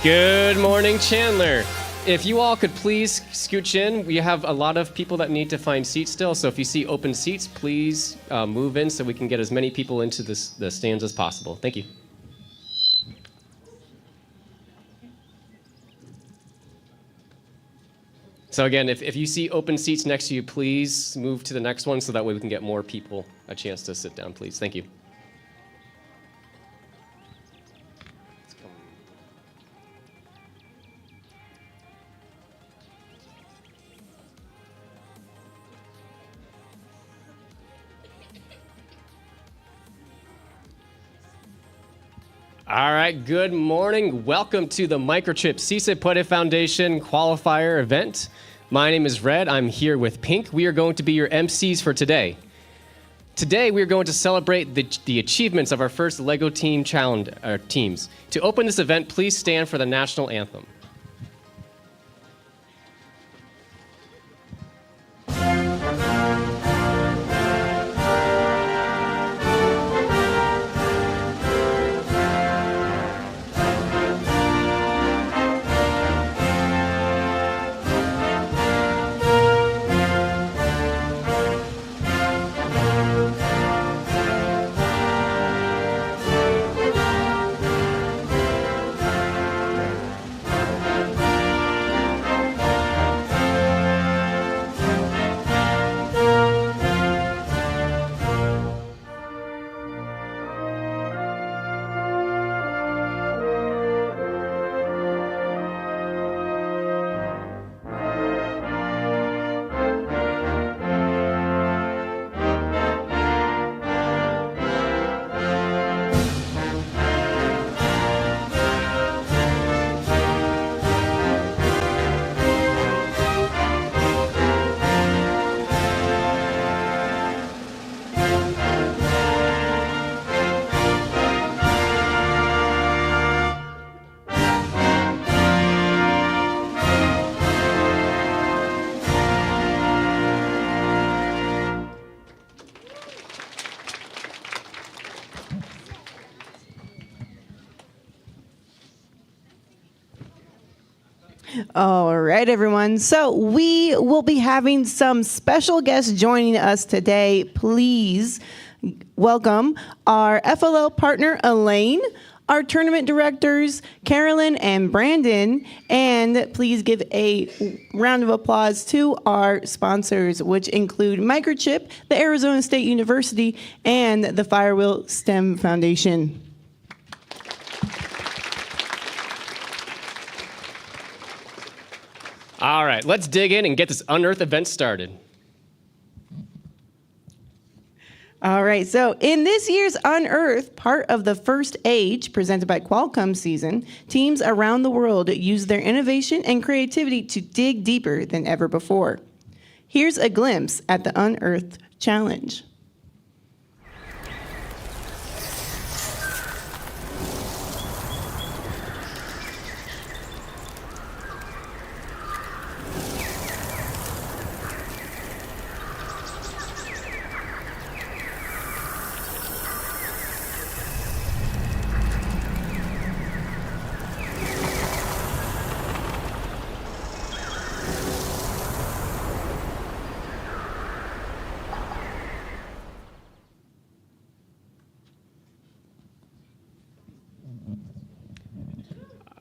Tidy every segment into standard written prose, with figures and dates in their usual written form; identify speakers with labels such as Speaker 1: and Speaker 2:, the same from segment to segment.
Speaker 1: Good morning, Chandler. If you all could please scooch in, we have a lot of people that need to find seats still, so if you see open seats, please move in so we can get as many people into the stands as possible. Thank you. So again, if you see open seats next to you, please move to the next one so that way we can get more people a chance to sit down, please. Thank you. All right, good morning. Welcome to the Microchip Puede Foundation qualifier event. My name is Red. I'm here with Pink. We are going to be your MCs for today. Today, we are going to celebrate the achievements of our first LEGO team challenge teams. To open this event, please stand for the national anthem.
Speaker 2: All right, everyone. So we will be having some special guests joining us today. Please welcome our FLL partner, Elaine, our tournament directors, Carolyn and Brandon, and please give a round of applause to our sponsors, which include Microchip, the Arizona State University, and the Firewheel STEM Foundation.
Speaker 1: All right, let's dig in and get this Unearth event started.
Speaker 2: All right, so in this year's Unearth, part of the First Age presented by Qualcomm season, teams around the world use their innovation and creativity to dig deeper than ever before. Here's a glimpse at the Unearth Challenge.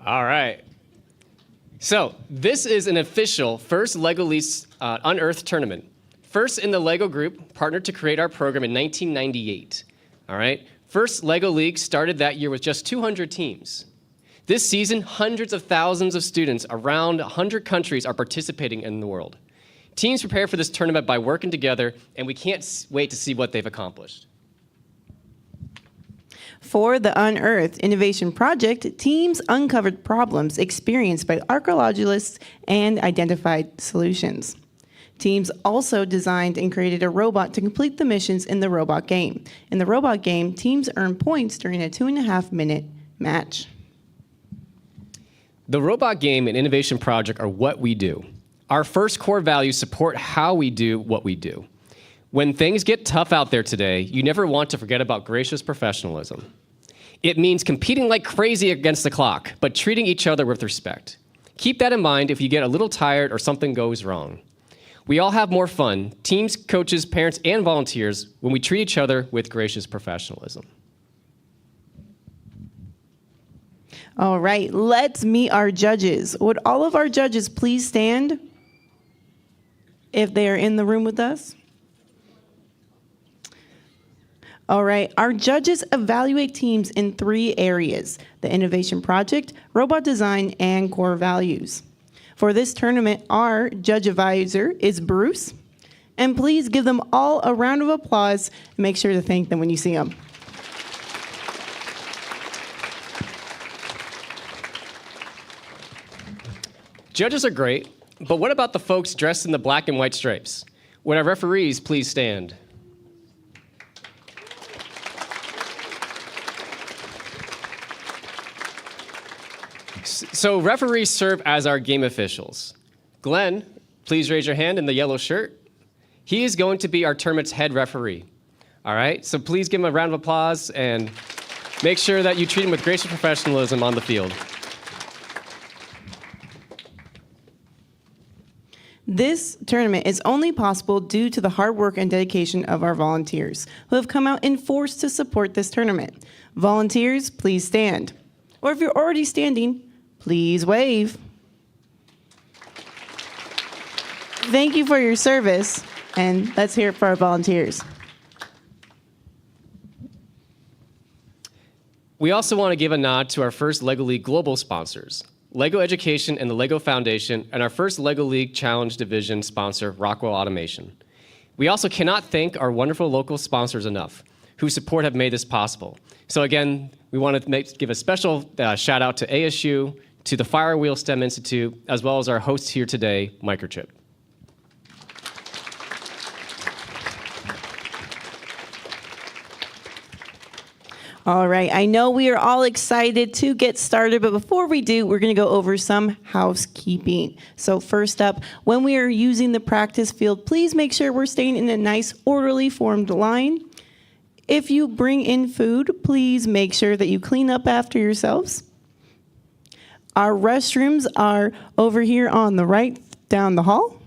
Speaker 1: All right. So this is an official first LEGO Leagues Unearthed tournament. First in the LEGO group, partnered to create our program in 1998. All right. First LEGO League started that year with just 200 teams. This season, hundreds of thousands of students around 100 countries are participating in the world. Teams prepare for this tournament by working together, and we can't wait to see what they've accomplished.
Speaker 2: For the Unearthed Innovation Project, teams uncovered problems experienced by archaeologists and identified solutions. Teams also designed and created a robot to complete the missions in the robot game. In the robot game, teams earn points during a 2.5-minute match.
Speaker 1: The robot game and innovation project are what we do. Our first core values support how we do what we do. When things get tough out there today, you never want to forget about gracious professionalism. It means competing like crazy against the clock, but treating each other with respect. Keep that in mind if you get a little tired or something goes wrong. We all have more fun, teams, coaches, parents, and volunteers, when we treat each other with gracious professionalism.
Speaker 2: All right, let's meet our judges. Would all of our judges please stand if they are in the room with us? All right, our judges evaluate teams in 3 areas: the innovation project, robot design, and core values. For this tournament, our judge advisor is Bruce, and please give them all a round of applause. Make sure to thank them when you see them.
Speaker 1: Judges are great, but what about the folks dressed in the black and white stripes? Would our referees please stand? So referees serve as our game officials. Glenn, please raise your hand in the yellow shirt. He is going to be our tournament's head referee. All right, so please give him a round of applause and make sure that you treat him with gracious professionalism on the field.
Speaker 2: This tournament is only possible due to the hard work and dedication of our volunteers who have come out in force to support this tournament. Volunteers, please stand. Or if you're already standing, please wave. Thank you for your service, and let's hear it for our volunteers.
Speaker 1: We also want to give a nod to our first LEGO League global sponsors, LEGO Education and the LEGO Foundation, and our first LEGO League Challenge Division sponsor, Rockwell Automation. We also cannot thank our wonderful local sponsors enough, whose support have made this possible. So again, we want to give a special shout out to ASU, to the Firewheel STEM Institute, as well as our hosts here today, Microchip.
Speaker 2: All right, I know we are all excited to get started, but before we do, we're going to go over some housekeeping. So first up, when we are using the practice field, please make sure we're staying in a nice, orderly formed line. If you bring in food, please make sure that you clean up after yourselves. Our restrooms are over here on the right down the hall.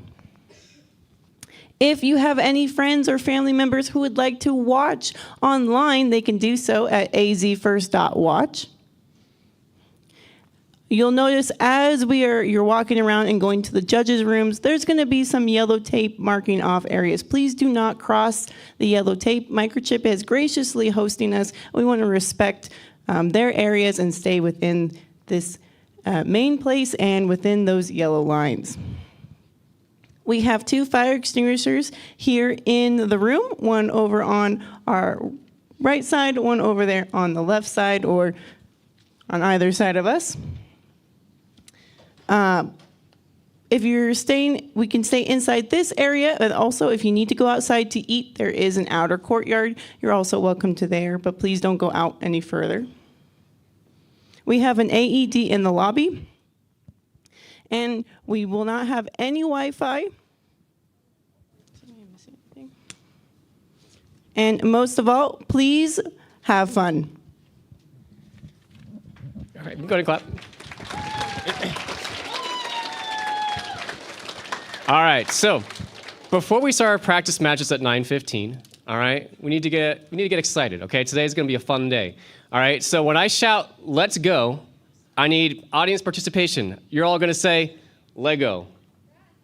Speaker 2: If you have any friends or family members who would like to watch online, they can do so at azfirst.watch. You'll notice as you're walking around and going to the judges' rooms, there's going to be some yellow tape marking off areas. Please do not cross the yellow tape. Microchip is graciously hosting us. We want to respect their areas and stay within this main place and within those yellow lines. We have 2 fire extinguishers here in the room, one over on our right side, one over there on the left side or on either side of us. If you're staying, we can stay inside this area, and also if you need to go outside to eat, there is an outer courtyard. You're also welcome to there, but please don't go out any further. We have an AED in the lobby. And we will not have any Wi-Fi. And most of all, please have fun.
Speaker 1: All right, go ahead and clap. All right, so before we start our practice matches at 9:15, all right, we need to get excited, okay? Today's going to be a fun day. All right, so when I shout, "Let's go," I need audience participation. You're all going to say, "Lego."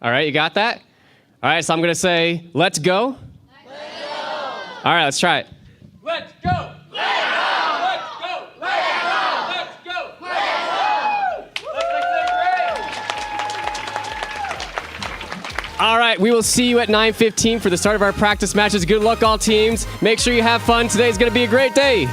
Speaker 1: All right, you got that? All right, so I'm going to say, "Let's go." Let's go. All right, let's try it. Let's go. Lego. Let's go. Lego. Let's go. Lego. All right, we will see you at 9:15 for the start of our practice matches. Good luck, all teams. Make sure you have fun. Today's going to be a great day.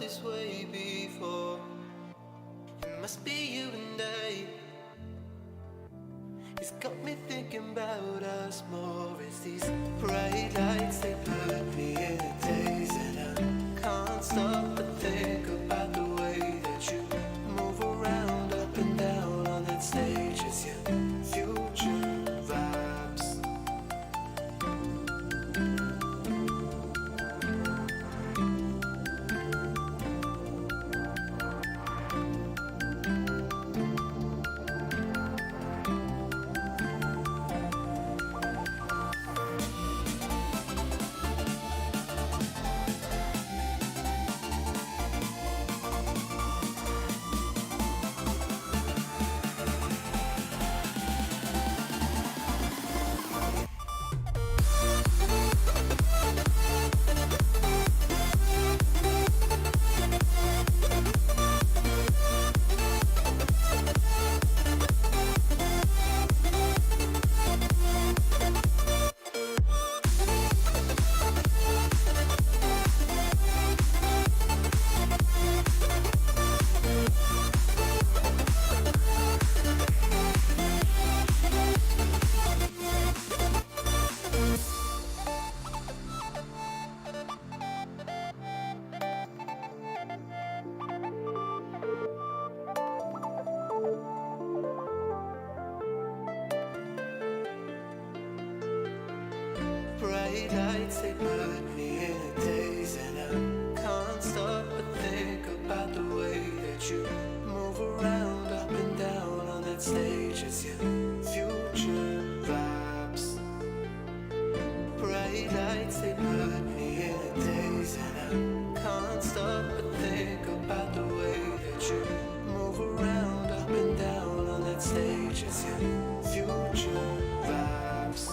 Speaker 3: this way before. It must be you and I. It's got me thinking about us more. It's these bright lights, they put me in a daze, and I can't stop but think about the way that you move around up and down on that stage. It's your future vibes. Bright lights, they put me in a daze, and I can't stop but think about the way that you move around up and down on that stage. It's your future vibes. Bright lights, they put me in a daze, and I can't stop but think about the way that you move around up and down on that stage. It's your future vibes.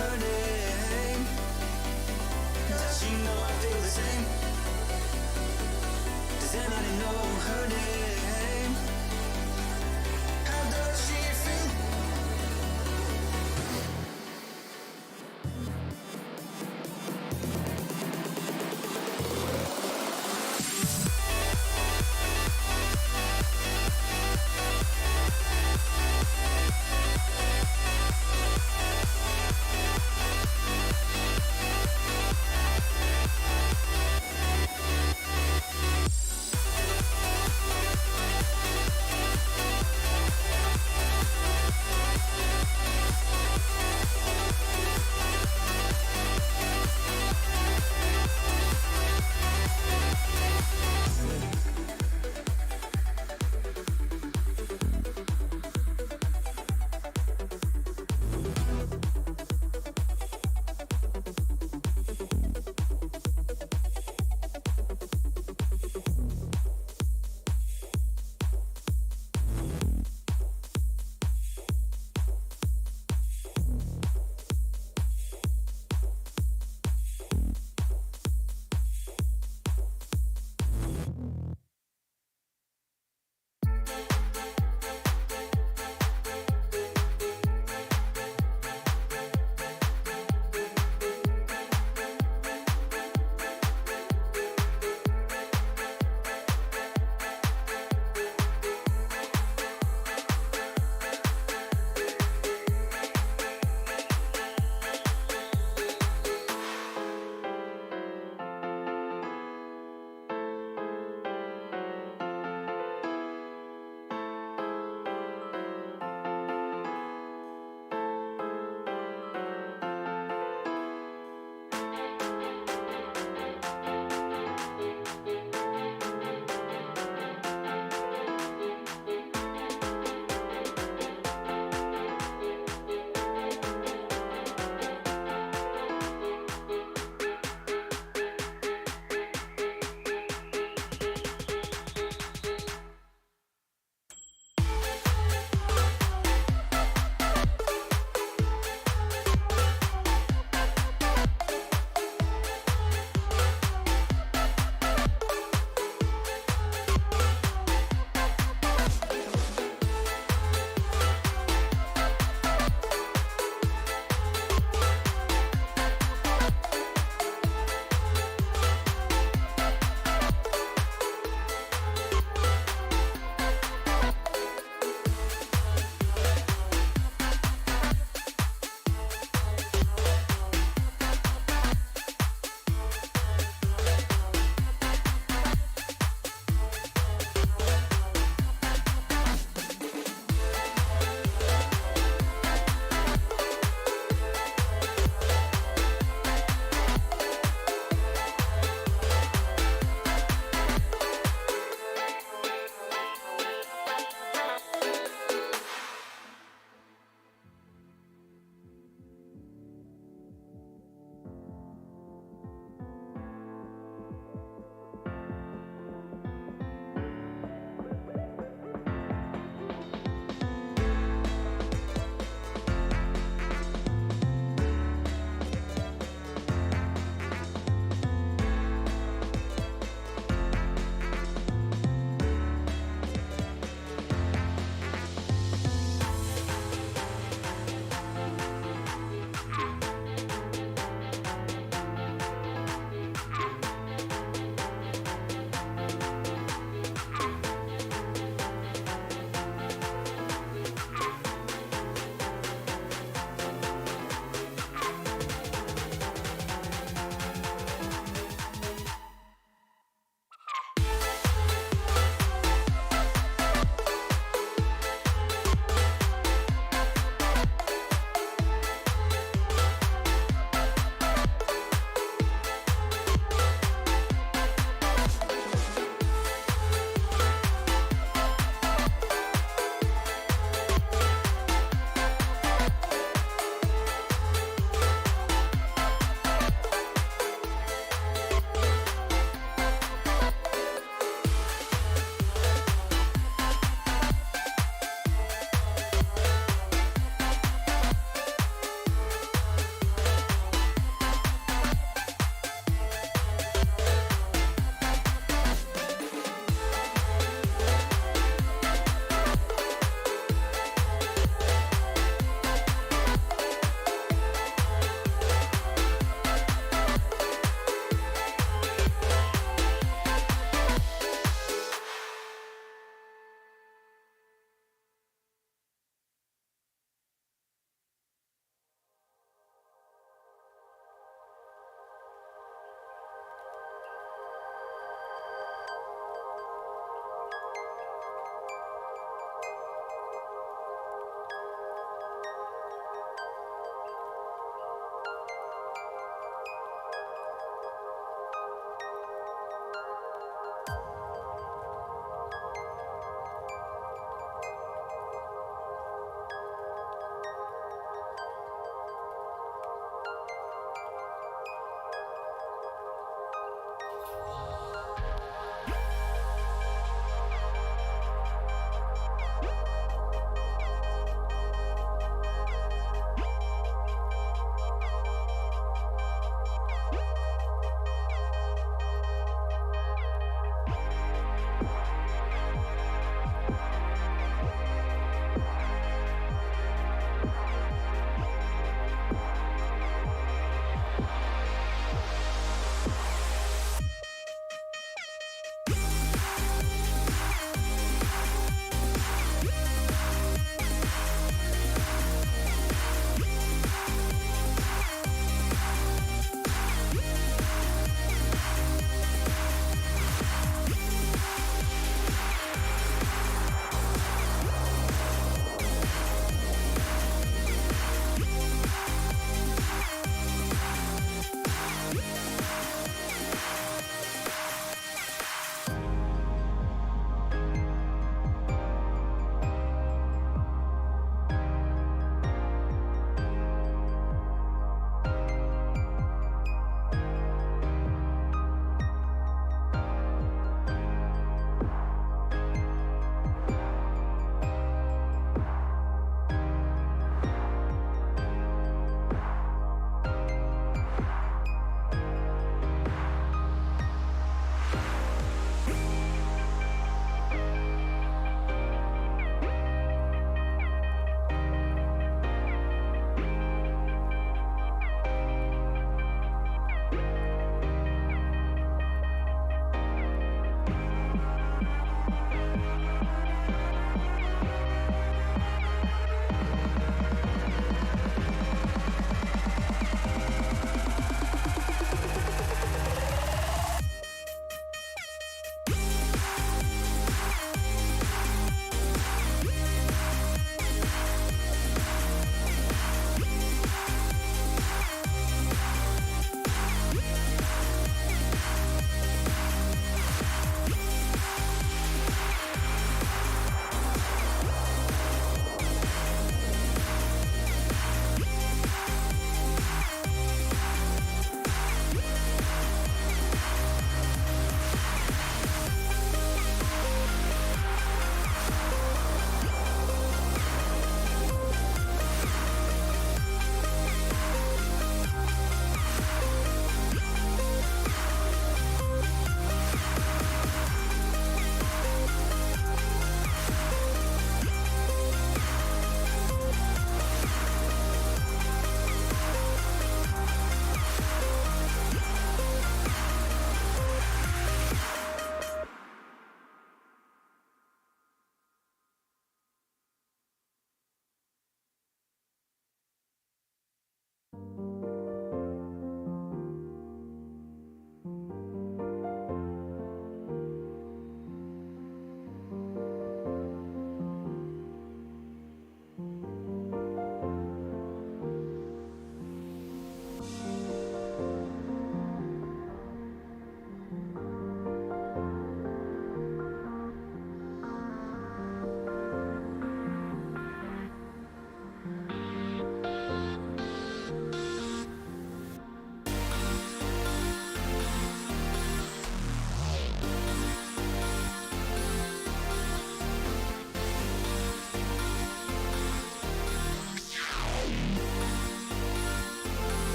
Speaker 3: her name? Does she know I feel the same? Does anybody know her name? How does she feel?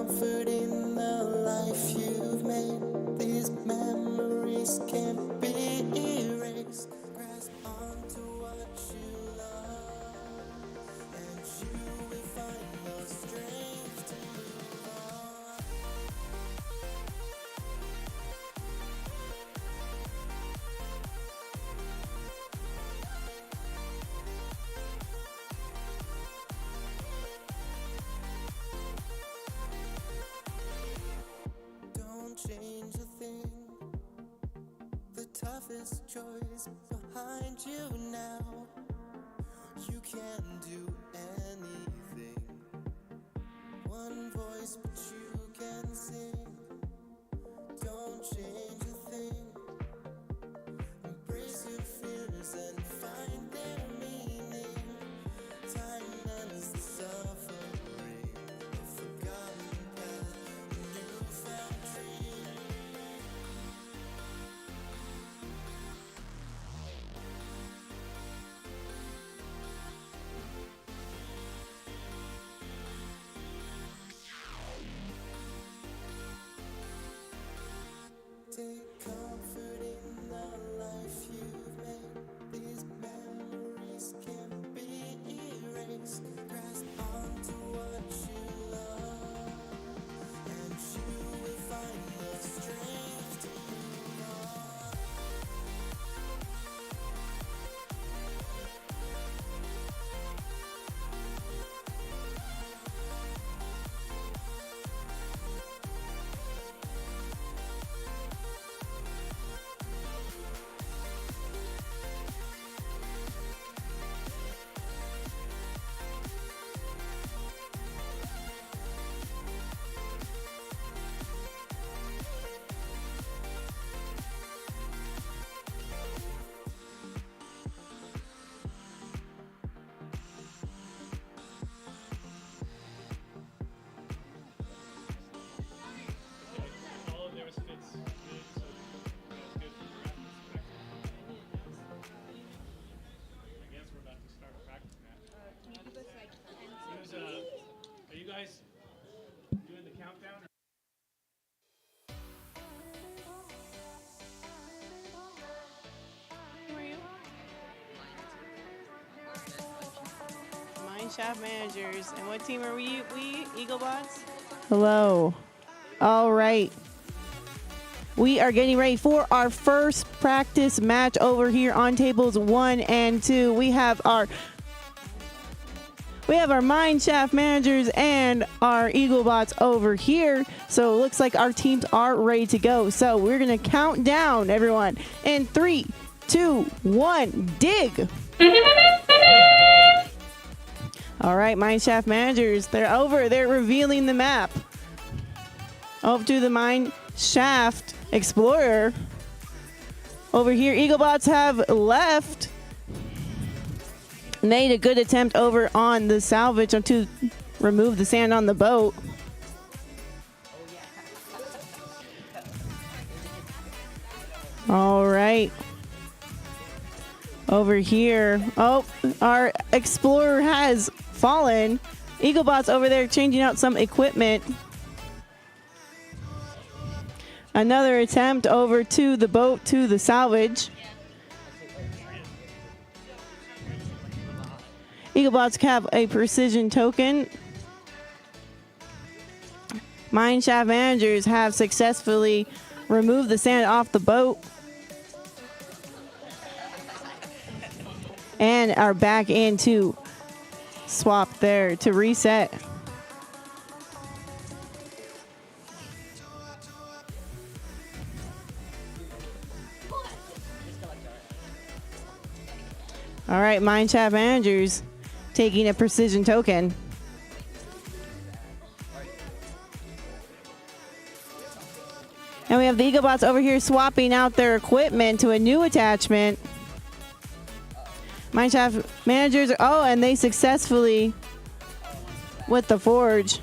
Speaker 3: comfort in the life you've made. These memories can't be erased. Grasp onto what you love, and you will find the strength to move on. Don't change a thing. The toughest choice behind you now. You can do anything. One voice, but you can sing. Don't change a thing. Embrace your fears and find their meaning. Time ends the suffering. A forgotten path, a newfound dream. Take comfort in the life you've made. These memories can't be erased. Grasp onto what you love, and you will find the strength to move on.
Speaker 4: All of theirs fits good, so that's good for practice. I guess we're about to start a practice match. Are you guys doing the countdown?
Speaker 2: Mineshaft managers. And what team are we? Eaglebots? Hello. All right. We are getting ready for our first practice match over here on tables 1 and 2. We have our Mineshaft managers and our Eaglebots over here. So it looks like our teams are ready to go. So we're going to count down, everyone. In 3, 2, 1, dig. All right, Mineshaft managers, they're over. They're revealing the map. Over to the Mineshaft Explorer. Over here, Eaglebots have left. Made a good attempt over on the salvage to remove the sand on the boat. All right. Over here. Oh, our Explorer has fallen. Eaglebots over there changing out some equipment. Another attempt over to the boat, to the salvage. Eaglebots have a precision token. Mineshaft managers have successfully removed the sand off the boat. And are back into swap there to reset. All right, Mineshaft managers taking a precision token. And we have the Eaglebots over here swapping out their equipment to a new attachment. Mineshaft managers, oh, and they successfully with the forge.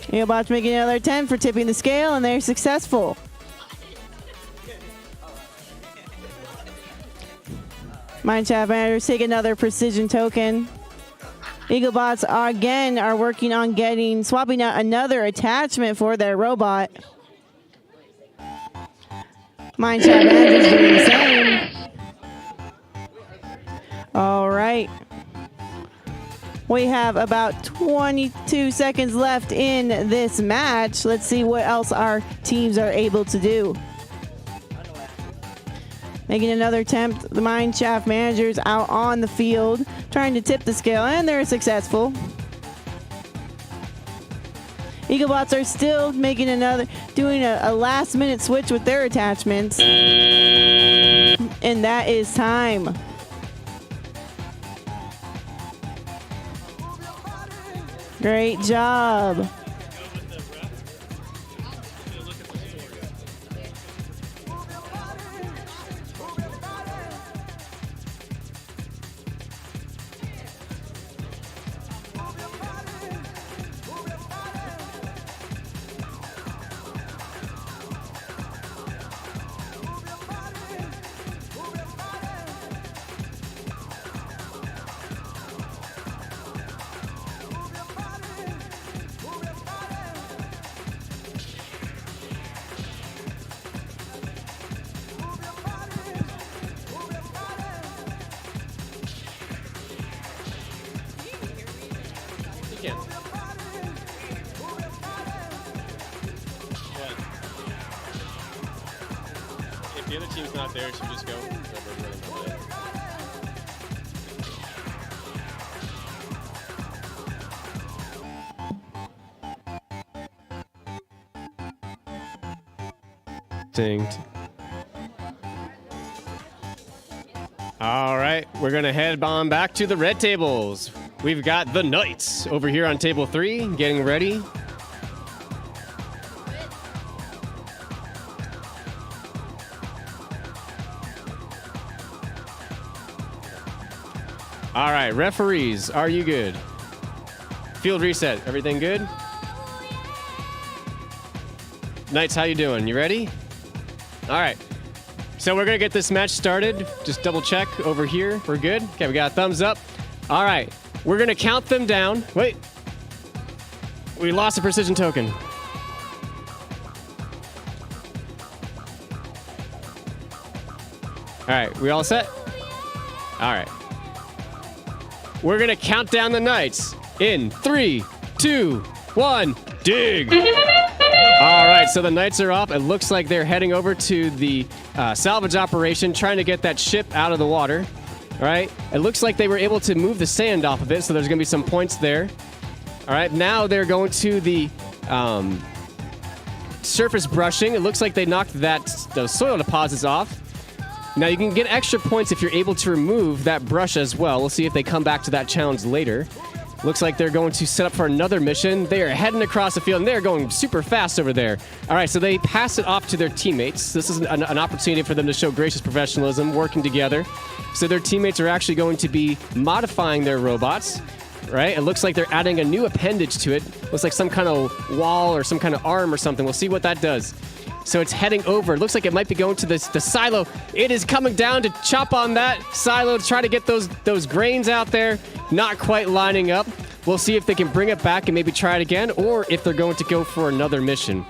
Speaker 2: Eaglebots making another attempt for tipping the scale, and they're successful. Mineshaft managers take another precision token. Eaglebots are working on swapping out another attachment for their robot. Mineshaft Manager's doing the same. All right. We have about 22 seconds left in this match. Let's see what else our teams are able to do. Making another attempt, the Mineshaft Managers out on the field, trying to tip the scale, and they're successful. Eaglebots are still doing a last-minute switch with their attachments. And that is time. Great job.
Speaker 1: If the other team's not there, should we just go? Dinged. All right, we're gonna head on back to the red tables. We've got the Knights over here on table 3, getting ready. All right, referees, are you good? Field reset, everything good? Knights, how you doing? You ready? All right. So we're gonna get this match started. Just double check over here. We're good. Okay, we got a thumbs up. All right, we're gonna count them down. Wait, we lost a precision token. All right, we all set? All right. We're gonna count down the Knights in 3, 2, 1, dig. All right, so the Knights are off. It looks like they're heading over to the salvage operation, trying to get that ship out of the water. All right, it looks like they were able to move the sand off of it, so there's going to be some points there. All right, now they're going to the surface brushing. It looks like they knocked those soil deposits off. Now you can get extra points if you're able to remove that brush as well. We'll see if they come back to that challenge later. Looks like they're going to set up for another mission. They are heading across the field, and they're going super fast over there. All right, so they pass it off to their teammates. This is an opportunity for them to show gracious professionalism, working together. So their teammates are actually going to be modifying their robots, right? It looks like they're adding a new appendage to it. Looks like some kind of wall or some kind of arm or something. We'll see what that does. So it's heading over. It looks like it might be going to the silo. It is coming down to chop on that silo to try to get those grains out there. Not quite lining up. We'll see if they can bring it back and maybe try it again, or if they're going to go for another mission.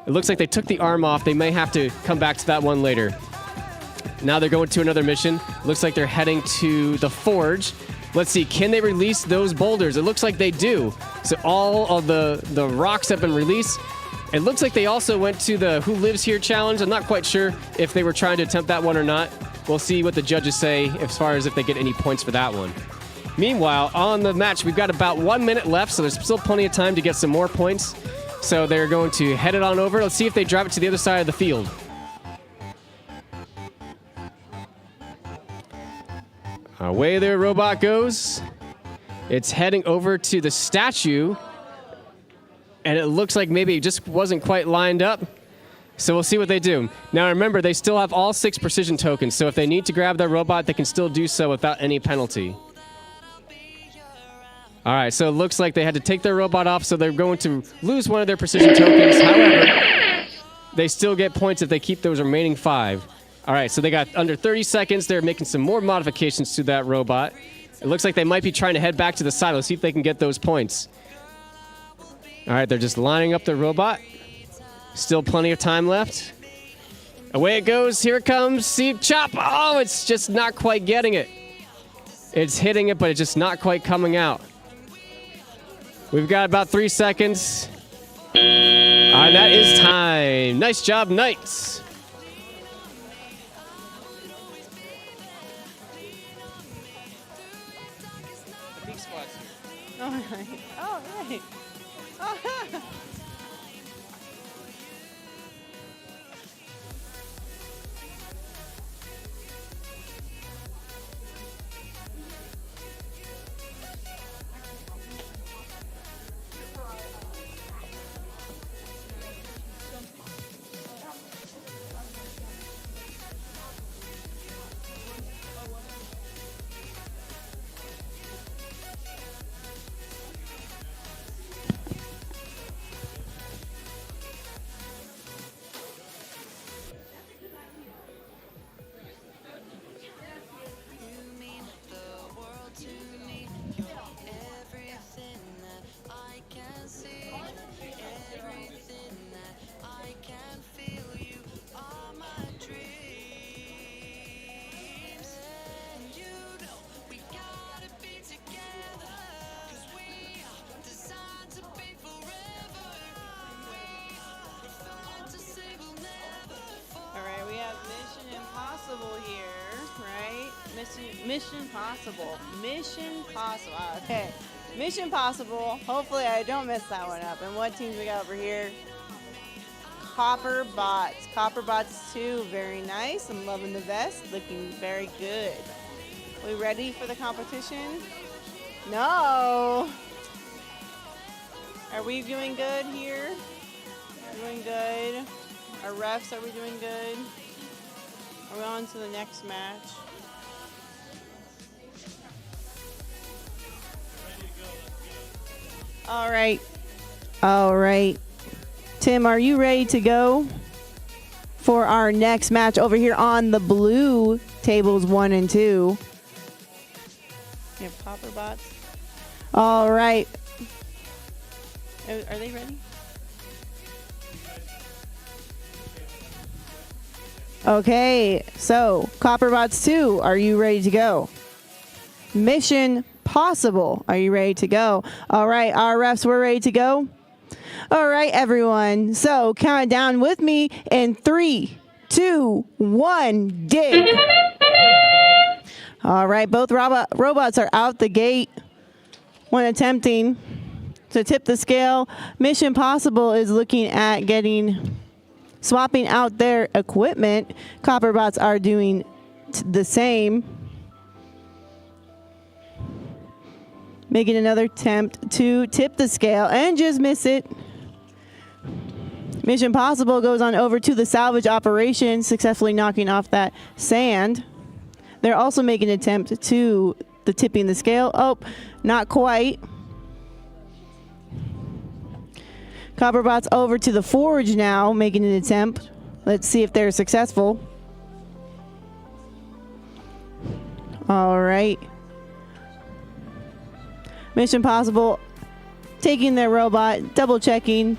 Speaker 1: It looks like they took the arm off. They may have to come back to that one later. Now they're going to another mission. Looks like they're heading to the forge. Let's see, can they release those boulders? It looks like they do. So all of the rocks have been released. It looks like they also went to the Who Lives Here challenge. I'm not quite sure if they were trying to attempt that one or not. We'll see what the judges say as far as if they get any points for that one. Meanwhile, on the match, we've got about 1 minute left, so there's still plenty of time to get some more points. So they're going to head it on over. Let's see if they drive it to the other side of the field. Away their robot goes. It's heading over to the statue. And it looks like maybe it just wasn't quite lined up. So we'll see what they do. Now remember, they still have all 6 precision tokens. So if they need to grab their robot, they can still do so without any penalty. All right, so it looks like they had to take their robot off, so they're going to lose one of their precision tokens. However, they still get points if they keep those remaining 5. All right, so they got under 30 seconds. They're making some more modifications to that robot. It looks like they might be trying to head back to the silo, see if they can get those points. All right, they're just lining up the robot. Still plenty of time left. Away it goes. Here it comes. See, chop. Oh, it's just not quite getting it. It's hitting it, but it's just not quite coming out. We've got about 3 seconds. All right, that is time. Nice job, Knights. The big squad's here.
Speaker 2: All right. All right. Mission Possible. Mission Possible. Okay. Mission Possible. Hopefully I don't mess that one up. And what teams we got over here? Copper Bots. Copper Bots 2. Very nice. I'm loving the vest. Looking very good. We ready for the competition? No. Are we doing good here? Doing good. Our refs, are we doing good? Are we on to the next match? All right. All right. Tim, are you ready to go for our next match over here on the blue tables 1 and 2? You have Copper Bots. All right. Are they ready? Okay, so Copperbots 2, are you ready to go? Mission Possible, are you ready to go? All right, our refs, we're ready to go. All right, everyone. So count it down with me in 3, 2, 1, dig. All right, both robots are out the gate when attempting to tip the scale. Mission Possible is looking at swapping out their equipment. Copperbots are doing the same. Making another attempt to tip the scale and just miss it. Mission Possible goes on over to the salvage operation, successfully knocking off that sand. They're also making an attempt to tipping the scale. Oh, not quite. Copperbots over to the forge now, making an attempt. Let's see if they're successful. All right. Mission Possible taking their robot, double checking.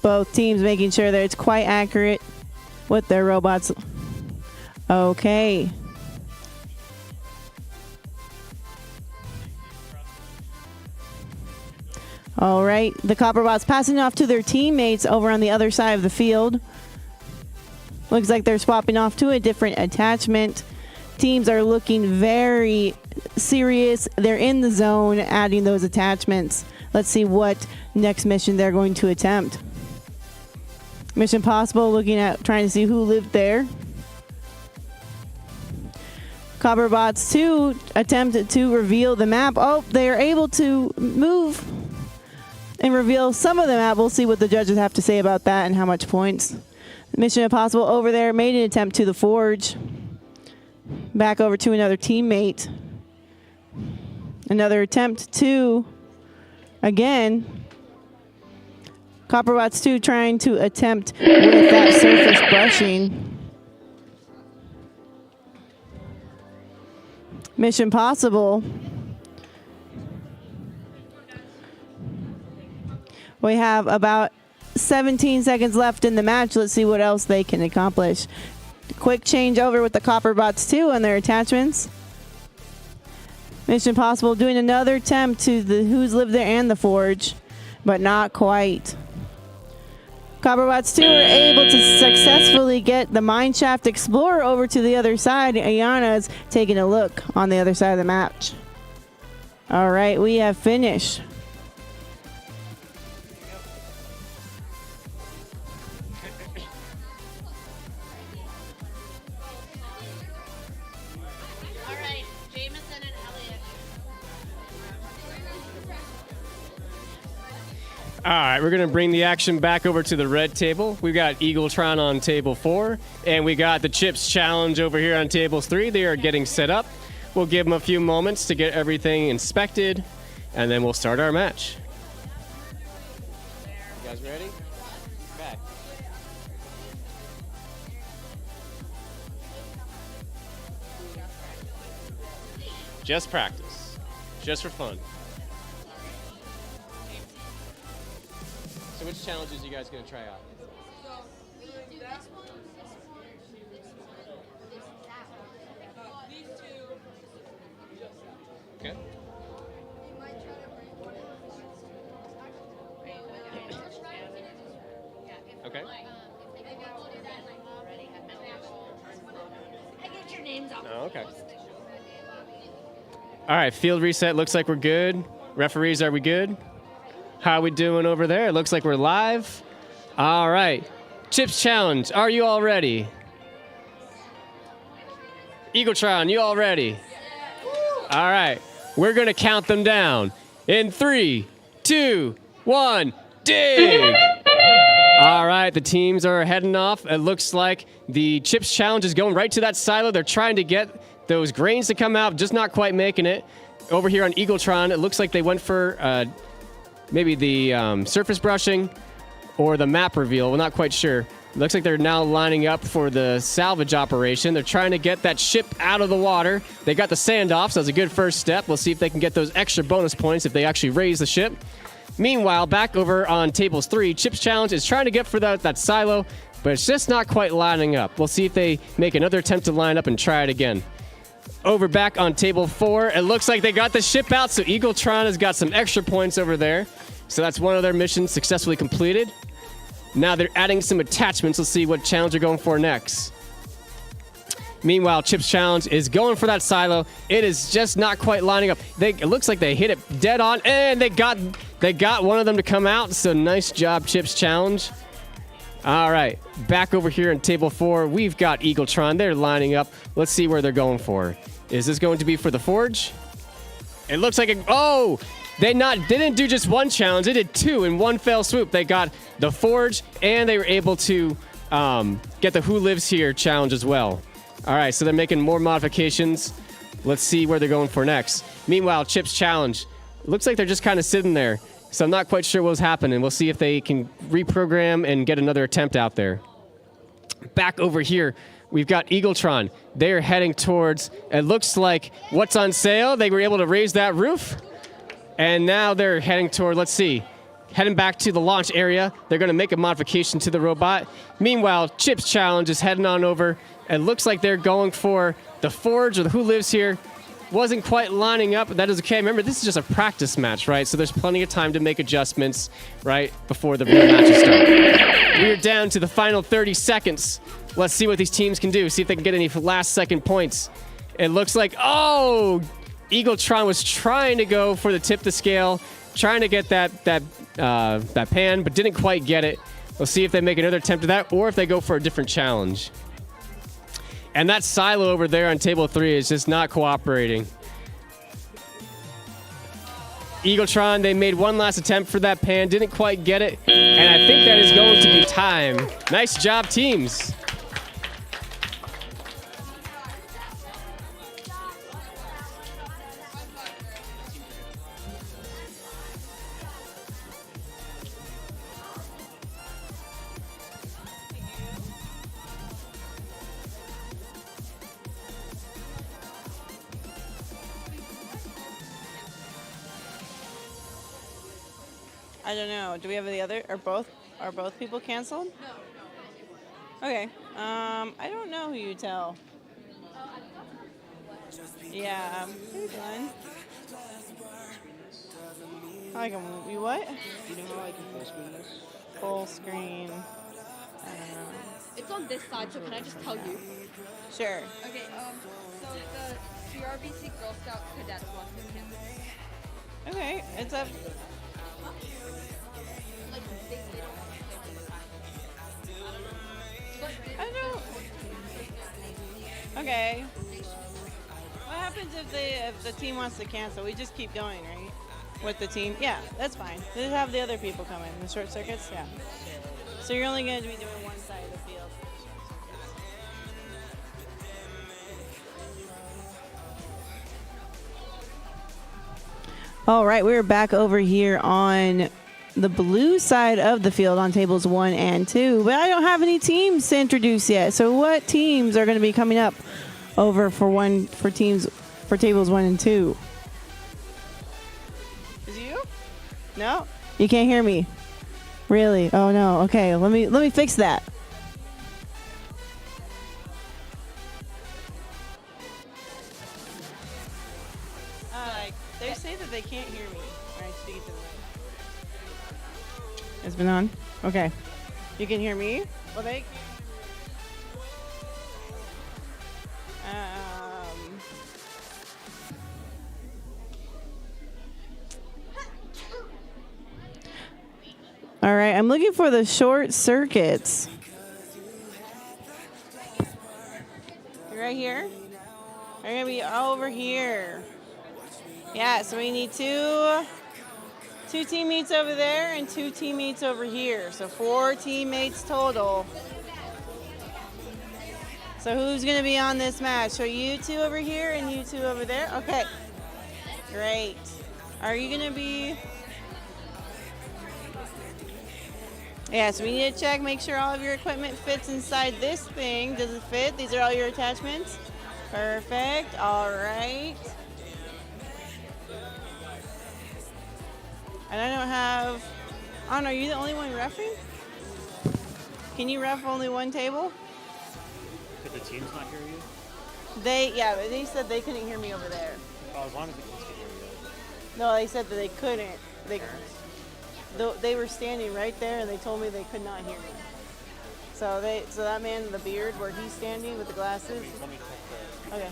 Speaker 2: Both teams making sure that it's quite accurate with their robots. Okay. All right, the Copperbots passing off to their teammates over on the other side of the field. Looks like they're swapping off to a different attachment. Teams are looking very serious. They're in the zone, adding those attachments. Let's see what next mission they're going to attempt. Mission Possible looking at trying to see who lived there. Copperbots 2 attempt to reveal the map. Oh, they are able to move and reveal some of the map. We'll see what the judges have to say about that and how much points. Mission Impossible over there made an attempt to the forge. Back over to another teammate. Another attempt to, again, Copperbots 2 trying to attempt with that surface brushing. Mission Possible. We have about 17 seconds left in the match. Let's see what else they can accomplish. Quick change over with the Copper Bots 2 and their attachments. Mission Possible doing another attempt to the Who's Lived There and the Forge, but not quite. Copperbots 2 are able to successfully get the Mineshaft Explorer over to the other side. Ayana's taking a look on the other side of the match. All right, we have finished.
Speaker 5: All right, Jameson and Elliott.
Speaker 1: All right, we're going to bring the action back over to the red table. We've got Eagletron on table 4, and we got the Chips Challenge over here on tables 3. They are getting set up. We'll give them a few moments to get everything inspected, and then we'll start our match. You guys ready? Back. Just practice. Just for fun. So which challenges are you guys going to try out? Okay. Okay.
Speaker 5: I get your names off.
Speaker 1: Oh, okay. All right, field reset. Looks like we're good. Referees, are we good? How are we doing over there? It looks like we're live. All right. Chips Challenge, are you all ready? Eagletron, you all ready? All right. We're going to count them down. In 3, 2, 1, dig! All right, the teams are heading off. It looks like the Chips Challenge is going right to that silo. They're trying to get those grains to come out, just not quite making it. Over here on Eagletron, it looks like they went for maybe the surface brushing or the map reveal. We're not quite sure. It looks like they're now lining up for the salvage operation. They're trying to get that ship out of the water. They got the sand off, so that's a good first step. We'll see if they can get those extra bonus points if they actually raise the ship. Meanwhile, back over on tables 3, Chips Challenge is trying to get for that silo, but it's just not quite lining up. We'll see if they make another attempt to line up and try it again. Over back on table 4, it looks like they got the ship out, so Eagletron has got some extra points over there. So that's one of their missions successfully completed. Now they're adding some attachments. Let's see what challenge they're going for next. Meanwhile, Chips Challenge is going for that silo. It is just not quite lining up. It looks like they hit it dead on, and they got one of them to come out. So nice job, Chips Challenge. All right, back over here on table 4, we've got Eagletron. They're lining up. Let's see where they're going for. Is this going to be for the Forge? It looks like they didn't do just one challenge. They did 2 in one fell swoop. They got the Forge, and they were able to get the Who Lives Here challenge as well. All right, so they're making more modifications. Let's see where they're going for next. Meanwhile, Chips Challenge. It looks like they're just kind of sitting there. So I'm not quite sure what's happening. We'll see if they can reprogram and get another attempt out there. Back over here, we've got Eagletron. They're heading towards, it looks like, what's on sale. They were able to raise that roof. And now they're heading toward, let's see, heading back to the launch area. They're going to make a modification to the robot. Meanwhile, Chips Challenge is heading on over. It looks like they're going for the Forge or the Who Lives Here. Wasn't quite lining up, but that is okay. Remember, this is just a practice match, right? So there's plenty of time to make adjustments, right, before the real matches start. We're down to the final 30 seconds. Let's see what these teams can do. See if they can get any last-second points. It looks like, Eagletron was trying to go for the tip the scale, trying to get that pan, but didn't quite get it. We'll see if they make another attempt at that, or if they go for a different challenge. And that silo over there on table 3 is just not cooperating. Eagletron, they made one last attempt for that pan, didn't quite get it, and I think that is going to be time. Nice job, teams.
Speaker 2: I don't know. Do we have the other? Are both people canceled? No. Okay. I don't know who you tell. Yeah. Here's one. I like 'em. You what?
Speaker 6: Do you know how I can full screen this?
Speaker 2: Full screen.
Speaker 7: It's on this side, so can I just tell you?
Speaker 2: Sure.
Speaker 7: Okay, so the CRBC Girl Scout cadets wants to cancel.
Speaker 2: Okay. It's up.
Speaker 7: Like, they don't want to
Speaker 2: I don't. Okay. What happens if the team wants to cancel? We just keep going, right? With the team? Yeah, that's fine. They have the other people come in. The short circuits? Yeah. So you're only going to be doing one side of the field. All right, we're back over here on the blue side of the field on tables 1 and 2, but I don't have any teams to introduce yet. So what teams are going to be coming up over for tables 1 and 2? Is it you? No? You can't hear me. Really? Oh no. Okay, let me fix that. They say that they can't hear me. All right, speak it to the mic. It's been on? Okay. You can hear me? Well, they can't hear me. All right, I'm looking for the short circuits. You right here? Are you gonna be over here? Yeah, so we need two teammates over there and 2 teammates over here. So 4 teammates total. So who's gonna be on this match? So you 2 over here and you 2 over there? Okay, great. Are you gonna be? Yeah, so we need to check, make sure all of your equipment fits inside this thing. Does it fit? These are all your attachments? Perfect, all right. And I don't know, are you the only one reffing? Can you ref only one table?
Speaker 6: Did the teams not hear you?
Speaker 2: They said they couldn't hear me over there.
Speaker 6: Oh, as long as the kids can hear you.
Speaker 2: No, they said that they couldn't. They were standing right there and they told me they could not hear me. So that man in the beard where he's standing with the glasses.
Speaker 6: Let me check the...
Speaker 2: Okay.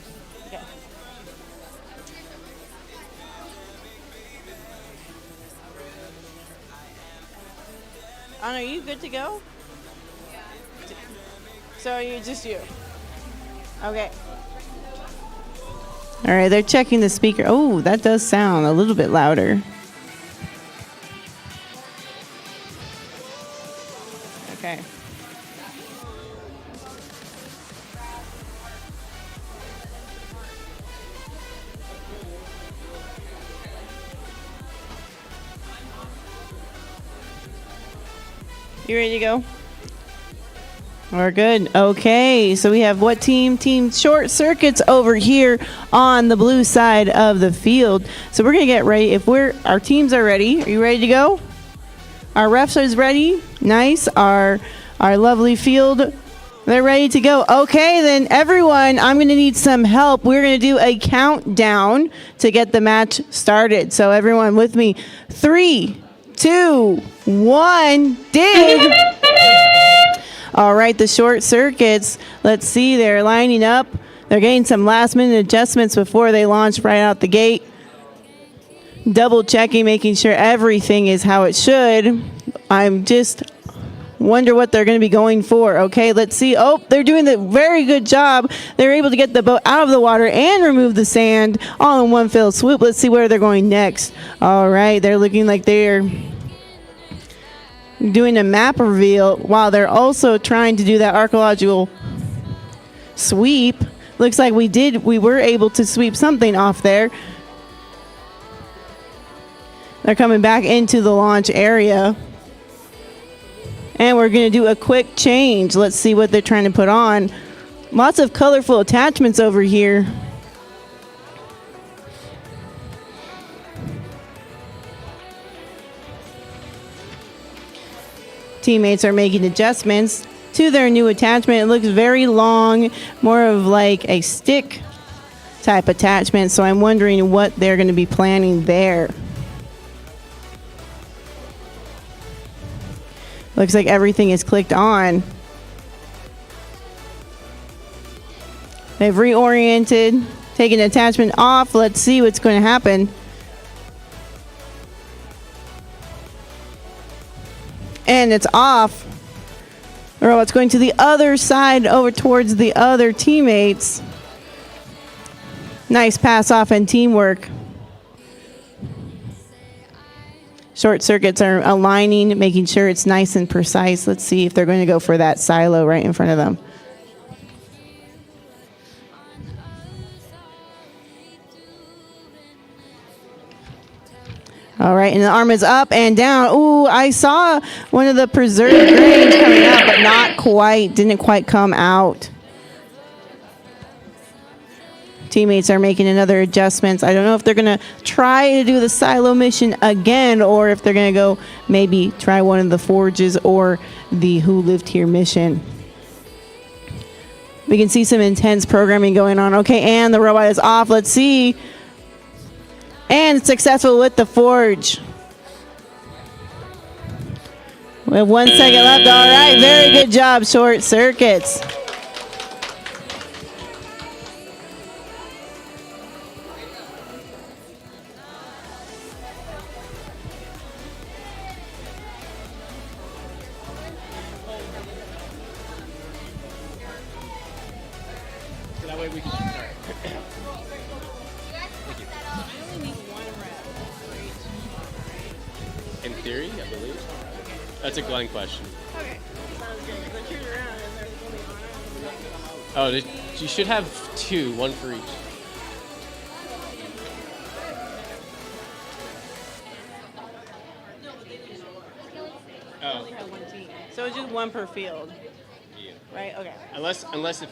Speaker 2: Anna, are you good to go? Yeah. So just you? Okay. All right, they're checking the speaker. Oh, that does sound a little bit louder. Okay. You ready to go? We're good. Okay, so we have what team? Team Short Circuits over here on the blue side of the field. So we're gonna get ready. Our teams are ready. Are you ready to go? Our refs is ready. Nice. Our lovely field, they're ready to go. Okay, then everyone, I'm gonna need some help. We're gonna do a countdown to get the match started. So everyone with me. 3, 2, 1, dig. All right, the Short Circuits, let's see, they're lining up. They're getting some last minute adjustments before they launch right out the gate. Double checking, making sure everything is how it should. I'm just wonder what they're going to be going for. Okay, let's see. Oh, they're doing a very good job. They're able to get the boat out of the water and remove the sand all in one fell swoop. Let's see where they're going next. All right, they're looking like they're doing a map reveal while they're also trying to do that archaeological sweep. Looks like we were able to sweep something off there. They're coming back into the launch area. And we're going to do a quick change. Let's see what they're trying to put on. Lots of colorful attachments over here. Teammates are making adjustments to their new attachment. It looks very long, more of like a stick type attachment. So I'm wondering what they're going to be planning there. Looks like everything is clicked on. They've reoriented, taken attachment off. Let's see what's going to happen. And it's off. The robot's going to the other side over towards the other teammates. Nice pass off and teamwork. Short circuits are aligning, making sure it's nice and precise. Let's see if they're going to go for that silo right in front of them. All right, and the arm is up and down. Ooh, I saw one of the preserved grains coming out, but not quite, didn't quite come out. Teammates are making another adjustments. I don't know if they're going to try to do the silo mission again or if they're going to go maybe try one of the forges or the Who Lived Here mission. We can see some intense programming going on. Okay, and the robot is off. Let's see. And successful with the forge. We have 1 second left. All right, very good job, Short Circuits.
Speaker 1: So that way we can start. In theory, I believe. That's a Glenn question.
Speaker 2: Okay. Sounds good. Because I turned around and there's only one.
Speaker 1: Oh, you should have two, one for each. Oh.
Speaker 2: So it's just one per field,
Speaker 1: Yeah.
Speaker 2: right? Okay.
Speaker 1: Unless if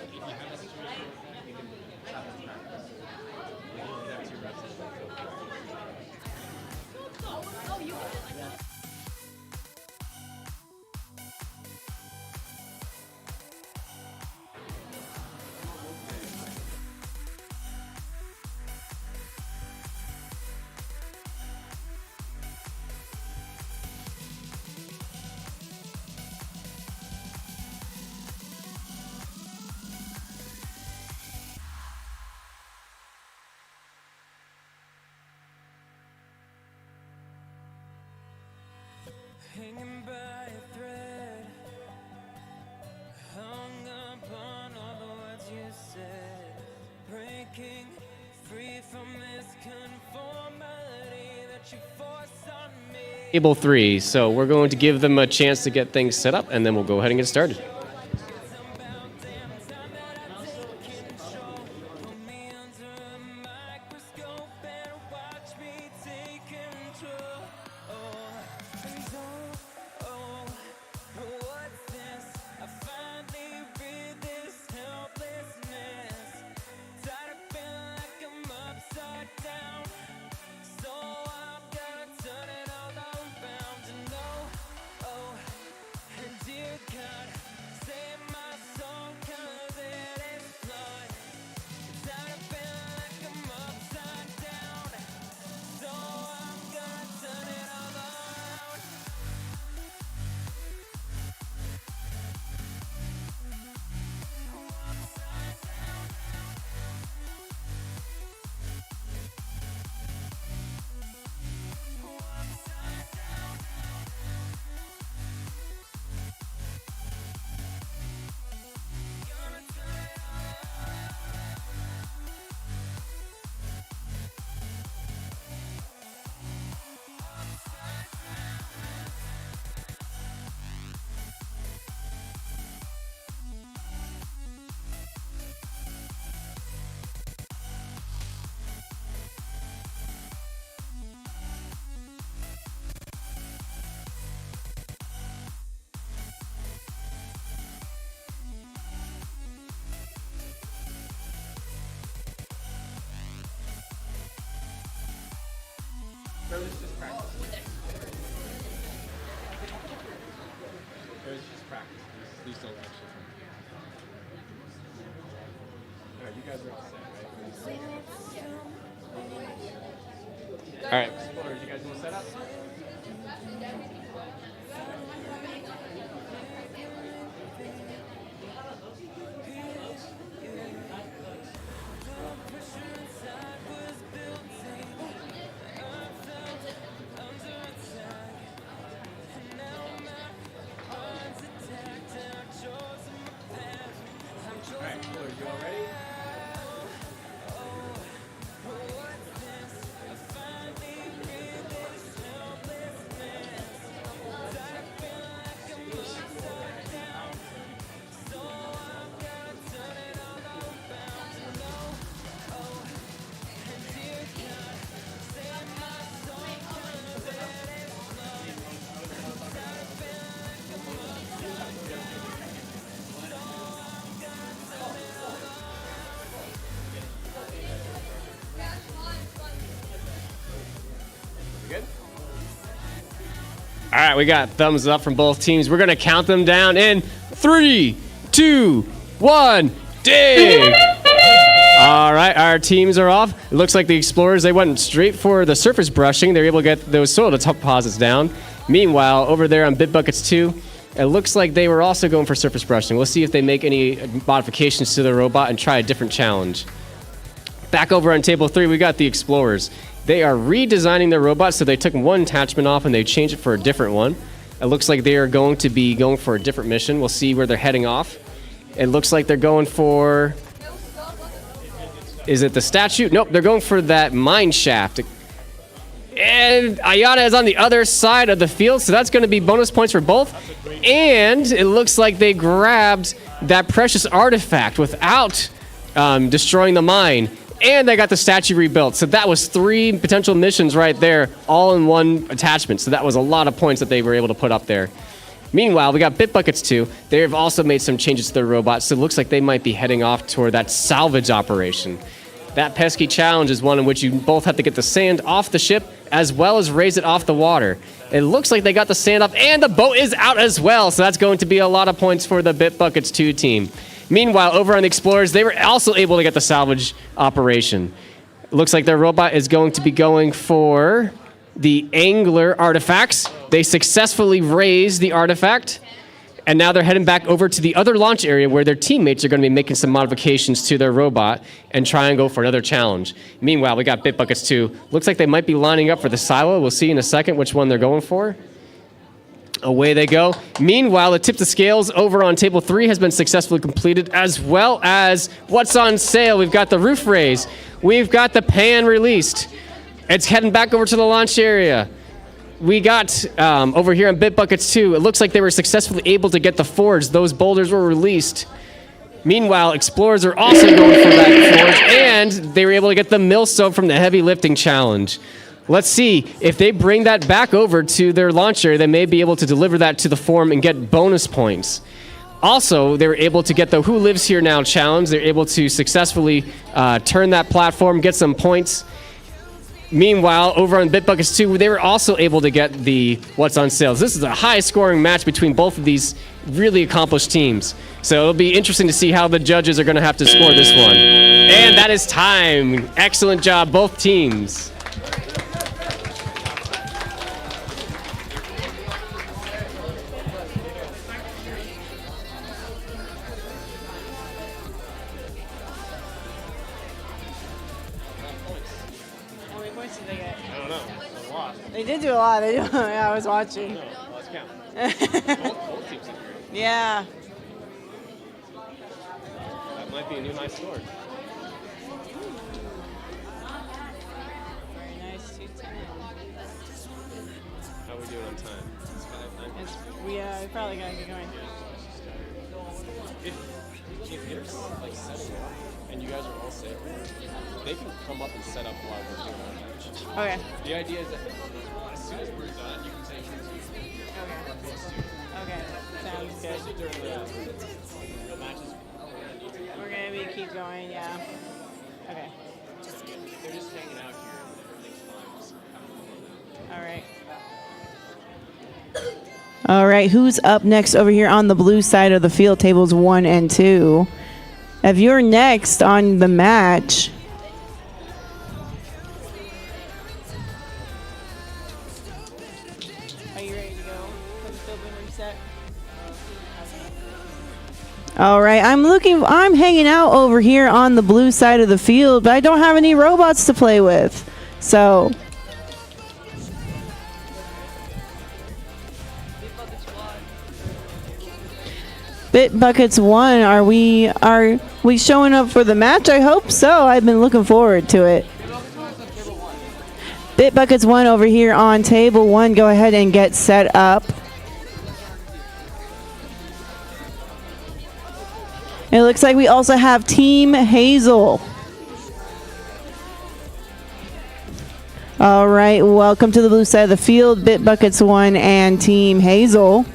Speaker 3: Hanging by a thread, hung upon all the words you said, breaking free from this conformity that you forced on me.
Speaker 1: Table 3, so we're going to give them a chance to get things set up, and then we'll go ahead and get started. Please don't touch it. All right, you guys are all set, right? All right, explorers, you guys want to set up? All right, explorers, you all ready? Good? All right, we got thumbs up from both teams. We're going to count them down in 3, 2, 1, dig! All right, our teams are off. It looks like the explorers, they went straight for the surface brushing. They were able to get those soil deposits down. Meanwhile, over there on Bitbuckets 2, it looks like they were also going for surface brushing. We'll see if they make any modifications to the robot and try a different challenge. Back over on table 3, we got the explorers. They are redesigning their robot, so they took one attachment off and they changed it for a different one. It looks like they are going to be going for a different mission. We'll see where they're heading off. It looks like they're going for... Is it the statue? Nope, they're going for that mine shaft. And Ayana is on the other side of the field, so that's going to be bonus points for both. And it looks like they grabbed that precious artifact without destroying the mine. And they got the statue rebuilt. So that was 3 potential missions right there, all in one attachment. So that was a lot of points that they were able to put up there. Meanwhile, we got Bitbuckets 2. They have also made some changes to their robot, so it looks like they might be heading off toward that salvage operation. That pesky challenge is one in which you both have to get the sand off the ship as well as raise it off the water. It looks like they got the sand up and the boat is out as well, so that's going to be a lot of points for the Bitbuckets 2 team. Meanwhile, over on the Explorers, they were also able to get the salvage operation. It looks like their robot is going to be going for the angler artifacts. They successfully raised the artifact, and now they're heading back over to the other launch area where their teammates are going to be making some modifications to their robot and try and go for another challenge. Meanwhile, we got Bitbuckets 2. Looks like they might be lining up for the silo. We'll see in a second which one they're going for. Away they go. Meanwhile, the tip the scales over on table 3 has been successfully completed, as well as what's on sale. We've got the roof raise. We've got the pan released. It's heading back over to the launch area. We got over here on Bitbuckets 2, it looks like they were successfully able to get the forge. Those boulders were released. Meanwhile, Explorers are also going for that forge, and they were able to get the mill soap from the heavy lifting challenge. Let's see, if they bring that back over to their launcher, they may be able to deliver that to the forum and get bonus points. Also, they were able to get the Who Lives Here Now challenge. They're able to successfully turn that platform, get some points. Meanwhile, over on Bitbuckets 2, they were also able to get the What's on Sales. This is a high-scoring match between both of these really accomplished teams. So it'll be interesting to see how the judges are going to have to score this one. And that is time. Excellent job, both teams.
Speaker 2: How many points did they get?
Speaker 1: I don't know. It's a lot.
Speaker 2: They did do a lot. Yeah, I was watching.
Speaker 1: No, let's count. Both teams did great.
Speaker 2: Yeah.
Speaker 1: That might be a new high score.
Speaker 2: Very nice. 210.
Speaker 1: How are we doing on time?
Speaker 2: We probably gotta get going.
Speaker 1: If there's like setting up and you guys are all safe, they can come up and set up while we're doing our match.
Speaker 2: Okay.
Speaker 1: The idea is that as soon as we're done, you can take your
Speaker 2: Okay. Sounds good.
Speaker 1: especially during the matches.
Speaker 2: We're gonna be keep going. Yeah. Okay.
Speaker 1: They're just hanging out here. Everything's fine. Just have fun.
Speaker 2: All right. All right, who's up next over here on the blue side of the field, tables 1 and 2? If you're next on the match, are you ready to go? Has the field been reset? All right, I'm hanging out over here on the blue side of the field, but I don't have any robots to play with. So Bit Buckets 1, are we showing up for the match? I hope so. I've been looking forward to it. Bit Buckets 1 over here on table 1. Go ahead and get set up. It looks like we also have Team Hazel. All right, welcome to the blue side of the field, Bit Buckets 1 and Team Hazel.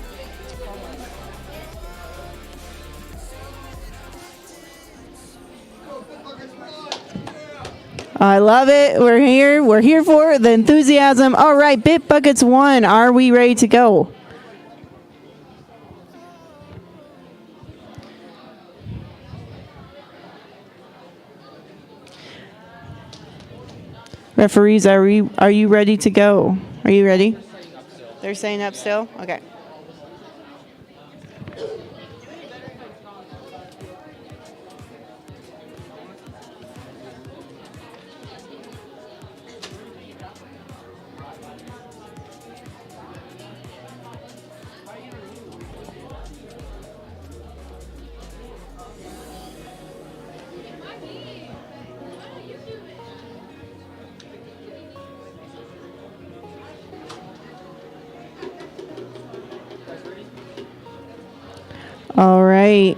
Speaker 2: I love it. We're here. We're here for the enthusiasm. All right, Bit Buckets 1, are we ready to go? Referees, are you ready to go? Are you ready? They're saying up still? Okay. All right.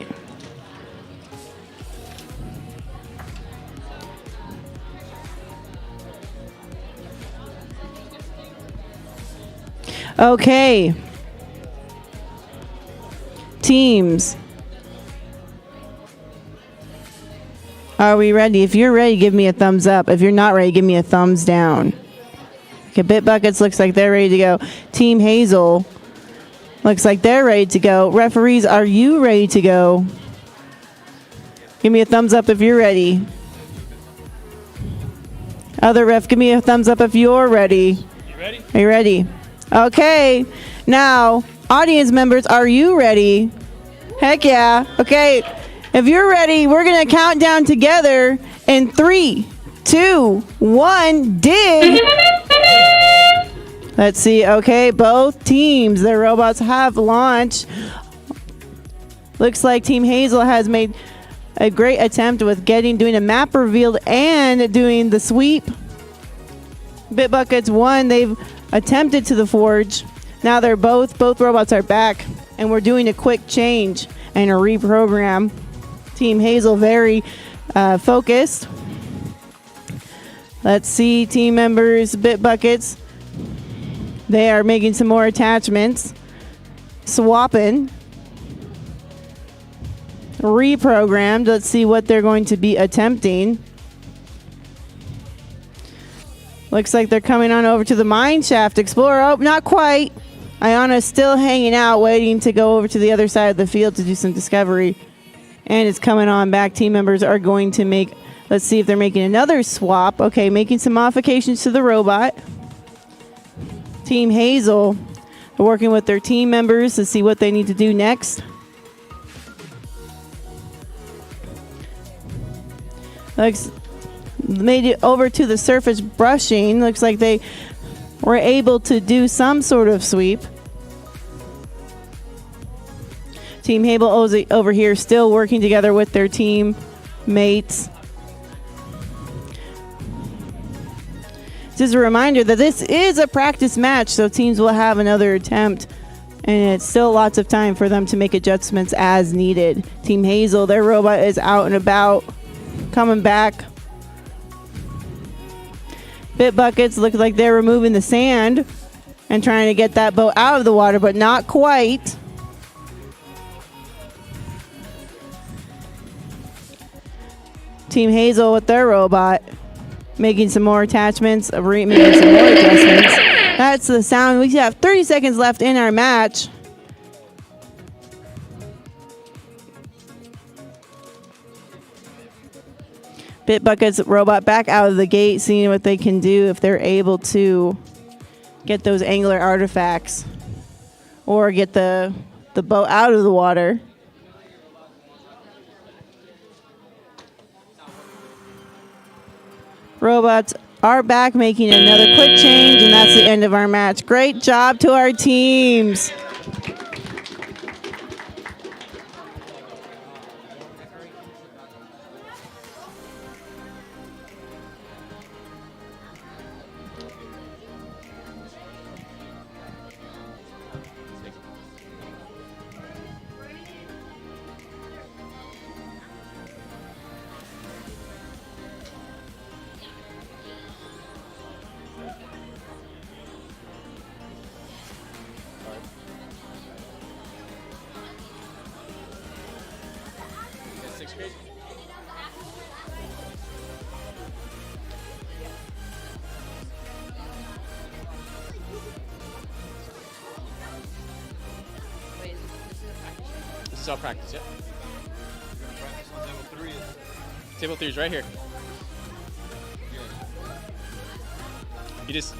Speaker 2: Okay. Teams. Are we ready? If you're ready, give me a thumbs up. If you're not ready, give me a thumbs down. Okay, Bit Buckets looks like they're ready to go. Team Hazel looks like they're ready to go. Referees, are you ready to go? Give me a thumbs up if you're ready. Other ref, give me a thumbs up if you're ready.
Speaker 4: You ready?
Speaker 2: Are you ready? Okay. Now, audience members, are you ready? Heck yeah. Okay. If you're ready, we're going to count down together in 3, 2, 1, dig. Let's see. Okay, both teams, their robots have launched. Looks like Team Hazel has made a great attempt with doing a map reveal and doing the sweep. Bit Buckets 1, they've attempted to the forge. Now they're both robots are back, and we're doing a quick change and a reprogram. Team Hazel very focused. Let's see, team members, Bit Buckets. They are making some more attachments, swapping, reprogrammed. Let's see what they're going to be attempting. Looks like they're coming on over to the Mine Shaft Explorer. Oh, not quite. Ayana's still hanging out, waiting to go over to the other side of the field to do some discovery. And it's coming on back. Team members are going to make, let's see if they're making another swap. Okay, making some modifications to the robot. Team Hazel are working with their team members to see what they need to do next. Looks made it over to the surface brushing. Looks like they were able to do some sort of sweep. Team Hazel over here still working together with their team mates. Just a reminder that this is a practice match, so teams will have another attempt, and it's still lots of time for them to make adjustments as needed. Team Hazel, their robot is out and about, coming back. Bit Buckets look like they're removing the sand and trying to get that boat out of the water, but not quite. Team Hazel with their robot making some more attachments, making some more adjustments. That's the sound. We have 30 seconds left in our match. Bitbucket's robot back out of the gate, seeing what they can do if they're able to get those angular artifacts or get the boat out of the water. Robots are back, making another quick change, and that's the end of our match. Great job to our teams.
Speaker 1: This is all practice, yeah. Table 3 is right here. You just...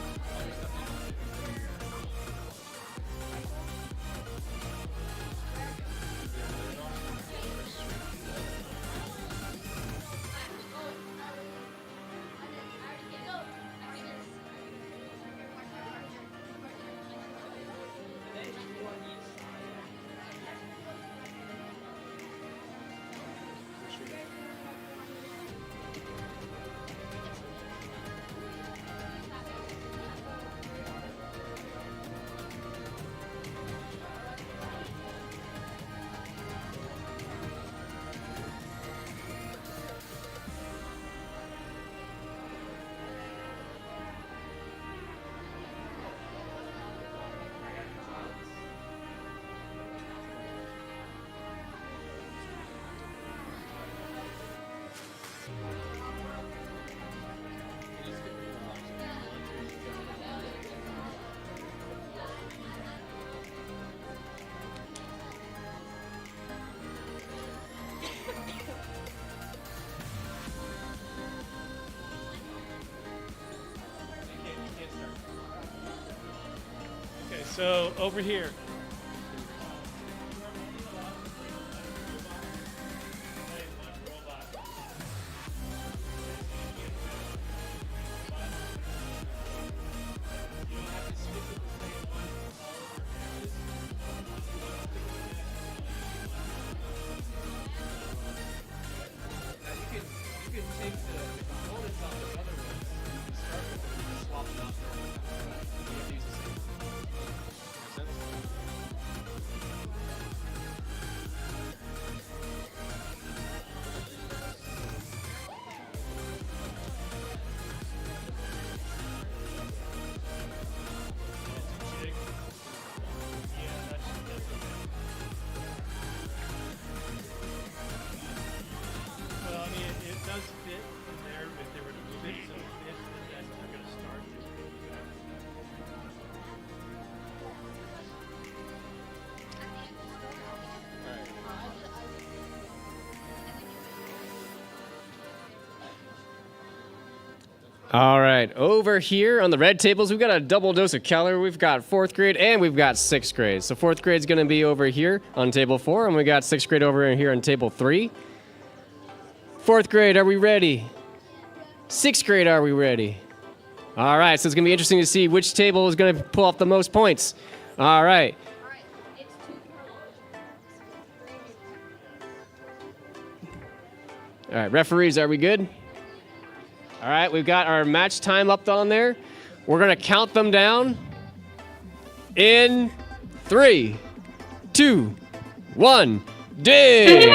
Speaker 4: Okay, so over here. Well, I mean, it does fit in there if they were to move it, so if then they're going to start.
Speaker 1: All right, over here on the red tables, we've got a double dose of calorie. We've got 4th grade and we've got 6th grade. So 4th grade's going to be over here on table 4, and we got 6th grade over here on table 3. 4th grade, are we ready? 6th grade, are we ready? All right, so it's going to be interesting to see which table is going to pull off the most points. All right. All right, referees, are we good? All right, we've got our match time up on there. We're going to count them down in 3, 2, 1, dig!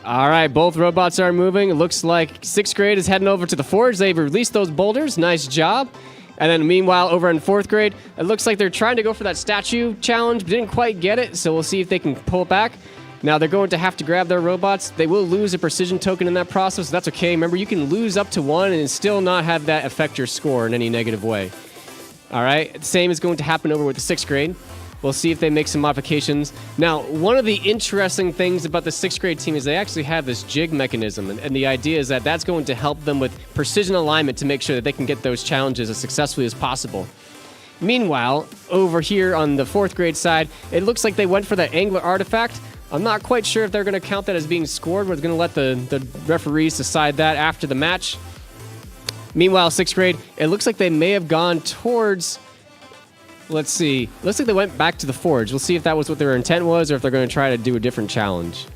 Speaker 1: All right, both robots are moving. It looks like 6th grade is heading over to the forge. They've released those boulders. Nice job. And then meanwhile, over in 4th grade, it looks like they're trying to go for that statue challenge, but didn't quite get it, so we'll see if they can pull it back. Now, they're going to have to grab their robots. They will lose a precision token in that process, so that's okay. Remember, you can lose up to 1 and still not have that affect your score in any negative way. All right, same is going to happen over with the 6th grade. We'll see if they make some modifications. Now, one of the interesting things about the 6th grade team is they actually have this jig mechanism, and the idea is that that's going to help them with precision alignment to make sure that they can get those challenges as successfully as possible. Meanwhile, over here on the 4th grade side, it looks like they went for that angler artifact. I'm not quite sure if they're going to count that as being scored. We're going to let the referees decide that after the match. Meanwhile, 6th grade, it looks like they may have gone towards... Let's see. Looks like they went back to the forge. We'll see if that was what their intent was or if they're going to try to do a different challenge.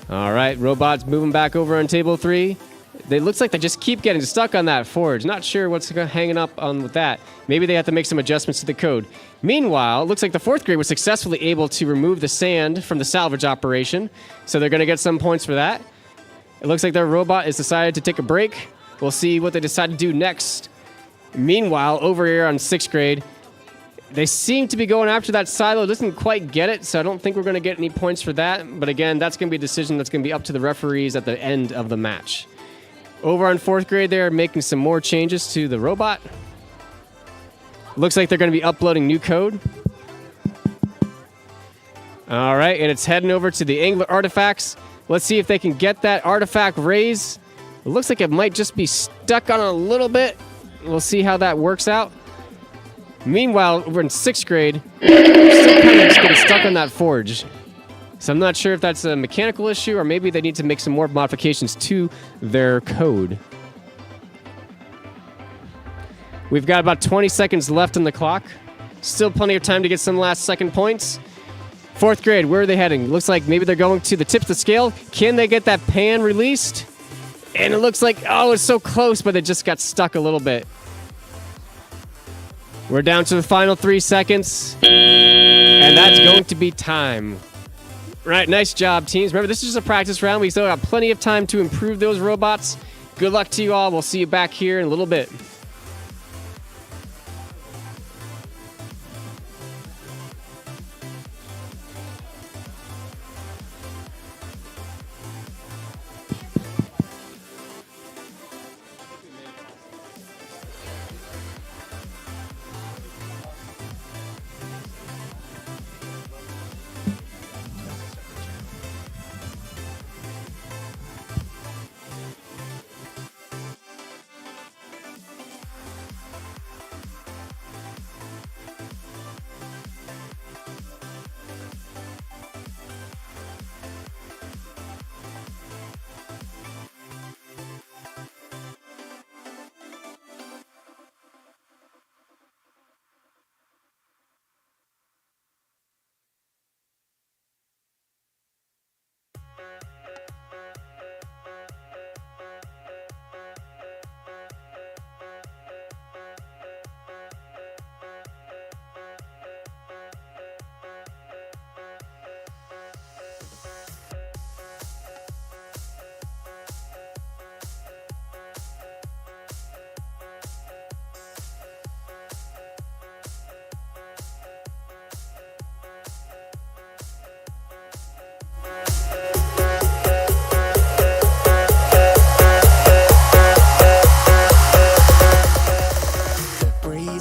Speaker 1: All right, robots moving back over on table 3. It looks like they just keep getting stuck on that forge. Not sure what's hanging up on with that. Maybe they have to make some adjustments to the code. Meanwhile, it looks like the 4th grade was successfully able to remove the sand from the salvage operation. So they're going to get some points for that. It looks like their robot has decided to take a break. We'll see what they decide to do next. Meanwhile, over here on 6th grade, they seem to be going after that silo. Doesn't quite get it, so I don't think we're going to get any points for that. But again, that's going to be a decision that's going to be up to the referees at the end of the match. Over on 4th grade, they're making some more changes to the robot. Looks like they're going to be uploading new code. All right, and it's heading over to the angler artifacts. Let's see if they can get that artifact raised. It looks like it might just be stuck on a little bit. We'll see how that works out. Meanwhile, over in 6th grade, still kind of just getting stuck on that forge. So I'm not sure if that's a mechanical issue or maybe they need to make some more modifications to their code. We've got about 20 seconds left on the clock. Still plenty of time to get some last second points. 4th grade, where are they heading? Looks like maybe they're going to the tip of the scale. Can they get that pan released? And it looks like, oh, it's so close, but it just got stuck a little bit. We're down to the final 3 seconds. And that's going to be time. Right, nice job, teams. Remember, this is just a practice round. We still got plenty of time to improve those robots. Good luck to you all. We'll see you back here in a little bit.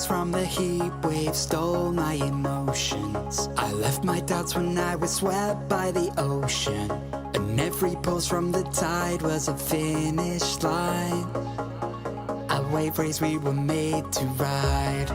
Speaker 3: From the heat wave stole my emotions. I left my doubts when I was swept by the ocean, and every pulse from the tide was a finish line. A wave race we were made to ride.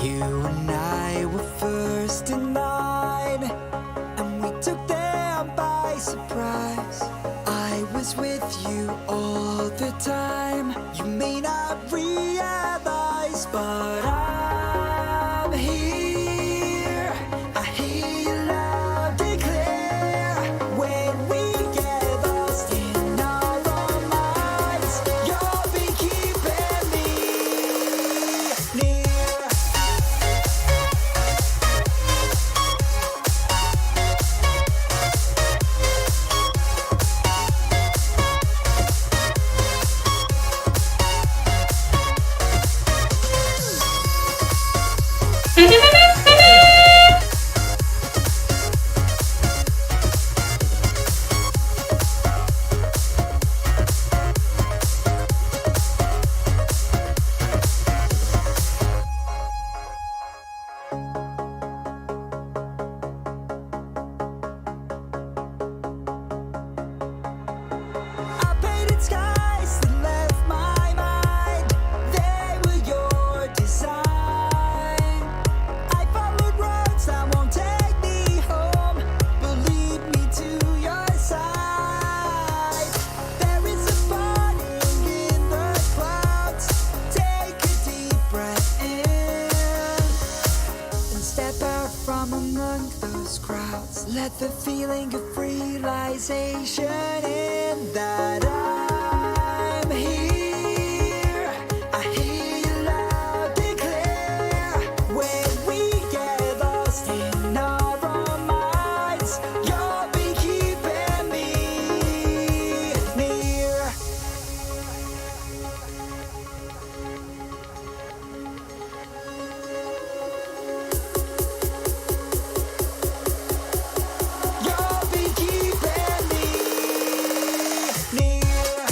Speaker 3: You and I were first in line, and we took them by surprise. I was with you all the time. You may not realize, but I'm here. I hear you loud and clear. When we get lost in our own minds, you'll be keeping me near. Let the feeling of realization in that I'm here. I hear you loud and clear. When we get lost in our own minds, you'll be keeping me near. You'll be keeping me near.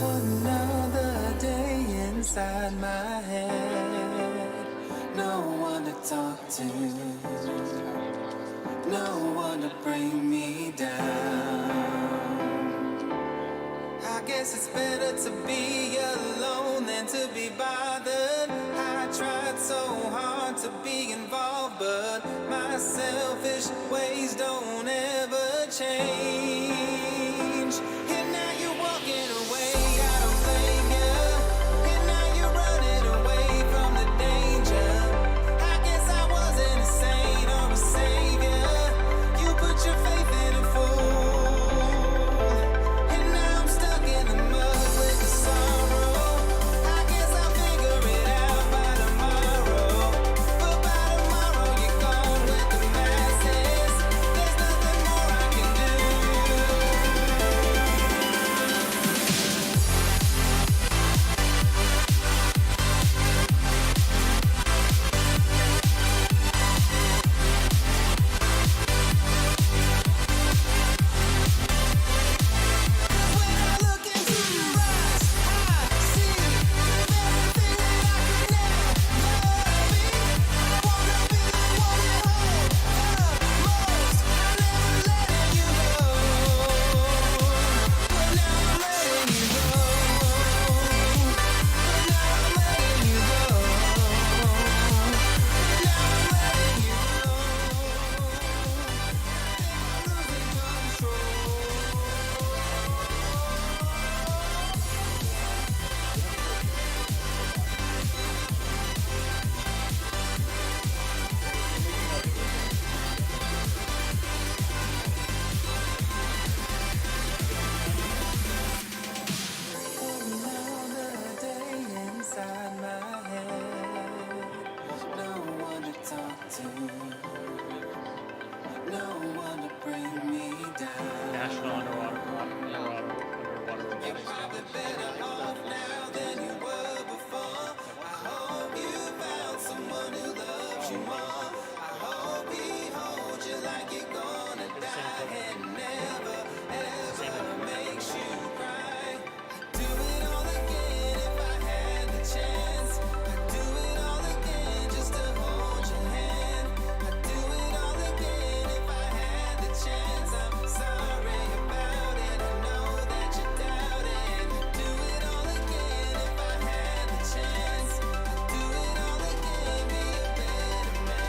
Speaker 3: Another day inside my head. No one to talk to. No one to bring me down. I guess it's better to be alone than to be bothered. I tried so hard to be involved, but my selfish ways don't ever change. And now you're walking away, I don't blame you. And now you're running away from the danger. I guess I wasn't a saint or a savior. You put your faith in a fool. And now I'm stuck in the mud with the sorrow. I guess I'll figure it out by tomorrow. But by tomorrow you're gone with the masses. There's nothing more I can do. When I look into your eyes, I see everything that I could never be. I wanna be the one you hold the most. I'm never letting you go. But now I'm letting you go. But now I'm letting you go. But now I'm letting you go. I think I'm losing control. Another day inside my head. No one to talk to. No one to bring me down.
Speaker 6: National underwater
Speaker 3: You're probably better off now than you were before. I hope you found someone who loves you more. I hope he holds you like you're gonna die and never ever makes you cry. I'd do it all again if I had the chance. I'd do it all again just to hold your hand. I'd do it all again if I had the chance. I'm sorry about it. I know that you doubt it. I'd do it all again if I had the chance. I'd do it all again, be a better man.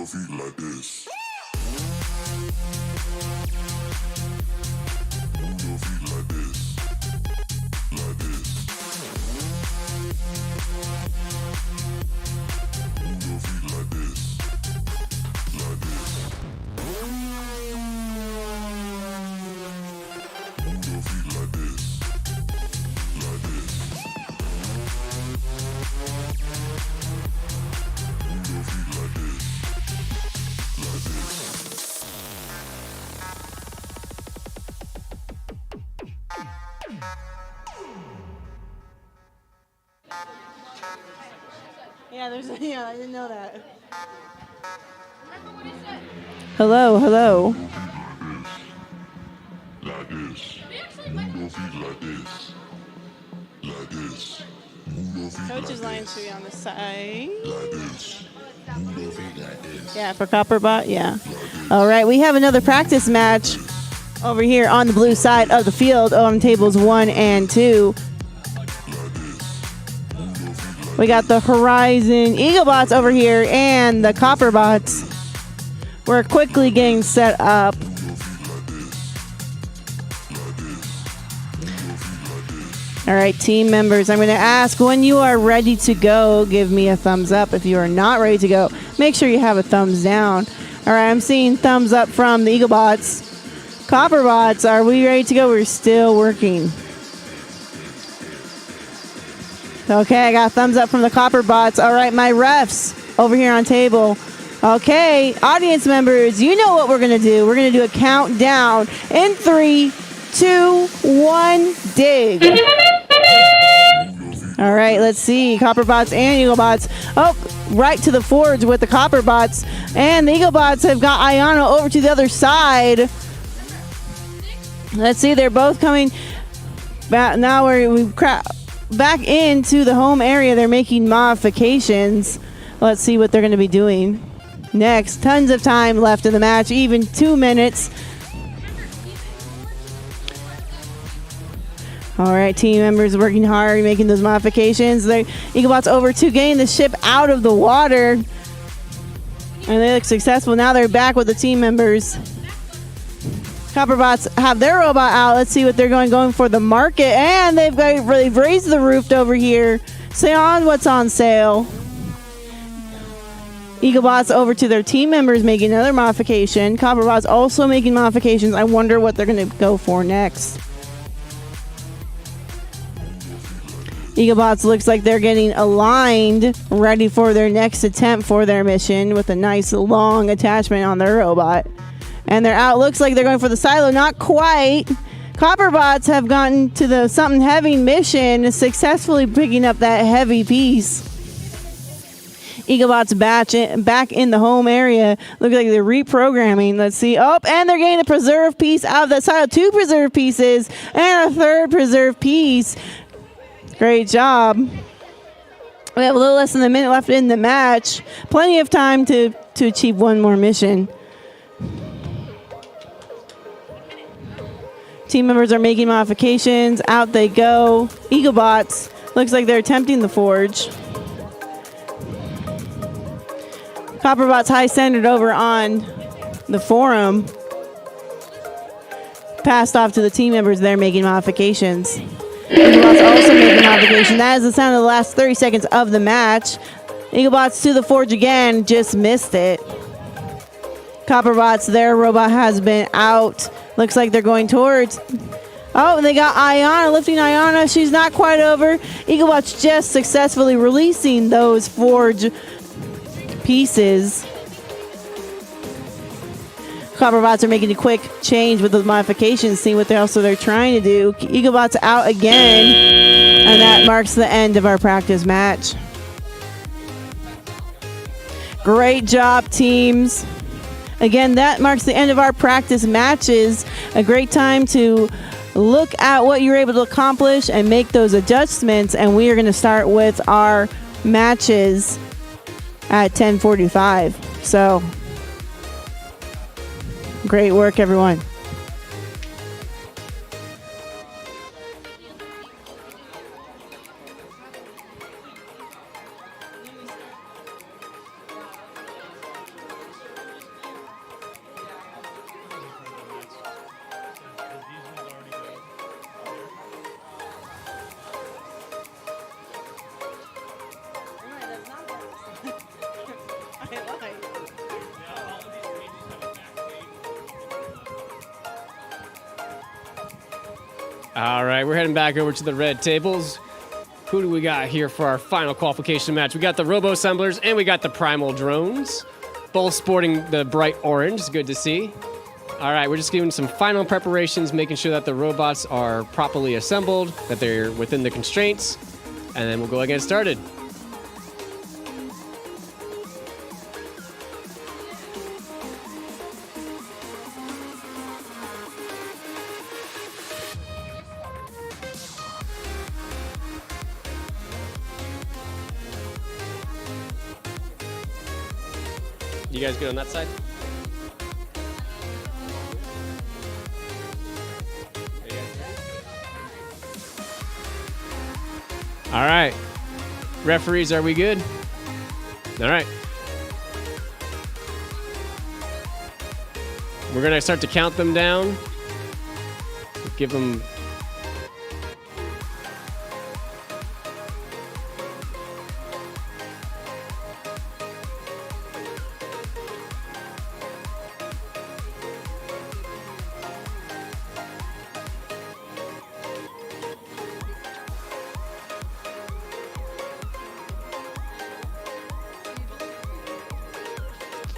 Speaker 8: your feet like this. Move your feet like this. Like this. Move your feet like this. Like this. Move your feet like this. Like this. Move your feet like this. Like this.
Speaker 2: Yeah, yeah, I didn't know that. Hello, hello.
Speaker 8: Like this. Move your feet like this. Like this. Move your feet
Speaker 2: Coach's
Speaker 8: like
Speaker 2: line
Speaker 8: this.
Speaker 2: should be on the side.
Speaker 8: Like this. Move your feet like this.
Speaker 2: Yeah, for Copperbot, yeah. All right, we have another practice match over here on the blue side of the field on tables 1 and 2. We got the Horizon Eaglebots over here and the Copperbots. We're quickly getting set up. All right, team members, I'm going to ask when you are ready to go, give me a thumbs up. If you are not ready to go, make sure you have a thumbs down. All right, I'm seeing thumbs up from the Eaglebots. Copperbots, are we ready to go? We're still working. Okay, I got thumbs up from the Copperbots. All right, my refs over here on table. Okay, audience members, you know what we're going to do. We're going to do a countdown in 3, 2, 1, dig. All right, let's see. Copperbots and Eaglebots. Oh, right to the forge with the Copperbots. And the Eaglebots have got Ayana over to the other side. Let's see, they're both coming back. Now we've back into the home area. They're making modifications. Let's see what they're going to be doing next. Tons of time left in the match, even 2 minutes. All right, team members working hard, making those modifications. The Eaglebots over to gain the ship out of the water. And they look successful. Now they're back with the team members. Copperbots have their robot out. Let's see what they're going for the market. And they've raised the roof over here. Say on what's on sale. Eaglebots over to their team members making another modification. Copperbots also making modifications. I wonder what they're going to go for next. Eaglebots looks like they're getting aligned, ready for their next attempt for their mission with a nice long attachment on their robot. And they're out. Looks like they're going for the silo. Not quite. Copperbots have gotten to the something heavy mission, successfully picking up that heavy piece. Eaglebots back in the home area. Look like they're reprogramming. Let's see. Oh, and they're getting a preserve piece out of that silo. 2 preserve pieces and a 3rd preserve piece. Great job. We have a little less than a minute left in the match. Plenty of time to achieve one more mission. Team members are making modifications. Out they go. Eaglebots. Looks like they're attempting the forge. Copperbots high centered over on the forum. Passed off to the team members. They're making modifications. Eaglebots also making modifications. That is the sound of the last 30 seconds of the match. Eaglebots to the forge again. Just missed it. Copperbots, their robot has been out. Looks like they're going towards. Oh, and they got Ayana, lifting Ayana. She's not quite over. Eaglebots just successfully releasing those forge pieces. Copperbots are making a quick change with the modifications, seeing what they're trying to do. Eaglebots out again, and that marks the end of our practice match. Great job, teams. Again, that marks the end of our practice matches. A great time to look at what you were able to accomplish and make those adjustments. And we are going to start with our matches at 10:45. So, great work, everyone.
Speaker 1: All right, we're heading back over to the red tables. Who do we got here for our final qualification match? We got the Robo Assemblers and we got the Primal Drones, both sporting the bright orange. It's good to see. All right, we're just doing some final preparations, making sure that the robots are properly assembled, that they're within the constraints, and then we'll go and get started. You guys good on that side? All right. Referees, are we good? All right. We're going to start to count them down. Give them...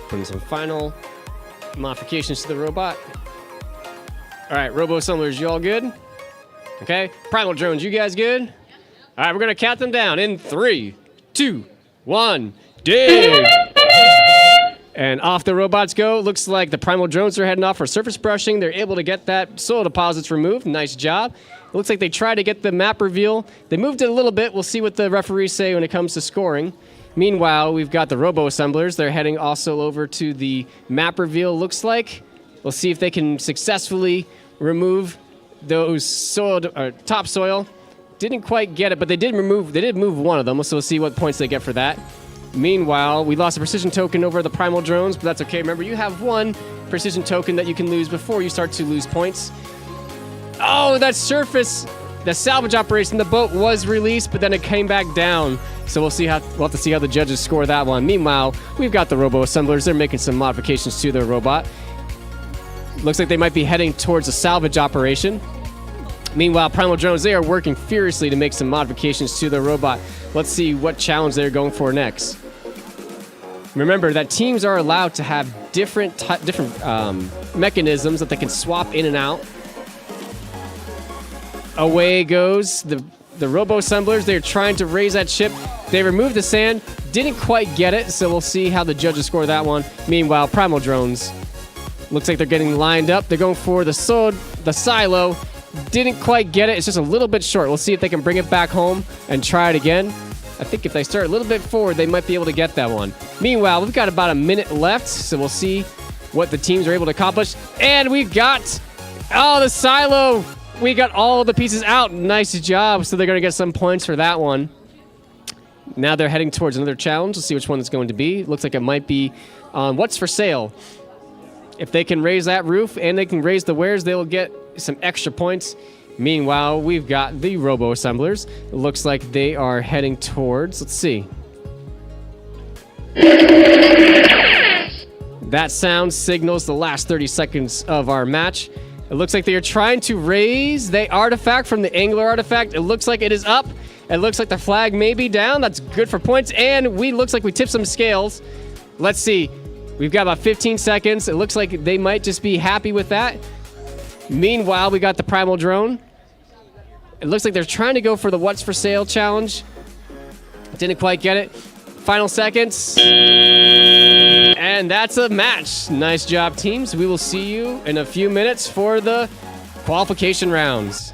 Speaker 1: Putting some final modifications to the robot. All right, Robo Assemblers, you all good? Okay. Primal Drones, you guys good? All right, we're going to count them down in 3, 2, 1, dig! And off the robots go. Looks like the Primal Drones are heading off for surface brushing. They're able to get that soil deposits removed. Nice job. It looks like they tried to get the map reveal. They moved it a little bit. We'll see what the referees say when it comes to scoring. Meanwhile, we've got the Robo Assemblers. They're heading also over to the map reveal, looks like. We'll see if they can successfully remove those topsoil. Didn't quite get it, but they did move one of them, so we'll see what points they get for that. Meanwhile, we lost a precision token over the Primal Drones, but that's okay. Remember, you have one precision token that you can lose before you start to lose points. Oh, that surface, the salvage operation, the boat was released, but then it came back down. So we'll have to see how the judges score that one. Meanwhile, we've got the Robo Assemblers. They're making some modifications to their robot. Looks like they might be heading towards a salvage operation. Meanwhile, Primal Drones, they are working furiously to make some modifications to their robot. Let's see what challenge they're going for next. Remember that teams are allowed to have different mechanisms that they can swap in and out. Away goes the Robo Assemblers. They're trying to raise that ship. They removed the sand. Didn't quite get it, so we'll see how the judges score that one. Meanwhile, Primal Drones, looks like they're getting lined up. They're going for the silo. Didn't quite get it. It's just a little bit short. We'll see if they can bring it back home and try it again. I think if they start a little bit forward, they might be able to get that one. Meanwhile, we've got about a minute left, so we'll see what the teams are able to accomplish. And we've got, the silo. We got all the pieces out. Nice job. So they're going to get some points for that one. Now they're heading towards another challenge. Let's see which one it's going to be. Looks like it might be on what's for sale. If they can raise that roof and they can raise the wares, they'll get some extra points. Meanwhile, we've got the Robo Assemblers. It looks like they are heading towards, let's see. That sound signals the last 30 seconds of our match. It looks like they are trying to raise the artifact from the Angler artifact. It looks like it is up. It looks like the flag may be down. That's good for points. And looks like we tipped some scales. Let's see. We've got about 15 seconds. It looks like they might just be happy with that. Meanwhile, we got the Primal Drone. It looks like they're trying to go for the What's for Sale challenge. Didn't quite get it. Final seconds. And that's a match. Nice job, teams. We will see you in a few minutes for the qualification rounds.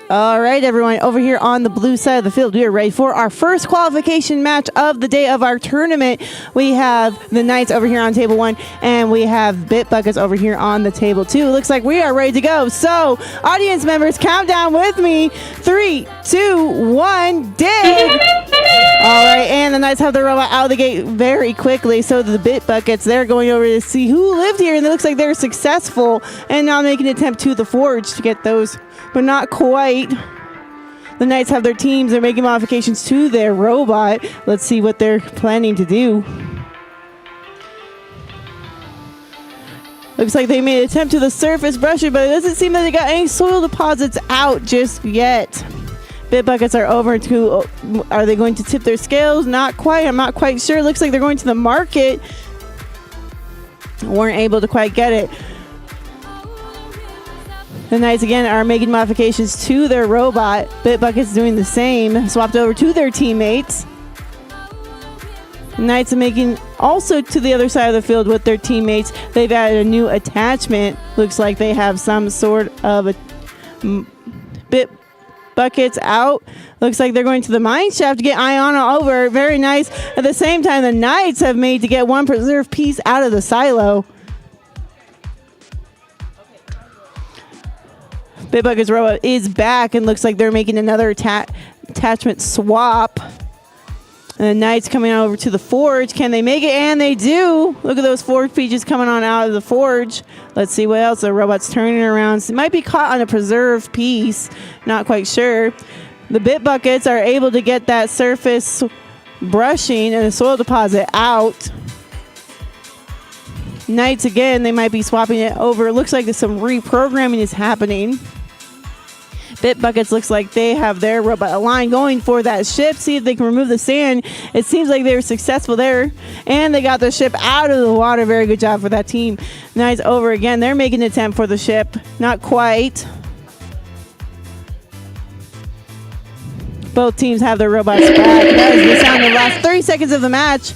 Speaker 2: All right, everyone, over here on the blue side of the field, we are ready for our first qualification match of the day of our tournament. We have the Knights over here on table 1, and we have Bit Buckets over here on the table 2. It looks like we are ready to go. So, audience members, count down with me. 3, 2, 1, dig! All right, and the Knights have the robot out of the gate very quickly. So the Bit Buckets, they're going over to see who lived here, and it looks like they're successful. And now making an attempt to the Forge to get those, but not quite. The Knights have their teams. They're making modifications to their robot. Let's see what they're planning to do. Looks like they made an attempt to the surface brusher, but it doesn't seem that they got any soil deposits out just yet. Bit Buckets are over to, are they going to tip their scales? Not quite. I'm not quite sure. Looks like they're going to the market. Weren't able to quite get it. The Knights again are making modifications to their robot. Bit Buckets doing the same. Swapped over to their teammates. The Knights are making also to the other side of the field with their teammates. They've added a new attachment. Looks like they have some sort of a Bit Buckets out. Looks like they're going to the mine shaft to get Iona over. Very nice. At the same time, the Knights have made to get one preserved piece out of the silo. Bit Buckets robot is back and looks like they're making another attachment swap. And the Knights coming over to the Forge. Can they make it? And they do. Look at those Forge pieces coming on out of the Forge. Let's see what else. The robot's turning around. It might be caught on a preserved piece. Not quite sure. The Bit Buckets are able to get that surface brushing and the soil deposit out. Knights again, they might be swapping it over. It looks like there's some reprogramming is happening. Bit Buckets looks like they have their robot line going for that ship. See if they can remove the sand. It seems like they were successful there. And they got the ship out of the water. Very good job for that team. Knights over again. They're making an attempt for the ship. Not quite. Both teams have their robots back. That is the sound of the last 30 seconds of the match.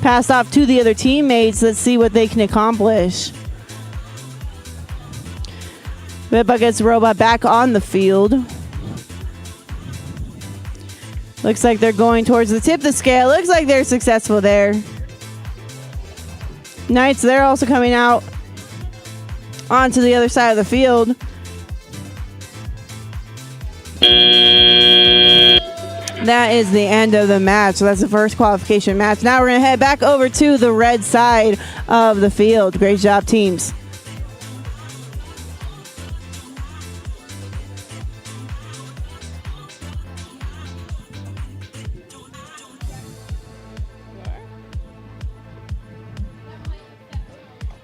Speaker 2: Passed off to the other teammates. Let's see what they can accomplish. Bit Buckets robot back on the field. Looks like they're going towards the tip of the scale. Looks like they're successful there. Knights, they're also coming out onto the other side of the field. That is the end of the match. So that's the first qualification match. Now we're going to head back over to the red side of the field. Great job, teams.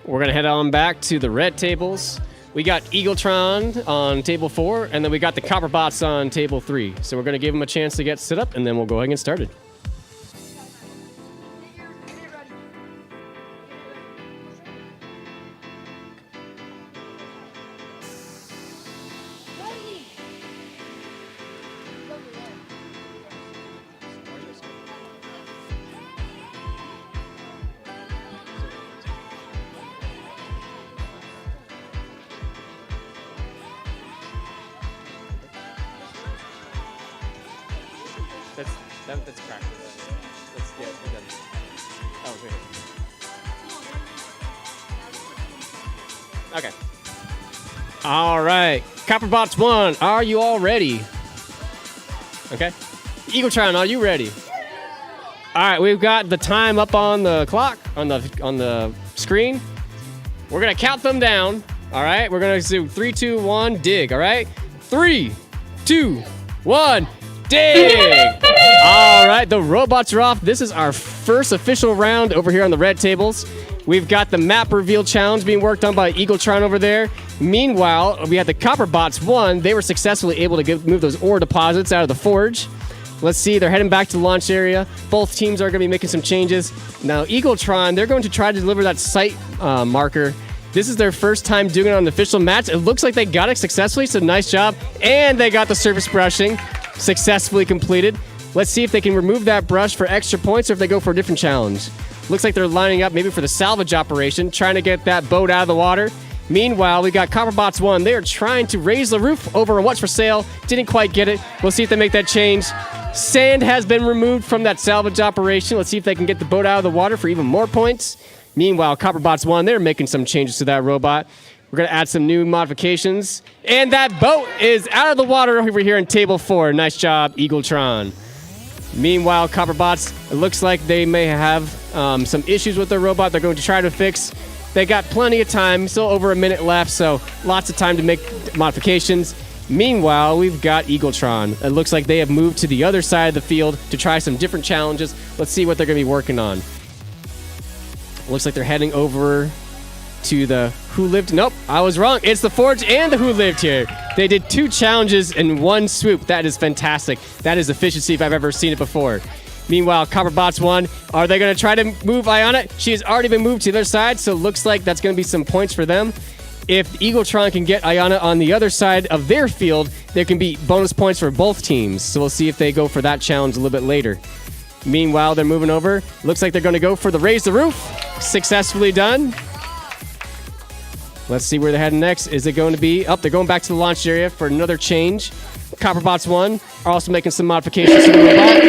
Speaker 1: We're going to head on back to the red tables. We got Eagletron on table 4, and then we got the Copperbots on table 3. So we're going to give them a chance to get set up, and then we'll go ahead and get started. That's cracked. Let's get it done. Oh, wait. Okay. All right. Copperbots 1, are you all ready? Okay. Eagletron, are you ready? All right, we've got the time up on the clock, on the screen. We're going to count them down. All right. We're going to do 3, 2, 1, dig. All right. 3, 2, 1, dig. All right, the robots are off. This is our first official round over here on the red tables. We've got the map reveal challenge being worked on by Eagletron over there. Meanwhile, we had the Copperbots 1. They were successfully able to move those ore deposits out of the forge. Let's see, they're heading back to the launch area. Both teams are going to be making some changes. Now, Eagletron, they're going to try to deliver that site marker. This is their first time doing it on the official match. It looks like they got it successfully, so nice job. And they got the surface brushing successfully completed. Let's see if they can remove that brush for extra points or if they go for a different challenge. Looks like they're lining up maybe for the salvage operation, trying to get that boat out of the water. Meanwhile, we got Copperbots 1. They're trying to raise the roof over on what's for sale. Didn't quite get it. We'll see if they make that change. Sand has been removed from that salvage operation. Let's see if they can get the boat out of the water for even more points. Meanwhile, Copperbots 1, they're making some changes to that robot. We're going to add some new modifications. And that boat is out of the water over here in Table 4. Nice job, Eagletron. Meanwhile, Copperbots, it looks like they may have some issues with their robot they're going to try to fix. They got plenty of time, still over a minute left, so lots of time to make modifications. Meanwhile, we've got Eagletron. It looks like they have moved to the other side of the field to try some different challenges. Let's see what they're going to be working on. Looks like they're heading over to the Who Lived. Nope, I was wrong. It's the Forge and the Who Lived here. They did 2 challenges in one swoop. That is fantastic. That is efficiency if I've ever seen it before. Meanwhile, Copperbots 1, are they going to try to move Iona? She has already been moved to the other side, so it looks like that's going to be some points for them. If Eagletron can get Iona on the other side of their field, there can be bonus points for both teams. So we'll see if they go for that challenge a little bit later. Meanwhile, they're moving over. Looks like they're going to go for the Raise the Roof. Successfully done. Let's see where they're heading next. Is it going to be... Oh, they're going back to the launch area for another change. Copperbots 1 are also making some modifications to the robot.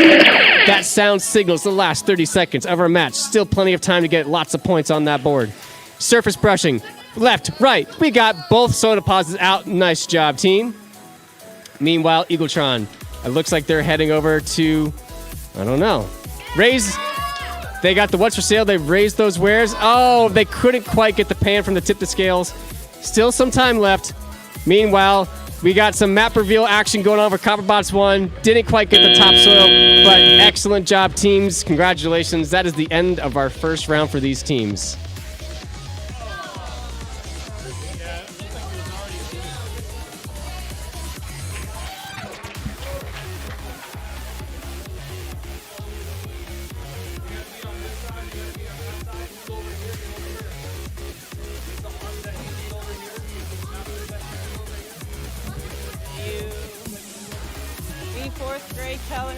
Speaker 1: That sound signals the last 30 seconds of our match. Still plenty of time to get lots of points on that board. Surface brushing. Left, right. We got both soda deposits out. Nice job, team. Meanwhile, Eagletron. It looks like they're heading over to... I don't know. Raise... They got the what's for sale. They've raised those wares. Oh, they couldn't quite get the pan from the tip to scales. Still some time left. Meanwhile, we got some map reveal action going on for Copperbots 1. Didn't quite get the topsoil, but excellent job, teams. Congratulations. That is the end of our first round for these teams.
Speaker 2: Fourth grade Keller. All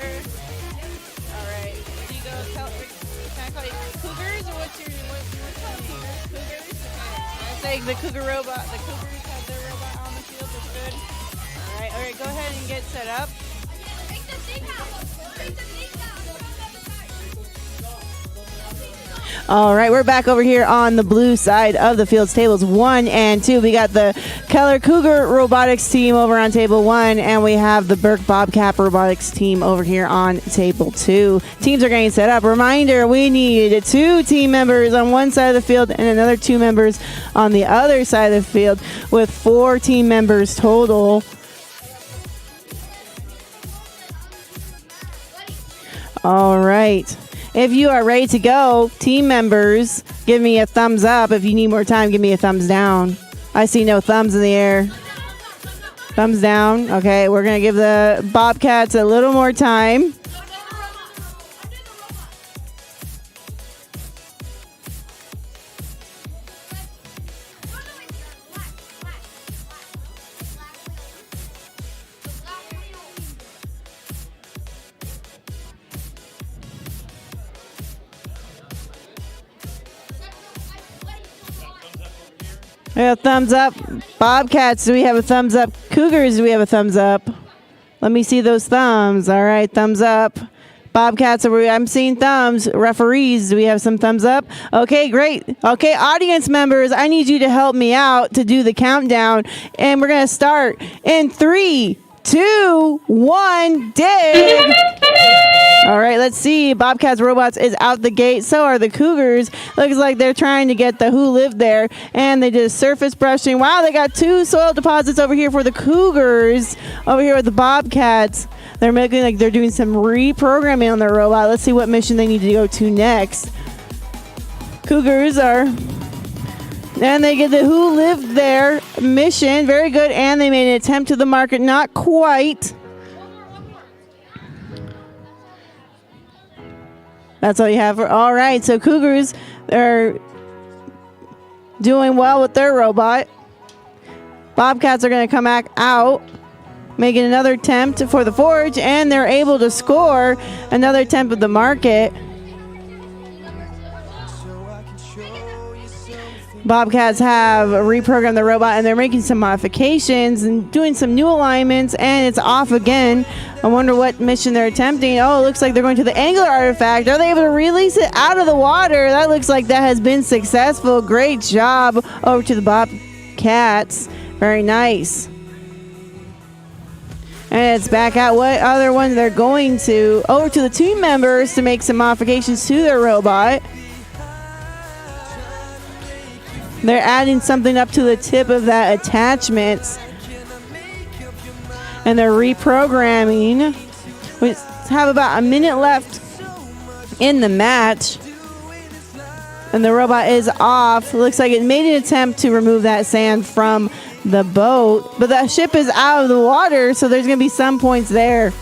Speaker 2: right. Where do you go, Keller? Can I call you Cougars, or what's your name? Cougars? I say the Cougar robot. The Cougars have their robot on the field. That's good. All right. Go ahead and get set up.
Speaker 5: Take the thing out. Take the thing out.
Speaker 2: All right, we're back over here on the blue side of the fields, tables 1 and 2. We got the Keller Cougar Robotics team over on table 1, and we have the Burke Bobcat Robotics team over here on table 2. Teams are getting set up. Reminder, we need 2 team members on one side of the field and another 2 members on the other side of the field, with 4 team members total. All right. If you are ready to go, team members, give me a thumbs up. If you need more time, give me a thumbs down. I see no thumbs in the air. Thumbs down. Okay, we're going to give the Bobcats a little more time. We have a thumbs up. Bobcats, do we have a thumbs up? Cougars, do we have a thumbs up? Let me see those thumbs. All right, thumbs up. Bobcats, I'm seeing thumbs. Referees, do we have some thumbs up? Okay, great. Okay, audience members, I need you to help me out to do the countdown. And we're going to start in 3, 2, 1, dig. All right, let's see. Bobcats Robots is out the gate. So are the Cougars. Looks like they're trying to get the Who Lived There. And they did surface brushing. Wow, they got 2 soil deposits over here for the Cougars. Over here with the Bobcats. They're making like they're doing some reprogramming on their robot. Let's see what mission they need to go to next. Cougars are... And they get the Who Lived There mission. Very good. And they made an attempt to the market. Not quite. That's all you have for... All right. So Cougars are doing well with their robot. Bobcats are going to come back out, making another attempt for the Forge. And they're able to score another attempt at the market. Bobcats have reprogrammed the robot and they're making some modifications and doing some new alignments, and it's off again. I wonder what mission they're attempting. Oh, it looks like they're going to the angular artifact. Are they able to release it out of the water? That looks like that has been successful. Great job over to the Bobcats. Very nice. And it's back at what other one they're going to. Over to the team members to make some modifications to their robot. They're adding something up to the tip of that attachment. And they're reprogramming. We have about a minute left in the match. And the robot is off. Looks like it made an attempt to remove that sand from the boat. But the ship is out of the water, so there's going to be some points there.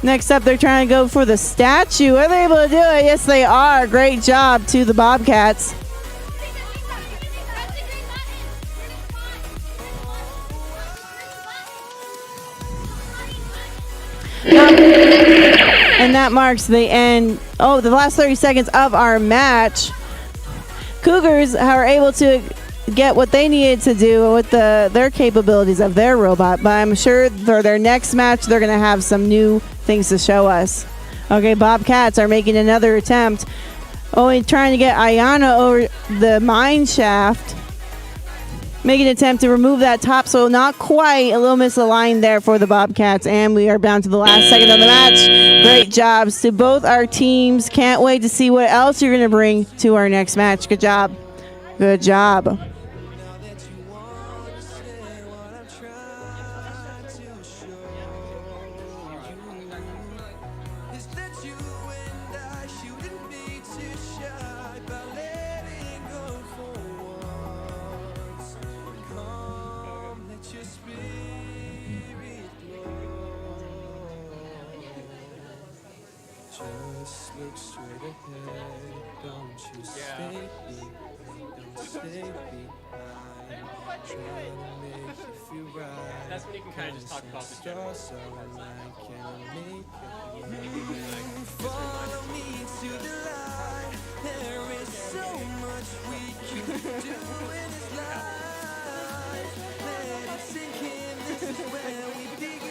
Speaker 2: Next up, they're trying to go for the statue. Are they able to do it? Yes, they are. Great job to the Bobcats. And that marks the end. Oh, the last 30 seconds of our match. Cougars are able to get what they needed to do with their capabilities of their robot, but I'm sure for their next match, they're going to have some new things to show us. Okay, Bobcats are making another attempt. Only trying to get Ayana over the mine shaft. Making an attempt to remove that topsoil. Not quite. A little misaligned there for the Bobcats. And we are down to the last second of the match. Great jobs to both our teams. Can't wait to see what else you're going to bring to our next match. Good job. Good job.
Speaker 3: Just look straight ahead, don't you stay behind. Trying to make you feel right.
Speaker 1: That's when you can kind of just talk about the general.
Speaker 3: Follow me to the light. There is so much we can do in this life. Let it sink in, this is where we begin.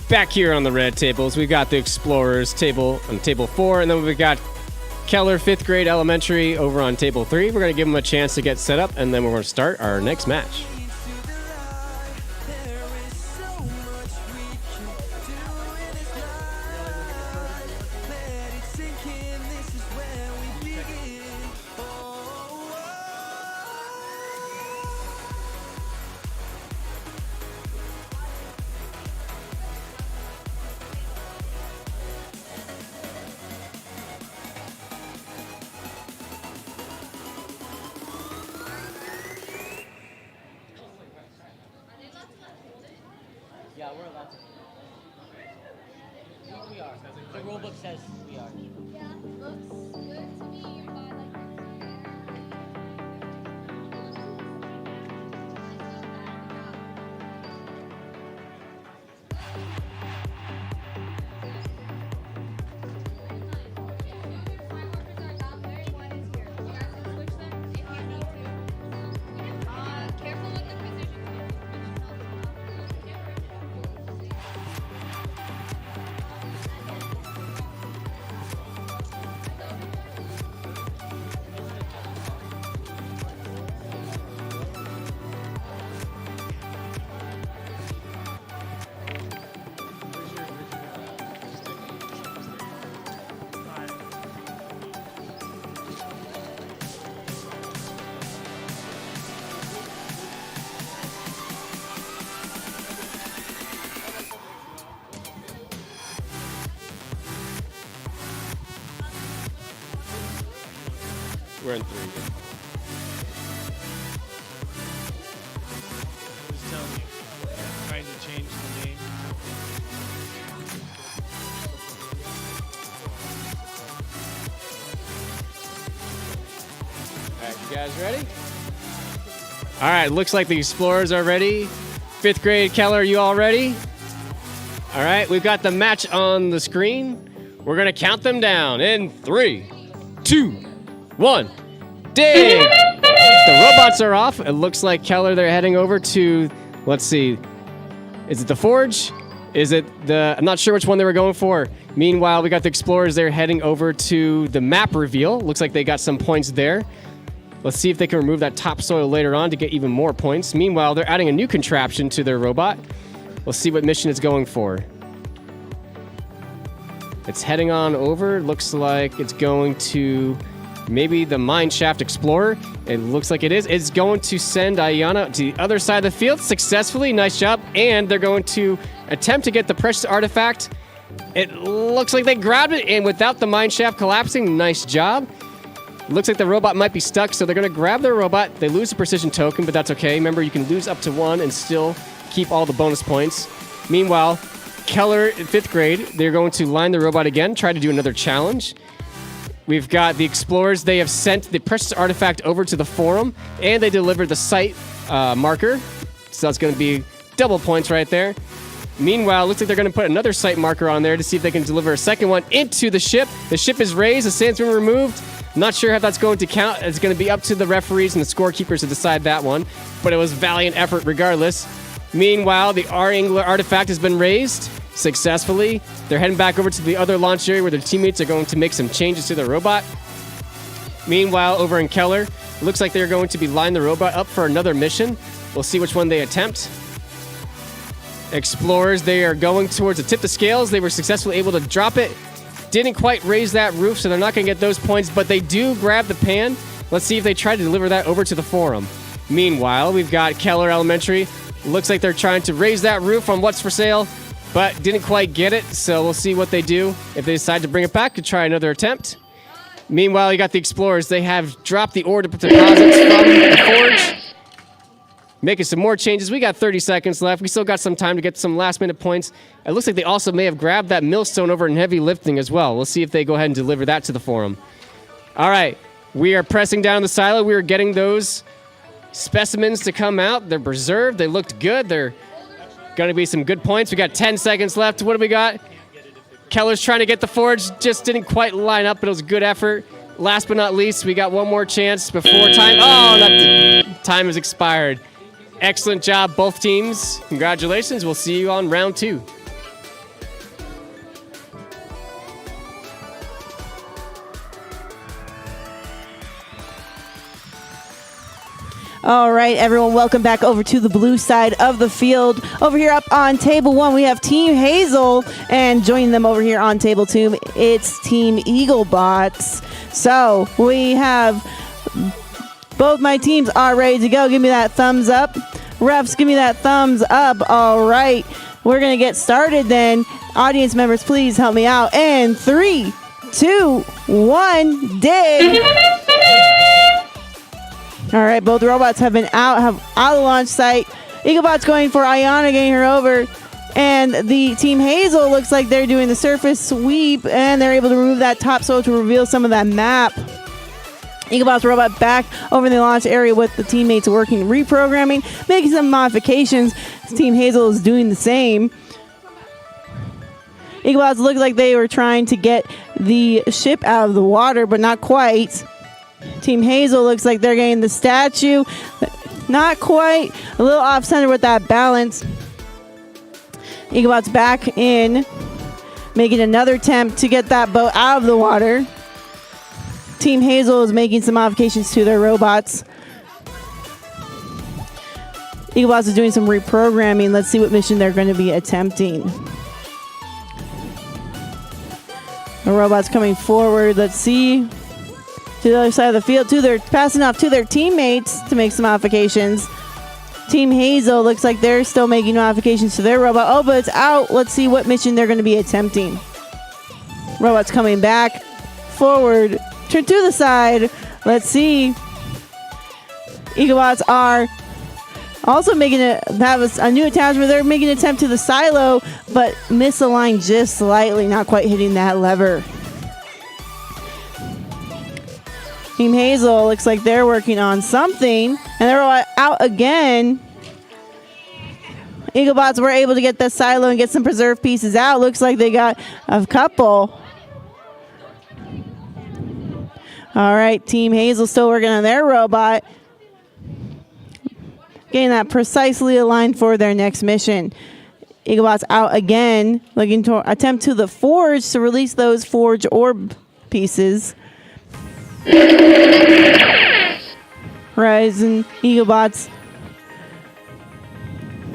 Speaker 1: Back here on the red tables, we've got the Explorers table on table 4, and then we've got Keller 5th grade elementary over on table 3. We're going to give them a chance to get set up, and then we're going to start our next match.
Speaker 6: Yeah, we're allowed to. We are. The rulebook says we are.
Speaker 5: Yeah, looks good to me, but
Speaker 7: Careful with the position.
Speaker 1: We're in 3.
Speaker 4: I was telling you, trying to change the name.
Speaker 1: guys ready? All right, looks like the explorers are ready. 5th grade, Keller, are you all ready? All right, we've got the match on the screen. We're gonna count them down in 3, 2, 1. Dig! The robots are off. It looks like Keller, they're heading over to, let's see, is it the forge? Is it the, I'm not sure which one they were going for. Meanwhile, we got the explorers, they're heading over to the map reveal. Looks like they got some points there. Let's see if they can remove that topsoil later on to get even more points. Meanwhile, they're adding a new contraption to their robot. We'll see what mission it's going for. It's heading on over. Looks like it's going to maybe the mine shaft explorer. It looks like it is. It's going to send Ayana to the other side of the field successfully. Nice job. And they're going to attempt to get the precious artifact. It looks like they grabbed it, and without the mine shaft collapsing, nice job. Looks like the robot might be stuck, so they're going to grab their robot. They lose a precision token, but that's okay. Remember, you can lose up to 1 and still keep all the bonus points. Meanwhile, Keller in 5th grade, they're going to line the robot again, try to do another challenge. We've got the explorers. They have sent the precious artifact over to the forum, and they delivered the site marker. So that's going to be double points right there. Meanwhile, looks like they're going to put another site marker on there to see if they can deliver a second one into the ship. The ship is raised. The sand's been removed. Not sure how that's going to count. It's going to be up to the referees and the scorekeepers to decide that one. But it was valiant effort regardless. Meanwhile, the R-Angler artifact has been raised successfully. They're heading back over to the other launch area where their teammates are going to make some changes to their robot. Meanwhile, over in Keller, it looks like they're going to be lining the robot up for another mission. We'll see which one they attempt. Explorers, they are going towards the tip of the scales. They were successfully able to drop it. Didn't quite raise that roof, so they're not going to get those points, but they do grab the pan. Let's see if they try to deliver that over to the forum. Meanwhile, we've got Keller Elementary. Looks like they're trying to raise that roof on what's for sale, but didn't quite get it, so we'll see what they do. If they decide to bring it back, to try another attempt. Meanwhile, you got the Explorers. They have dropped the ore deposits from the forge. Making some more changes. We got 30 seconds left. We still got some time to get some last-minute points. It looks like they also may have grabbed that millstone over in heavy lifting as well. We'll see if they go ahead and deliver that to the forum. All right. We are pressing down the silo. We are getting those specimens to come out. They're preserved. They looked good. They're going to be some good points. We got 10 seconds left. What do we got? Keller's trying to get the forge. Just didn't quite line up, but it was a good effort. Last but not least, we got one more chance before time. Oh, that time has expired. Excellent job, both teams. Congratulations. We'll see you on round 2.
Speaker 2: All right, everyone, welcome back over to the blue side of the field. Over here up on table 1, we have Team Hazel, and joining them over here on table 2, it's Team Eaglebots. So we have both my teams are ready to go. Give me that thumbs up. Refs, give me that thumbs up. All right, we're going to get started then. Audience members, please help me out. And 3, 2, 1, dig. All right, both robots have been out of the launch site. Eaglebot's going for Ayana, getting her over. And the Team Hazel looks like they're doing the surface sweep, and they're able to remove that topsoil to reveal some of that map. Eaglebot's robot back over in the launch area with the teammates working, reprogramming, making some modifications. Team Hazel is doing the same. Eaglebots look like they were trying to get the ship out of the water, but not quite. Team Hazel looks like they're getting the statue. Not quite. A little off-center with that balance. Eaglebot's back in, making another attempt to get that boat out of the water. Team Hazel is making some modifications to their robots. Eaglebots is doing some reprogramming. Let's see what mission they're going to be attempting. The robots coming forward. Let's see. To the other side of the field, they're passing off to their teammates to make some modifications. Team Hazel looks like they're still making modifications to their robot. Oh, but it's out. Let's see what mission they're going to be attempting. Robots coming back, forward, turn to the side. Let's see. Eaglebots are also making a new attachment. They're making an attempt to the silo, but misaligned just slightly, not quite hitting that lever. Team Hazel looks like they're working on something, and they're out again. Eaglebots were able to get the silo and get some preserved pieces out. Looks like they got a couple. All right, Team Hazel still working on their robot. Getting that precisely aligned for their next mission. Eaglebots out again, looking to attempt to the forge to release those forge orb pieces. Horizon, Eaglebots,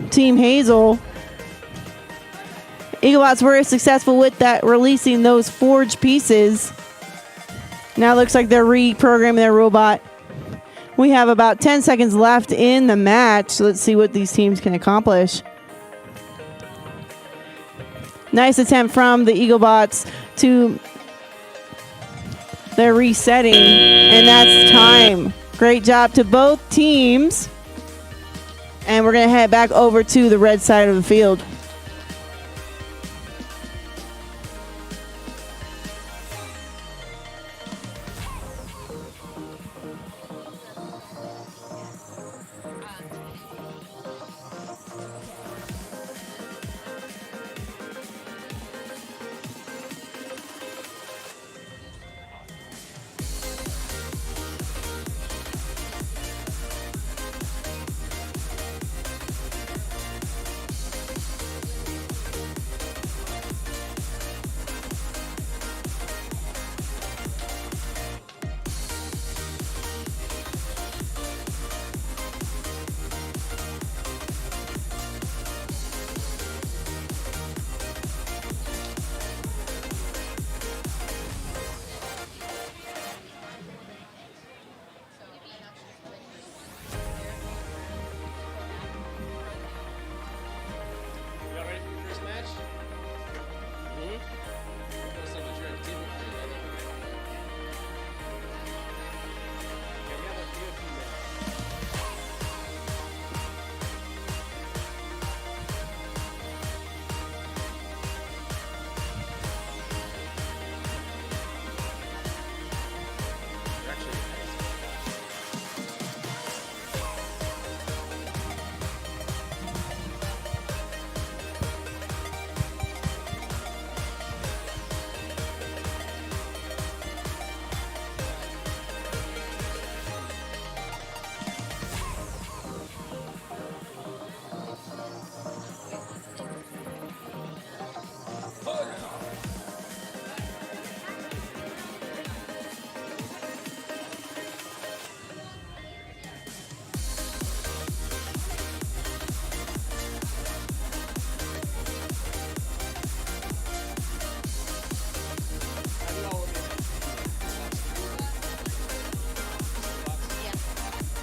Speaker 2: Team Hazel. Eaglebots were successful with that, releasing those forge pieces. Now it looks like they're reprogramming their robot. We have about 10 seconds left in the match. Let's see what these teams can accomplish. Nice attempt from the Eaglebots to their resetting, and that's time. Great job to both teams. And we're going to head back over to the red side of the field.
Speaker 1: Y'all ready for your first match?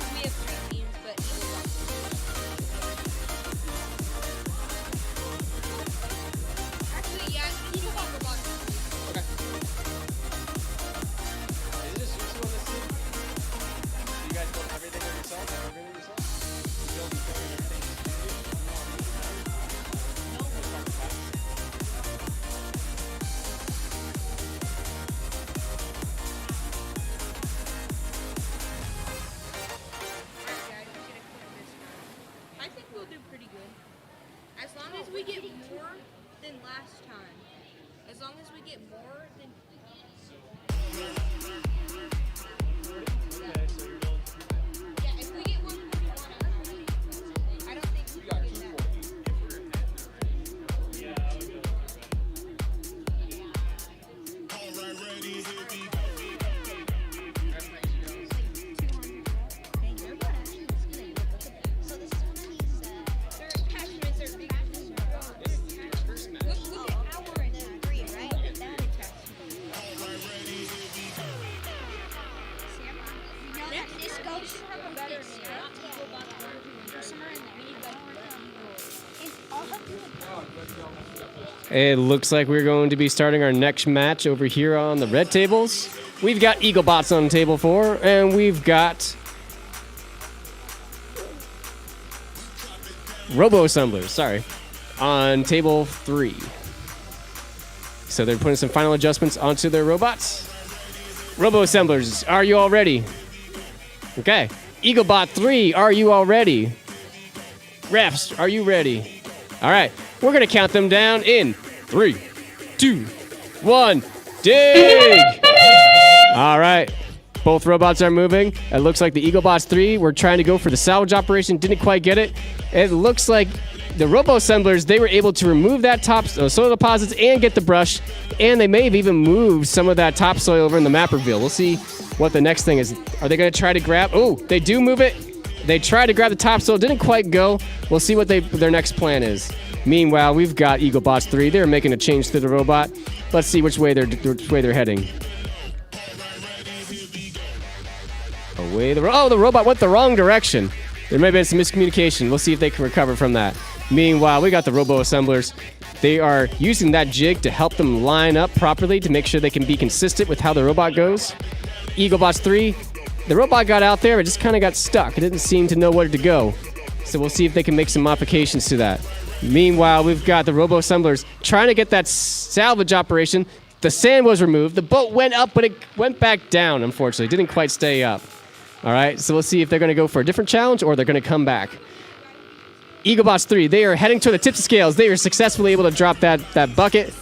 Speaker 7: We have 3 teams, but actually, yeah, Eaglebot robots.
Speaker 1: Okay. Is it just you two on this team? You guys build everything on yourself? Everything yourself? You build and building everything?
Speaker 7: I think we'll do pretty good. As long as we get more than last time. As long as we get more than. Yeah, if we get 1.1, I don't think we can get that. Their attachments are big. Look at power and three, right? Look at that attachment.
Speaker 5: That this goes better somewhere in there. And I'll help you with that.
Speaker 1: It looks like we're going to be starting our next match over here on the red tables. We've got Eaglebots on table 4, and we've got Robo-Assemblers, sorry, on table 3. So they're putting some final adjustments onto their robots. Robo-assemblers, are you all ready? Okay. Eaglebot 3, are you all ready? Refs, are you ready? All right. We're going to count them down in 3, 2, 1. Dig! All right. Both robots are moving. It looks like the Eaglebots 3 were trying to go for the salvage operation. Didn't quite get it. It looks like the robo-assemblers, they were able to remove that soil deposits and get the brush. And they may have even moved some of that topsoil over in the map reveal. We'll see what the next thing is. Are they going to try to grab? Oh, they do move it. They tried to grab the topsoil. Didn't quite go. We'll see what their next plan is. Meanwhile, we've got Eaglebots 3. They're making a change to the robot. Let's see which way they're heading. Away the robot went the wrong direction. There may have been some miscommunication. We'll see if they can recover from that. Meanwhile, we got the robo-assemblers. They are using that jig to help them line up properly to make sure they can be consistent with how the robot goes. Eaglebots 3, the robot got out there, it just kind of got stuck. It didn't seem to know where to go. So we'll see if they can make some modifications to that. Meanwhile, we've got the robo-assemblers trying to get that salvage operation. The sand was removed. The boat went up, but it went back down, unfortunately. It didn't quite stay up. All right, so we'll see if they're going to go for a different challenge or they're going to come back. Eaglebots 3, they are heading toward the tips of scales. They are successfully able to drop that bucket,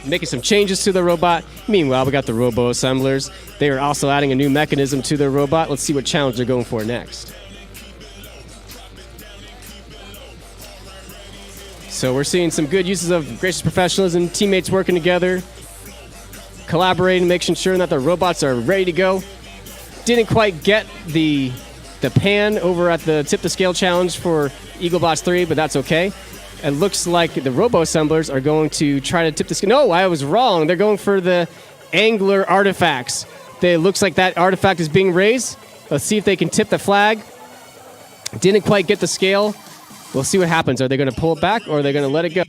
Speaker 1: making some changes to the robot. Meanwhile, we got the robo-assemblers. They are also adding a new mechanism to their robot. Let's see what challenge they're going for next. So we're seeing some good uses of gracious professionalism, teammates working together, collaborating, making sure that the robots are ready to go. Didn't quite get the pan over at the tip the scale challenge for Eaglebots 3, but that's okay. It looks like the robo-assemblers are going to try to tip the scale. No, I was wrong. They're going for the angler artifacts. It looks like that artifact is being raised. Let's see if they can tip the flag. Didn't quite get the scale. We'll see what happens. Are they going to pull it back or are they going to let it go?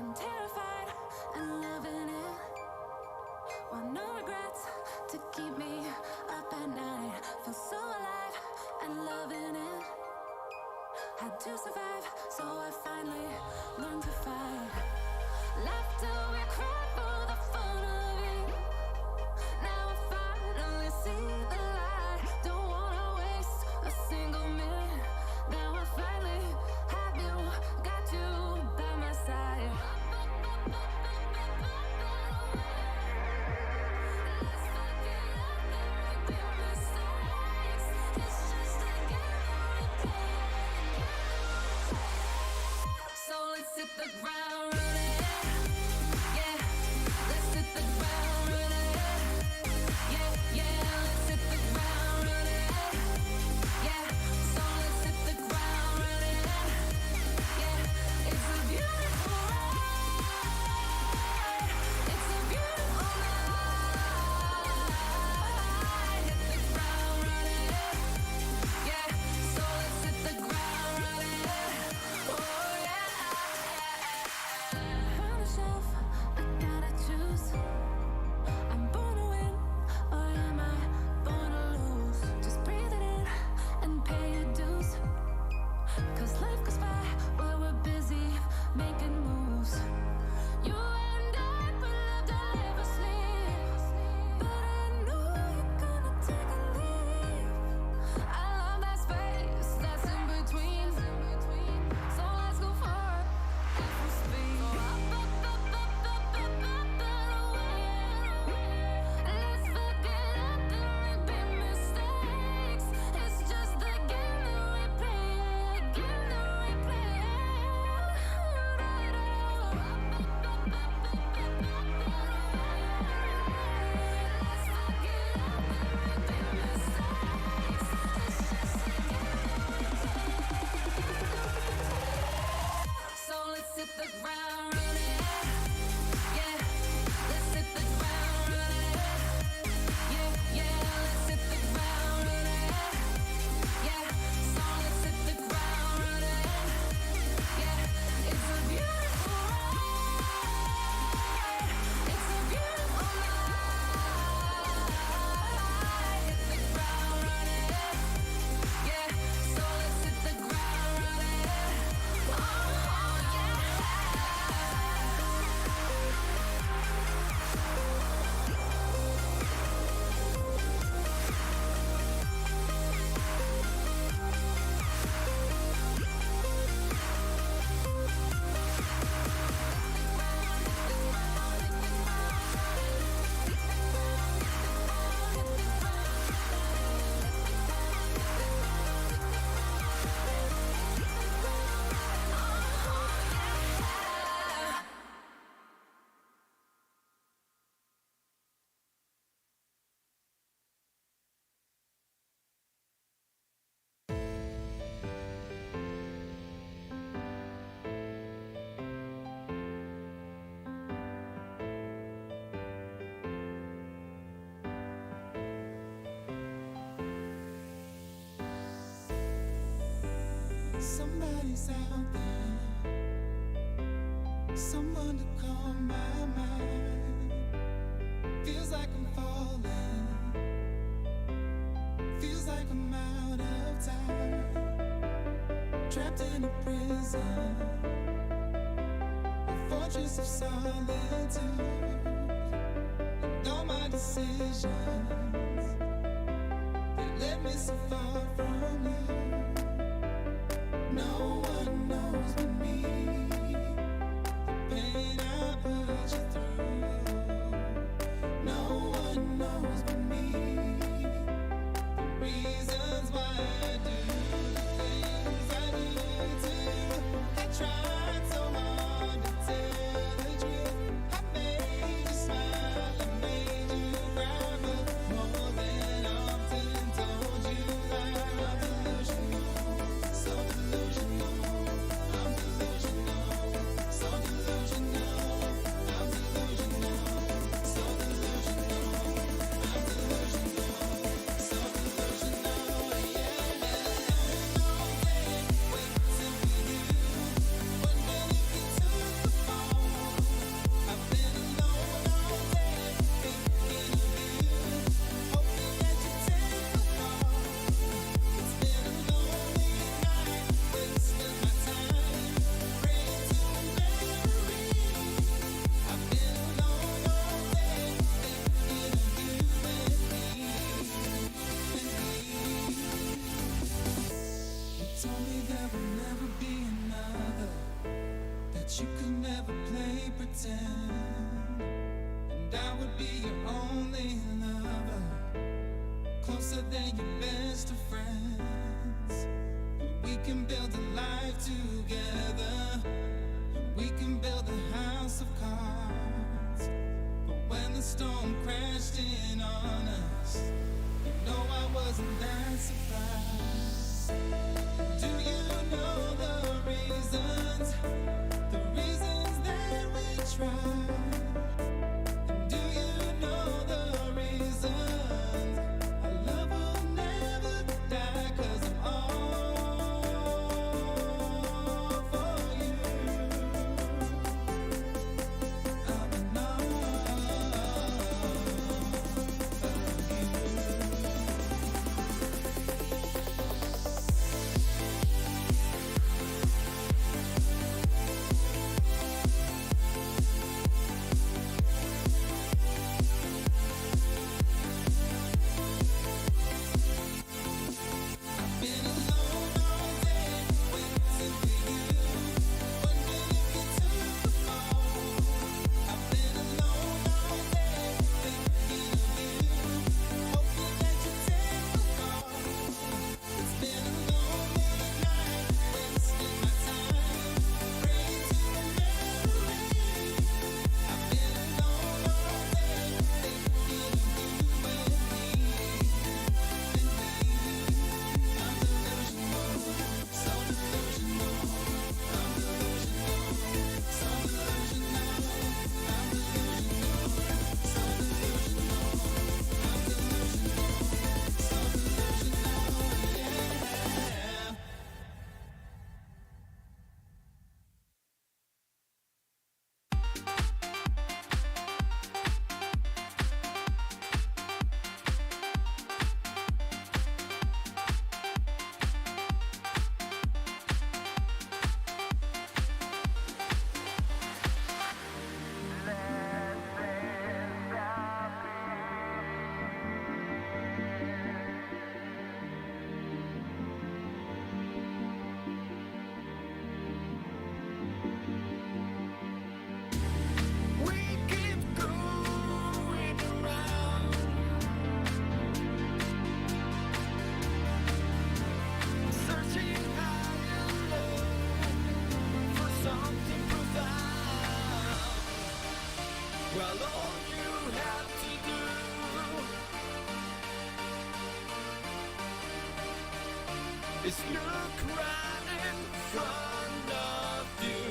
Speaker 3: I'm terrified and loving it. Want no regrets to keep me up at night. Feel so alive and loving it. Had to survive, so I finally learned to fight. Laughter, we cried for the fun of it. Now I finally see the light. Don't wanna waste a single minute. Now I finally have you, got you by my side. Let's fuck it up and repeat mistakes. It's just a game we play. So let's hit the ground running. Yeah, let's hit the ground running. Yeah, let's hit the ground running. Yeah, so let's hit the ground running. Yeah, it's a beautiful ride. It's a beautiful night. Hit the ground running. Yeah, so let's hit the ground running. Oh yeah. On the shelf, I gotta choose. I'm born to win, or am I born to lose? Just breathe it in and pay your dues. 'Cause life goes by while we're busy making moves. You and I, we live to live or sleep. But I know you're gonna take a leap. I love that space that's in between. So let's go for it at full speed. Go up, up, up, up, up, up, up and away. Let's fuck it up and repeat mistakes. It's just the game that we play, game that we play. Up, up, up, up, up, up and away. Let's fuck it up and repeat mistakes. It's just a game that we play. So let's hit the ground running. Yeah, let's hit the ground running. Yeah, let's hit the ground running. Yeah, so let's hit the ground running. Yeah, it's a beautiful ride. It's a beautiful night. Hit the ground running. Yeah, so let's hit the ground running. Oh yeah.
Speaker 9: Somebody's out there, someone to calm my mind. Feels like I'm falling, feels like I'm out of time. Trapped in a prison, a fortress of solitude. And all my decisions, they led me so far from you. No one knows but me, the pain I put you through. No one knows but me, the reasons why I do the things I do to you. I tried so hard to tell the truth. I made you smile, I made you cry, but closer than your best of friends. We can build a life together. We can build a house of cards. But when the storm crashed in on us, no, I wasn't that surprised. Do you know the reasons that we tried? And do you know the reasons our love will never die? 'Cause I'm all for you. I'm in all been alone all day, waiting for you. Wondering if you took the phone. I've been alone all day, thinking of you. Hoping that you take the call. It's been a lonely night, wasting my time, praying to the memory. I've been alone all day, thinking of you and me. And baby, I'm delusional, so delusional. I'm delusional, so delusional. I'm delusional, so delusional. I'm delusional, so delusional. Yeah. We keep going around, searching high and low for something profound. Well, all you have to do is look right in front of you.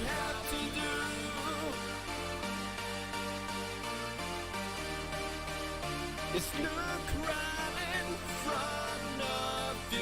Speaker 9: have to do. It's look right in front of you.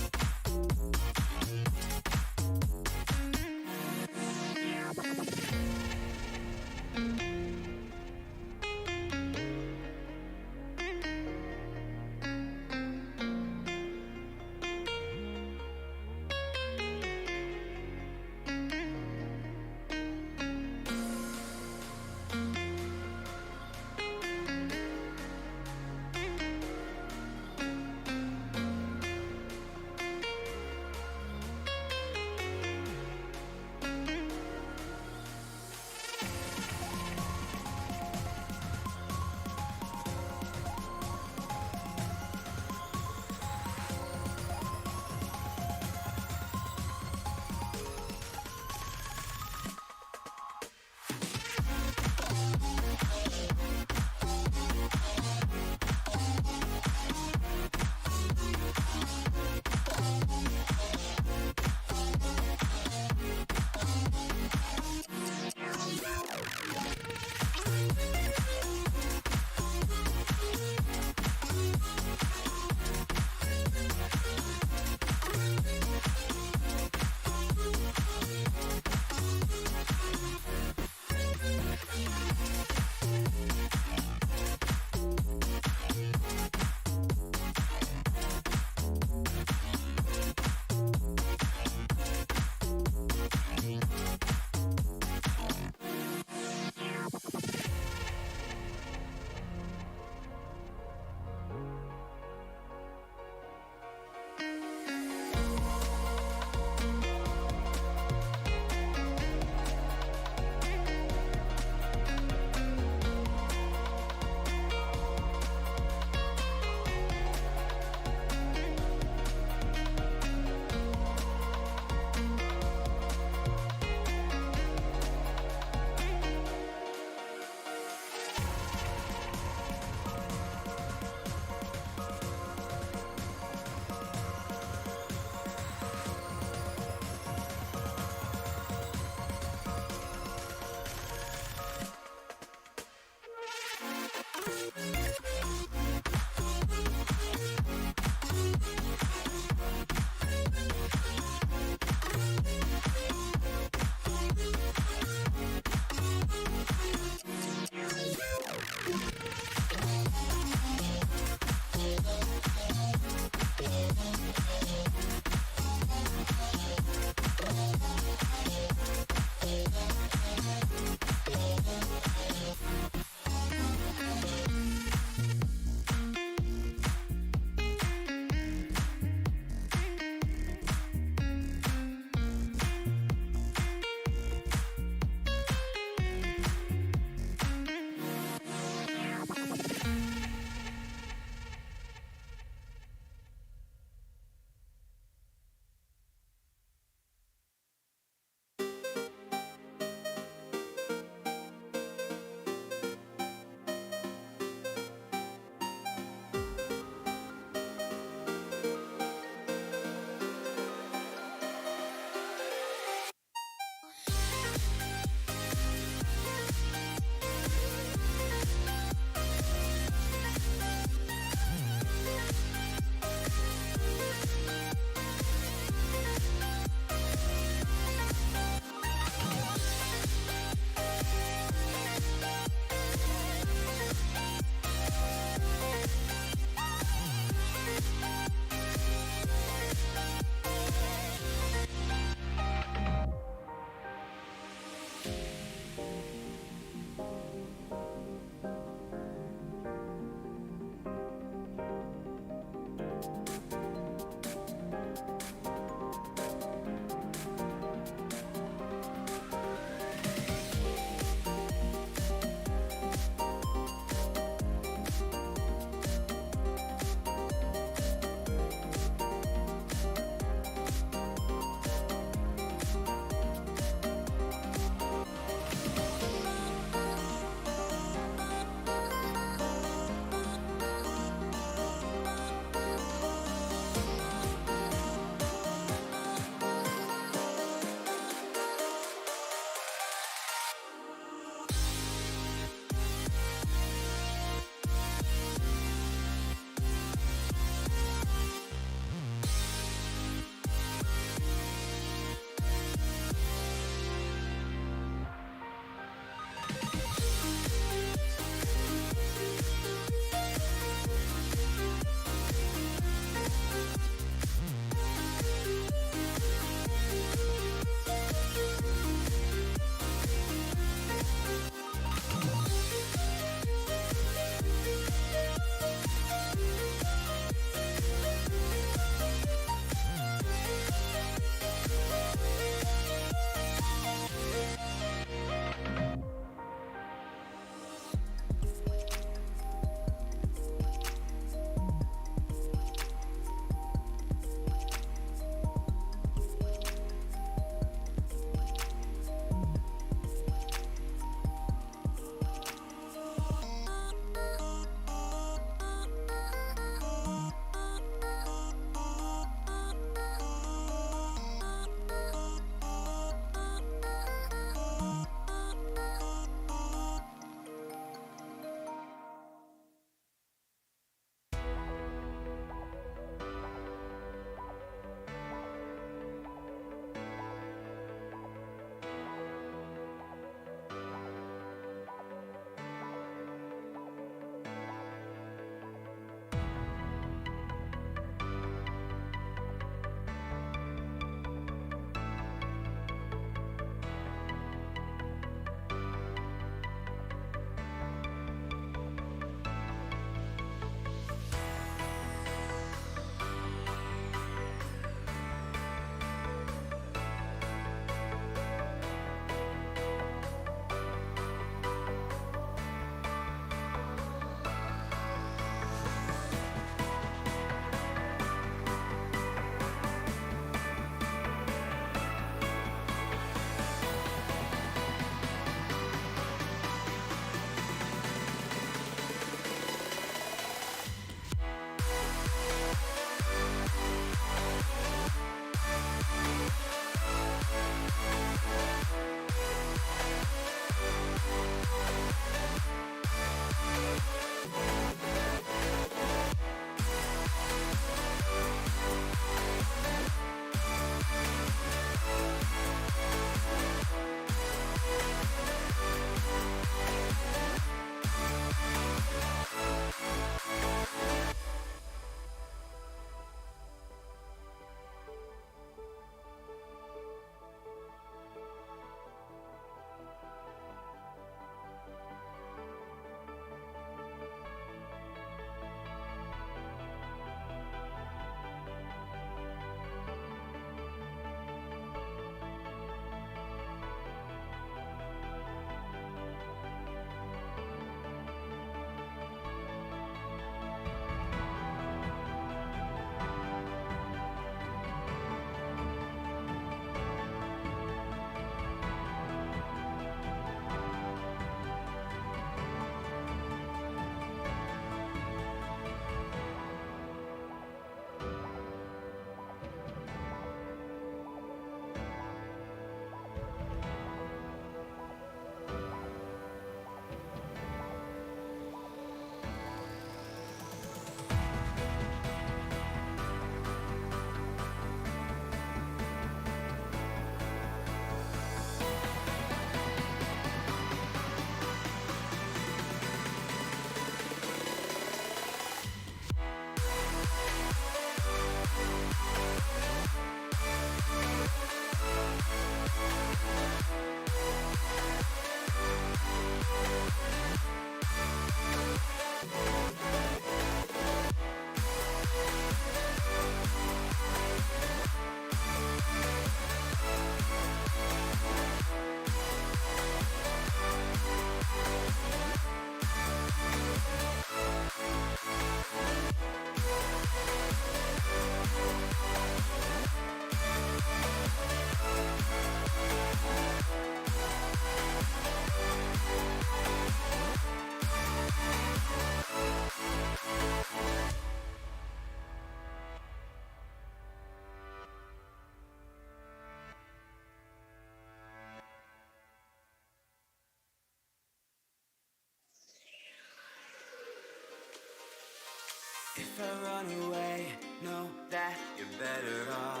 Speaker 3: If I run away, know that you're better off.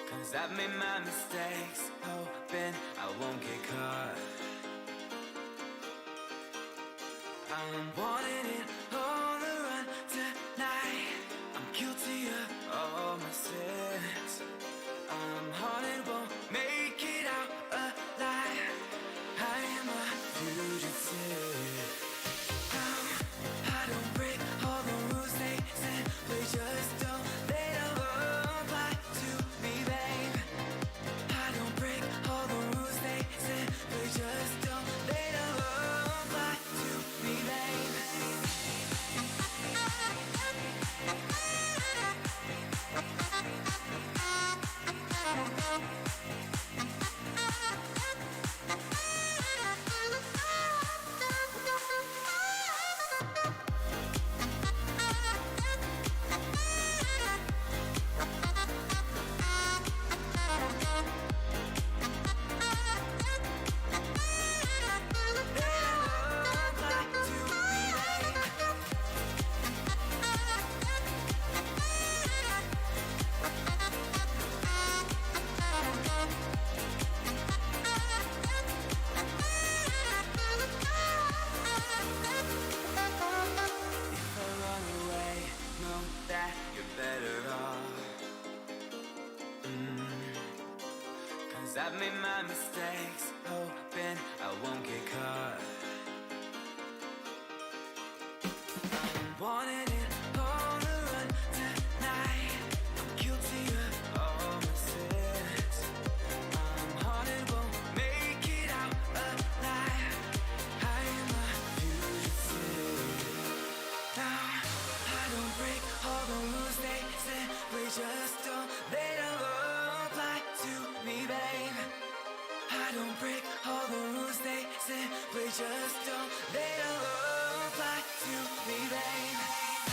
Speaker 3: Cause I've made my mistakes, hoping I won't get caught. I'm wanting it on the run tonight. I'm guilty of all my sins. I'm haunted, won't make it out alive. I am a fugitive. I don't break all the rules they simply just don't. They don't apply to me, babe. I don't break all the rules they simply just don't. They don't apply to me, babe. If I run away, know that you're better off. Cause I've made my mistakes, hoping I won't get caught. I'm wanting it on the run tonight. I'm guilty of all my sins. I'm haunted, won't make it out alive. I am a fugitive. Now, I don't break all the rules they simply just don't. They don't apply to me, babe. I don't break all the rules they simply just don't. They don't apply to me, babe.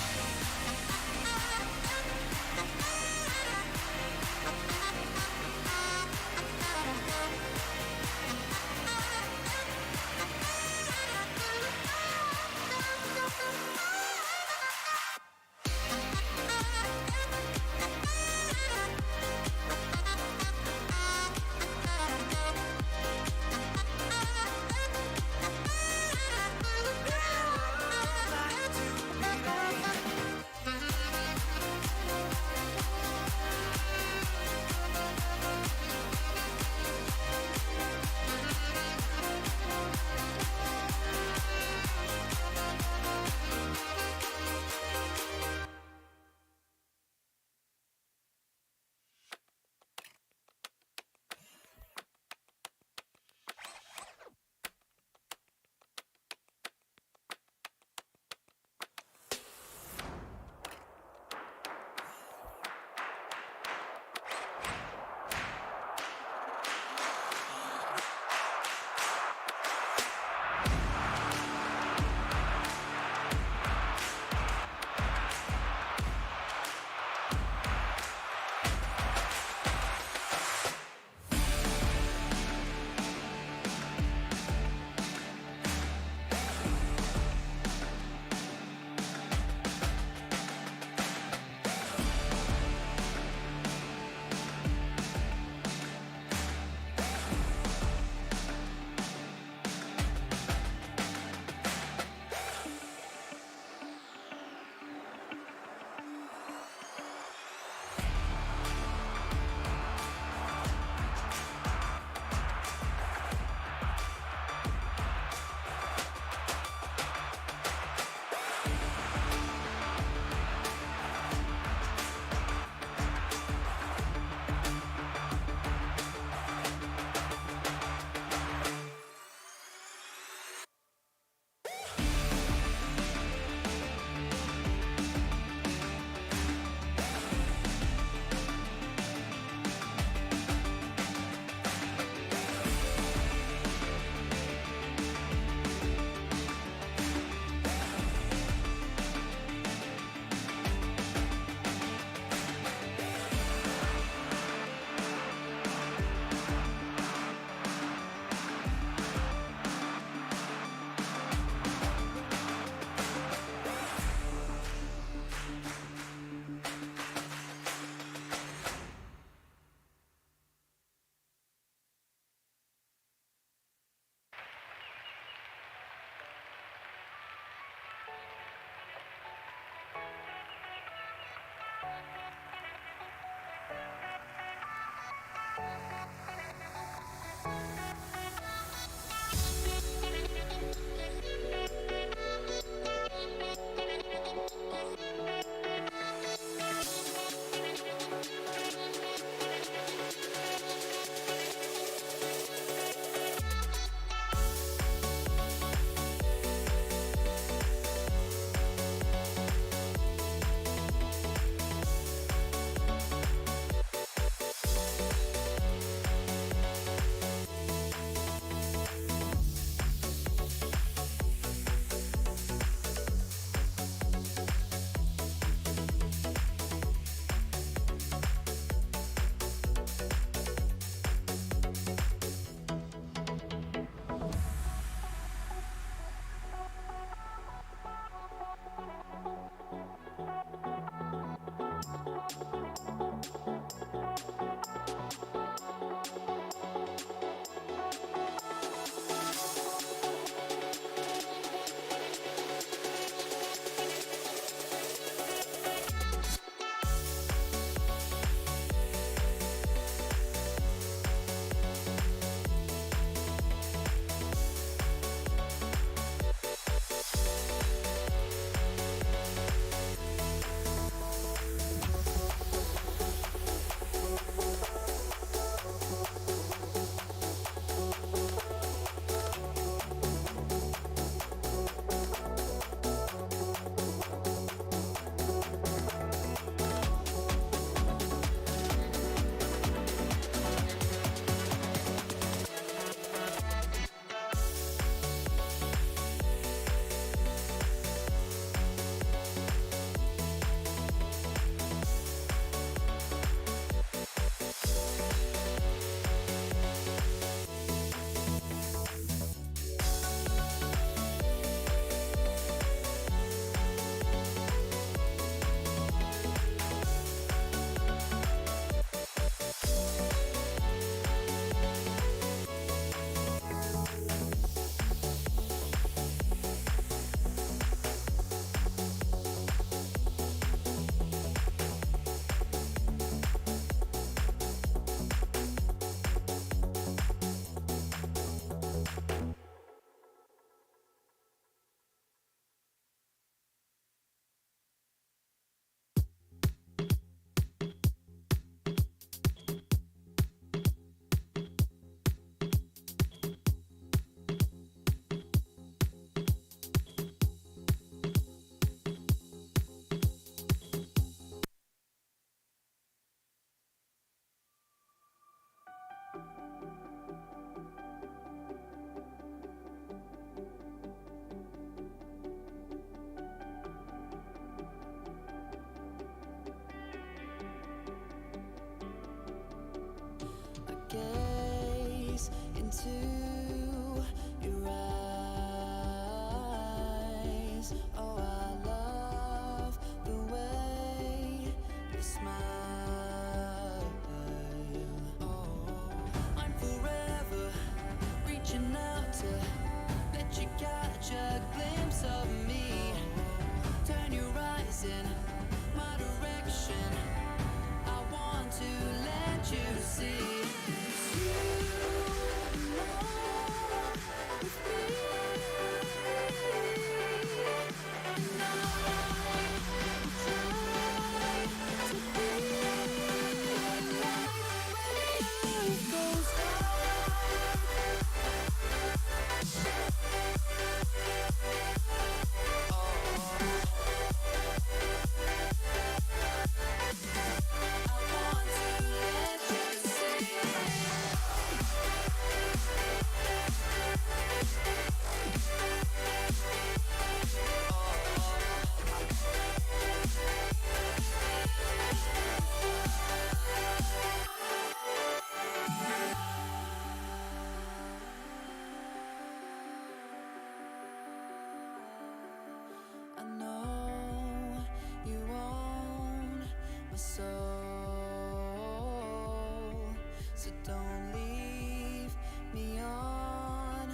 Speaker 3: So don't leave me on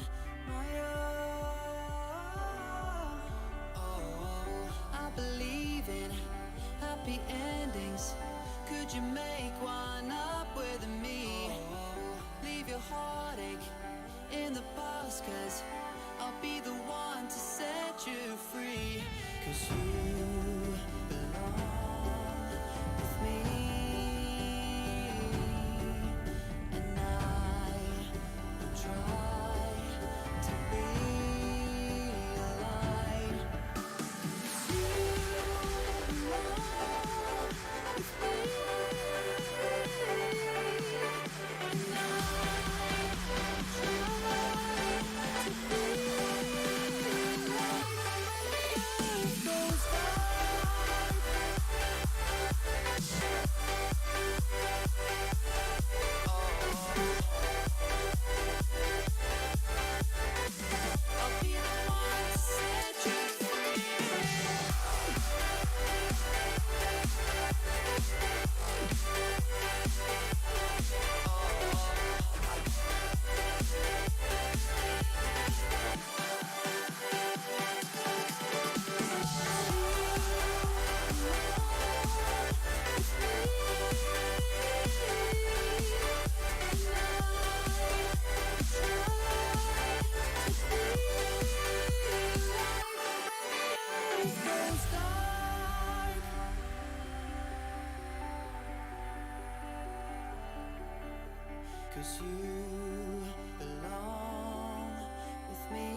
Speaker 3: my own. Oh, I believe in happy endings. Could you make one up with me? Leave your heartache in the past, 'cause I'll be the one to set you free. 'Cause you belong with me, and I will try to be alive. 'Cause you belong with me, and I will try to be alive. Those I'll be the one to set you free. Cause you belong with me.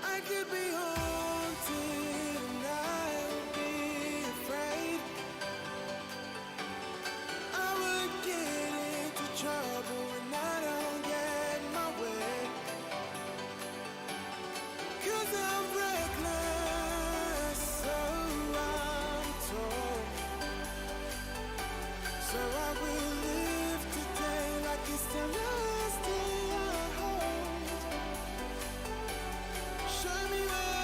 Speaker 3: I could be haunted and I'll be afraid. I would get into trouble when I don't get my way. 'Cause I'm reckless, so I'm told. So I will live today like it's the last day I hold. Show me where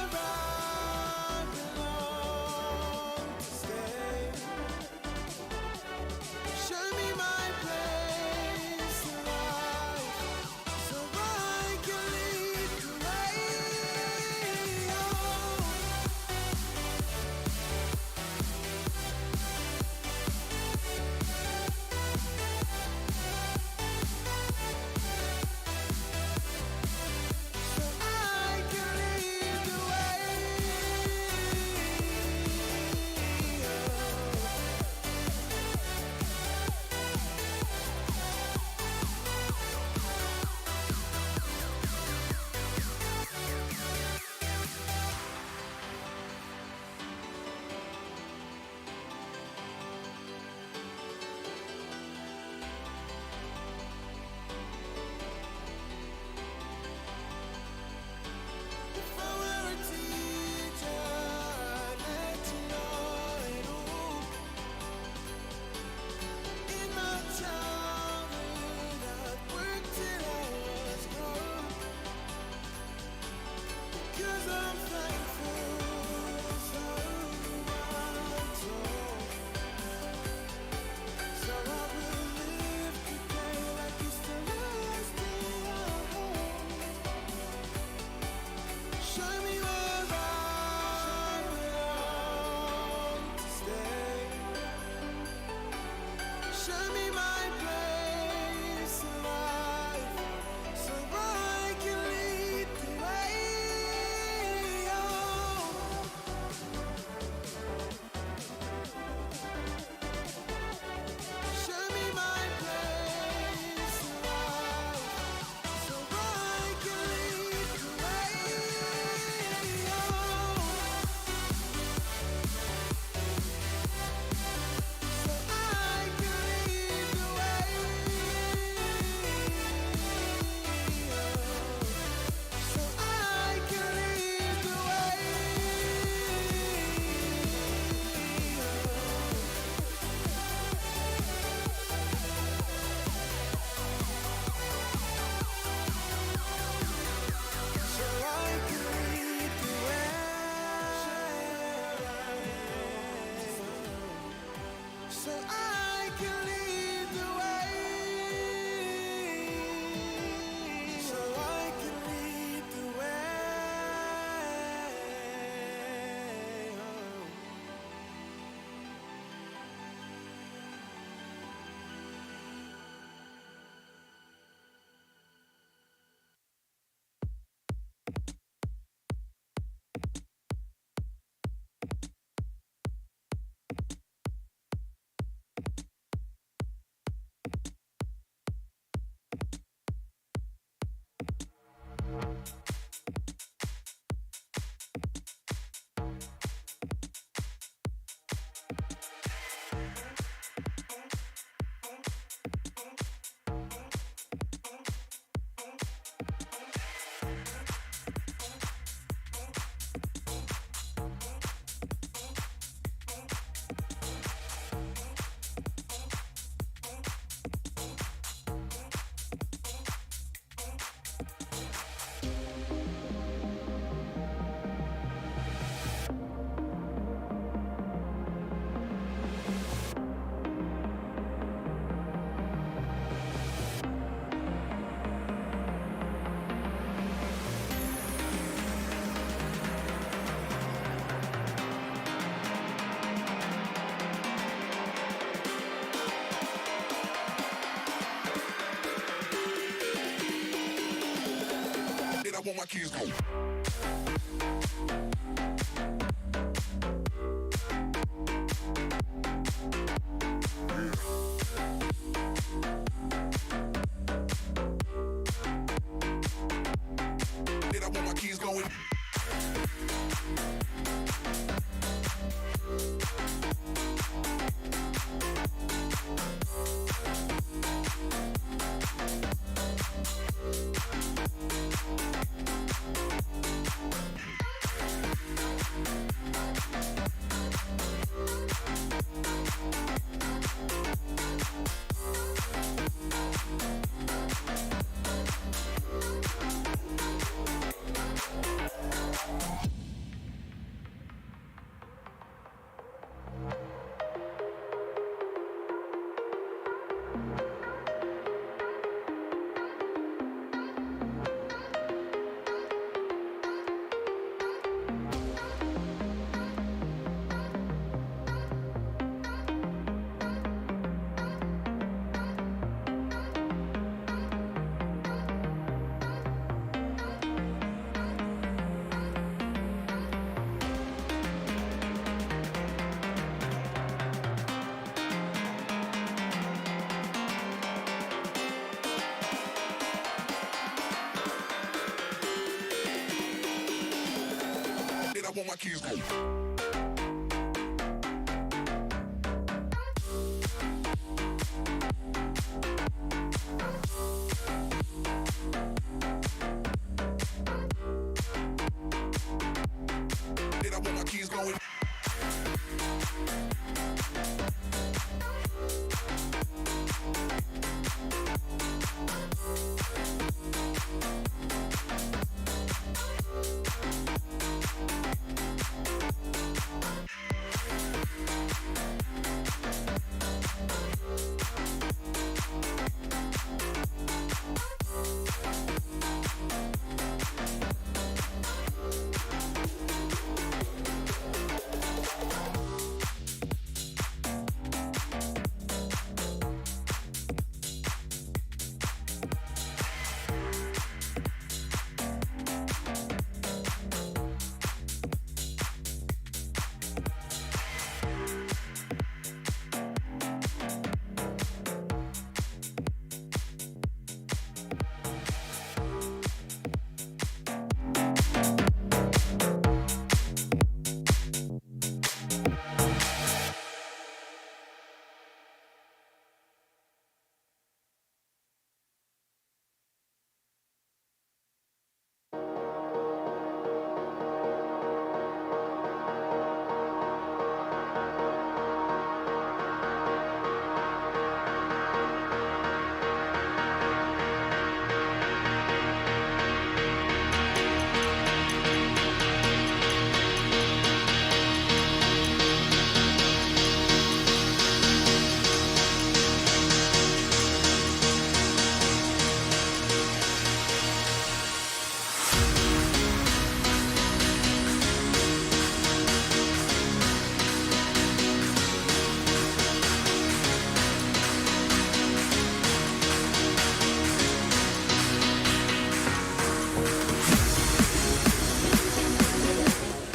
Speaker 8: I want my keys go. Then I want my keys going. Then I want my keys go. Then I want my keys going.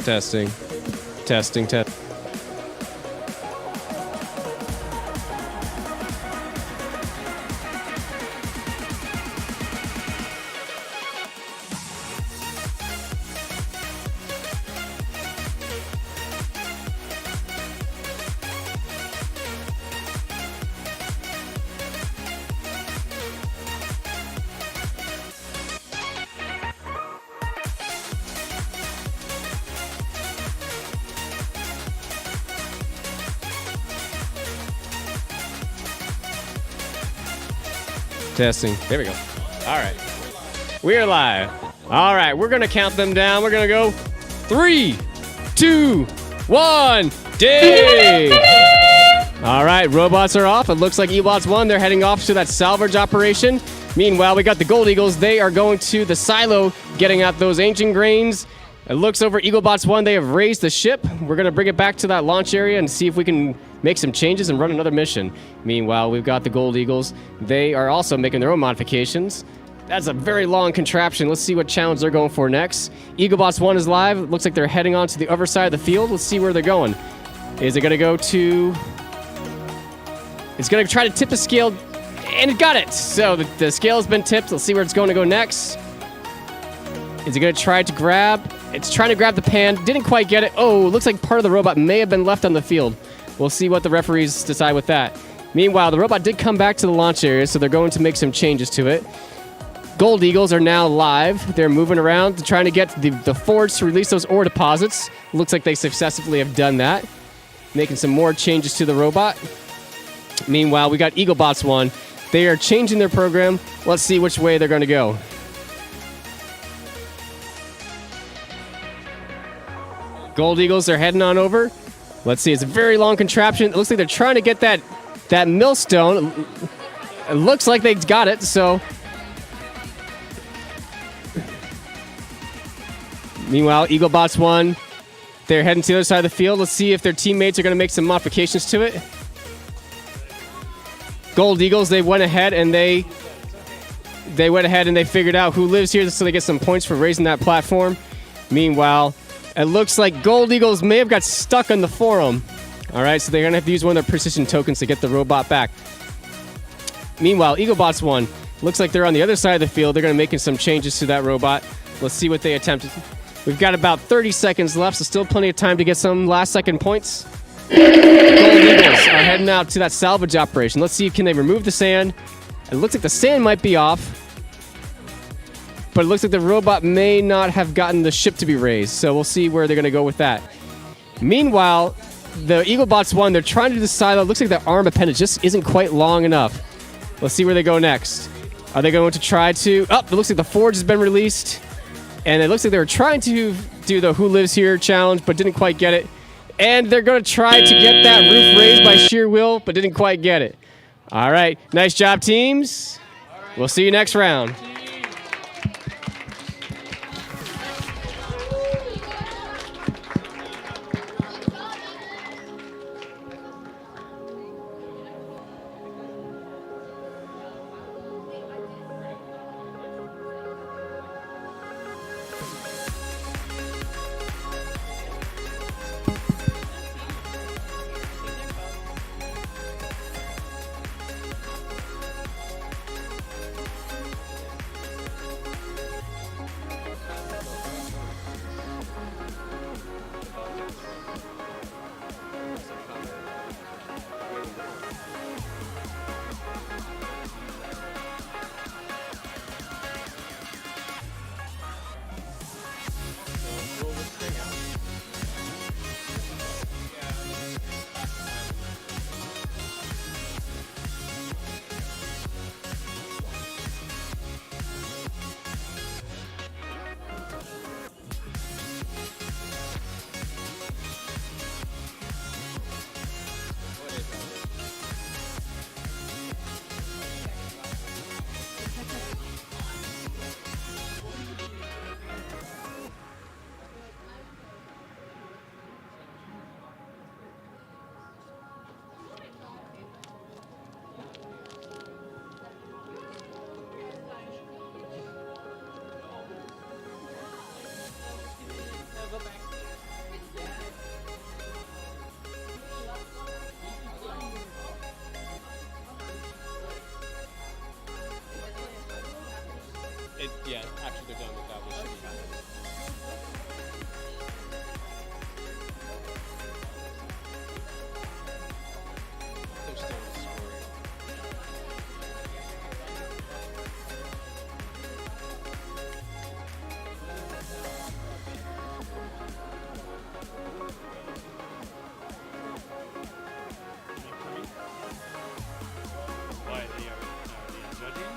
Speaker 1: Testing. Testing, test. Testing. There we go. All right. We are live. All right. We're going to count them down. We're going to go 3, 2, 1. Dig! All right. Robots are off. It looks like E-Bots won. They're heading off to that salvage operation. Meanwhile, we got the Gold Eagles. They are going to the silo, getting out those ancient grains. It looks over EagleBots 1. They have raised the ship. We're going to bring it back to that launch area and see if we can make some changes and run another mission. Meanwhile, we've got the Gold Eagles. They are also making their own modifications. That's a very long contraption. Let's see what challenge they're going for next. Eaglebots 1 is live. Looks like they're heading on to the other side of the field. Let's see where they're going. Is it going to go to... It's going to try to tip the scale, and it got it. So the scale has been tipped. Let's see where it's going to go next. Is it going to try to grab? It's trying to grab the pan. Didn't quite get it. Oh, looks like part of the robot may have been left on the field. We'll see what the referees decide with that. Meanwhile, the robot did come back to the launch area, so they're going to make some changes to it. Gold Eagles are now live. They're moving around trying to get the forwards to release those ore deposits. Looks like they successfully have done that. Making some more changes to the robot. Meanwhile, we got Eaglebots 1. They are changing their program. Let's see which way they're going to go. Gold Eagles are heading on over. Let's see. It's a very long contraption. It looks like they're trying to get that millstone. It looks like they got it, so... Meanwhile, Eaglebots 1, they're heading to the other side of the field. Let's see if their teammates are going to make some modifications to it. Gold Eagles, they went ahead and they figured out who lives here, so they get some points for raising that platform. Meanwhile, it looks like Gold Eagles may have got stuck on the forum. All right, so they're going to have to use one of their precision tokens to get the robot back. Meanwhile, Eaglebots 1, looks like they're on the other side of the field. They're going to make some changes to that robot. Let's see what they attempted. We've got about 30 seconds left, so still plenty of time to get some last-second points. Gold Eagles are heading out to that salvage operation. Let's see, can they remove the sand? It looks like the sand might be off, but it looks like the robot may not have gotten the ship to be raised, so we'll see where they're going to go with that. Meanwhile, the Eaglebots 1, they're trying to decide. It looks like their arm appendage just isn't quite long enough. Let's see where they go next. Are they going to try to... Oh, it looks like the forge has been released. And it looks like they were trying to do the Who Lives Here challenge, but didn't quite get it. And they're going to try to get that roof raised by sheer will, but didn't quite get it. All right. Nice job, teams. We'll see you next round. Yeah, after they're done with that, we should be happy. They're still scoring.
Speaker 4: Why they are judging?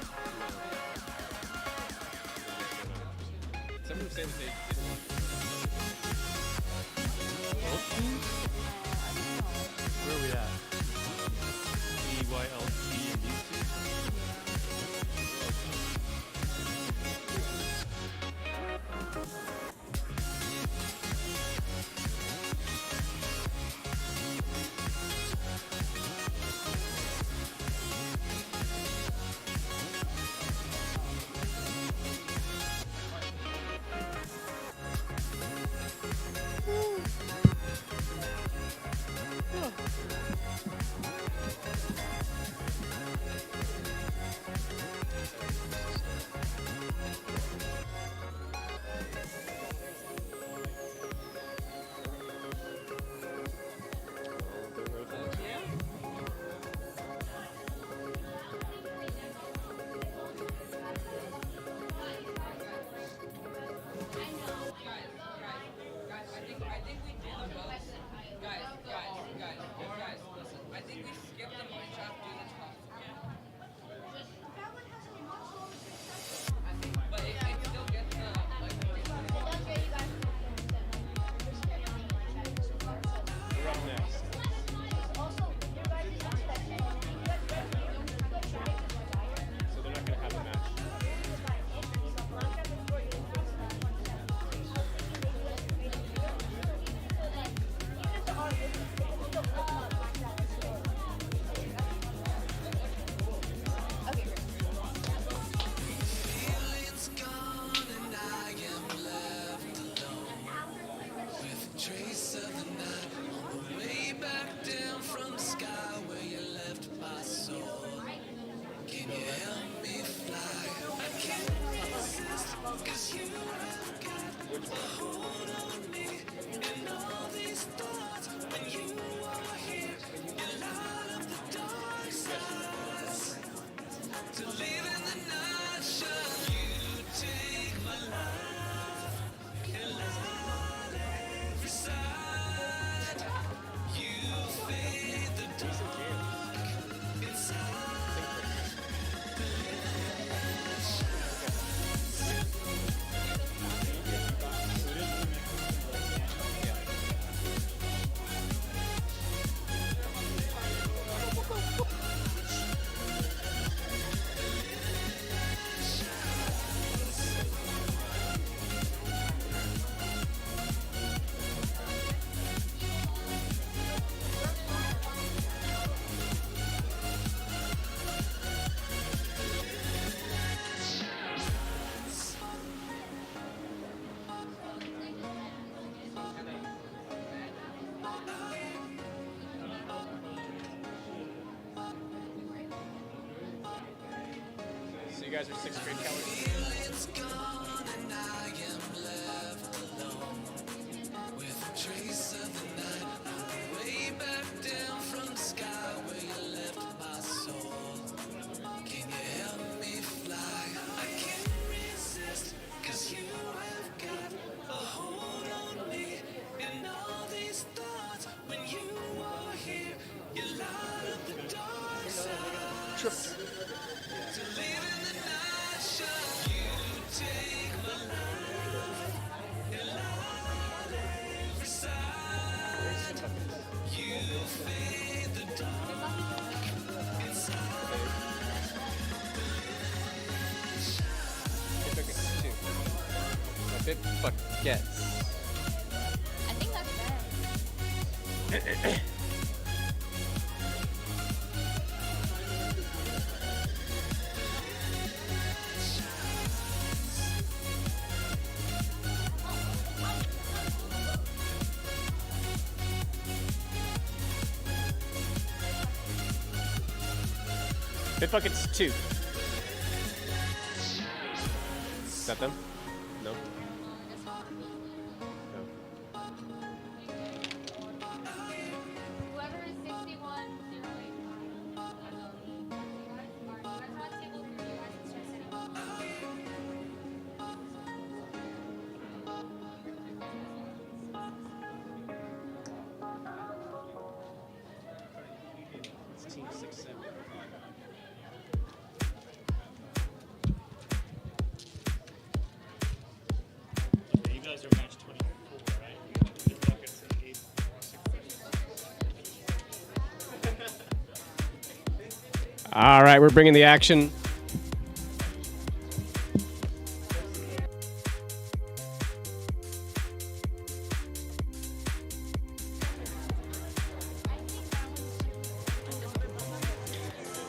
Speaker 1: Someone was saying that they didn't want to.
Speaker 4: Both teams? Where are we at? EYLC and these two?
Speaker 1: You guys are 6th grade Keller.
Speaker 9: It's gone and I am left alone with a trace of the night way back down from the sky where you left my soul. Can you help me fly? I can't resist, 'cause you have got a hold on me and all these thoughts. When you are here, you light up the dark side. To live in the night shine, you take my life and light every side. You fade the dark inside.
Speaker 1: Bit buckets.
Speaker 5: I think that's fair.
Speaker 1: Bit buckets 2. Is that them? No. No.
Speaker 5: Whoever is 61,085. You guys are on table 3. You guys can start setting up.
Speaker 1: It's team 6, 7.
Speaker 4: Okay, you guys are match 24, right? The buckets are 8, 6.
Speaker 1: All right, we're bringing the action.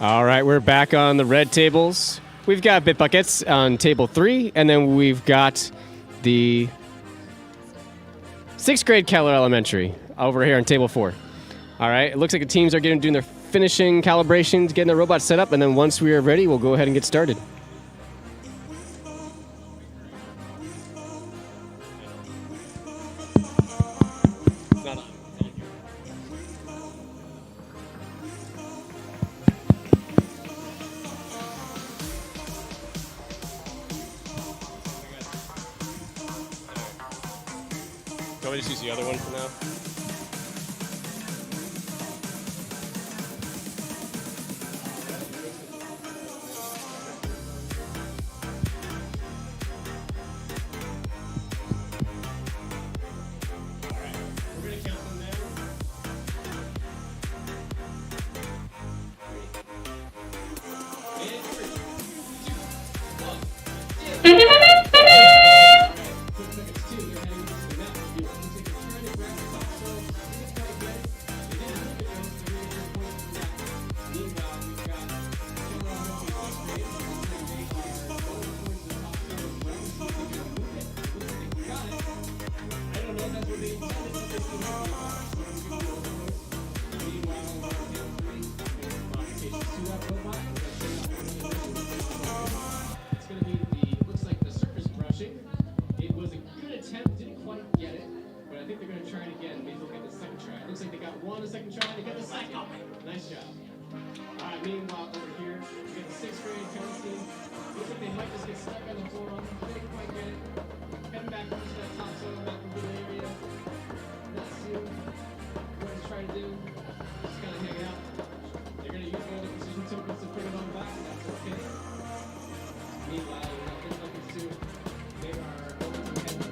Speaker 1: All right, we're back on the red tables. We've got bit buckets on table 3, and then we've got the 6th grade Keller Elementary over here on table 4. All right, it looks like the teams are doing their finishing calibrations, getting the robots set up, and then once we are ready, we'll go ahead and get started. It's not on. Can we just use the other one for now? We're gonna count them down. It's going to be looks like the surface brushing. It was a good attempt, didn't quite get it, but I think they're going to try it again. Maybe they'll get the second try. It looks like they got one the second try, they got the second. Nice job. All right, meanwhile, over here, we got the 6th grade Kelly team. Looks like they might just get stuck on the floor. They didn't quite get it. Heading back over to that top zone, back into the area. Let's see what he's trying to do. Just kind of hang out. They're going to use all the precision tokens to bring it on back, and that's okay. Meanwhile, we got bit buckets 2. They are going to head to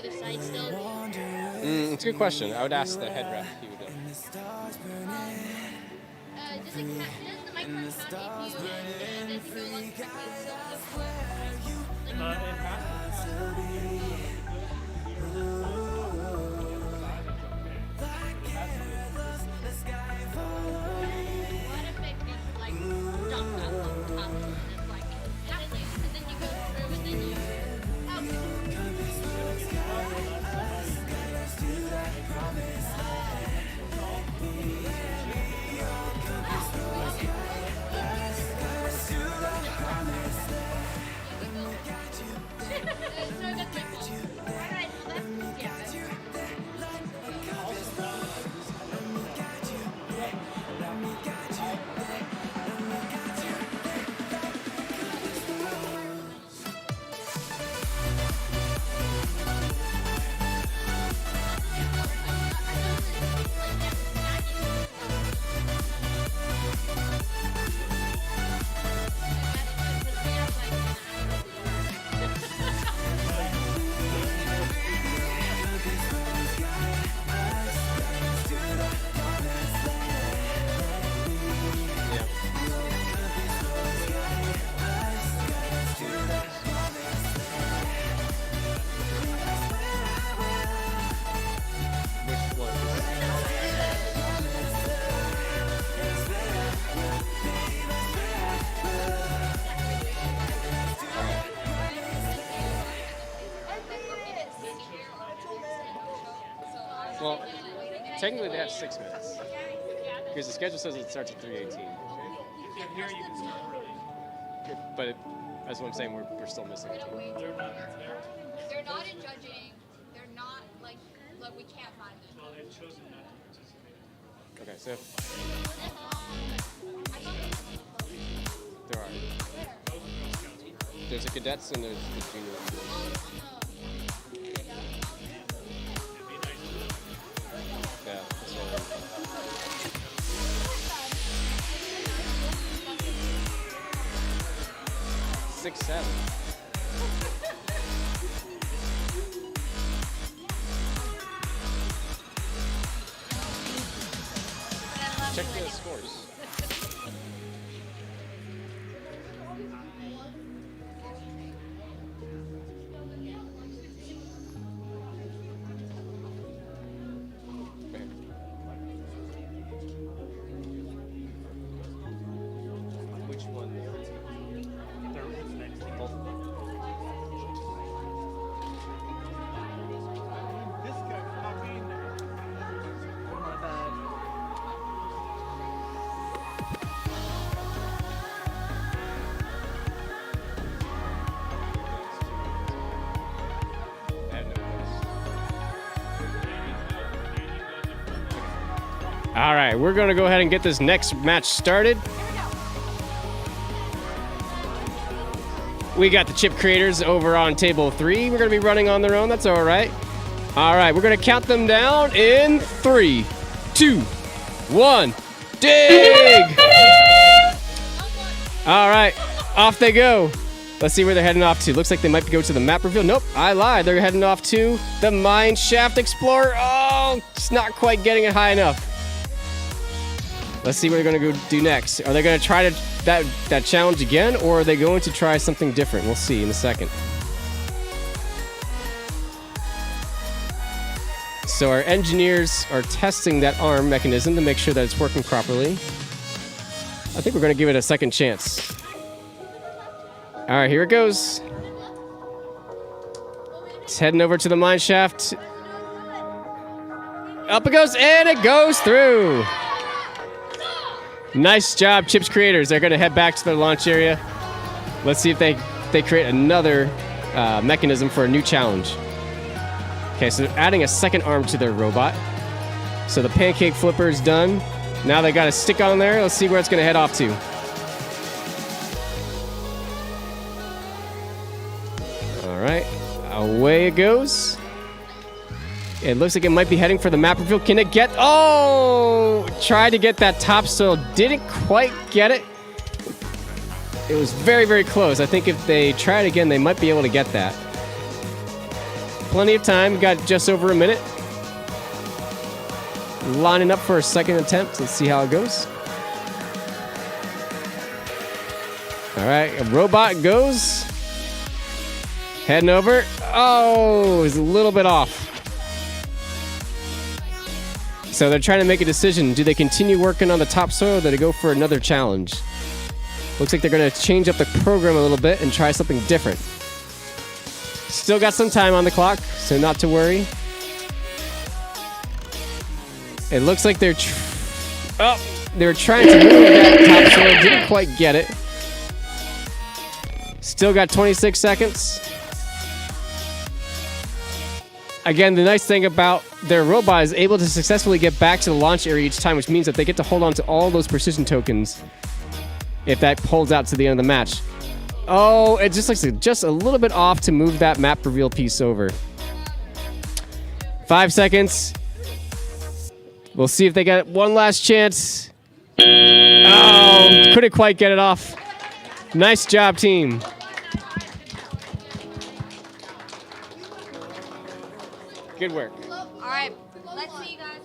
Speaker 5: other side still?
Speaker 1: It's a good question. I would ask the head ref. He would know.
Speaker 5: Does the microphone count if you if you go along with what if it gets like jumped up on top and it's like and then you go through and then you
Speaker 1: Which one? Well, technically they have 6 minutes. Because the schedule says it starts at 3:18. But that's what I'm saying, we're still missing a team.
Speaker 5: they're not in judging. They're not like we can't find them.
Speaker 4: Well, they've chosen not to participate.
Speaker 1: Okay, so there are. There's the cadets and there's the junior. Yeah, that's what I'm 6-7. Check the scores. Okay. Which one? Both. I have no voice. All right, we're going to go ahead and get this next match started. We got the chip creators over on table 3. We're going to be running on their own. That's all right. All right, we're going to count them down in 3, 2, 1. Dig! All right, off they go. Let's see where they're heading off to. Looks like they might go to the map reveal. Nope, I lied. They're heading off to the Mine Shaft Explorer. Oh, it's not quite getting it high enough. Let's see what they're going to go do next. Are they going to try that challenge again, or are they going to try something different? We'll see in a second. So our engineers are testing that arm mechanism to make sure that it's working properly. I think we're going to give it a second chance. All right, here it goes. It's heading over to the mine shaft. Up it goes, and it goes through. Nice job, Chips creators. They're going to head back to their launch area. Let's see if they create another mechanism for a new challenge. Okay, so they're adding a second arm to their robot. So the pancake flipper is done. Now they got a stick on there. Let's see where it's going to head off to. All right, away it goes. It looks like it might be heading for the map reveal. Can it get... Oh! Tried to get that topsoil. Didn't quite get it. It was very, very close. I think if they try it again, they might be able to get that. plenty of time. Got just over a minute. Lining up for a second attempt. Let's see how it goes. All right, a robot goes. Heading over. Oh, it's a little bit off. So they're trying to make a decision. Do they continue working on the topsoil or do they go for another challenge? Looks like they're going to change up the program a little bit and try something different. Still got some time on the clock, so not to worry. It looks like they're trying to move that topsoil. Didn't quite get it. Still got 26 seconds. Again, the nice thing about their robot is able to successfully get back to the launch area each time, which means that they get to hold on to all those precision tokens if that holds out to the end of the match. Oh, it just looks like just a little bit off to move that map reveal piece over. 5 seconds. We'll see if they get one last chance. Oh, couldn't quite get it off. Nice job, team. Good work.
Speaker 5: All right, let's see you guys.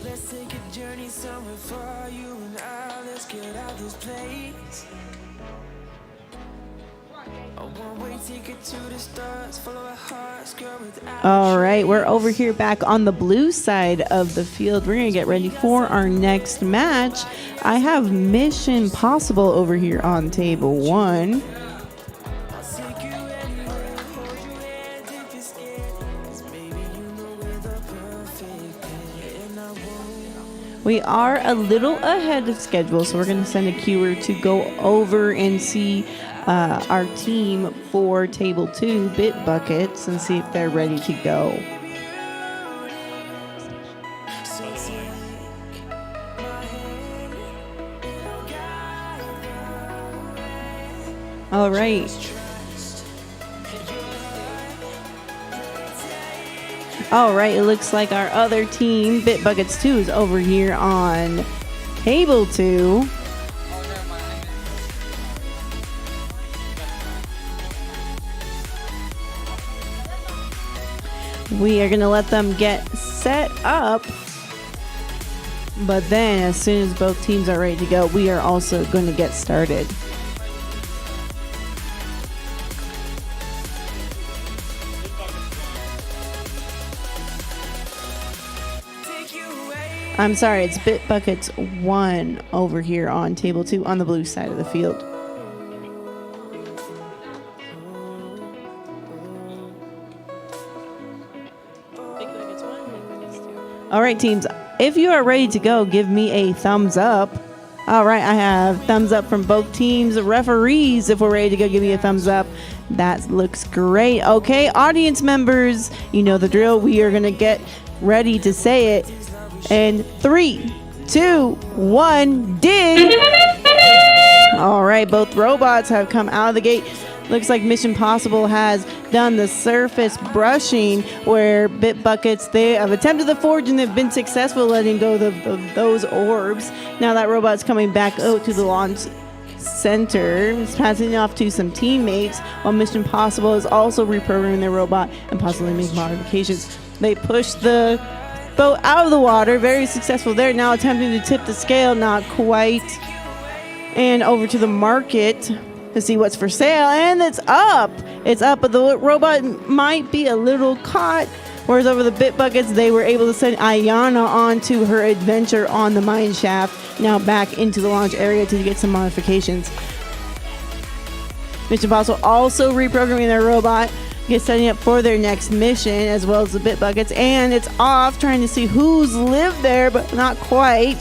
Speaker 9: Let's take a journey somewhere far, you and I. Let's get out this place. A one-way ticket to the stars, follow our hearts, girl, without
Speaker 2: All right, we're over here back on the blue side of the field. We're going to get ready for our next match. I have Mission Possible over here on table 1.
Speaker 9: I'll take you anywhere, hold your hand if you're scared. 'Cause baby, you know we're the perfect pair, and I won't.
Speaker 2: We are a little ahead of schedule, so we're going to send a queuer to go over and see our team for table 2, Bit Buckets, and see if they're ready to go. All right. All right, it looks like our other team, Bit Buckets 2, is over here on table 2. We are going to let them get set up. But then, as soon as both teams are ready to go, we are also going to get started. I'm sorry, it's Bit Buckets 1 over here on table 2 on the blue side of the field. All right, teams, if you are ready to go, give me a thumbs up. All right, I have thumbs up from both teams. Referees, if we're ready to go, give me a thumbs up. That looks great. Okay, audience members, you know the drill. We are going to get ready to say it. And 3, 2, 1, dig! All right, both robots have come out of the gate. Looks like Mission Possible has done the surface brushing, where Bit Buckets, they have attempted the forge and they've been successful letting go of those orbs. Now that robot's coming back out to the launch center. It's passing it off to some teammates, while Mission Possible is also reprogramming their robot and possibly making modifications. They push the boat out of the water, very successful there. Now attempting to tip the scale, not quite. And over to the market to see what's for sale, and it's up. It's up, but the robot might be a little caught. Whereas over the Bit Buckets, they were able to send Ayana onto her adventure on the mine shaft, now back into the launch area to get some modifications. Mission Possible also reprogramming their robot, setting up for their next mission, as well as the Bit Buckets, and it's off, trying to see who's lived there, but not quite.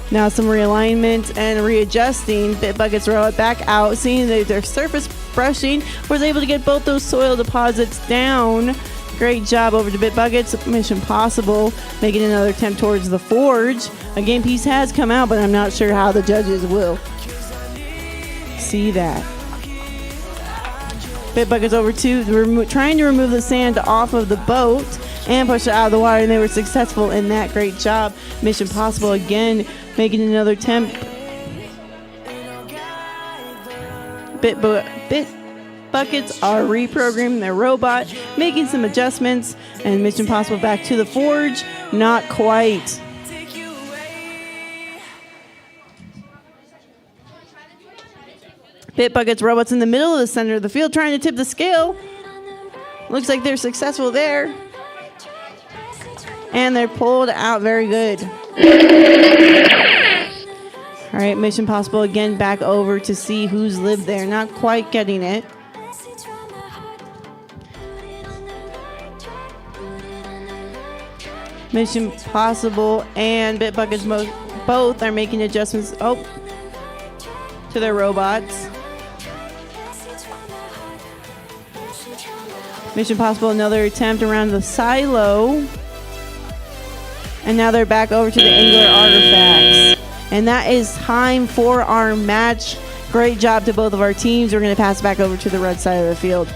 Speaker 2: Now some realignment and readjusting. Bit Buckets roll it back out, seeing that their surface brushing was able to get both those soil deposits down. Great job over to Bit Buckets. Mission Possible making another attempt towards the forge. A game piece has come out, but I'm not sure how the judges will see that. Bit Buckets over to trying to remove the sand off of the boat. and pushed it out of the water, and they were successful in that. Great job. Mission Possible again, making another attempt. Bit Buckets are reprogramming their robot, making some adjustments, and Mission Possible back to the forge. Not quite. Bit Buckets robots in the middle of the center of the field trying to tip the scale. Looks like they're successful there. And they're pulled out very good. All right, Mission Possible again back over to see who's lived there. Not quite getting it. Mission Possible and Bit Buckets both are making adjustments to their robots. Mission Possible, another attempt around the silo. And now they're back over to the angular artifacts. And that is time for our match. Great job to both of our teams. We're going to pass it back over to the red side of the field.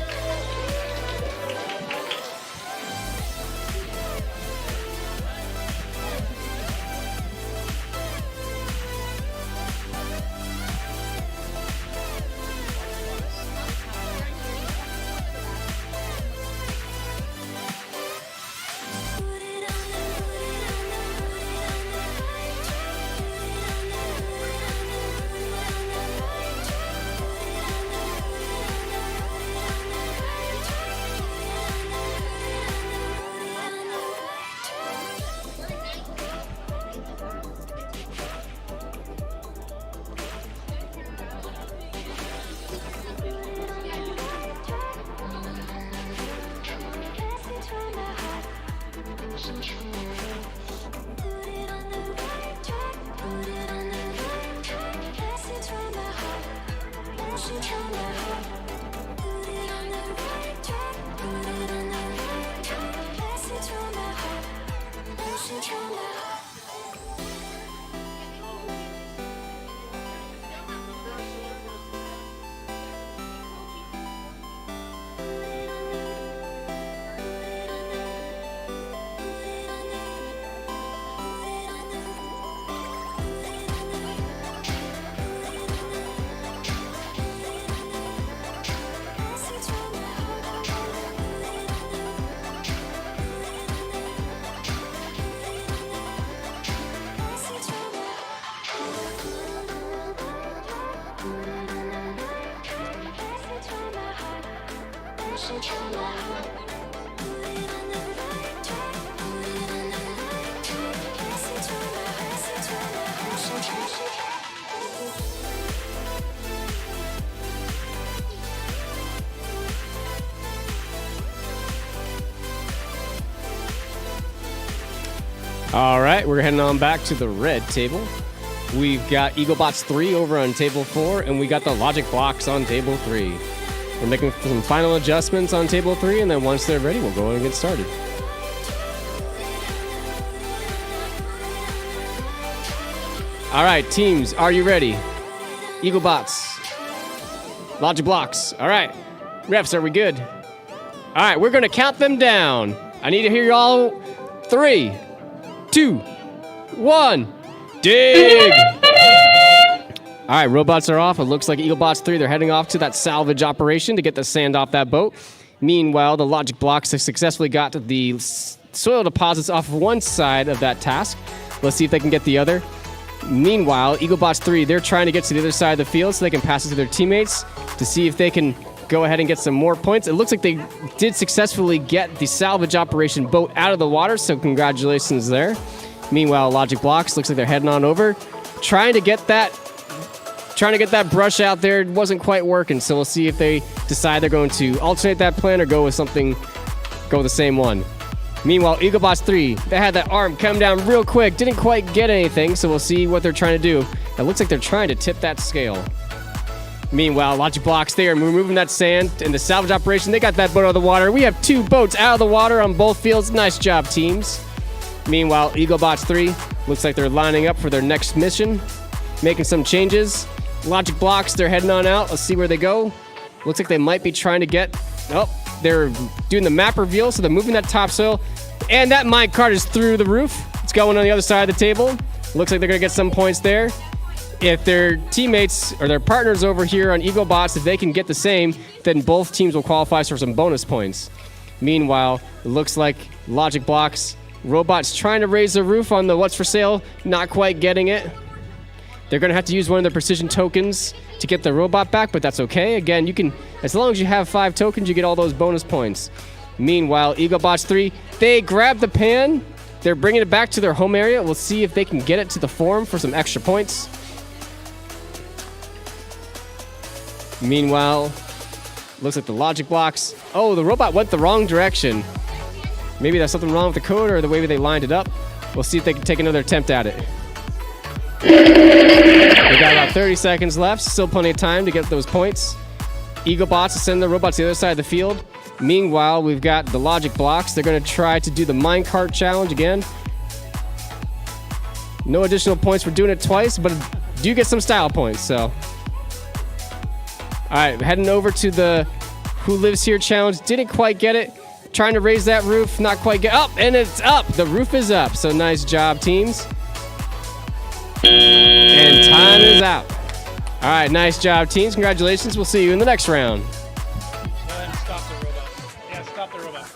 Speaker 1: All right, we're heading on back to the red table. We've got EagleBots 3 over on table 4, and we got the logic blocks on table 3. We're making some final adjustments on table 3, and then once they're ready, we'll go and get started. All right, teams, are you ready? EagleBots, logic blocks. All right, refs, are we good? All right, we're going to count them down. I need to hear you all. 3, 2, 1, dig! All right, robots are off. It looks like EagleBots 3, they're heading off to that salvage operation to get the sand off that boat. Meanwhile, the logic blocks have successfully got the soil deposits off of one side of that task. Let's see if they can get the other. Meanwhile, EagleBots 3, they're trying to get to the other side of the field so they can pass it to their teammates to see if they can go ahead and get some more points. It looks like they did successfully get the salvage operation boat out of the water, so congratulations there. Meanwhile, logic blocks, looks like they're heading on over, trying to get that brush out there. It wasn't quite working, so we'll see if they decide they're going to alternate that plan or go with the same one. Meanwhile, EagleBots 3, they had that arm come down real quick, didn't quite get anything, so we'll see what they're trying to do. It looks like they're trying to tip that scale. Meanwhile, logic blocks, they are removing that sand in the salvage operation. They got that boat out of the water. We have 2 boats out of the water on both fields. Nice job, teams. Meanwhile, EagleBots 3, looks like they're lining up for their next mission, making some changes. Logic blocks, they're heading on out. Let's see where they go. Looks like they might be trying to get... Oh, they're doing the map reveal, so they're moving that topsoil. And that mine cart is through the roof. It's going on the other side of the table. Looks like they're going to get some points there. If their teammates or their partners over here on Eagle Bots, if they can get the same, then both teams will qualify for some bonus points. Meanwhile, it looks like Logic Blocks robots trying to raise the roof on the what's for sale, not quite getting it. They're going to have to use one of their precision tokens to get the robot back, but that's okay. Again, you can, as long as you have 5 tokens, you get all those bonus points. Meanwhile, EagleBots 3, they grab the pan. They're bringing it back to their home area. We'll see if they can get it to the forum for some extra points. Meanwhile, looks like the Logic Blocks. Oh, the robot went the wrong direction. Maybe there's something wrong with the code or the way they lined it up. We'll see if they can take another attempt at it. They got about 30 seconds left. Still plenty of time to get those points. EagleBots to send the robots to the other side of the field. Meanwhile, we've got the Logic Blocks. They're going to try to do the minecart challenge again. No additional points for doing it twice, but do get some style points, so. All right, heading over to the Who Lives Here challenge. Didn't quite get it. Trying to raise that roof, not quite get up, and it's up. The roof is up, so nice job, teams. And time is out. All right, nice job, teams. Congratulations. We'll see you in the next round.
Speaker 4: Go ahead and stop the robot. Yeah, stop the robot.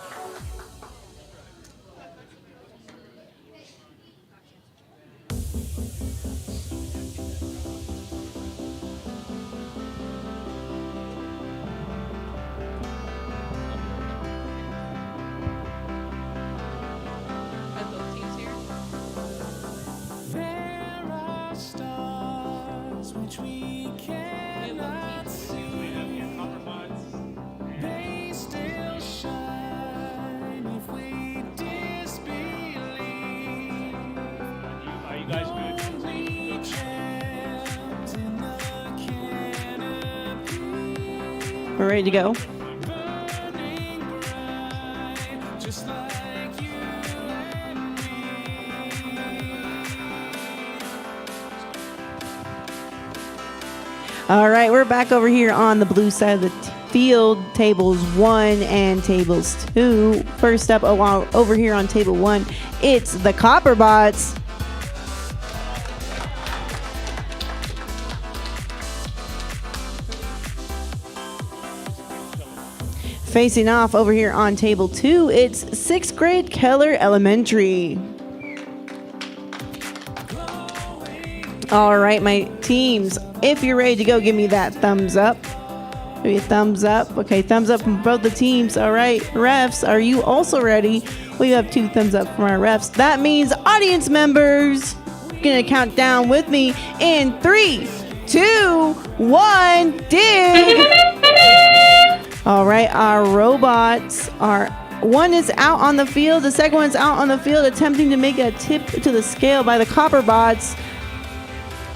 Speaker 9: There are stars which we cannot see. They still shine if we disbelieve.
Speaker 4: Are you guys good?
Speaker 9: Gems in the canopy,
Speaker 2: We're ready to go.
Speaker 9: burning bright, just like you and me.
Speaker 2: All right, we're back over here on the blue side of the field, tables 1 and tables 2. First up, over here on table 1, it's the Copper Bots. Facing off over here on table 2, it's 6th grade Keller Elementary. All right, my teams, if you're ready to go, give me that thumbs up. Give me a thumbs up. Okay, thumbs up from both the teams. All right, refs, are you also ready? We have 2 thumbs up from our refs. That means audience members, gonna count down with me in 3, 2, 1, dig. All right, our robots are, one is out on the field, the second one's out on the field attempting to make a tip to the scale by the Copper Bots.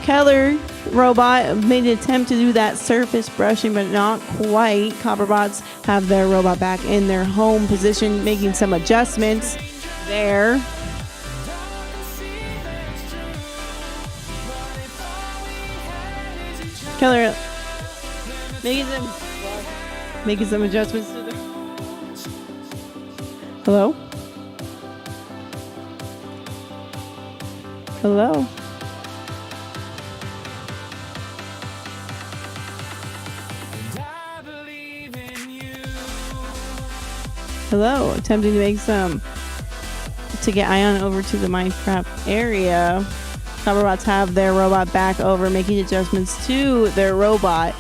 Speaker 2: Keller robot made an attempt to do that surface brushing, but not quite. Copper Bots have their robot back in their home position, making some adjustments there. Keller making some adjustments to the. Hello? Hello?
Speaker 9: I believe in you.
Speaker 2: Hello, attempting to make some to get Ion over to the Minecraft area. Copper Bots have their robot back over, making adjustments to their robot.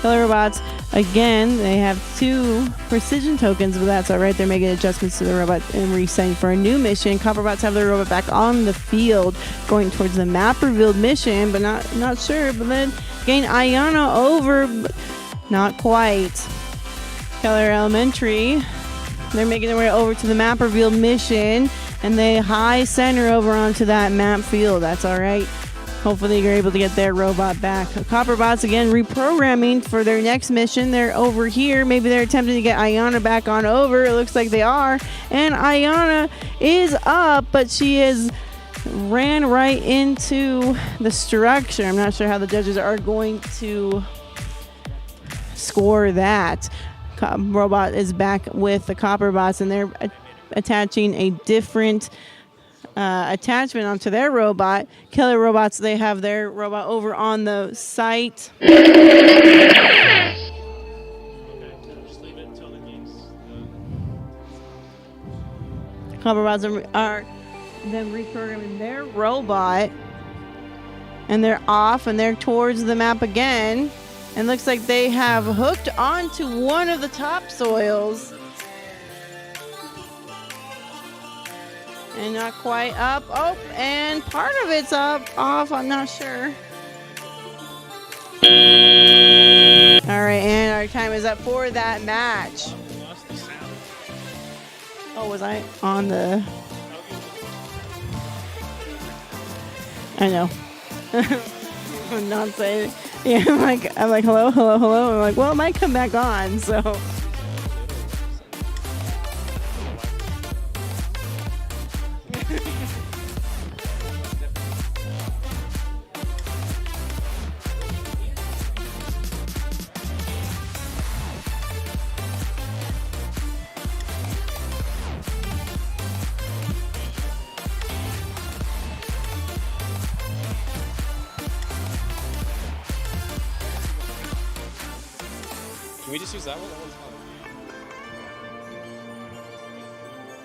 Speaker 2: Keller robots, again, they have 2 precision tokens, but that's all right. They're making adjustments to the robot and resetting for a new mission. Copper Bots have their robot back on the field, going towards the map revealed mission, but not sure. But then getting Ayana over, but not quite. Keller Elementary, they're making their way over to the map revealed mission, and they high center over onto that map field. That's all right. Hopefully you're able to get their robot back. Copper Bots again reprogramming for their next mission. They're over here. Maybe they're attempting to get Ayana back on over. It looks like they are. And Ayana is up, but she is ran right into the structure. I'm not sure how the judges are going to score that. robot is back with the copper bots, and they're attaching a different attachment onto their robot. Killer robots, they have their robot over on the site.
Speaker 4: Okay, so just leave it until the game's done.
Speaker 2: Copper bots are them reprogramming their robot, and they're off and they're towards the map again. And looks like they have hooked onto one of the topsoils. And not quite up. Oh, and part of it's off. I'm not sure. All right, and our time is up for that match.
Speaker 4: We lost the sound.
Speaker 2: Oh, was I on the? I know. I'm not saying. Yeah, I'm like, hello, hello, hello. I'm like, well, it might come back on. So.
Speaker 1: Can we just use that one? That one's fine.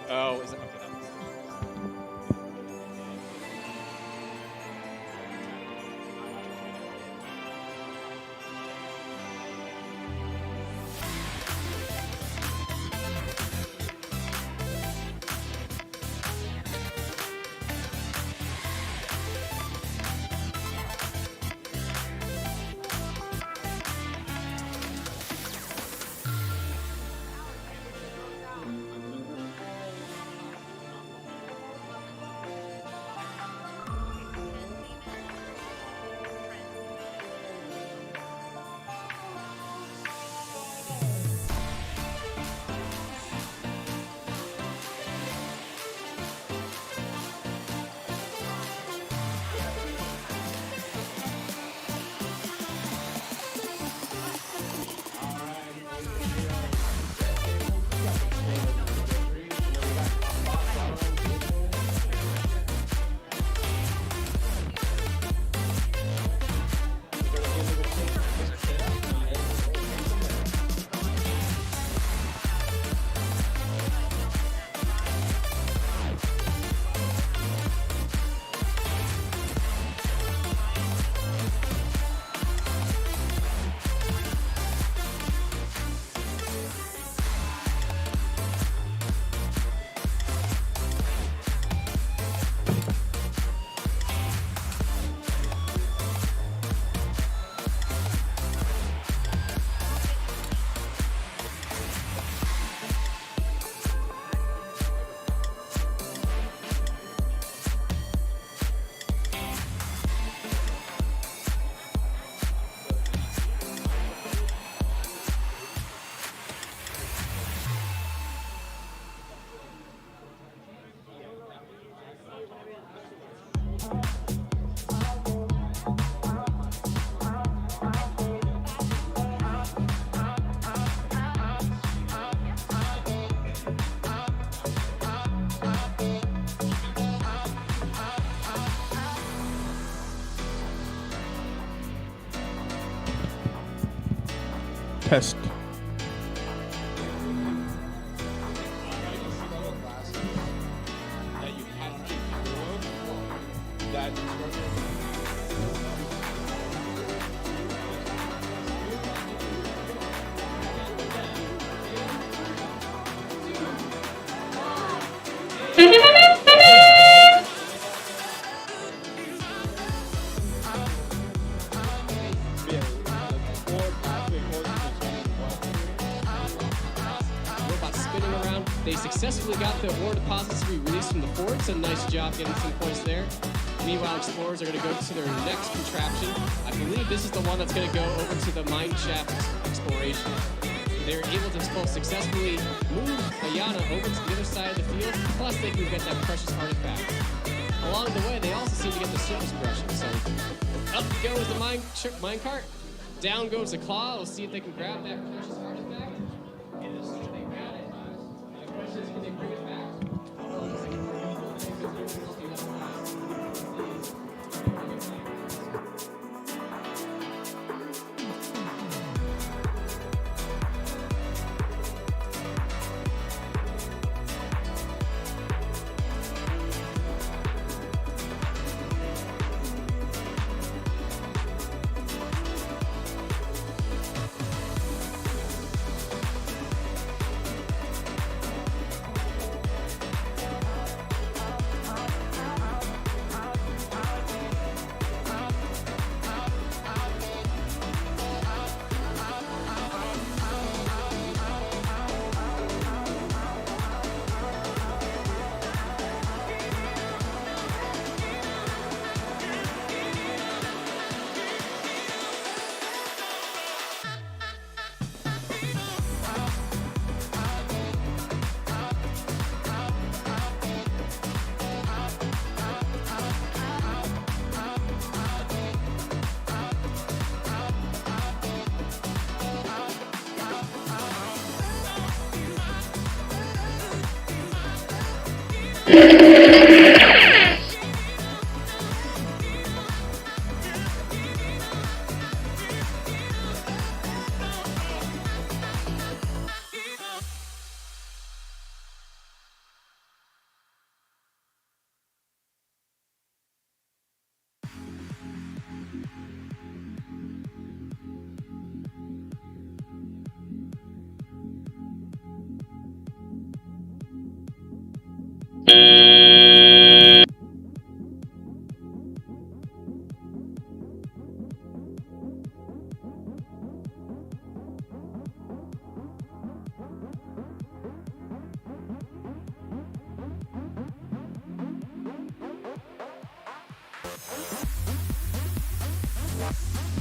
Speaker 1: Oh, is it? Okay, that one's.
Speaker 4: Test.
Speaker 1: They successfully got the ore deposits to be released from the fort, so nice job getting some points there. Meanwhile, explorers are going to go to their next contraption. I believe this is the one that's going to go over to the mine shaft exploration. They're able to successfully move Ayana over to the other side of the field, plus they can get that precious artifact. Along the way, they also seem to get the surface brushes, so up goes the mine cart, down goes the claw. We'll see if they can grab that precious artifact.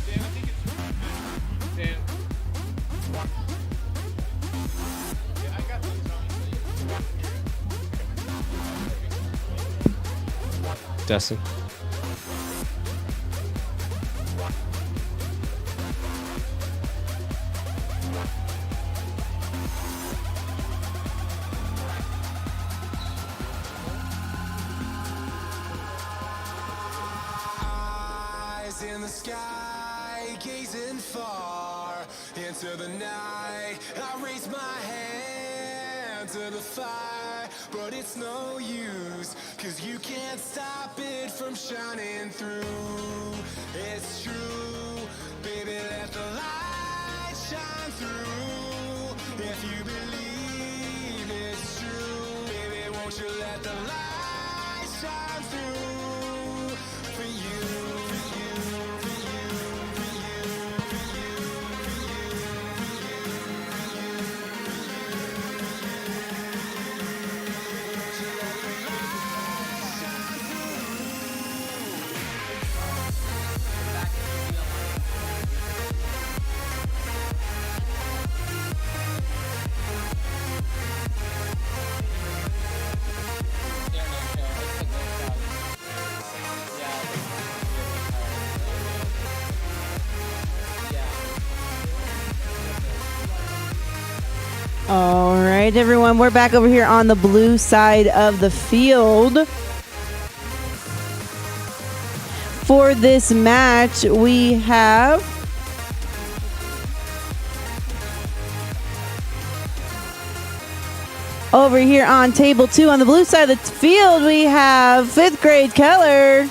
Speaker 4: Dan, I think it's Dan. Yeah, I got those on.
Speaker 1: Dustin.
Speaker 9: Eyes in the sky, gazing far into the night. I raise my hand to the fire, but it's no use, 'cause you can't stop it from shining through. It's true, baby, let the light shine through. If you believe it's true, baby, won't you let the light shine through for you, for you, for you, for you, for you, for you,
Speaker 2: All right, everyone, we're back over here on the blue side of the field. For this match, we have over here on table 2 on the blue side of the field, we have 5th grade Keller.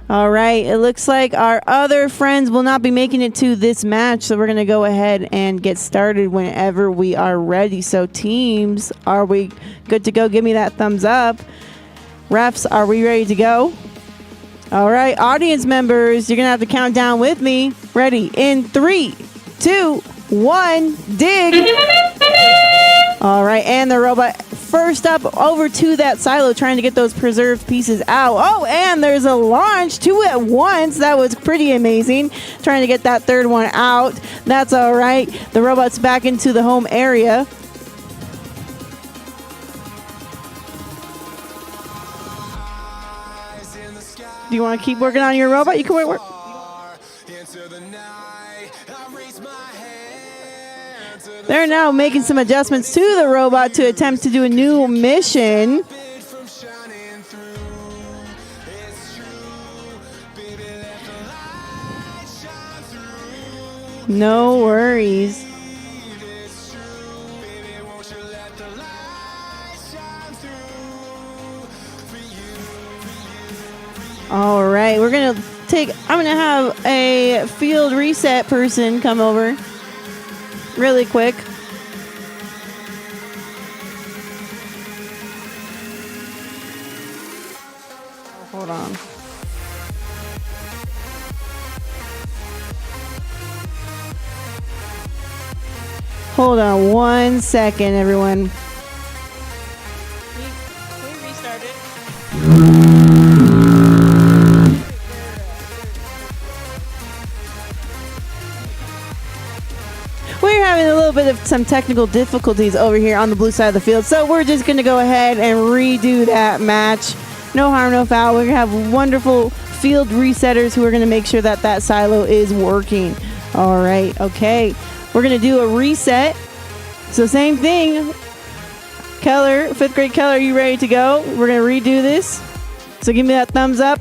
Speaker 2: All right, it looks like our other friends will not be making it to this match, so we're going to go ahead and get started whenever we are ready. So teams, are we good to go? Give me that thumbs up. Refs, are we ready to go? All right, audience members, you're going to have to count down with me. Ready? In 3, 2, 1, dig. All right, and the robot first up over to that silo, trying to get those preserved pieces out. Oh, and there's a launch, 2 at once. That was pretty amazing. Trying to get that third one out. That's all right. The robot's back into the home area. Do you want to keep working on your robot? You can work. They're now making some adjustments to the robot to attempt to do a new mission. No worries. All right, I'm gonna have a field reset person come over really quick. Hold on. Hold on 1 second, everyone. Can we restart it? We're having a little bit of some technical difficulties over here on the blue side of the field, so we're just going to go ahead and redo that match. No harm, no foul. We're going to have wonderful field resetters who are going to make sure that that silo is working. All right, okay. We're going to do a reset. So same thing. Keller, 5th grade Keller, are you ready to go? We're going to redo this. So give me that thumbs up.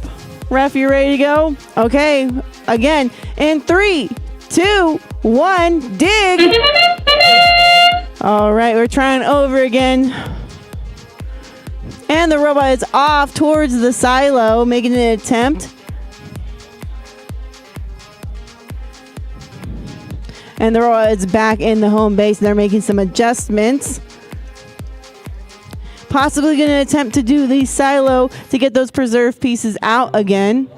Speaker 2: Ref, you ready to go? Okay, again, in 3, 2, 1, dig. All right, we're trying over again. And the robot is off towards the silo, making an attempt. And the robot is back in the home base. They're making some adjustments. Possibly going to attempt to do the silo to get those preserved pieces out again.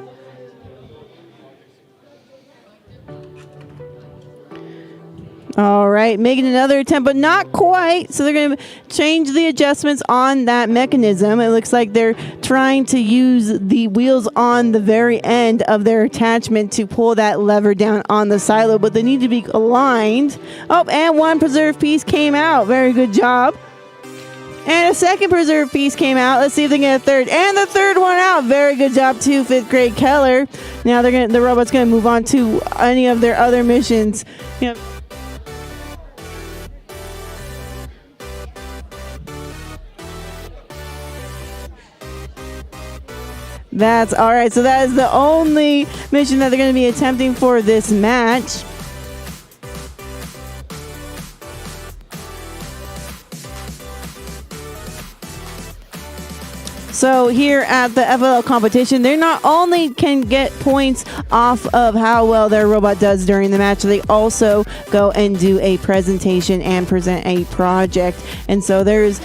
Speaker 2: All right, making another attempt, but not quite. So they're going to change the adjustments on that mechanism. It looks like they're trying to use the wheels on the very end of their attachment to pull that lever down on the silo, but they need to be aligned. Oh, and one preserved piece came out. Very good job. And a second preserved piece came out. Let's see if they can get a third. And the third one out. Very good job, too, 5th grade Keller. Now the robot's going to move on to any of their other missions. You know, that's all right. So that is the only mission that they're going to be attempting for this match. So here at the FLL competition, they not only can get points off of how well their robot does during the match, they also go and do a presentation and present a project. And so there's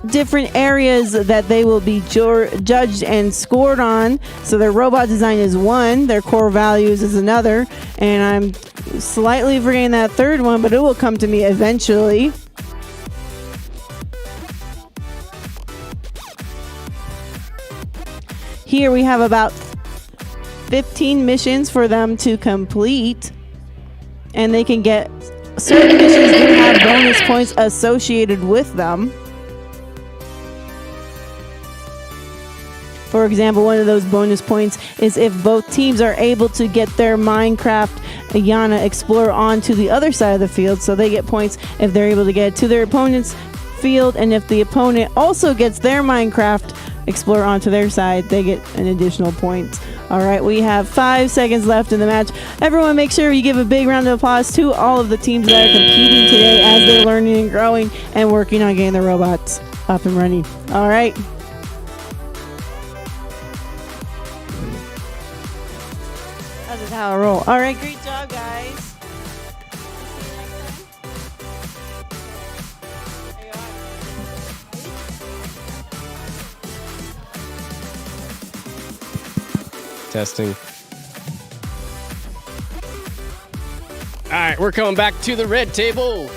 Speaker 2: different areas that they will be judged and scored on. So their robot design is one, their core values is another, and I'm slightly forgetting that third one, but it will come to me eventually. Here we have about 15 missions for them to complete, and they can get certain missions do have bonus points associated with them. For example, one of those bonus points is if both teams are able to get their Minecraft Yana Explorer onto the other side of the field, so they get points if they're able to get it to their opponent's field, and if the opponent also gets their Minecraft Explorer onto their side, they get an additional point. All right, we have 5 seconds left in the match. Everyone, make sure you give a big round of applause to all of the teams that are competing today as they're learning and growing and working on getting the robots up and running. All right. That's just how I roll. All right, great job, guys.
Speaker 1: Testing. All right, we're coming back to the red table.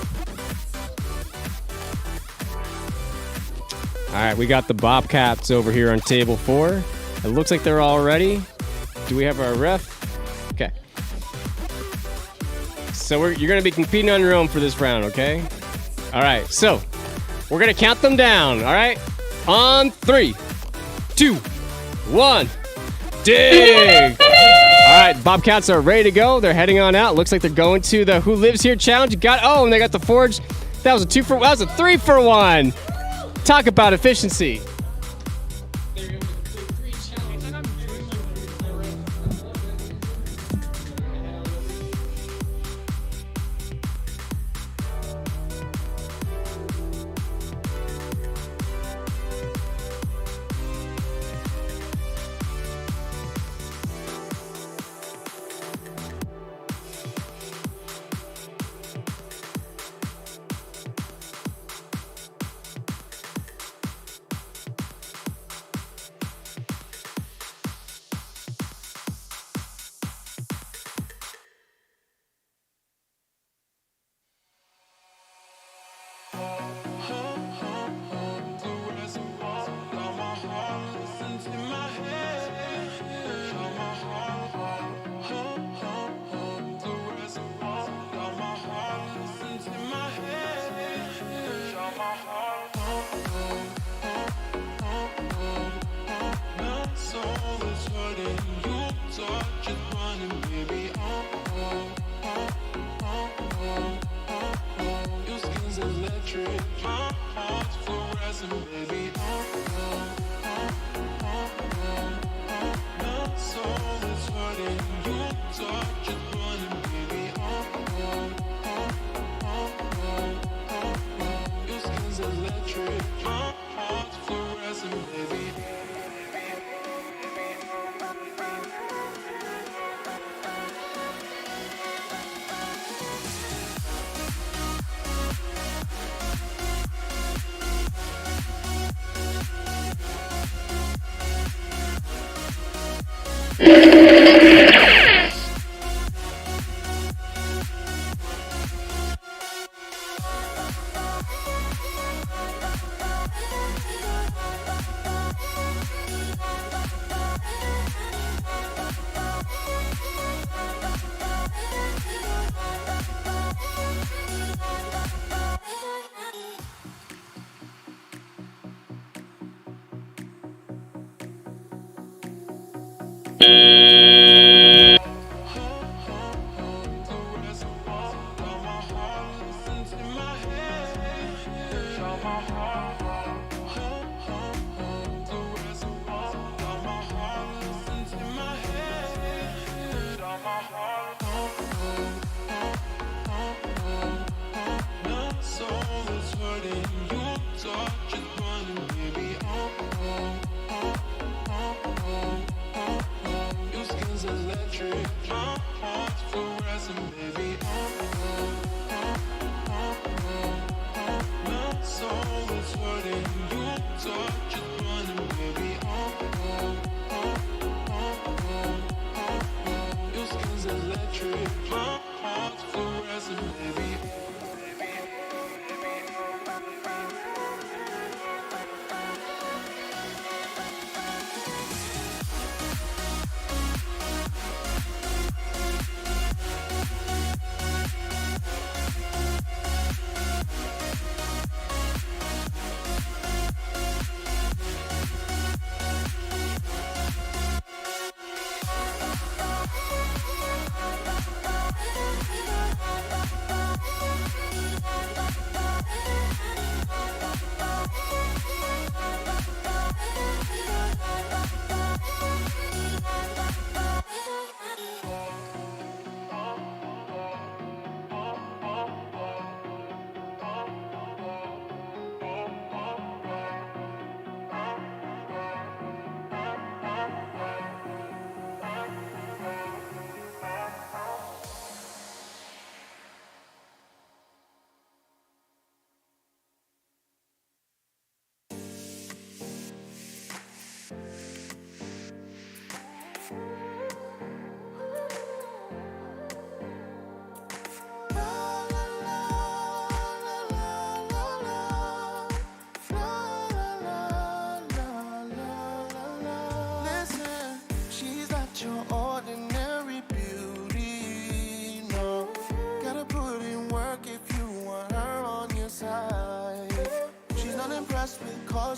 Speaker 1: All right, we got the Bobcats over here on table 4. It looks like they're all ready. Do we have our ref? Okay. So you're going to be competing on your own for this round, okay? All right, so we're going to count them down, all right? On 3, 2, 1. Dig! All right, Bobcats are ready to go. They're heading on out. Looks like they're going to the Who Lives Here challenge. And they got the Forge. That was a 3 for 1. Talk about efficiency.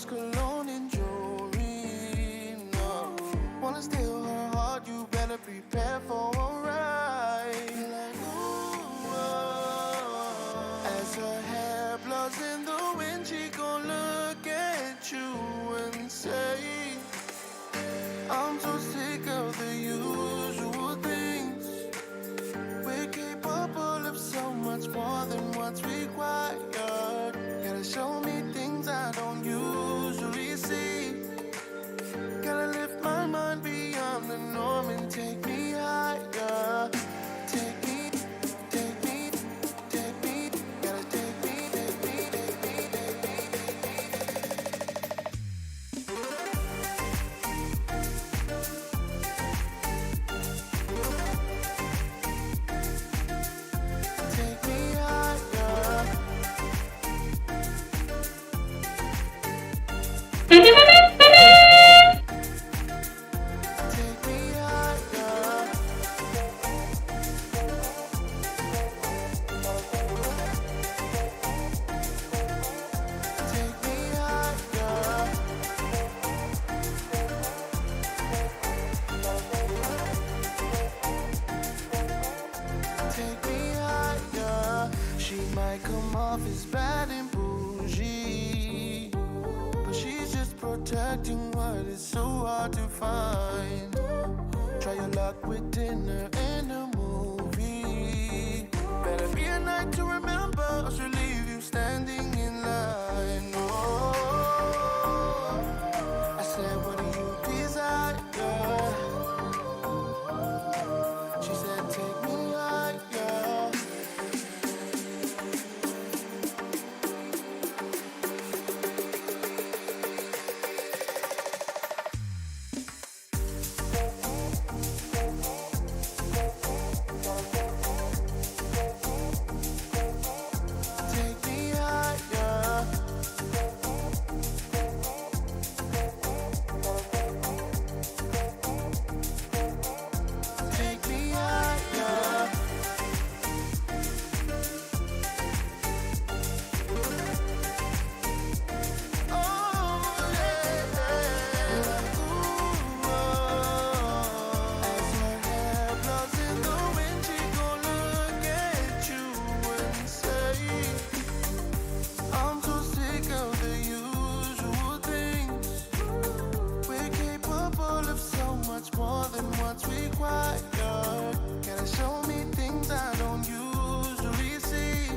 Speaker 9: Cologne and jewelry, no. Wanna steal her heart, you better prepare for might come off as bad and bougie, but she's just protecting what is so hard to find. Try your luck with dinner and a movie. Better be a night to remember, or she'll leave you standing in line. Oh, I said, what do you desire? She said, take me higher. Take me higher. Take me higher. Oh, yeah. Ooh, oh. As her hair blows in the wind, she gon' look at you and say, I'm so sick of the usual things. We're capable of so much more than what's required. Gotta show me things I don't usually see.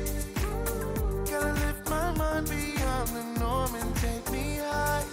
Speaker 9: Gotta lift my mind beyond the norm and take me higher.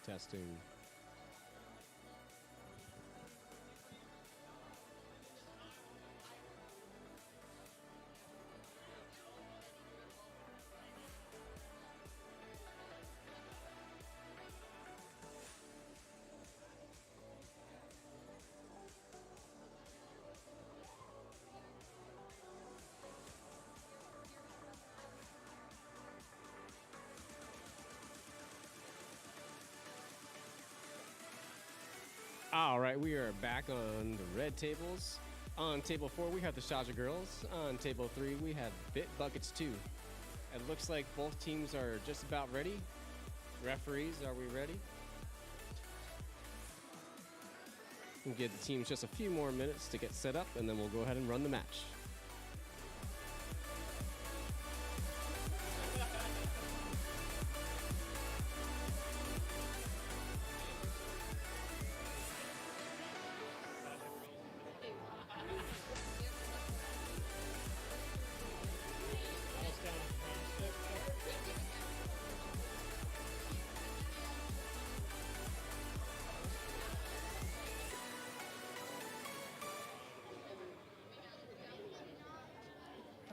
Speaker 1: Testing. All right, we are back on the red tables. On table 4, we have the Shaja girls. On table 3, we have Bit Buckets 2. It looks like both teams are just about ready. Referees, are we ready? We'll give the teams just a few more minutes to get set up, and then we'll go ahead and run the match.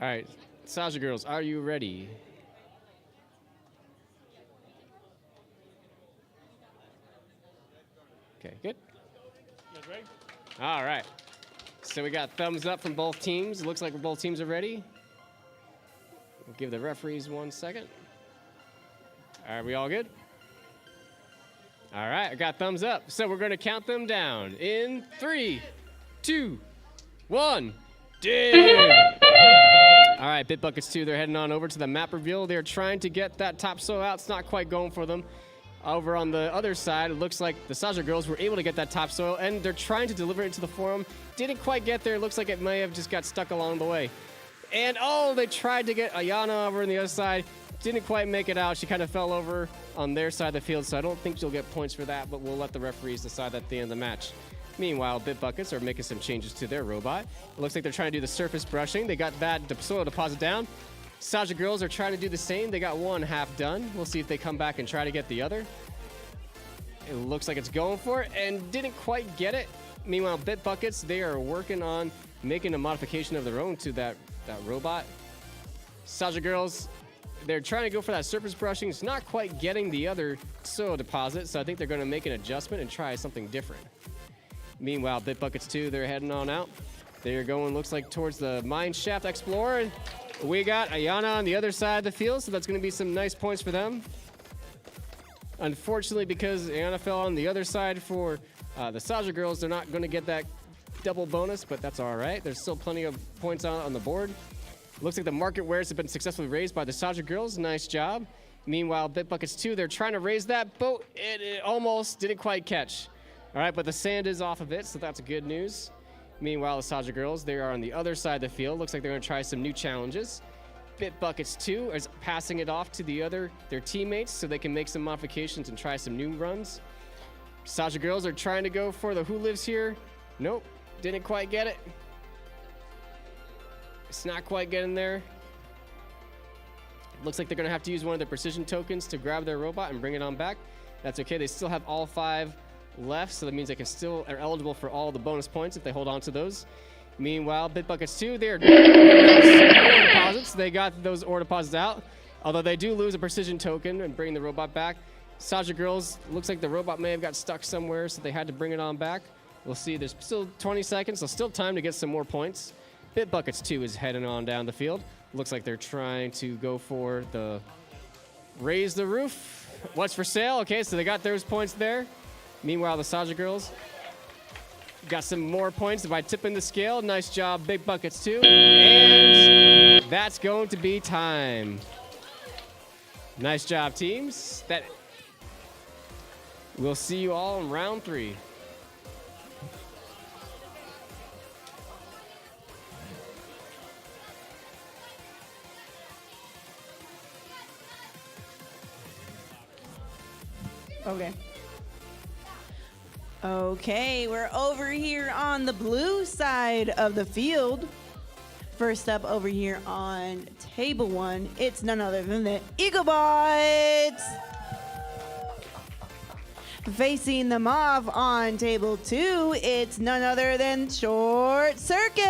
Speaker 1: All right, Sasha girls, are you ready? Okay, good.
Speaker 4: You guys ready?
Speaker 1: All right. So we got thumbs up from both teams. Looks like both teams are ready. We'll give the referees 1 second. All right, we all good? All right, I got thumbs up. So we're going to count them down in 3, 2, 1. Dig! All right, Bit Buckets 2, they're heading on over to the map reveal. They're trying to get that topsoil out. It's not quite going for them. Over on the other side, it looks like the Saja girls were able to get that topsoil, and they're trying to deliver it to the forum. Didn't quite get there. Looks like it may have just got stuck along the way. And, oh, they tried to get Ayana over on the other side. Didn't quite make it out. She kind of fell over on their side of the field, so I don't think she'll get points for that, but we'll let the referees decide at the end of the match. Meanwhile, Bit Buckets are making some changes to their robot. It looks like they're trying to do the surface brushing. They got that soil deposit down. Saja girls are trying to do the same. They got one half done. We'll see if they come back and try to get the other. It looks like it's going for it and didn't quite get it. Meanwhile, Bit Buckets, they are working on making a modification of their own to that robot. Saja girls, they're trying to go for that surface brushing. It's not quite getting the other soil deposit, so I think they're going to make an adjustment and try something different. Meanwhile, Bit Buckets 2, they're heading on out. They're going, looks like, towards the Mine Shaft Explorer. We got Ayana on the other side of the field, so that's going to be some nice points for them. Unfortunately, because Ayana fell on the other side for the Saja girls, they're not going to get that double bonus, but that's all right. There's still plenty of points on the board. Looks like the market wares have been successfully raised by the Saja girls. Nice job. Meanwhile, Bit Buckets 2, they're trying to raise that boat. It almost didn't quite catch. All right, but the sand is off of it, so that's good news. Meanwhile, the Saja girls, they are on the other side of the field. Looks like they're going to try some new challenges. Bit Buckets 2 is passing it off to their teammates so they can make some modifications and try some new runs. Saja girls are trying to go for the Who Lives Here. Nope, didn't quite get it. It's not quite getting there. Looks like they're going to have to use one of their precision tokens to grab their robot and bring it on back. That's okay. They still have all 5 left, so that means they can still are eligible for all the bonus points if they hold on to those. Meanwhile, Bit Buckets 2, they're ore deposits. They got those ore deposits out, although they do lose a precision token and bring the robot back. Saja girls, looks like the robot may have got stuck somewhere, so they had to bring it on back. We'll see. There's still 20 seconds, so still time to get some more points. Bit Buckets 2 is heading on down the field. Looks like they're trying to go for the raise the roof. What's for sale? Okay, so they got those points there. Meanwhile, the Saja girls got some more points by tipping the scale. Nice job, Big Buckets 2. And that's going to be time. Nice job, teams. We'll see you all in round 3.
Speaker 2: Okay. Okay, we're over here on the blue side of the field. First up over here on table 1, it's none other than the Eaglebots. Facing them off on table 2, it's none other than Short Circuits.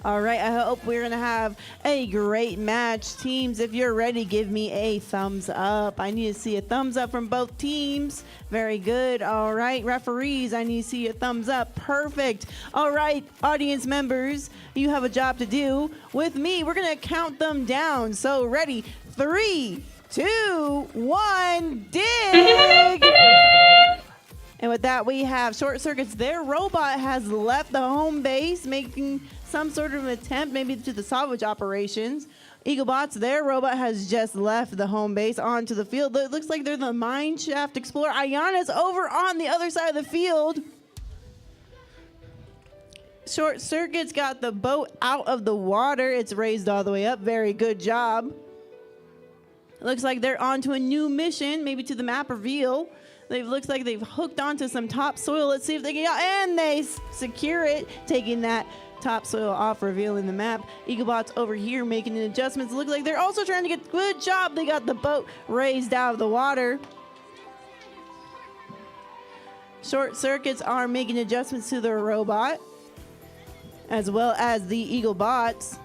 Speaker 2: All right, I hope we're going to have a great match. Teams, if you're ready, give me a thumbs up. I need to see a thumbs up from both teams. Very good. All right, referees, I need to see a thumbs up. Perfect. All right, audience members, you have a job to do. With me, we're going to count them down. So ready, 3, 2, 1, dig! And with that, we have Short Circuits. Their robot has left the home base, making some sort of attempt maybe to the salvage operations. Eaglebots, their robot has just left the home base onto the field. It looks like they're the mine shaft explorer. Ayana's over on the other side of the field. Short Circuit's got the boat out of the water. It's raised all the way up. Very good job. It looks like they're on to a new mission, maybe to the map reveal. It looks like they've hooked onto some topsoil. Let's see if they can, and they secure it, taking that topsoil off, revealing the map. Eaglebots over here making adjustments. Look like they're also trying to get, good job. They got the boat raised out of the water. Short Circuits are making adjustments to their robot, as well as the Eaglebots.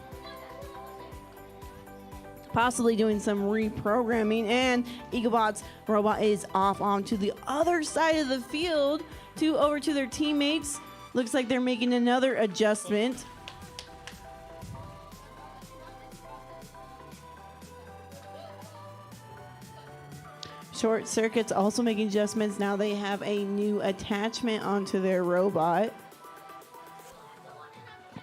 Speaker 2: Possibly doing some reprogramming, and Eaglebot's robot is off onto the other side of the field over to their teammates. Looks like they're making another adjustment. Short Circuit's also making adjustments. Now they have a new attachment onto their robot.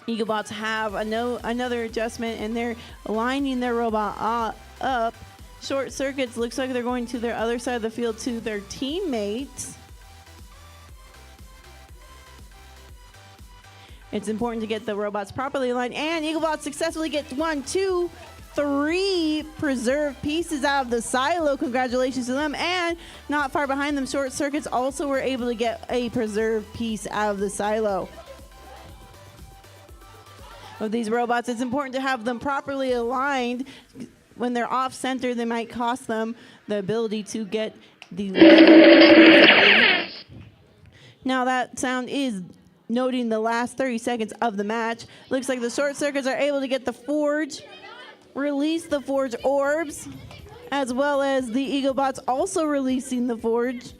Speaker 2: Eaglebots have another adjustment, and they're lining their robot up. Short Circuits looks like they're going to their other side of the field to their teammates. It's important to get the robots properly aligned, and Eaglebots successfully gets 1, 2, 3 preserved pieces out of the silo. Congratulations to them. And not far behind them, Short Circuits also were able to get a preserved piece out of the silo. Of these robots, it's important to have them properly aligned. When they're off center, they might cost them the ability to get the lever perfectly. Now that sound is noting the last 30 seconds of the match. Looks like the Short Circuits are able to get the forge, release the forge orbs, as well as the Eaglebots also releasing the forge.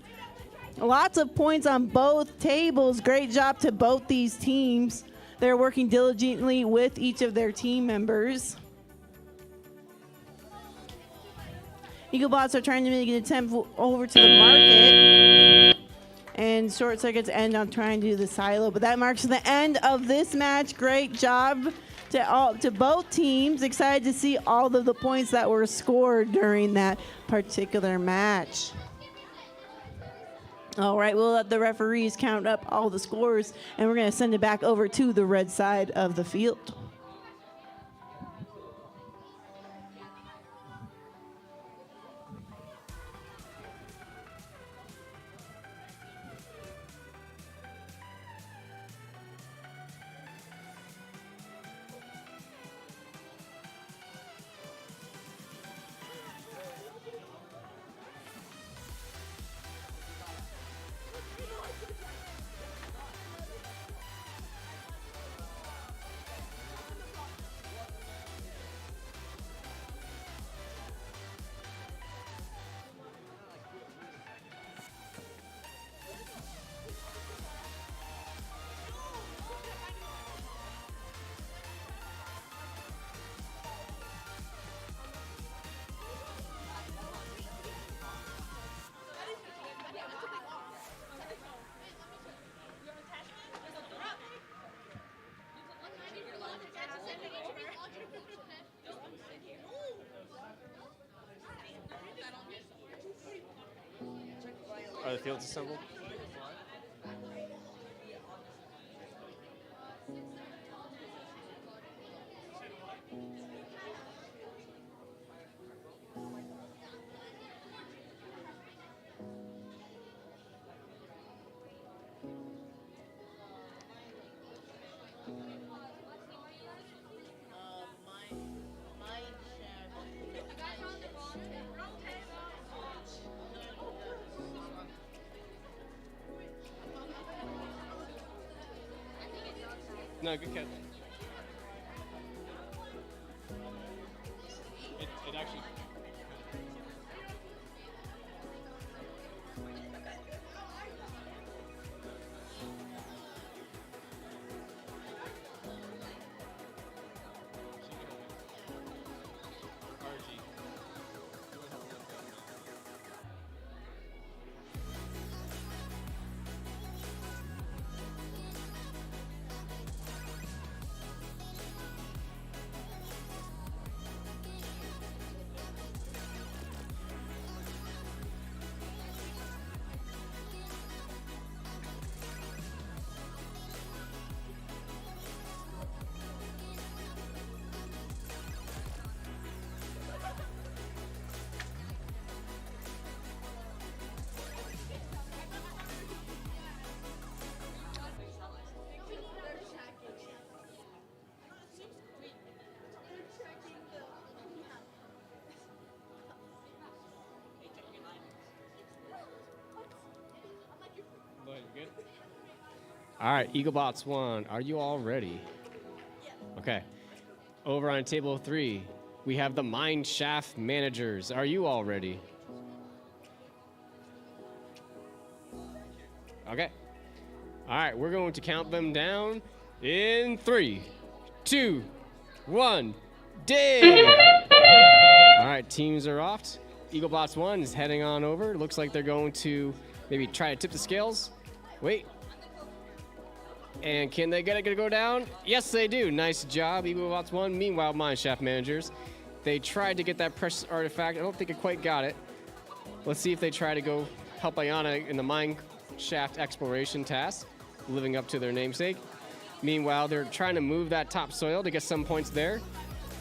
Speaker 2: Lots of points on both tables. Great job to both these teams. They're working diligently with each of their team members. Eaglebots are trying to make an attempt over to the market. And Short Circuits end on trying to do the silo. But that marks the end of this match. Great job to both teams. Excited to see all of the points that were scored during that particular match. All right, we'll let the referees count up all the scores, and we're going to send it back over to the red side of the field.
Speaker 1: Are the fields assembled?
Speaker 5: You guys are on the wrong
Speaker 1: No, good catch. It actually. Good. All right, Eaglebots 1, are you all ready? Okay. Over on table 3, we have the mine shaft managers. Are you all ready? Okay. All right, we're going to count them down in 3, 2, 1. Dig! All right, teams are off. Eaglebots 1 is heading on over. Looks like they're going to maybe try to tip the scales. Wait. And can they get it to go down? Yes, they do. Nice job, Eaglebots 1. Meanwhile, mineshaft managers, they tried to get that precious artifact. I don't think it quite got it. Let's see if they try to go help Ayana in the mine shaft exploration task, living up to their namesake. Meanwhile, they're trying to move that topsoil to get some points there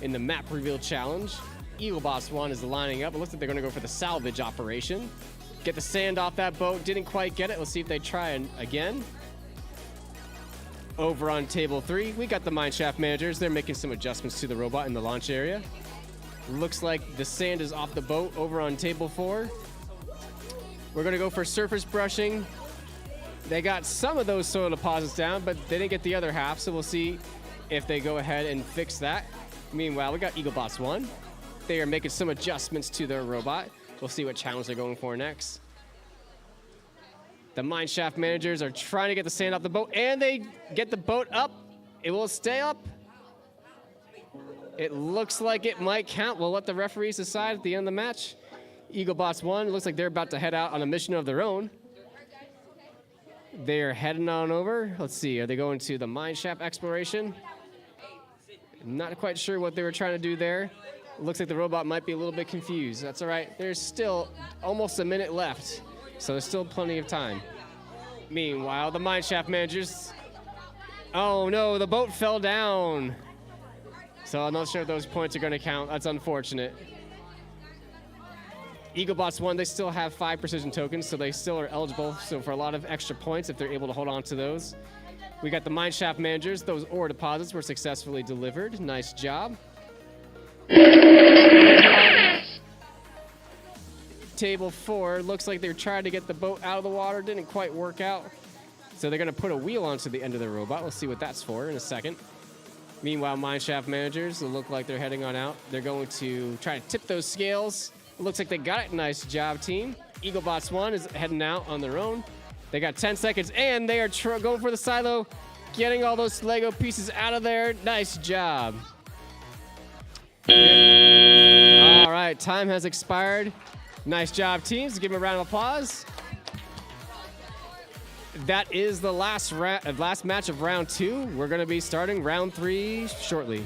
Speaker 1: in the map reveal challenge. Eaglebots 1 is lining up. It looks like they're going to go for the salvage operation. Get the sand off that boat. Didn't quite get it. Let's see if they try again. Over on table 3, we got the mineshaft managers. They're making some adjustments to the robot in the launch area. Looks like the sand is off the boat. Over on table 4, we're going to go for surface brushing. They got some of those soil deposits down, but they didn't get the other half, so we'll see if they go ahead and fix that. Meanwhile, we got Eaglebots 1. They are making some adjustments to their robot. We'll see what challenge they're going for next. The mineshaft managers are trying to get the sand off the boat, and they get the boat up. It will stay up. It looks like it might count. We'll let the referees decide at the end of the match. Eaglebots 1, looks like they're about to head out on a mission of their own. They're heading on over. Let's see, are they going to the mineshaft exploration? Not quite sure what they were trying to do there. Looks like the robot might be a little bit confused. That's all right. There's still almost a minute left, so there's still plenty of time. Meanwhile, the mineshaft managers... Oh, no, the boat fell down. So I'm not sure if those points are going to count. That's unfortunate. Eaglebots 1, they still have 5 precision tokens, so they still are eligible so for a lot of extra points if they're able to hold on to those. We got the mineshaft managers. Those ore deposits were successfully delivered. Nice job. Table 4, looks like they're trying to get the boat out of the water. Didn't quite work out. So they're going to put a wheel onto the end of the robot. We'll see what that's for in a second. Meanwhile, mineshaft managers, it look like they're heading on out. They're going to try to tip those scales. Looks like they got it. Nice job, team. Eaglebots 1 is heading out on their own. They got 10 seconds, and they are going for the silo, getting all those Lego pieces out of there. Nice job. All right, time has expired. Nice job, teams. Give them a round of applause. That is the last match of round 2. We're going to be starting round 3 shortly.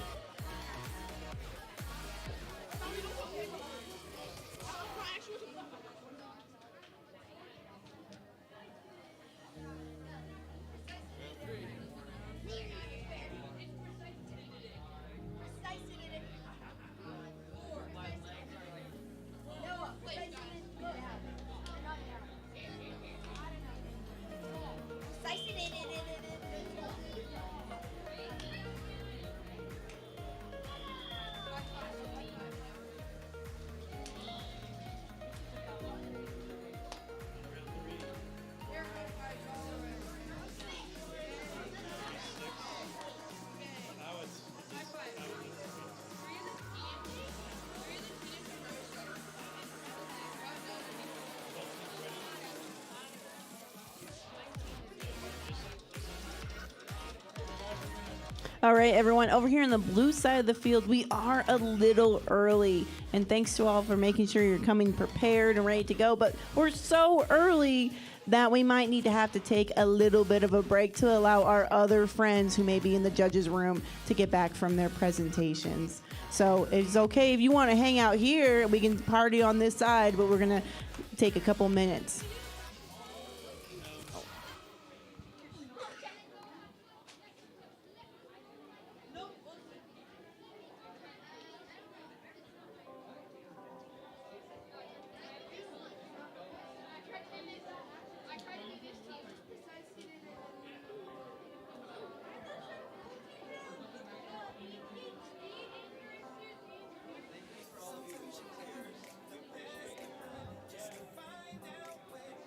Speaker 2: All right, everyone, over here on the blue side of the field, we are a little early. And thanks to all for making sure you're coming prepared and ready to go. But we're so early that we might need to have to take a little bit of a break to allow our other friends who may be in the judges' room to get back from their presentations. So it's okay if you want to hang out here. We can party on this side, but we're going to take a couple minutes.
Speaker 9: Just to find out where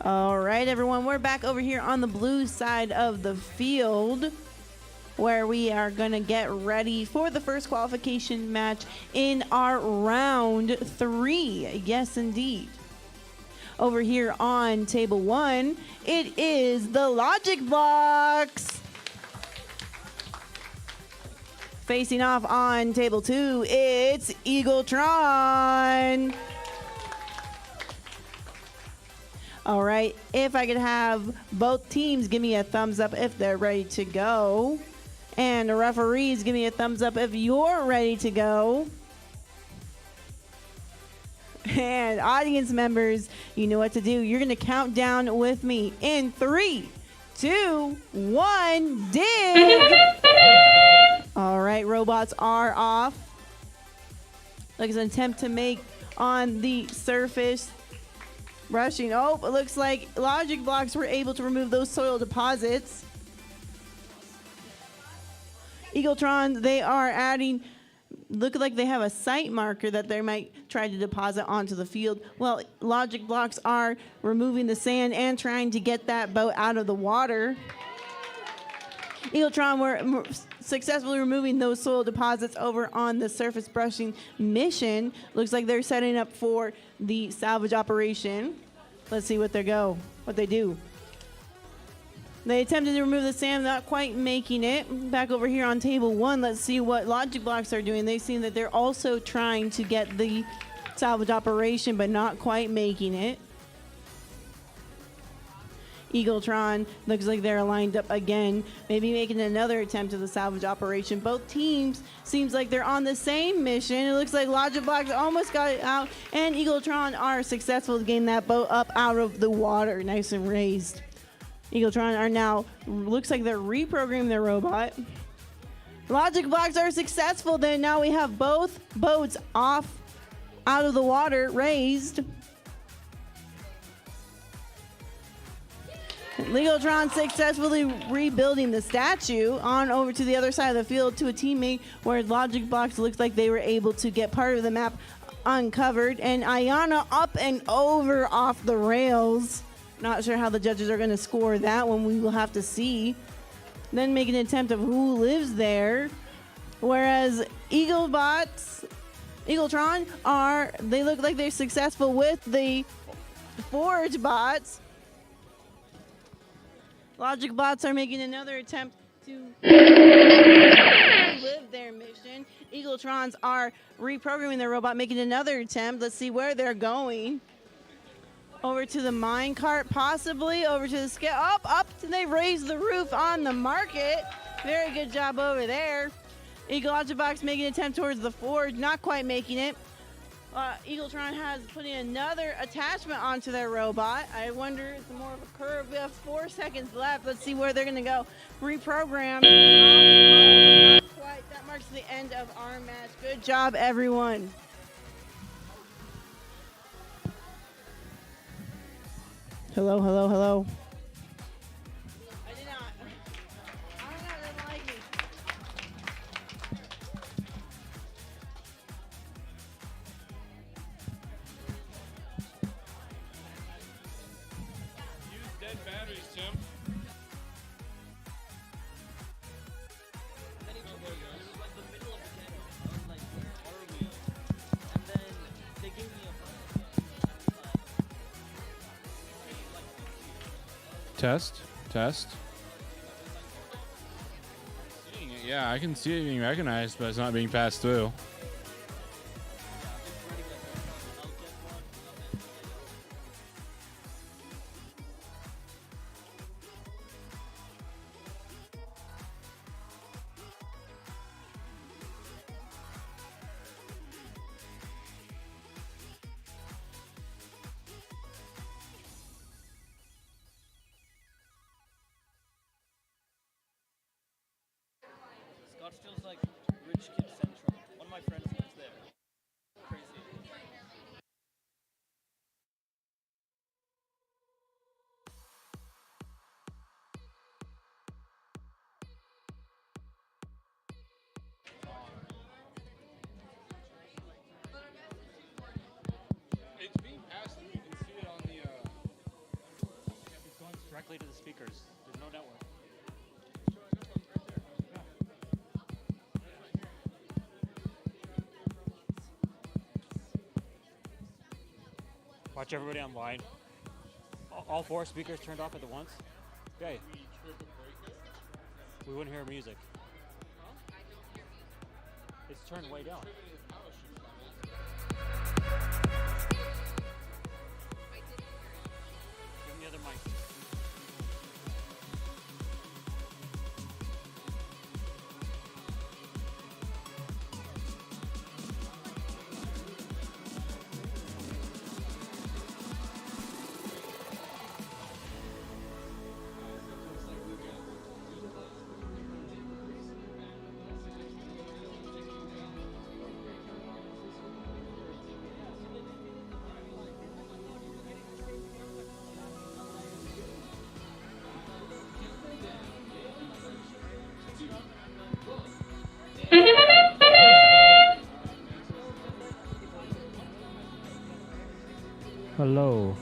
Speaker 2: All right, everyone, we're back over here on the blue side of the field where we are going to get ready for the first qualification match in our round 3. Yes, indeed. Over here on table 1, it is the Logic Blocks. Facing off on table 2, it's Eagletron. All right, if I could have both teams give me a thumbs up if they're ready to go. And the referees, give me a thumbs up if you're ready to go. And audience members, you know what to do. You're going to count down with me in 3, 2, 1, dig. All right, robots are off. Looks an attempt to make on the surface. Rushing. Oh, it looks like Logic Blocks were able to remove those soil deposits. Eagletron, they are adding, look like they have a site marker that they might try to deposit onto the field. Well, Logic Blocks are removing the sand and trying to get that boat out of the water. Eagletron were successfully removing those soil deposits over on the surface brushing mission. Looks like they're setting up for the salvage operation. Let's see what they do. They attempted to remove the sand, not quite making it. Back over here on table 1, let's see what Logic Blocks are doing. They seem that they're also trying to get the salvage operation, but not quite making it. Eagletron looks like they're lined up again, maybe making another attempt at the salvage operation. Both teams seems like they're on the same mission. It looks like Logic Blocks almost got it out, and Eagletron are successful to gain that boat up out of the water, nice and raised. Eagletron are now, looks like they're reprogramming their robot. Logic Blocks are successful, then now we have both boats off out of the water, raised. Eagletron successfully rebuilding the statue on over to the other side of the field to a teammate where Logic Blocks looks like they were able to get part of the map uncovered. And Ayana up and over off the rails. Not sure how the judges are going to score that one. We will have to see. Then make an attempt of who lives there. Whereas Eagletron they look like they're successful with the forge bots. Logic Bots are making another attempt to live their mission. Eagletrons are reprogramming their robot, making another attempt. Let's see where they're going. Over to the mine cart, possibly. Over to the scale. Up. They raised the roof on the market. Very good job over there. Logic Box making an attempt towards the forge, not quite making it. Eagletron has put in another attachment onto their robot. I wonder, it's more of a curve. We have 4 seconds left. Let's see where they're going to go. Reprogram. Not quite. That marks the end of our match. Good job, everyone. Hello. I did not. I don't know. They didn't like me.
Speaker 4: Use dead batteries, Tim.
Speaker 6: Then he took me to like the middle of the channel. I was like, where are we? And then they gave me a
Speaker 10: Test. Seeing it, yeah, I can see it being recognized, but it's not being passed through.
Speaker 6: Scottsdale's like rich kid central. One of my friends lives there. Crazy.
Speaker 10: It's being passed through. You can see it on the
Speaker 4: directly to the speakers. There's no network. Watch everybody online. All 4 speakers turned off at the once. Okay. We wouldn't hear music. It's turned way down. Give me the other mic.
Speaker 11: Hello.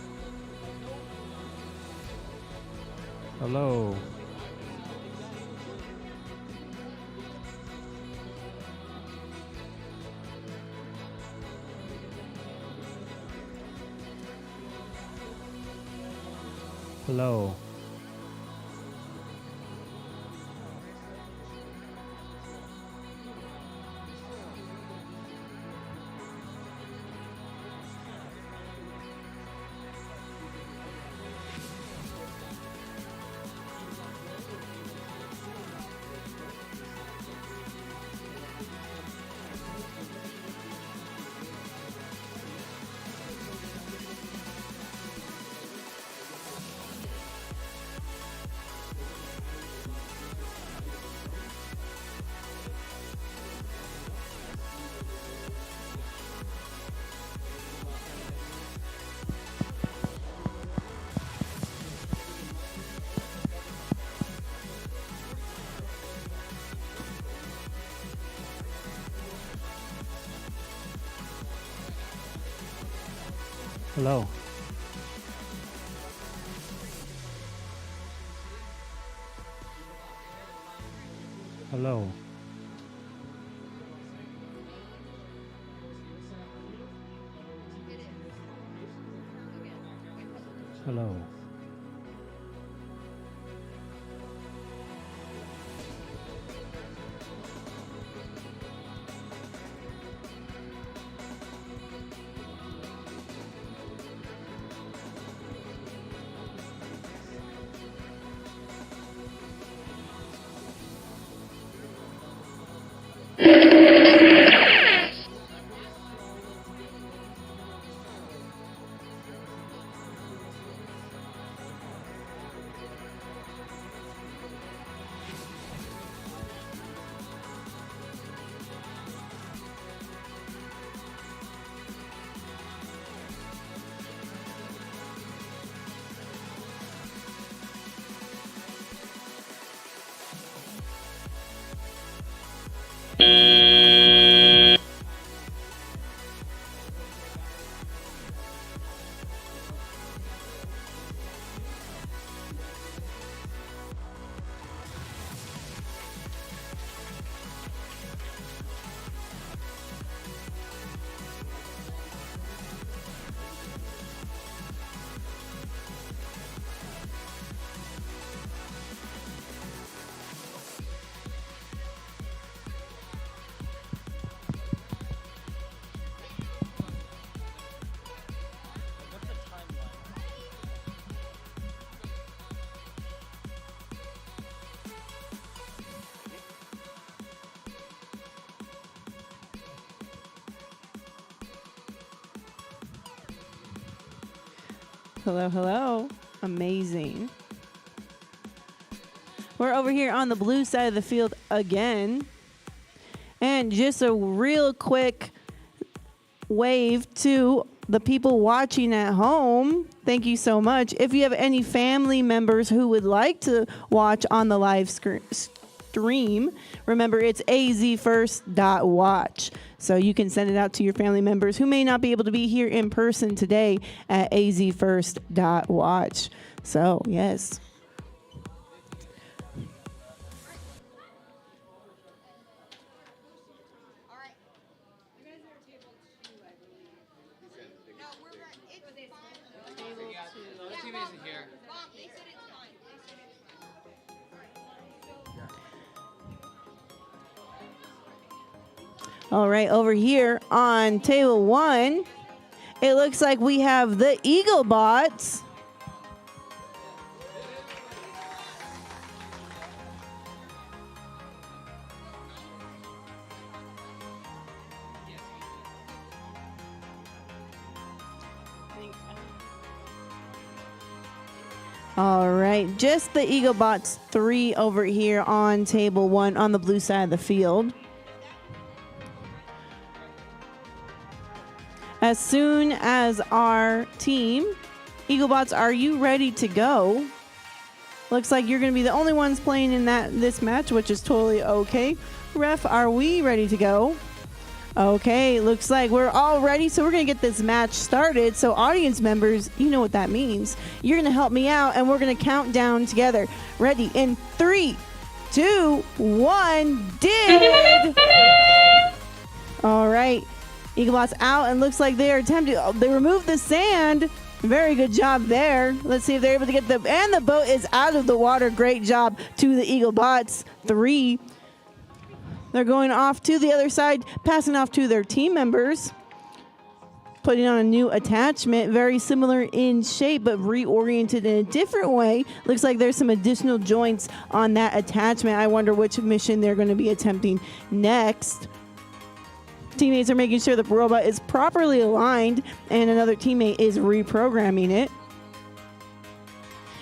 Speaker 11: Hello. Hello. Hello. Hello. Hello.
Speaker 6: What's the timeline?
Speaker 2: Hello, hello. Amazing. We're over here on the blue side of the field again. And just a real quick wave to the people watching at home. Thank you so much. If you have any family members who would like to watch on the live stream, remember it's azfirst.watch. So you can send it out to your family members who may not be able to be here in person today at azfirst.watch. So, yes, All right, over here on table 1, it looks like we have the Eagle Bots. All right, just the Eagle Bots 3 over here on table 1 on the blue side of the field. As soon as our team, Eaglebots, are you ready to go? Looks like you're going to be the only ones playing in this match, which is totally okay. Ref, are we ready to go? Okay, looks like we're all ready, so we're going to get this match started. So audience members, you know what that means. You're going to help me out, and we're going to count down together. Ready? In 3, 2, 1, did! All right. Eaglebots out, and looks like they're attempting. Oh, they removed the sand. Very good job there. Let's see if they're able to get and the boat is out of the water. Great job to the Eaglebots 3. They're going off to the other side, passing off to their team members. Putting on a new attachment, very similar in shape, but reoriented in a different way. Looks like there's some additional joints on that attachment. I wonder which mission they're going to be attempting next. Teammates are making sure the robot is properly aligned, and another teammate is reprogramming it.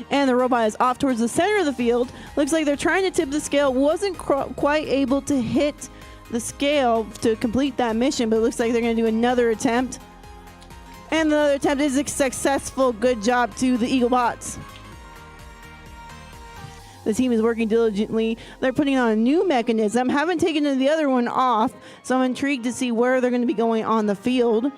Speaker 2: And the robot is off towards the center of the field. Looks like they're trying to tip the scale. Wasn't quite able to hit the scale to complete that mission, but it looks like they're going to do another attempt. And another attempt is successful. Good job to the Eaglebots. The team is working diligently. They're putting on a new mechanism. Haven't taken the other one off, so I'm intrigued to see where they're going to be going on the field.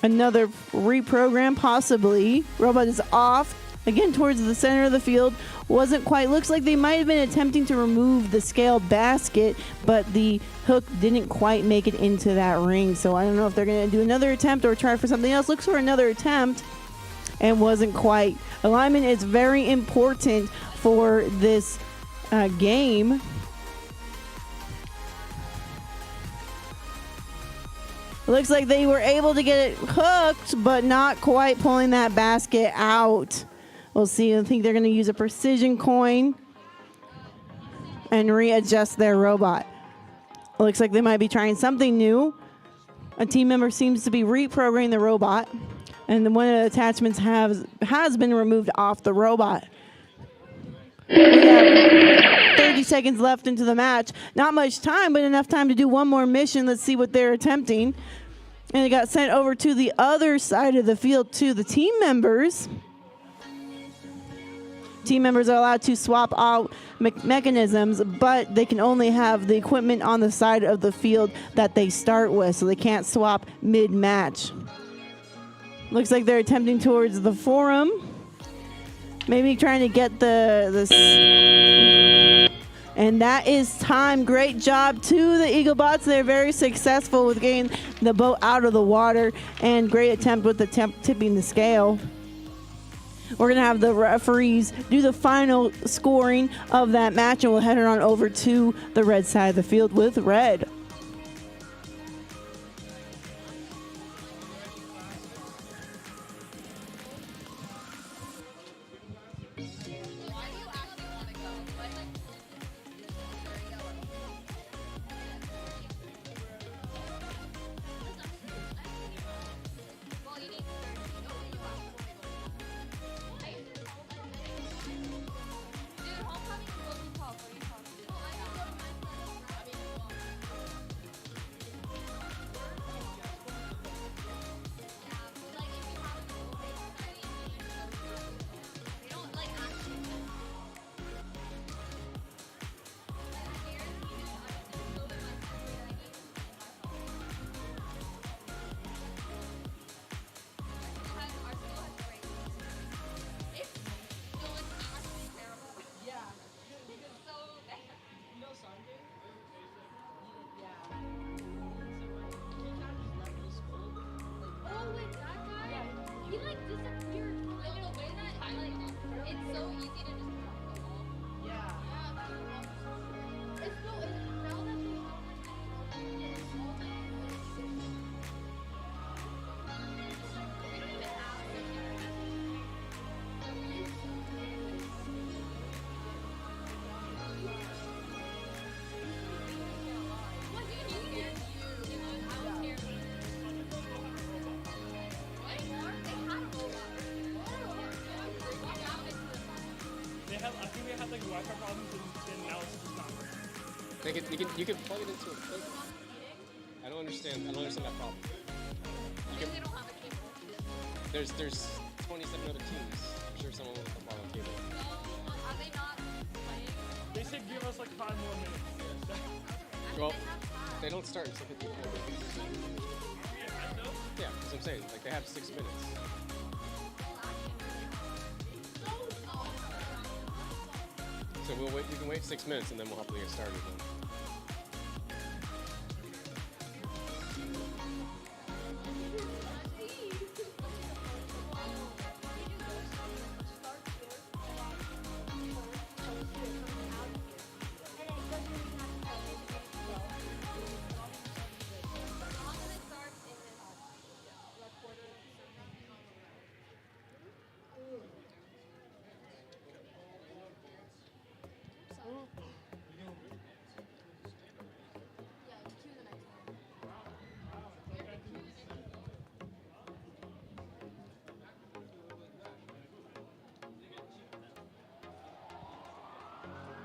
Speaker 2: Another reprogram, possibly. Robot is off, again towards the center of the field. Wasn't quite, looks like they might have been attempting to remove the scale basket, but the hook didn't quite make it into that ring. So I don't know if they're going to do another attempt or try for something else. Looks for another attempt. And wasn't quite. Alignment is very important for this game. It looks like they were able to get it hooked, but not quite pulling that basket out. We'll see. I think they're going to use a precision coin and readjust their robot. It looks like they might be trying something new. A team member seems to be reprogramming the robot. And then one of the attachments has been removed off the robot. We have 30 seconds left into the match. Not much time, but enough time to do one more mission. Let's see what they're attempting. And it got sent over to the other side of the field to the team members. Team members are allowed to swap out mechanisms, but they can only have the equipment on the side of the field that they start with, so they can't swap mid-match. Looks like they're attempting towards the forum. Maybe trying to get and that is time. Great job to the Eaglebots. They're very successful with getting the boat out of the water, and great attempt with the tipping the scale. We're going to have the referees do the final scoring of that match, and we'll head on over to the red side of the field with Red.
Speaker 4: I think they had like Wi-Fi problems, and now it's just not working.
Speaker 1: You can plug it into a plug. I don't understand that problem.
Speaker 5: Maybe they don't have a cable.
Speaker 1: There's 27 other teams. I'm sure someone will come on cable.
Speaker 5: Are they not playing?
Speaker 4: They said give us like 5 more minutes.
Speaker 1: Well, they don't start until 54 minutes. Yeah, that's what I'm saying. Like they have 6 minutes. So we'll wait. We can wait 6 minutes and then we'll hopefully get started. Then.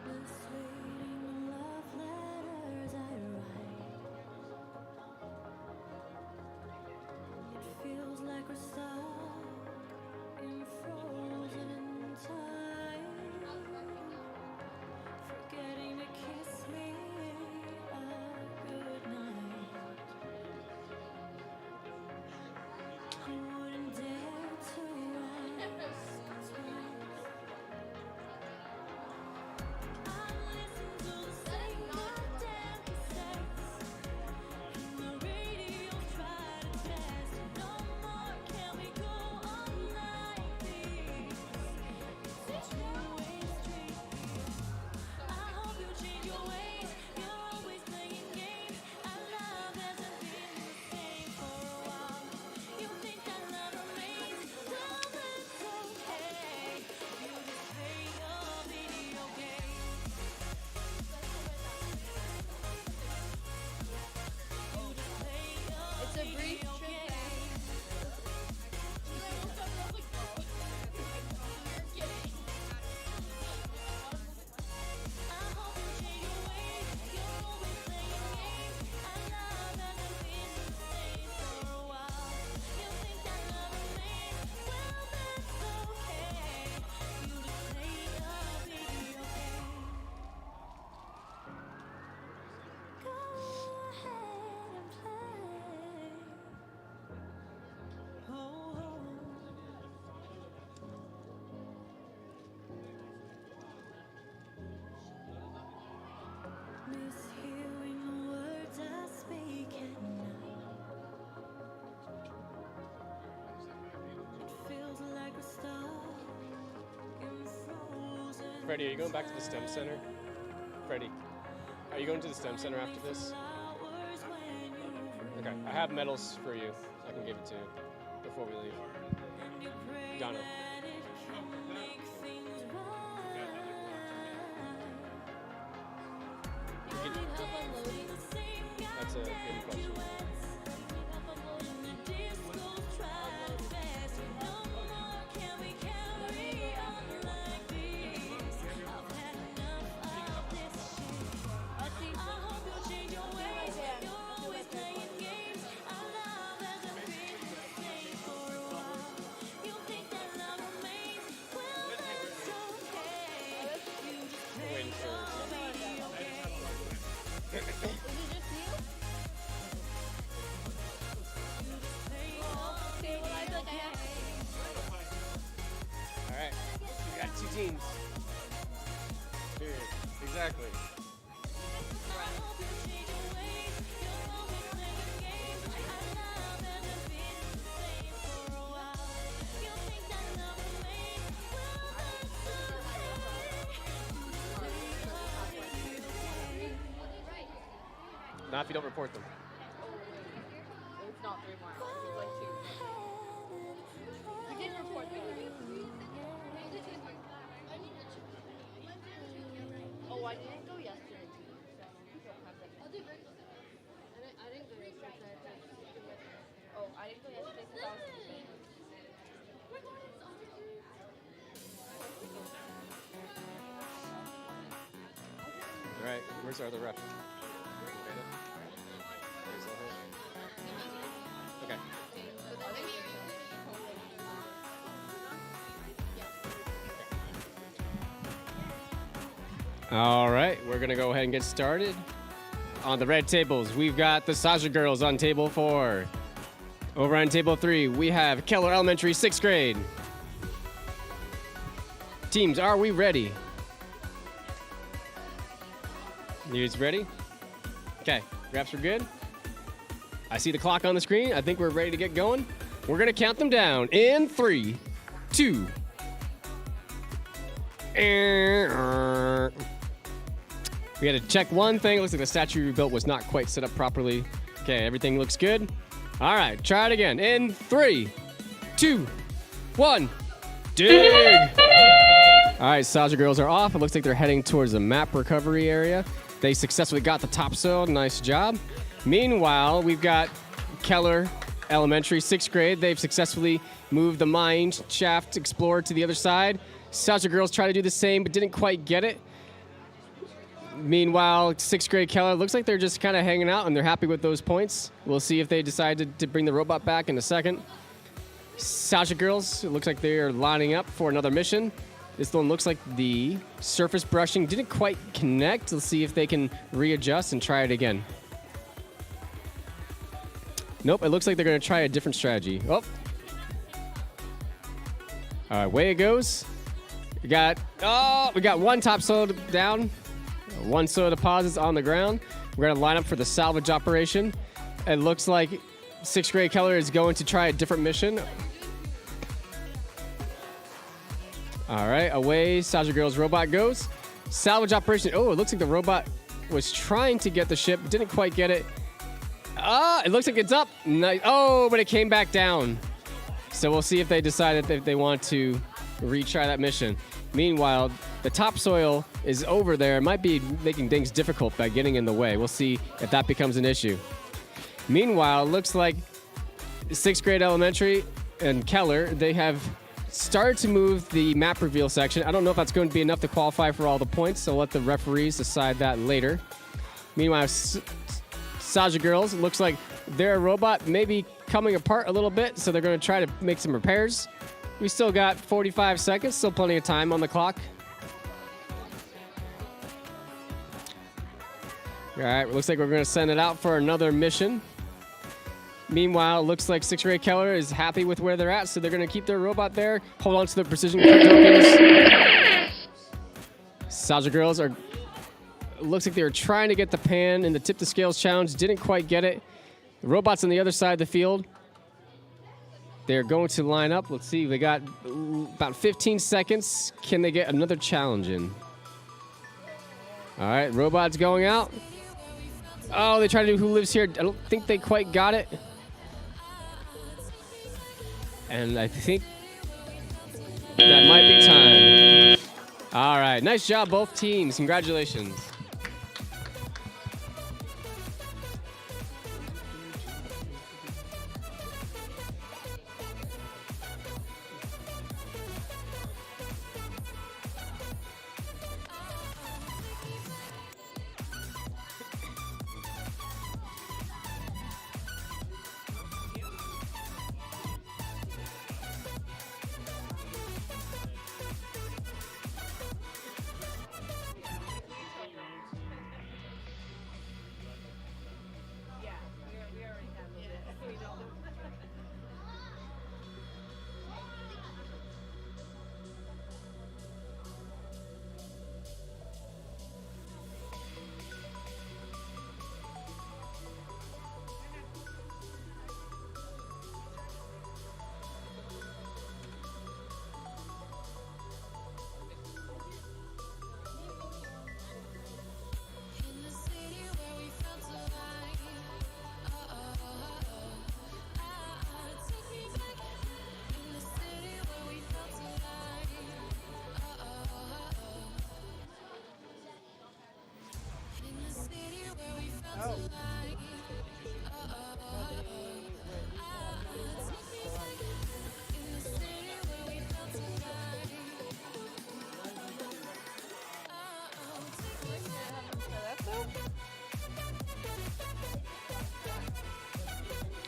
Speaker 9: Misreading love letters I write. It feels like we're stuck in frozen time. Forgetting to kiss me a good night. I wouldn't dare to ask twice.
Speaker 5: It's a brief trip back.
Speaker 9: Mishearing the words I speak at night. It feels like we're stuck in frozen.
Speaker 1: Freddie, are you going back to the STEM Center? Freddie, are you going to the STEM Center after this?
Speaker 9: flowers when you
Speaker 1: Okay, I have medals for you. I can give it to you before we leave.
Speaker 9: and you pray
Speaker 1: Donna.
Speaker 9: that it can make things right.
Speaker 5: Can you help unloading?
Speaker 9: The same
Speaker 1: That's a good question.
Speaker 9: when the discos try fast. No more can we carry on like this. I've had enough of this shit. I hope you'll change your ways. You're always playing games. Our love hasn't been the same for a while. You think that love remains? Well, that's okay. You just play
Speaker 1: Waiting for
Speaker 9: your video game.
Speaker 5: Is it just you? Okay, well I feel like I have
Speaker 1: All right, we got 2 teams. Period. Exactly.
Speaker 9: I hope you change your ways. You're always playing games. Our love hasn't been the same for a while. You think that love remains? Well, that's okay.
Speaker 1: Not if you don't report them.
Speaker 5: It's not 3 more hours, it's like 2. We didn't report them. Oh, I didn't go yesterday, so we don't have that. I'll do virtual. I didn't go yesterday. Oh, I didn't go yesterday because I was sick.
Speaker 1: All right, where's our other ref? Okay. All right, we're gonna go ahead and get started. On the red tables, we've got the Sasha girls on table 4. Over on table 3, we have Keller Elementary 6th grade. Teams, are we ready? You guys ready? Okay, refs are good. I see the clock on the screen. I think we're ready to get going. We're gonna count them down in 3, 2. We had to check one thing. It looks like the statue we built was not quite set up properly. Okay, everything looks good. All right, try it again. In 3, 2, 1, dig! All right, Sasha girls are off. It looks like they're heading towards the map recovery area. They successfully got the topsoil. Nice job. Meanwhile, we've got Keller Elementary, 6th grade. They've successfully moved the mine shaft explorer to the other side. Sasha girls try to do the same, but didn't quite get it. Meanwhile, 6th grade Keller, looks like they're just kind of hanging out and they're happy with those points. We'll see if they decide to bring the robot back in a second. Sasha girls, it looks like they're lining up for another mission. This one looks like the surface brushing didn't quite connect. Let's see if they can readjust and try it again. Nope, it looks like they're going to try a different strategy. Oh. All right, way it goes. We got one topsoil down. One soil deposits on the ground. We're going to line up for the salvage operation. It looks like 6th grade Keller is going to try a different mission. All right, away Sasha girls robot goes. Salvage operation. Oh, it looks like the robot was trying to get the ship, didn't quite get it. It looks like it's up. Nice. Oh, but it came back down. So we'll see if they decide if they want to retry that mission. Meanwhile, the topsoil is over there. It might be making things difficult by getting in the way. We'll see if that becomes an issue. Meanwhile, it looks like 6th grade Elementary and Keller, they have started to move the map reveal section. I don't know if that's going to be enough to qualify for all the points, so let the referees decide that later. Meanwhile, Sasha girls, it looks like their robot may be coming apart a little bit, so they're going to try to make some repairs. We still got 45 seconds, still plenty of time on the clock. All right, looks like we're going to send it out for another mission. Meanwhile, it looks like 6th grade Keller is happy with where they're at, so they're going to keep their robot there. Hold on to the precision tokens. Sasha girls are... Looks like they were trying to get the pan in the tip the scales challenge. Didn't quite get it. The robot's on the other side of the field. They're going to line up. Let's see. They got about 15 seconds. Can they get another challenge in? All right, robot's going out. Oh, they tried to do Who Lives Here. I don't think they quite got it. And I think that might be time. All right, nice job, both teams. Congratulations.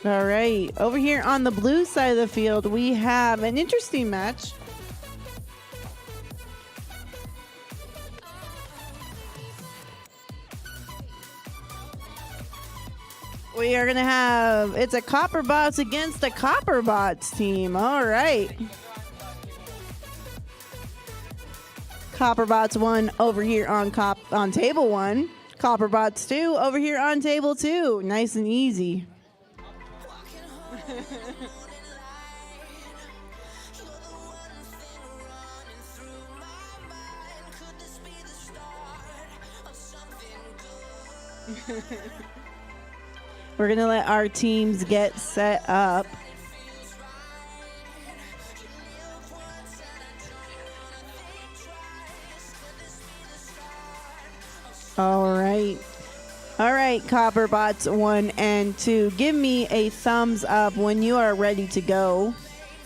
Speaker 2: All right. Over here on the blue side of the field, we have an interesting match. We are going to have, it's a Copperbots against the Copperbots team. All right. Copperbots 1 over here on table 1. Copperbots 2 over here on table 2. Nice and easy. We're going to let our teams get set up. All right. All right, Copperbots 1 and 2. Give me a thumbs up when you are ready to go.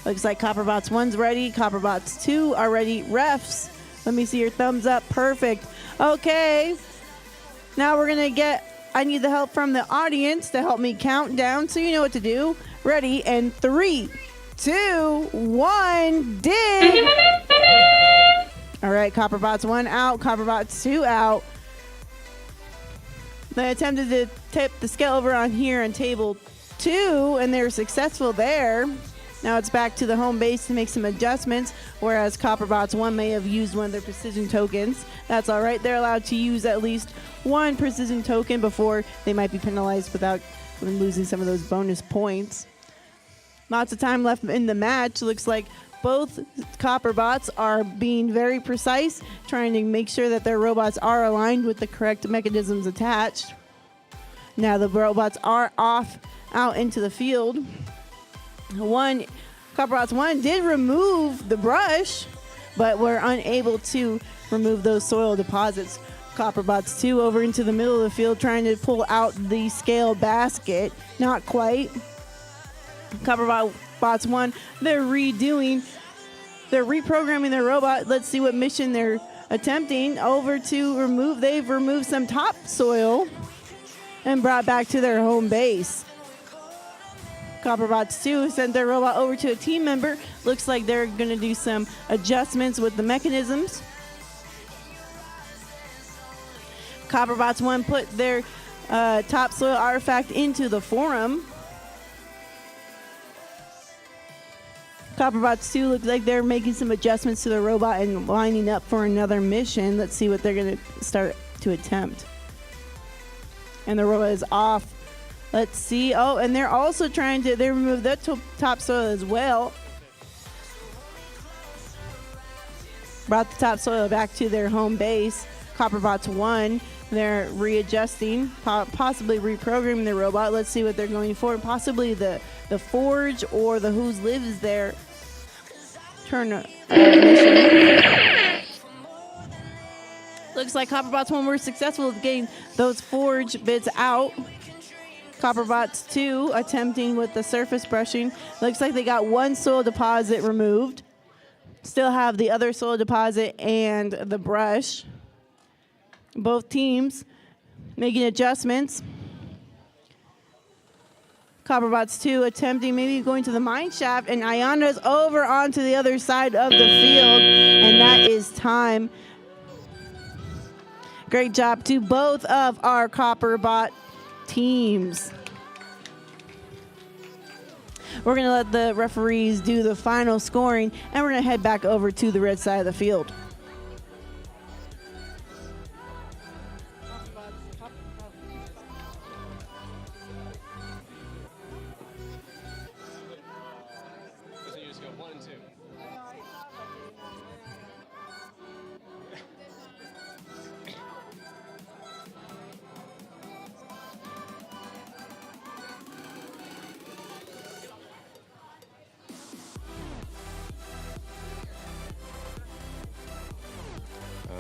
Speaker 2: Looks like Copperbots 1's ready. Copperbots 2 are ready. Refs, let me see your thumbs up. Perfect. Okay. Now we're going to I need the help from the audience to help me count down so you know what to do. Ready? And 3, 2, 1, dig! All right, Copperbots 1 out, Copperbots 2 out. They attempted to tip the scale over on here on table 2, and they were successful there. Now it's back to the home base to make some adjustments, whereas Copperbots 1 may have used one of their precision tokens. That's all right. They're allowed to use at least one precision token before they might be penalized without losing some of those bonus points. Lots of time left in the match. Looks like both Copperbots are being very precise, trying to make sure that their robots are aligned with the correct mechanisms attached. Now the robots are out into the field. Copperbots 1 did remove the brush, but were unable to remove those soil deposits. Copperbots 2 over into the middle of the field trying to pull out the scale basket. Not quite. Copperbots 1, they're reprogramming their robot. Let's see what mission they're attempting. They've removed some topsoil and brought back to their home base. Copperbots 2 sent their robot over to a team member. Looks like they're going to do some adjustments with the mechanisms. Copperbots 1 put their topsoil artifact into the forum. Copperbots 2 looks like they're making some adjustments to the robot and lining up for another mission. Let's see what they're going to start to attempt. And the robot is off. Let's see. Oh, and they're also they remove that topsoil as well. Brought the topsoil back to their home base. Copperbots 1, they're readjusting, possibly reprogramming the robot. Let's see what they're going for. Possibly the forge or the whose lives there. Mission. Looks like Copperbots 1 were successful at getting those forge bits out. Copperbots 2 attempting with the surface brushing. Looks like they got one soil deposit removed. Still have the other soil deposit and the brush. Both teams making adjustments. Copperbots 2 attempting maybe going to the mine shaft, and Ayana's over onto the other side of the field, and that is time. Great job to both of our Copperbot teams. We're going to let the referees do the final scoring, and we're going to head back over to the red side of the field.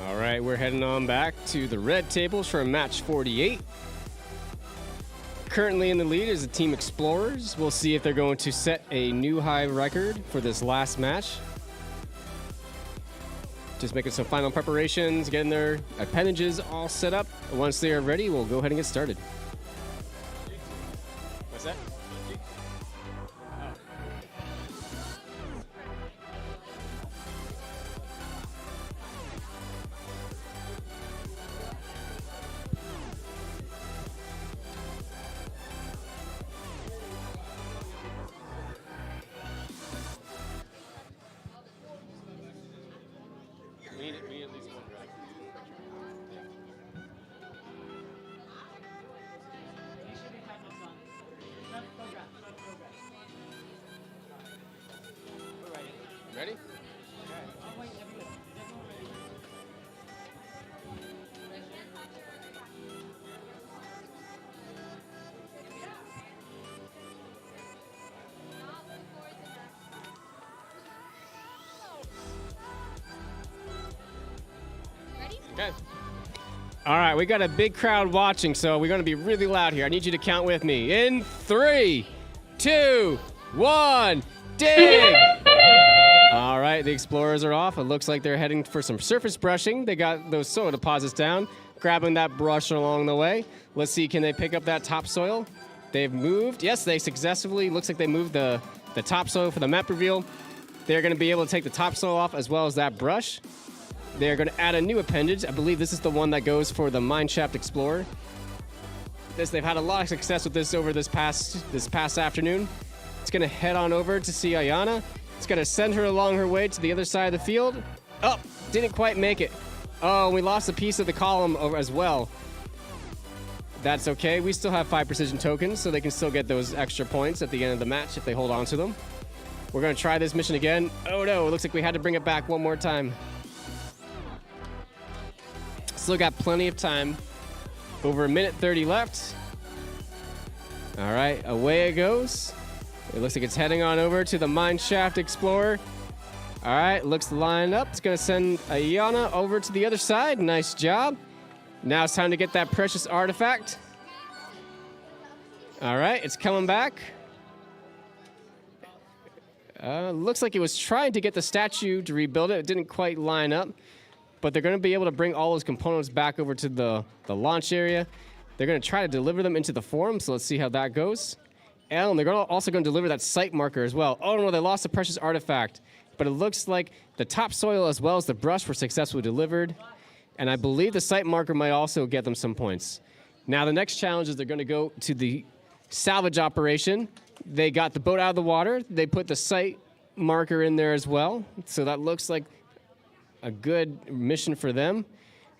Speaker 1: All right, we're heading on back to the red tables for match 48. Currently in the lead is the Team Explorers. We'll see if they're going to set a new high record for this last match. Just making some final preparations, getting their appendages all set up. Once they are ready, we'll go ahead and get started. What's that? Ready? Okay. All right, we got a big crowd watching, so we're going to be really loud here. I need you to count with me. In 3, 2, 1, dig! All right, the explorers are off. It looks like they're heading for some surface brushing. They got those soil deposits down, grabbing that brush along the way. Let's see, can they pick up that topsoil? They've moved. Yes, they successfully, looks like they moved the topsoil for the map reveal. They're going to be able to take the topsoil off as well as that brush. They're going to add a new appendage. I believe this is the one that goes for the Mineshaft Explorer. They've had a lot of success with this over this past afternoon. It's going to head on over to see Ayana. It's going to send her along her way to the other side of the field. Oh, didn't quite make it. Oh, we lost a piece of the column over as well. That's okay. We still have 5 precision tokens, so they can still get those extra points at the end of the match if they hold on to them. We're going to try this mission again. Oh no, it looks like we had to bring it back one more time. Still got plenty of time. Over 1:30 left. All right, away it goes. It looks like it's heading on over to the Mineshaft Explorer. All right, looks lined up. It's going to send Ayana over to the other side. Nice job. Now it's time to get that precious artifact. All right, it's coming back. Looks like it was trying to get the statue to rebuild it. It didn't quite line up. But they're going to be able to bring all those components back over to the launch area. They're going to try to deliver them into the forum, so let's see how that goes. And they're also going to deliver that site marker as well. Oh no, they lost the precious artifact. But it looks like the topsoil as well as the brush were successfully delivered. And I believe the site marker might also get them some points. Now the next challenge is they're going to go to the salvage operation. They got the boat out of the water. They put the site marker in there as well. So that looks like a good mission for them.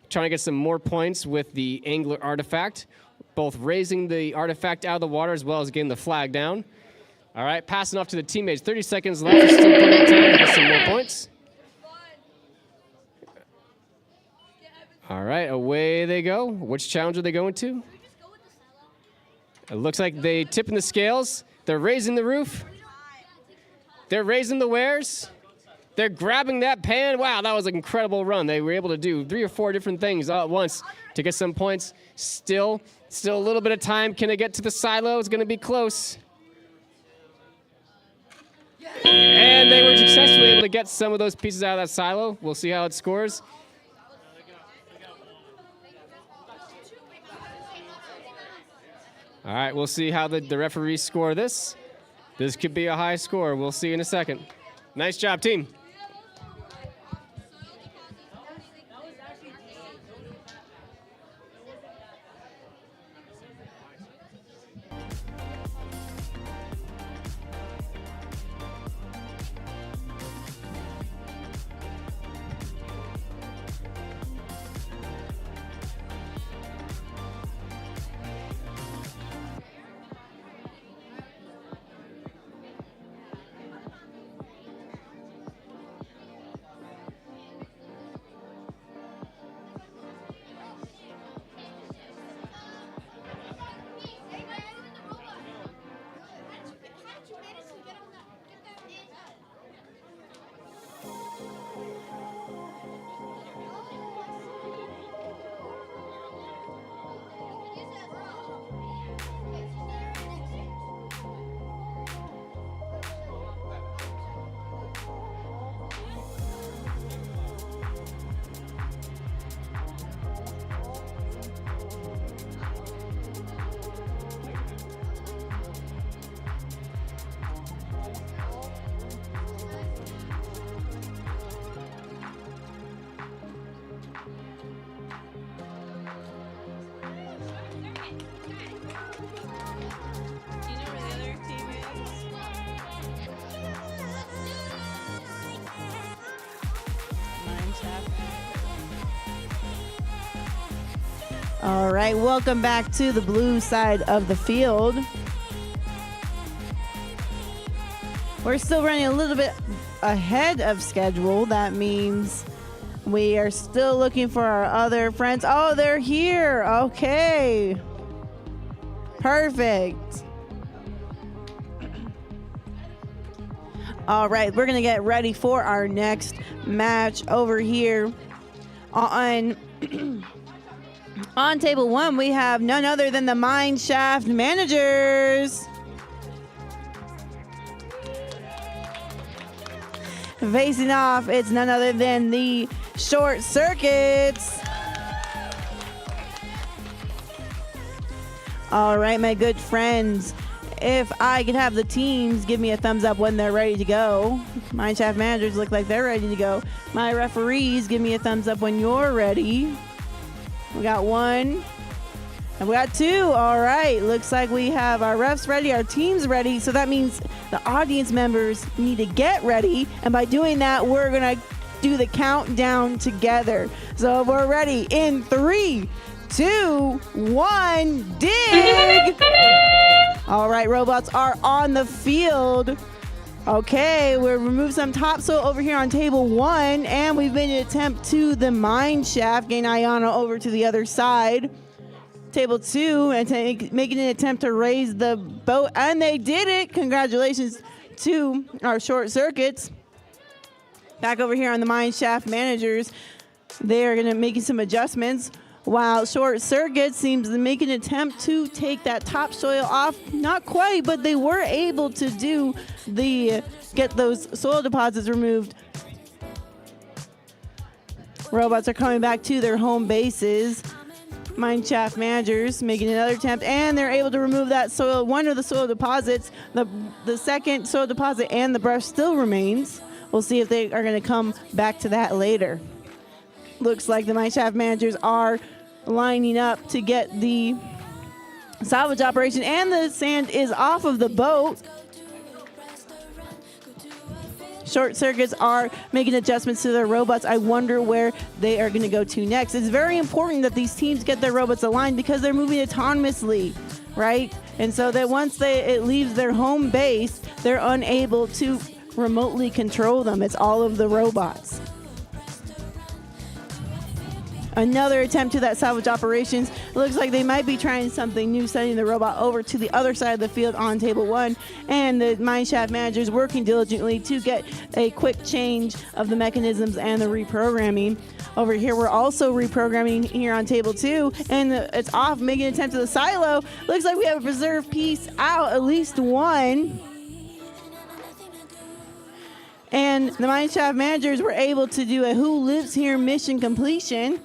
Speaker 1: Trying to get some more points with the angler artifact, both raising the artifact out of the water as well as getting the flag down. All right, passing off to the teammates. 30 seconds left. There's still plenty of time to get some more points. All right, away they go. Which challenge are they going to? It looks like they tipping the scales. They're raising the roof. They're raising the wares. They're grabbing that pan. Wow, that was an incredible run. They were able to do 3 or 4 different things all at once to get some points. Still a little bit of time. Can they get to the silo? It's going to be close. And they were successfully able to get some of those pieces out of that silo. We'll see how it scores. All right, we'll see how the referees score this. This could be a high score. We'll see in a second. Nice job, team.
Speaker 2: All right, welcome back to the blue side of the field. We're still running a little bit ahead of schedule. That means we are still looking for our other friends. Oh, they're here. Okay. Perfect. All right, we're going to get ready for our next match over here on on table 1. We have none other than the Mine Shaft Managers. Facing off, it's none other than the Short Circuits. All right, my good friends. If I could have the teams give me a thumbs up when they're ready to go. Mine Shaft Managers look like they're ready to go. My referees, give me a thumbs up when you're ready. We got 1. And we got 2. All right. Looks like we have our refs ready, our teams ready. So that means the audience members need to get ready. And by doing that, we're going to do the countdown together. So we're ready in 3, 2, 1, dig! All right, robots are on the field. Okay, we'll remove some topsoil over here on table 1, and we've made an attempt to the mine shaft, getting Ayana over to the other side. Table 2, and making an attempt to raise the boat, and they did it. Congratulations to our Short Circuits. Back over here on the Mine Shaft Managers, they are going to making some adjustments, while Short Circuit seems to make an attempt to take that topsoil off. Not quite, but they were able to get those soil deposits removed. Robots are coming back to their home bases. Mine Shaft Managers making another attempt, and they're able to remove that soil. One of the soil deposits, the second soil deposit and the brush still remains. We'll see if they are going to come back to that later. Looks like the Mine Shaft Managers are lining up to get the salvage operation, and the sand is off of the boat. Short Circuits are making adjustments to their robots. I wonder where they are going to go to next. It's very important that these teams get their robots aligned because they're moving autonomously, right? And so that once it leaves their home base, they're unable to remotely control them. It's all of the robots. Another attempt to that salvage operations. It looks like they might be trying something new, sending the robot over to the other side of the field on table 1. And the Mine Shaft Managers working diligently to get a quick change of the mechanisms and the reprogramming. Over here, we're also reprogramming here on table 2, and it's off, making an attempt to the silo. Looks like we have a preserve piece out, at least 1. And the Mine Shaft Managers were able to do a Who Lives Here mission completion.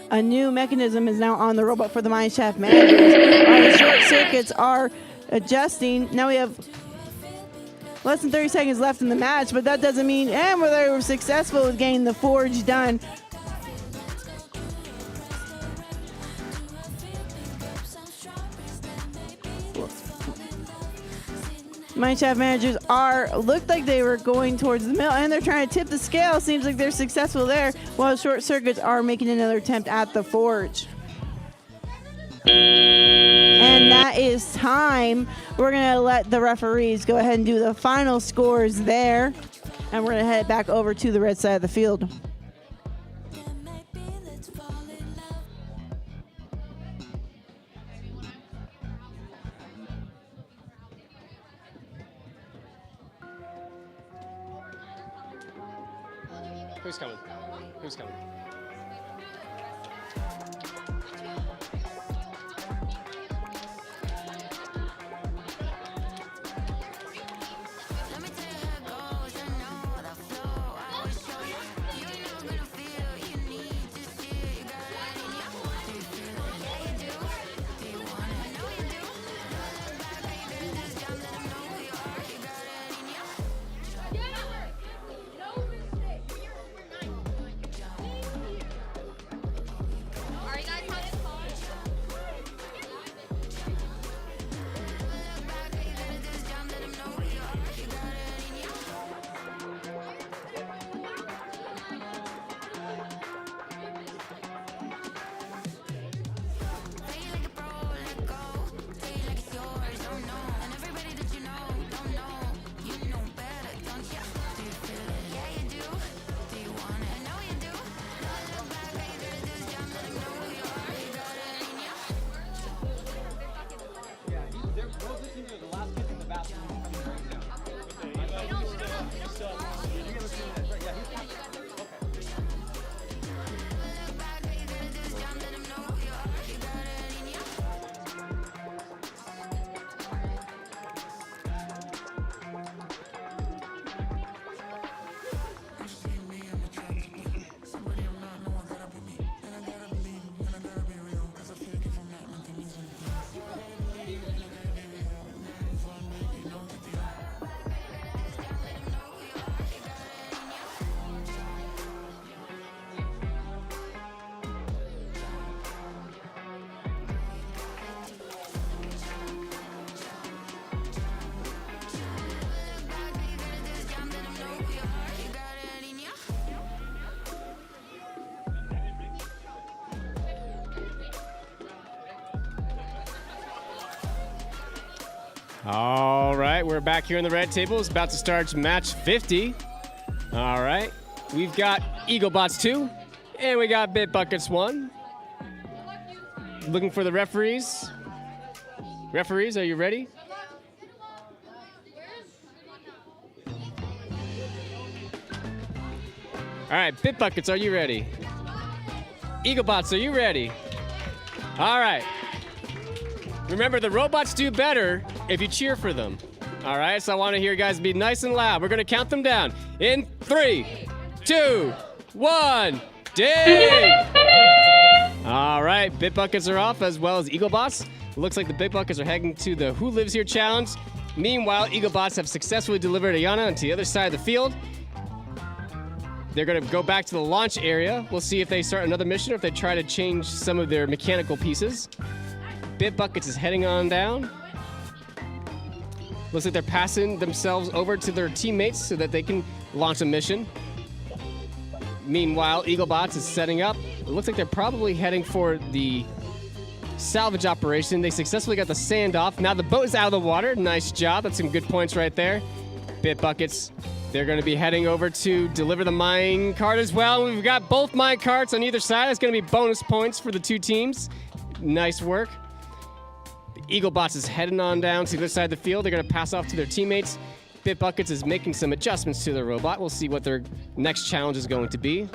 Speaker 2: A new mechanism is now on the robot for the Mine Shaft Managers. The Short Circuits are adjusting. Now we have less than 30 seconds left in the match, but that doesn't mean they were successful with getting the forge done. Mine Shaft Managers looked like they were going towards the middle, and they're trying to tip the scale. Seems like they're successful there, while Short Circuits are making another attempt at the forge. And that is time. We're going to let the referees go ahead and do the final scores there, and we're going to head back over to the red side of the field.
Speaker 1: Who's coming? Who's coming?
Speaker 5: Alright guys,
Speaker 1: All right, we're back here in the red table. It's about to start match 50. All right, we've got Eaglebots 2, and we got Bitbuckets 1. Looking for the referees. Referees, are you ready? All right, Bitbuckets, are you ready? Eaglebots, are you ready? All right. Remember, the robots do better if you cheer for them. All right, so I want to hear you guys be nice and loud. We're going to count them down. In 3, 2, 1, dig! All right, Bitbuckets are off as well as Eaglebots. Looks like the Bitbuckets are heading to the Who Lives Here challenge. Meanwhile, Eaglebots have successfully delivered Ayana onto the other side of the field. They're going to go back to the launch area. We'll see if they start another mission or if they try to change some of their mechanical pieces. Bitbuckets is heading on down. Looks like they're passing themselves over to their teammates so that they can launch a mission. Meanwhile, Eaglebots is setting up. It looks like they're probably heading for the salvage operation. They successfully got the sand off. Now the boat is out of the water. Nice job. That's some good points right there. Bitbuckets, they're going to be heading over to deliver the mine cart as well. We've got both mine carts on either side. That's going to be bonus points for the two teams. Nice work. Eaglebots is heading on down to the other side of the field. They're going to pass off to their teammates. Bitbuckets is making some adjustments to their robot. We'll see what their next challenge is going to be.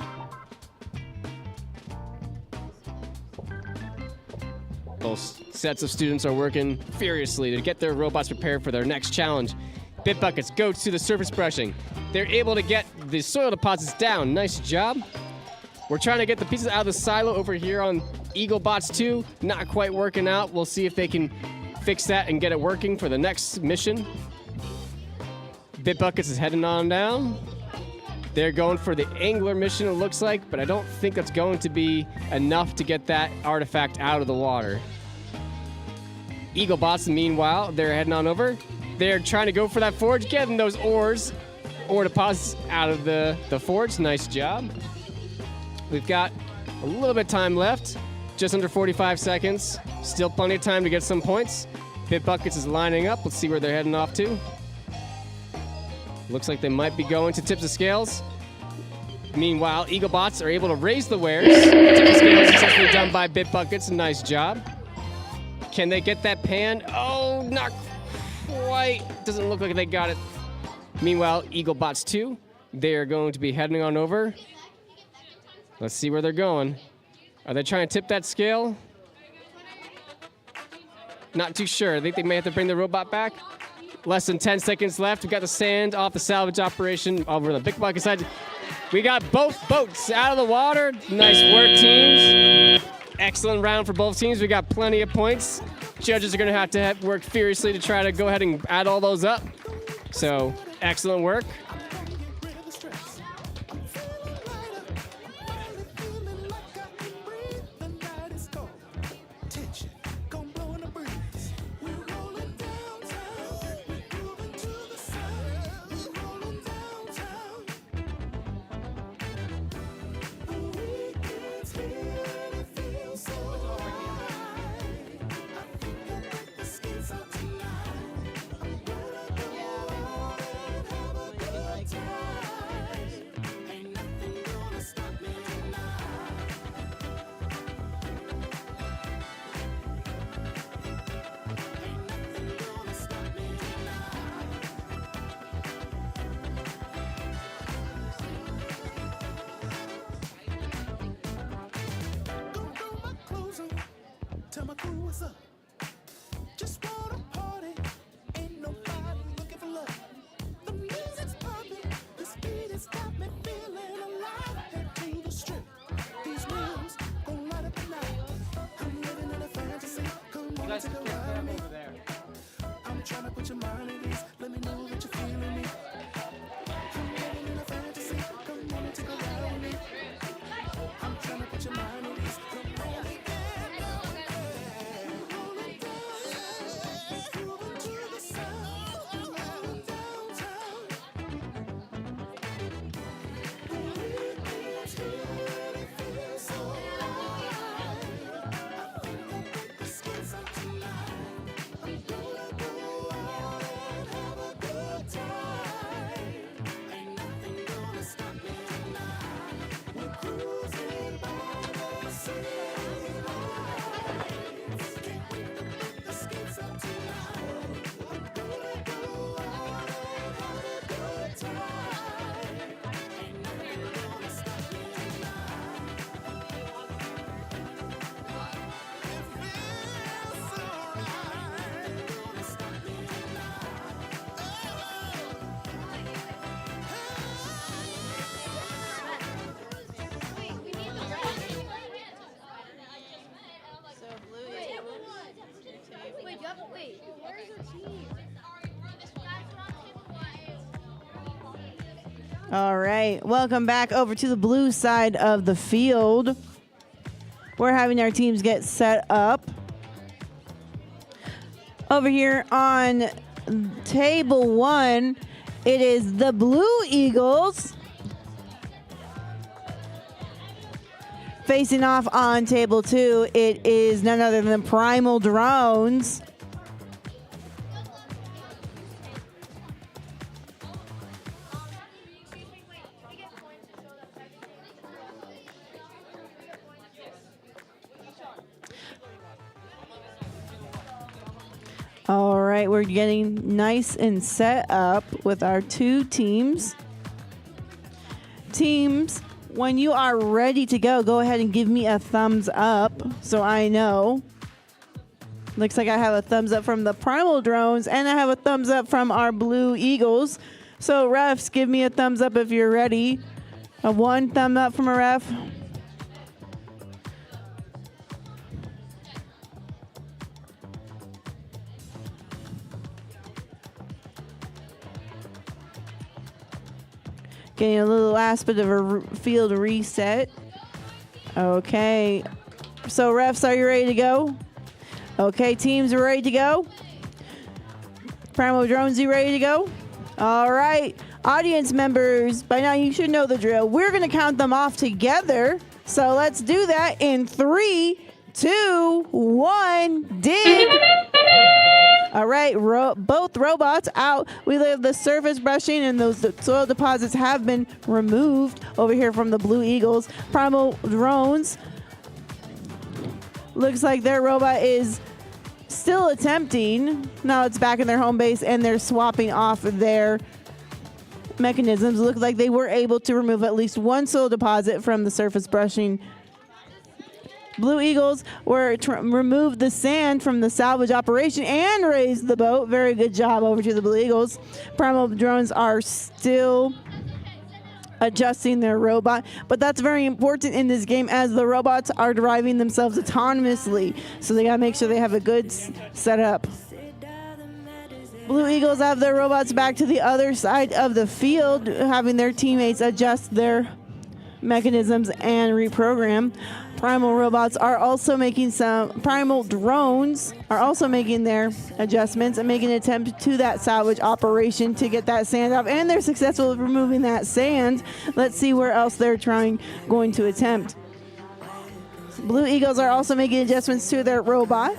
Speaker 1: Both sets of students are working furiously to get their robots prepared for their next challenge. Bitbuckets go to the surface brushing. They're able to get the soil deposits down. Nice job. We're trying to get the pieces out of the silo over here on Eaglebots 2. Not quite working out. We'll see if they can fix that and get it working for the next mission. Bitbuckets is heading on down. They're going for the angler mission, it looks like, but I don't think that's going to be enough to get that artifact out of the water. Eaglebots, meanwhile, they're heading on over. They're trying to go for that forge, getting those ore deposits out of the forge. Nice job. We've got a little bit of time left, just under 45 seconds. Still plenty of time to get some points. Bitbuckets is lining up. Let's see where they're heading off to. Looks like they might be going to tips of scales. Meanwhile, Eaglebots are able to raise the wares. Tips of scales successfully done by Bitbuckets. Nice job. Can they get that pan? Oh, not quite. Doesn't look like they got it. Meanwhile, Eaglebots 2, they're going to be heading on over. Let's see where they're going. Are they trying to tip that scale? Not too sure. I think they may have to bring the robot back. Less than 10 seconds left. We got the sand off the salvage operation over the Bitbucket side. We got both boats out of the water. Nice work, teams. Excellent round for both teams. We got plenty of points. Judges are going to have to work furiously to try to go ahead and add all those up. So, excellent work.
Speaker 2: All right, welcome back over to the blue side of the field. We're having our teams get set up. Over here on table 1, it is the Blue Eagles facing off on table 2. It is none other than Primal Drones. All right, we're getting nice and set up with our 2 teams. Teams, when you are ready to go ahead and give me a thumbs up so I know. Looks like I have a thumbs up from the Primal Drones and I have a thumbs up from our Blue Eagles. So refs, give me a thumbs up if you're ready. A 1 thumb up from a ref. Getting a little last bit of a field reset. Okay. So refs, are you ready to go? Okay, teams are ready to go. Primal Drones, you ready to go? All right. Audience members, by now you should know the drill. We're going to count them off together. So let's do that in 3, 2, 1, dig. All right, both robots out. We have the surface brushing and those soil deposits have been removed over here from the Blue Eagles. Primal Drones, looks like their robot is still attempting. Now it's back in their home base and they're swapping off their mechanisms. Look like they were able to remove at least 1 soil deposit from the surface brushing. Blue Eagles were removed the sand from the salvage operation and raised the boat. Very good job over to the Blue Eagles. Primal Drones are still adjusting their robot, but that's very important in this game as the robots are driving themselves autonomously. So they gotta make sure they have a good setup. Blue Eagles have their robots back to the other side of the field, having their teammates adjust their mechanisms and reprogram. Primal robots are also making Primal Drones are also making their adjustments and making an attempt to that salvage operation to get that sand off, and they're successful with removing that sand. Let's see where else they're going to attempt. Blue Eagles are also making adjustments to their robot.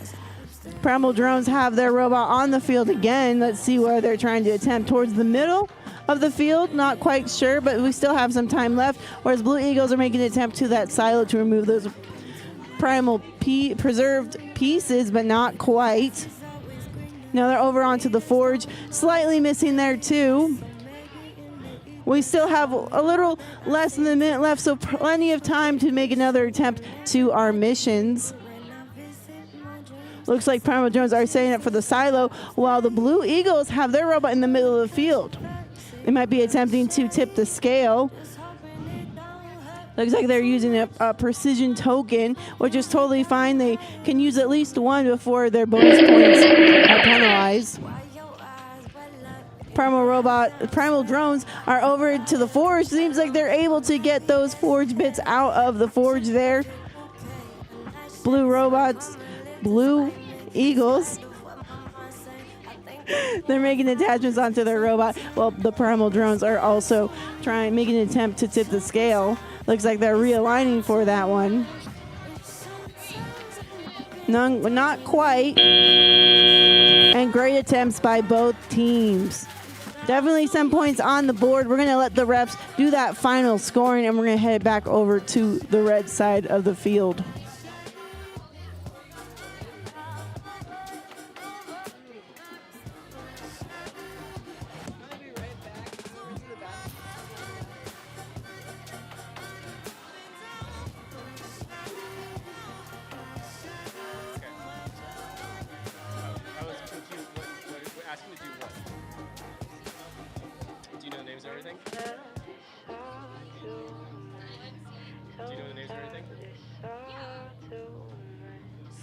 Speaker 2: Primal Drones have their robot on the field again. Let's see where they're trying to attempt. Towards the middle of the field, not quite sure, but we still have some time left. Whereas Blue Eagles are making an attempt to that silo to remove those primal preserved pieces, but not quite. Now they're over onto the forge, slightly missing there too. We still have a little less than a minute left, so plenty of time to make another attempt to our missions. Looks like Primal Drones are setting up for the silo, while the Blue Eagles have their robot in the middle of the field. They might be attempting to tip the scale. Looks like they're using a precision token, which is totally fine. They can use at least 1 before their bonus points are penalized. Primal Drones are over to the forge. Seems like they're able to get those forge bits out of the forge there. Blue Eagles, they're making attachments onto their robot, while the Primal Drones are also making an attempt to tip the scale. Looks like they're realigning for that one. Not quite. And great attempts by both teams. Definitely some points on the board. We're going to let the refs do that final scoring, and we're going to head back over to the red side of the field.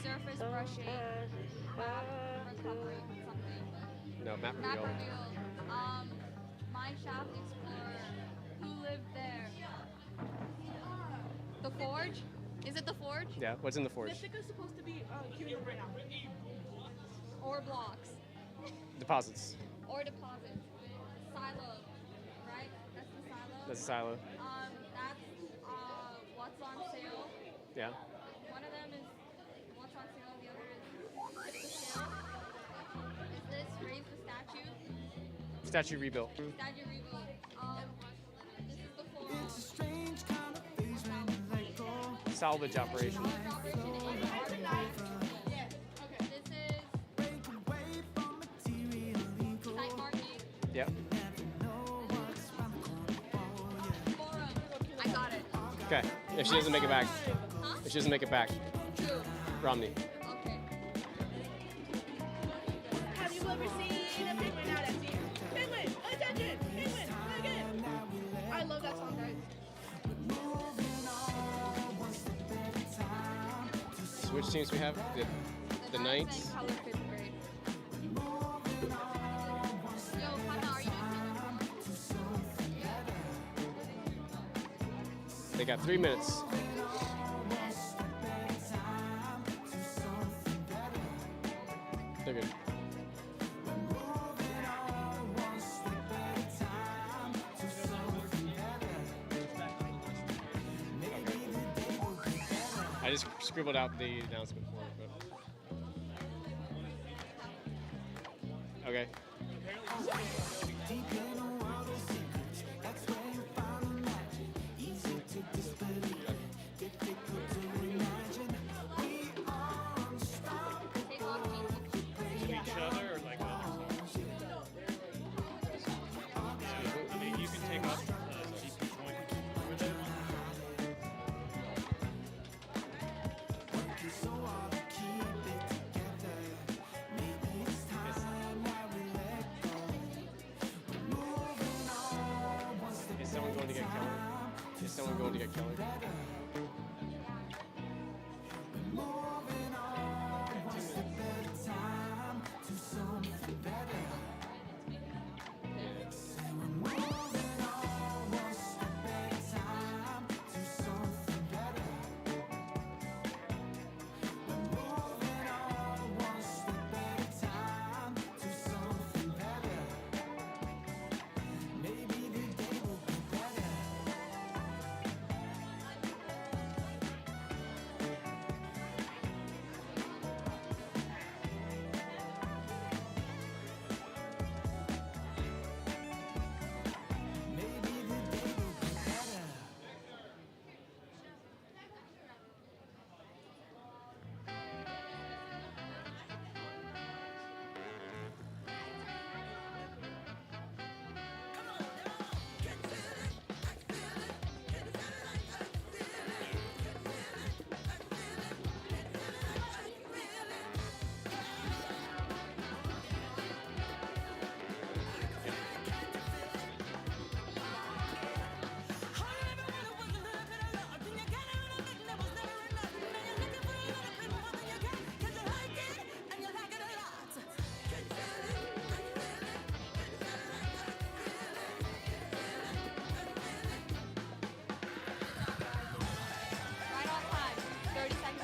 Speaker 5: Surface brushing, something.
Speaker 1: No, map
Speaker 5: Map
Speaker 1: reveal.
Speaker 5: reveal. Mine shaft explorer. Who lived there? The forge? Is it the forge?
Speaker 1: Yeah, what's in the forge?
Speaker 7: Mythica's supposed to be queuing up right now.
Speaker 5: Or blocks?
Speaker 1: Deposits.
Speaker 5: Or deposits? Silo, right? That's the silo.
Speaker 1: That's a silo.
Speaker 5: That's what's on sale.
Speaker 1: Yeah.
Speaker 5: One of them is what's on sale, the other is the sale. Is this raise the statue?
Speaker 1: Statue rebuilt.
Speaker 5: Statue rebuild. This is the forge.
Speaker 9: It's a strange kind of phase when you let go.
Speaker 1: Salvage operation.
Speaker 5: Operation and artifact. This is
Speaker 9: Break away from material ego.
Speaker 5: site marking.
Speaker 1: Yep.
Speaker 9: Know what's round the corner. Oh,
Speaker 5: Forum. I got it.
Speaker 1: Okay. If she doesn't make it back.
Speaker 5: Huh?
Speaker 1: If she doesn't make it back.
Speaker 5: Two.
Speaker 1: Romney.
Speaker 5: Okay.
Speaker 7: Have you ever seen a penguin? Now that's it. Penguin, attention! Penguin, again! I love that song, guys.
Speaker 1: So which teams we have? The Knights.
Speaker 5: Color fifth grade. Yo, Hannah, are you doing
Speaker 1: They got 3 minutes. They're good. I just scribbled out the announcement for it. But... Okay.
Speaker 9: deep in a world of secrets. That's where you find the magic. Easy to disbelieve, difficult to imagine. We are unstoppable.
Speaker 5: Take off
Speaker 4: Each other or like other songs? I mean, you can take off GP point with it.
Speaker 9: Working so hard to keep it together. Maybe it's time that we let go. We're moving on one step
Speaker 1: Is someone going to get killed? Is someone going to get killed?
Speaker 9: moving on one step at a time to something better. Say we're moving on one step at a time to something better. We're moving on one step at a time to something better. Maybe the day will be better. Maybe the day will be better.
Speaker 5: right on time. 30 seconds.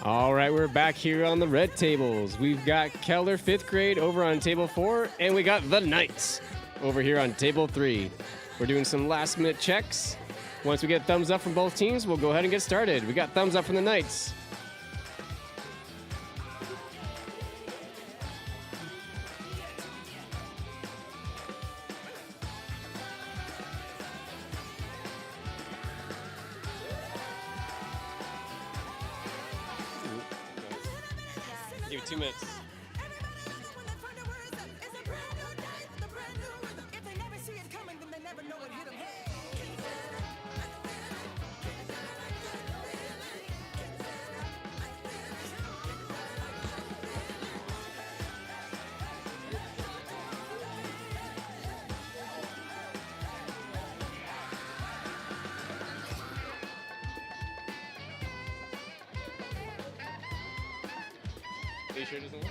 Speaker 1: All right, we're back here on the red tables. We've got Keller, 5th grade, over on table 4, and we got the Knights over here on table 3. We're doing some last-minute checks. Once we get thumbs up from both teams, we'll go ahead and get started. We got thumbs up from the Knights. Give it 2 minutes. Are you sure it doesn't work?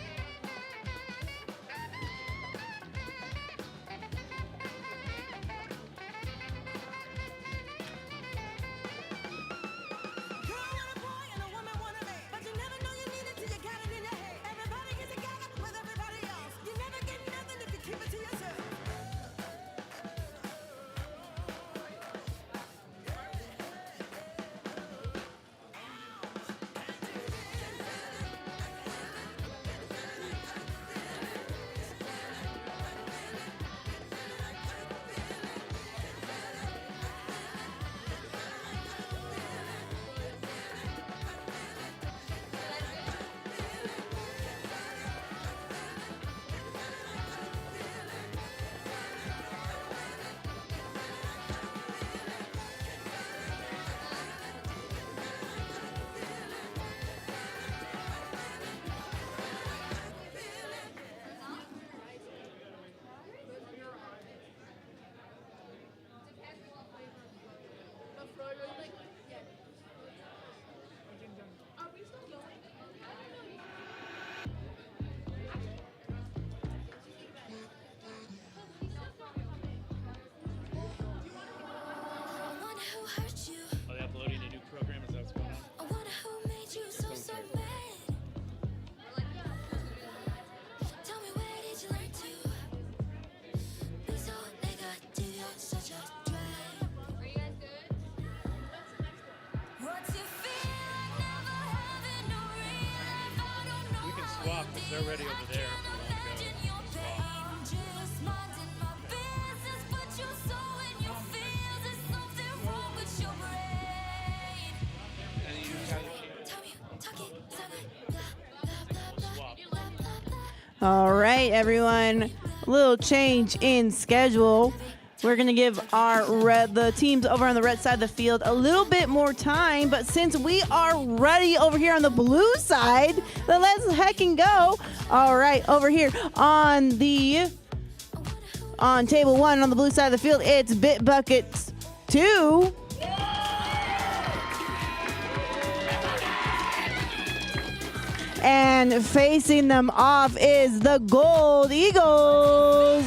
Speaker 4: Are they uploading a new program? Is that what's going on?
Speaker 5: Are you guys good?
Speaker 4: We can swap because they're ready over there if we want to go. Swap.
Speaker 2: All right, everyone. A little change in schedule. We're going to give the teams over on the red side of the field a little bit more time, but since we are ready over here on the blue side, then let's heckin' go. All right, over here on table 1 on the blue side of the field, it's Bit Buckets 2. And facing them off is the Gold Eagles.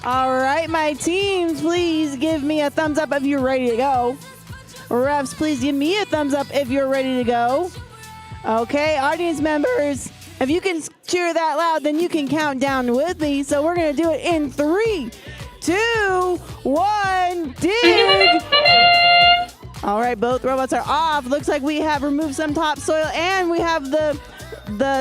Speaker 2: All right, my teams, please give me a thumbs up if you're ready to go. Refs, please give me a thumbs up if you're ready to go. Okay, audience members, if you can cheer that loud, then you can count down with me. So we're going to do it in 3, 2, 1, dig! All right, both robots are off. Looks like we have removed some topsoil, and we have the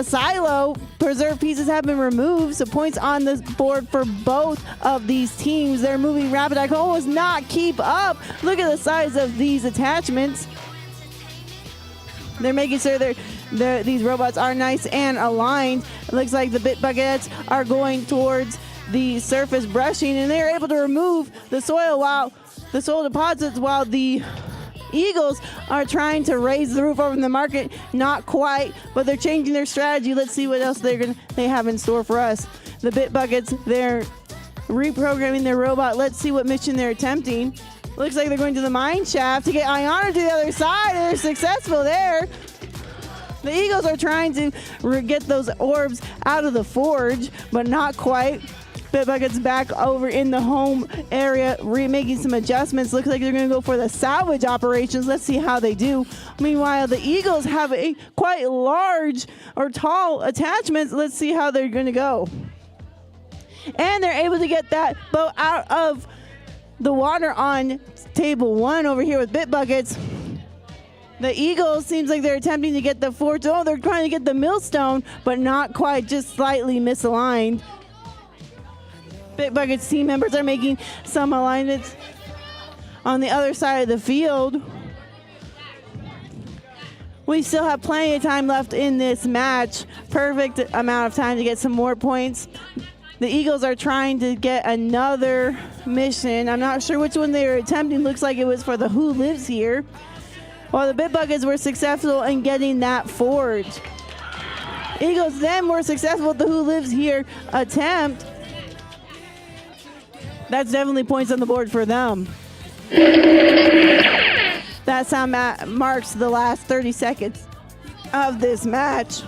Speaker 2: silo preserved pieces have been removed. So points on the board for both of these teams. They're moving rapid. I can almost not keep up. Look at the size of these attachments. They're making sure these robots are nice and aligned. It looks like the Bit Buckets are going towards the surface brushing, and they're able to remove the soil deposits while the Eagles are trying to raise the roof over the market. Not quite, but they're changing their strategy. Let's see what else they have in store for us. The Bit Buckets, they're reprogramming their robot. Let's see what mission they're attempting. Looks like they're going to the mine shaft to get Iona to the other side. They're successful there. The Eagles are trying to get those orbs out of the forge, but not quite. Bit Buckets back over in the home area, making some adjustments. Looks like they're going to go for the salvage operations. Let's see how they do. Meanwhile, the Eagles have a quite large or tall attachments. Let's see how they're going to go. And they're able to get that boat out of the water on table 1 over here with Bit Buckets. The Eagles seems like they're attempting to get the forge. Oh, they're trying to get the millstone, but not quite, just slightly misaligned. Bit Buckets team members are making some alignments on the other side of the field. We still have plenty of time left in this match. Perfect amount of time to get some more points. The Eagles are trying to get another mission. I'm not sure which one they were attempting. Looks like it was for the Who Lives Here. While the Bit Buckets were successful in getting that forge. Eagles then were successful with the Who Lives Here attempt. That's definitely points on the board for them. That sound marks the last 30 seconds of this match.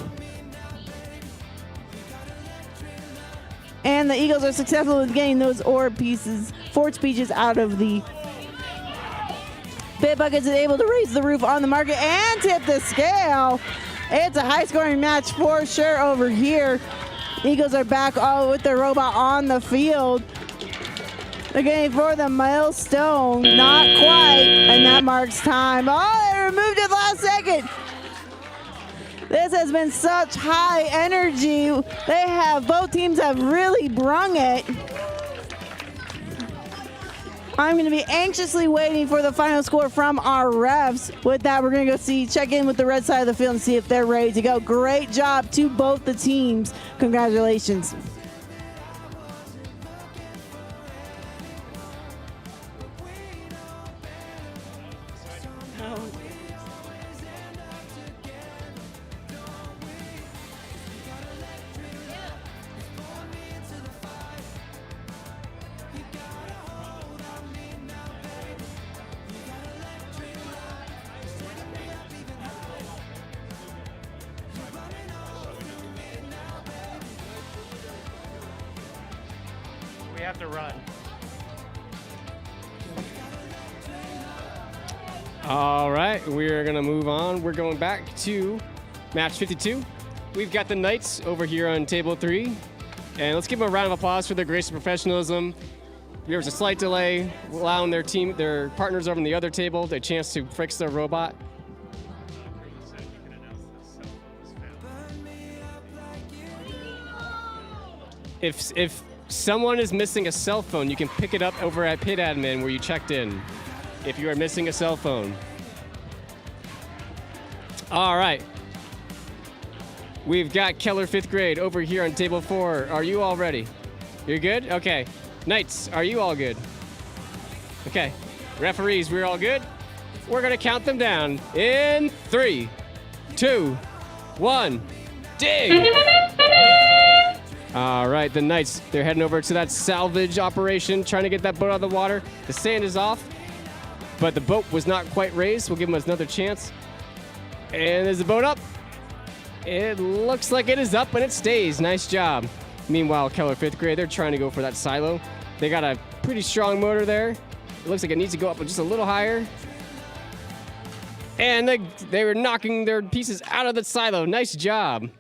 Speaker 2: And the Eagles are successful in getting those orb pieces, forge pieces out of the Bit Buckets is able to raise the roof on the market and tip the scale. It's a high-scoring match for sure over here. Eagles are back all with their robot on the field. They're getting for the milestone. Not quite. And that marks time. Oh, they removed it last second. This has been such high energy. Both teams have really brung it. I'm going to be anxiously waiting for the final score from our refs. With that, we're going to go check in with the red side of the field and see if they're ready to go. Great job to both the teams. Congratulations.
Speaker 4: We have to run.
Speaker 1: All right, we're going to move on. We're going back to match 52. We've got the Knights over here on table 3. And let's give them a round of applause for their grace and professionalism. There was a slight delay, allowing their partners over on the other table a chance to fix their robot. If someone is missing a cell phone, you can pick it up over at Pit Admin where you checked in. If you are missing a cell phone. All right. We've got Keller 5th grade over here on table 4. Are you all ready? You're good? Okay. Knights, are you all good? Okay. Referees, we're all good? We're going to count them down in 3, 2, 1. Dig! All right, the Knights, they're heading over to that salvage operation, trying to get that boat out of the water. The sand is off, but the boat was not quite raised. We'll give them another chance. And is the boat up? It looks like it is up, and it stays. Nice job. Meanwhile, Keller 5th grade, they're trying to go for that silo. They got a pretty strong motor there. It looks like it needs to go up just a little higher. And they were knocking their pieces out of the silo. Nice job.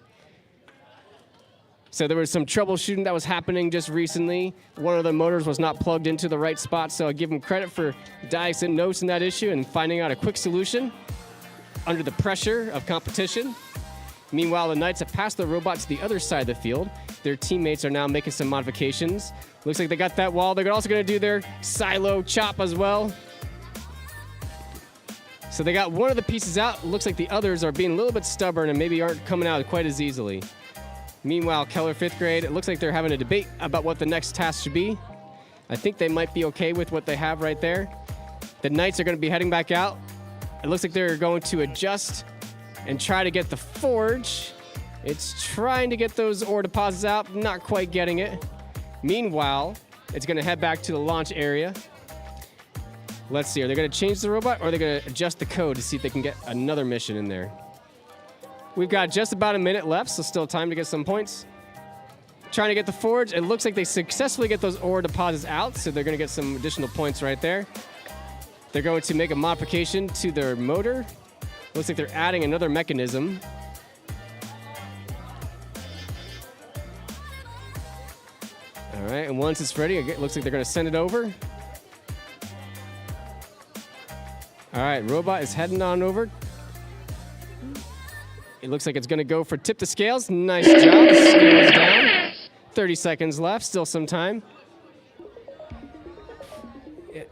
Speaker 1: So there was some troubleshooting that was happening just recently. One of the motors was not plugged into the right spot, so I give them credit for diagnosing that issue and finding out a quick solution under the pressure of competition. Meanwhile, the Knights have passed the robot to the other side of the field. Their teammates are now making some modifications. Looks like they got that wall. They're also going to do their silo chop as well. So they got one of the pieces out. Looks like the others are being a little bit stubborn and maybe aren't coming out quite as easily. Meanwhile, Keller 5th grade, it looks like they're having a debate about what the next task should be. I think they might be okay with what they have right there. The Knights are going to be heading back out. It looks like they're going to adjust and try to get the forge. It's trying to get those ore deposits out, not quite getting it. Meanwhile, it's going to head back to the launch area. Let's see, are they going to change the robot or are they going to adjust the code to see if they can get another mission in there? We've got just about a minute left, so still time to get some points. Trying to get the forge. It looks like they successfully get those ore deposits out, so they're going to get some additional points right there. They're going to make a modification to their motor. Looks like they're adding another mechanism. All right, and once it's ready, it looks like they're going to send it over. All right, robot is heading on over. It looks like it's going to go for tip the scales. Nice job. The scale is down. 30 seconds left. Still some time.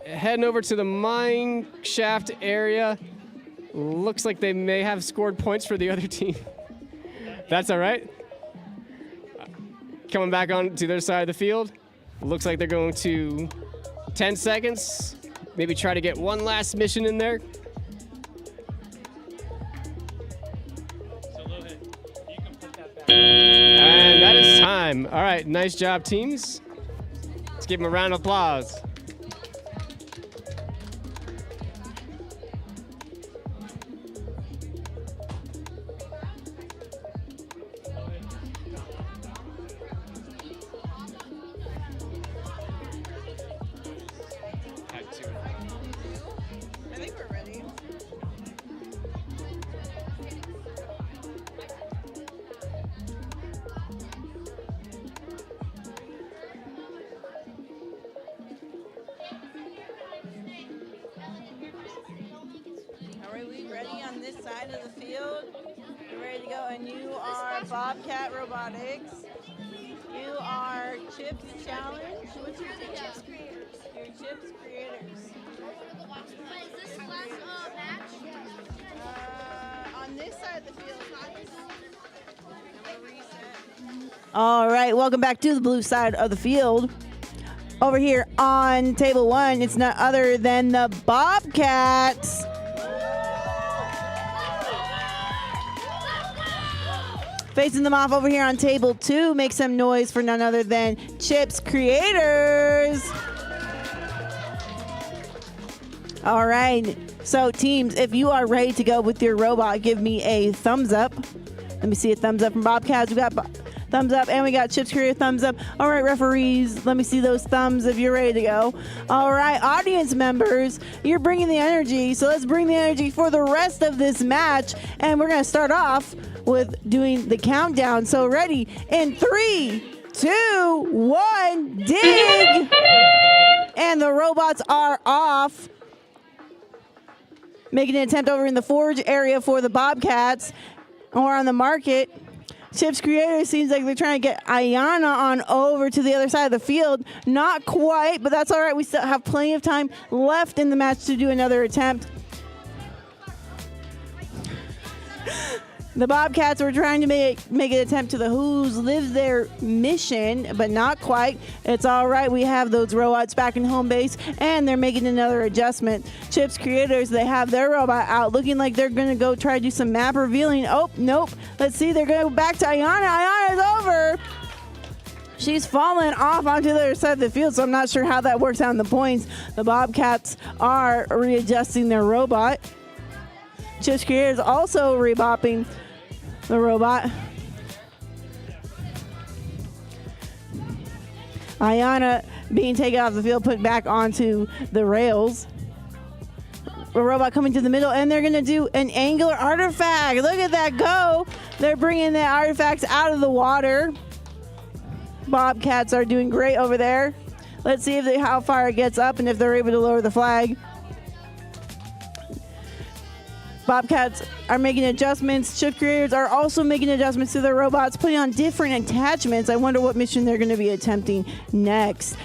Speaker 1: Heading over to the mine shaft area. Looks like they may have scored points for the other team. That's all right. Coming back on to their side of the field. Looks like they're going to 10 seconds. Maybe try to get one last mission in there. And that is time. All right, nice job, teams. Let's give them a round of applause.
Speaker 2: ready on this side of the field? You're ready to go, and you are Bobcat Robotics. You are Chips Challenge. What's your team?
Speaker 5: Chips creators.
Speaker 2: Your Chips Creators.
Speaker 5: Is this the last match?
Speaker 2: On this side of the field. All right, welcome back to the blue side of the field. Over here on table one, it's none other than the Bobcats. Facing them off over here on table two, make some noise for none other than Chips Creators. All right, so teams, if you are ready to go with your robot, give me a thumbs up. Let me see a thumbs up from Bobcats. We got thumbs up, and we got Chips Creator thumbs up. All right, referees, let me see those thumbs if you're ready to go. All right, audience members, you're bringing the energy, so let's bring the energy for the rest of this match, and we're gonna start off with doing the countdown. So ready in 3, 2, 1, dig! And the robots are off. Making an attempt over in the forge area for the Bobcats, or on the market. Chips Creator seems like they're trying to get Ayana on over to the other side of the field. Not quite, but that's all right. We still have plenty of time left in the match to do another attempt. The Bobcats were trying to make an attempt to the Who's live their mission, but not quite. It's all right. We have those robots back in home base, and they're making another adjustment. Chips Creators, they have their robot out, looking like they're going to go try to do some map revealing. Oh, nope. Let's see. They're going to go back to Ayana. Ayana's over. She's fallen off onto the other side of the field, so I'm not sure how that works out in the points. The Bobcats are readjusting their robot. Chips Creators also rebopping the robot. Ayana being taken off the field, put back onto the rails. The robot coming to the middle, and they're going to do an angular artifact. Look at that go. They're bringing the artifacts out of the water. Bobcats are doing great over there. Let's see how far it gets up and if they're able to lower the flag. Bobcats are making adjustments. Chip Creators are also making adjustments to their robots, putting on different attachments. I wonder what mission they're going to be attempting next.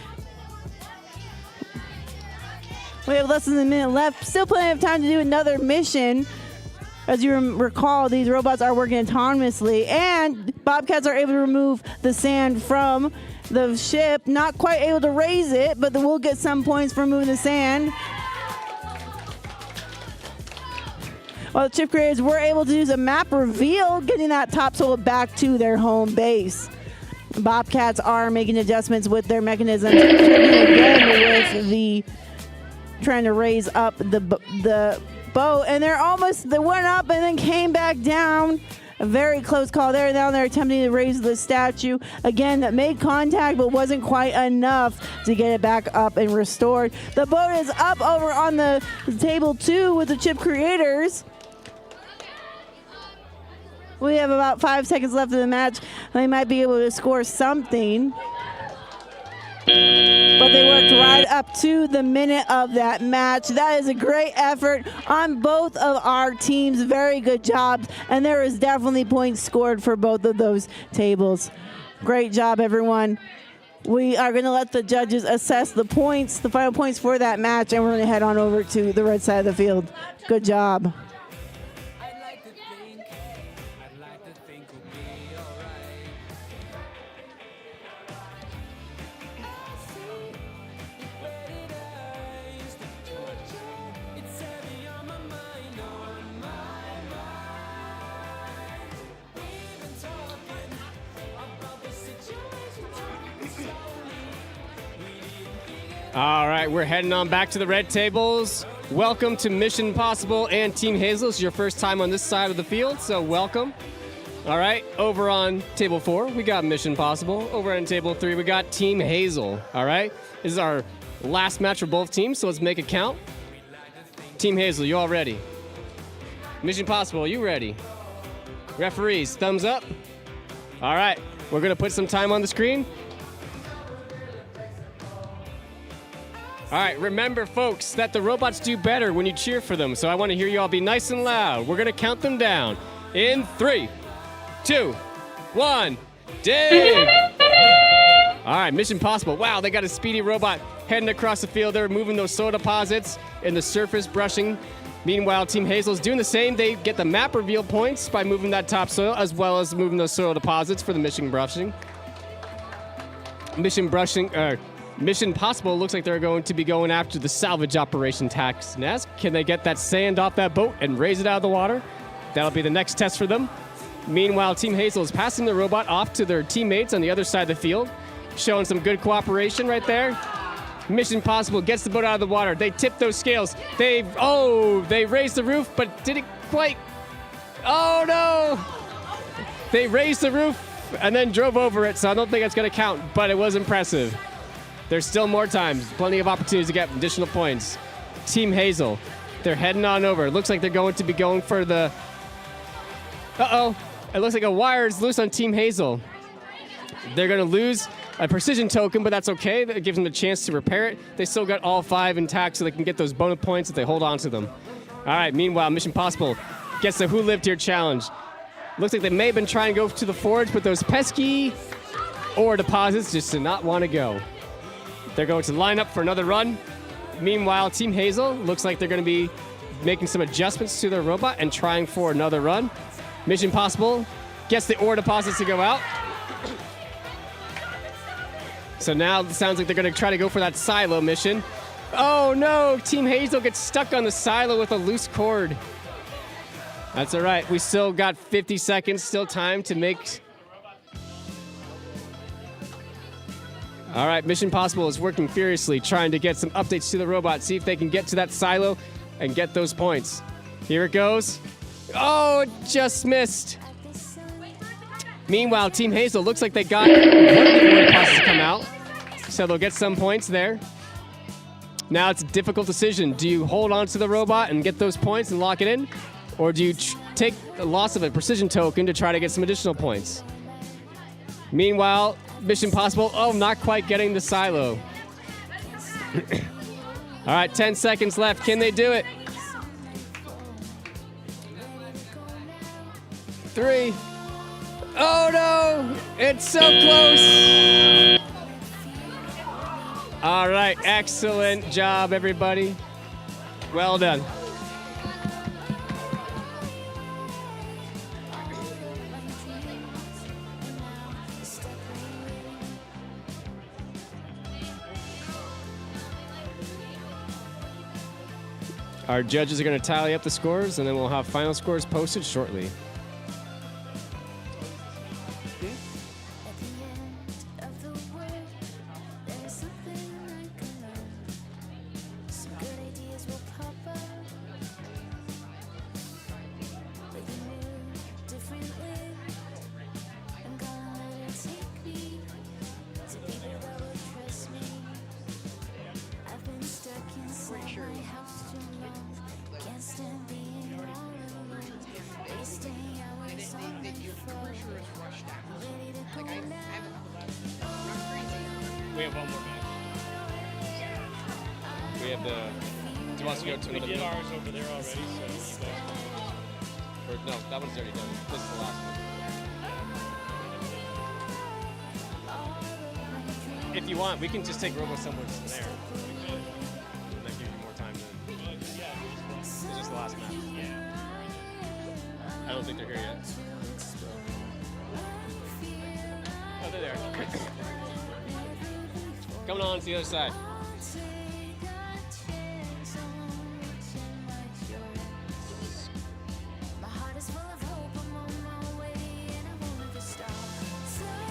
Speaker 2: We have less than a minute left. Still plenty of time to do another mission. As you recall, these robots are working autonomously, and Bobcats are able to remove the sand from the ship. Not quite able to raise it, but we'll get some points for removing the sand. While the Chip Creators were able to use a map reveal, getting that topsoil back to their home base. Bobcats are making adjustments with their mechanisms, again with the trying to raise up the boat, and they went up and then came back down. A very close call there. Now they're attempting to raise the statue again. That made contact, but wasn't quite enough to get it back up and restored. The boat is up over on the table 2 with the Chip Creators. We have about 5 seconds left of the match. They might be able to score something. But they worked right up to the minute of that match. That is a great effort on both of our teams. Very good jobs. And there is definitely points scored for both of those tables. Great job, everyone. We are going to let the judges assess the points, the final points for that match, and we're going to head on over to the red side of the field. Good job.
Speaker 1: All right, we're heading on back to the red tables. Welcome to Mission Impossible and Team Hazel. It's your first time on this side of the field, so welcome. All right, over on table 4, we got Mission Impossible. Over on table 3, we got Team Hazel. All right, this is our last match for both teams, so let's make it count. Team Hazel, you all ready? Mission Impossible, you ready? Referees, thumbs up. All right, we're gonna put some time on the screen. All right, remember, folks, that the robots do better when you cheer for them. So I want to hear you all be nice and loud. We're going to count them down in 3, 2, 1. Dig! All right, Mission Possible. Wow, they got a speedy robot heading across the field. They're moving those soil deposits in the surface, brushing. Meanwhile, Team Hazel's doing the same. They get the map reveal points by moving that topsoil, as well as moving those soil deposits for the mission brushing. Mission Possible looks like they're going to be going after the salvage operation task nest. Can they get that sand off that boat and raise it out of the water? That'll be the next test for them. Meanwhile, Team Hazel is passing the robot off to their teammates on the other side of the field, showing some good cooperation right there. Mission Possible gets the boat out of the water. They tip those scales. They raised the roof, but did it quite. Oh no! They raised the roof and then drove over it, so I don't think that's going to count, but it was impressive. There's still more time. Plenty of opportunities to get additional points. Team Hazel, they're heading on over. It looks like they're going to be going for the... Uh-oh. It looks like a wire is loose on Team Hazel. They're going to lose a precision token, but that's okay. That gives them a chance to repair it. They still got all 5 intact, so they can get those bonus points if they hold on to them. All right, meanwhile, Mission Possible gets the Who Lived Here challenge. Looks like they may have been trying to go to the forge, but those pesky ore deposits just did not want to go. They're going to line up for another run. Meanwhile, Team Hazel looks like they're going to be making some adjustments to their robot and trying for another run. Mission Possible gets the ore deposits to go out. So now it sounds like they're going to try to go for that silo mission. Oh no, Team Hazel gets stuck on the silo with a loose cord. That's all right. We still got 50 seconds, still time to make... All right, Mission Possible is working furiously, trying to get some updates to the robot, see if they can get to that silo and get those points. Here it goes. Oh, it just missed. Meanwhile, Team Hazel looks like they got one of the ore deposits to come out, so they'll get some points there. Now it's a difficult decision. Do you hold on to the robot and get those points and lock it in? Or do you take the loss of a precision token to try to get some additional points? Meanwhile, Mission Possible, not quite getting the silo. All right, 10 seconds left. Can they do it? 3. Oh no, it's so close. All right, excellent job, everybody. Well done. Our judges are going to tally up the scores, and then we'll have final scores posted shortly. We have one more match. We have the... Do you want us to go to another
Speaker 4: We did
Speaker 1: one?
Speaker 4: ours over there already, so you guys
Speaker 1: Or, no, that one's already done. This is the last one. If you want, we can just take Robo somewhere from there. That gives you more time to... It's just the last match. I don't think they're here yet. Oh, they're there. Coming on to the other side.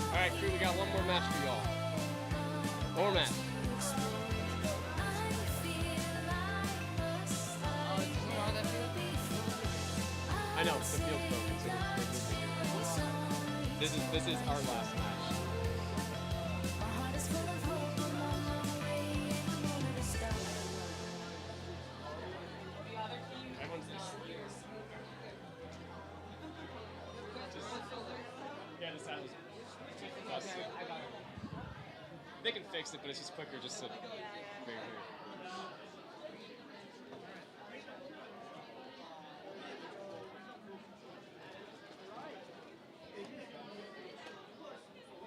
Speaker 1: All right, crew, we got one more match for y'all. One more match. I know, the field's broken, so this is our last match. Everyone's just... Yeah, the side was... They can fix it, but it's just quicker just to... Right here.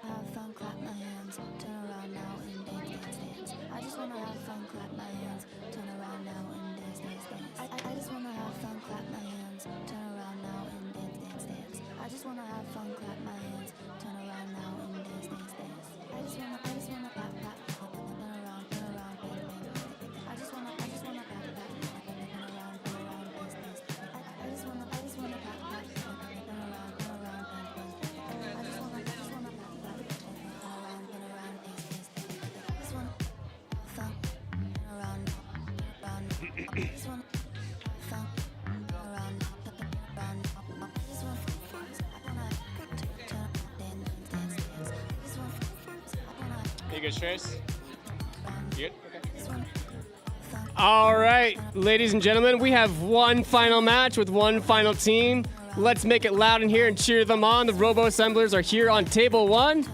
Speaker 12: Have fun, clap my hands, turn around now and dance, dance, dance. I just wanna have fun, clap my hands, turn around now and dance, dance, dance. I just wanna have fun, clap my hands, turn around now and dance, dance, dance. I just wanna have fun, clap my hands, turn around now and dance, dance, dance. I just wanna clap, clap, turn around, dance, dance. I just wanna clap, clap, turn around, dance, dance. I just wanna clap, clap, turn around, dance, dance. I just wanna
Speaker 1: You good, Trace? You good? Okay. All right, ladies and gentlemen, we have one final match with one final team. Let's make it loud in here and cheer them on. The Robo Assemblers are here on table 1.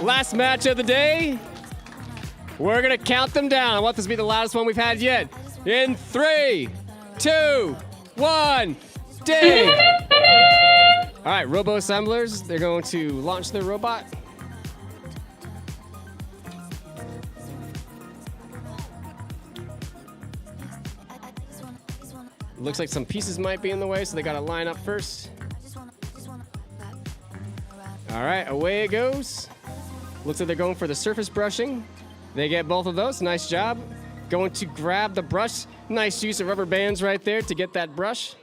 Speaker 1: Last match of the day. We're gonna count them down. I want this to be the loudest one we've had yet. In 3, 2, 1, dig! All right, Robo Assemblers, they're going to launch their robot. Looks like some pieces might be in the way, so they gotta line up first. All right, away it goes. Looks like they're going for the surface brushing. They get both of those, nice job. Going to grab the brush. Nice use of rubber bands right there to get that brush.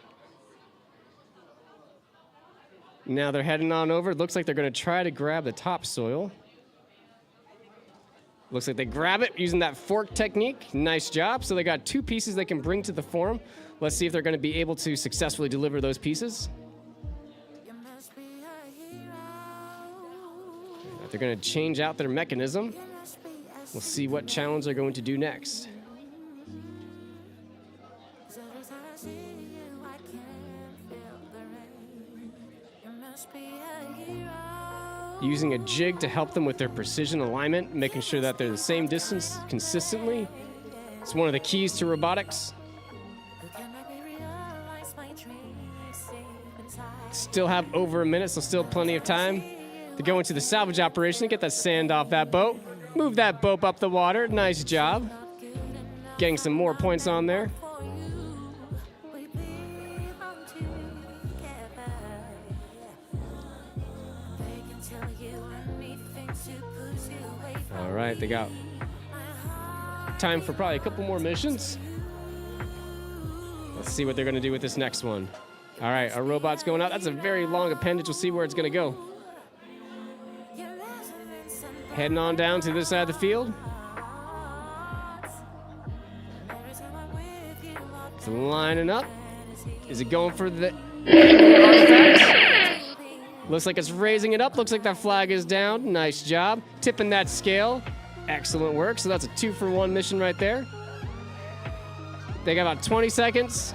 Speaker 1: Now they're heading on over. Looks like they're gonna try to grab the topsoil. Looks like they grab it using that fork technique. Nice job. So they got 2 pieces they can bring to the forum. Let's see if they're going to be able to successfully deliver those pieces. They're going to change out their mechanism. We'll see what challenge they're going to do next. Using a jig to help them with their precision alignment, making sure that they're the same distance consistently. It's one of the keys to robotics. Still have over a minute, so still plenty of time to go into the salvage operation and get that sand off that boat. Move that boat up the water. Nice job. Getting some more points on there. All right, they got time for probably a couple more missions. Let's see what they're going to do with this next one. All right, our robot's going out. That's a very long appendage. We'll see where it's going to go. Heading on down to this side of the field. It's lining up. Is it going for the artifacts? Looks like it's raising it up. Looks like that flag is down. Nice job. Tipping that scale. Excellent work. So that's a 2-for-1 mission right there. They got about 20 seconds.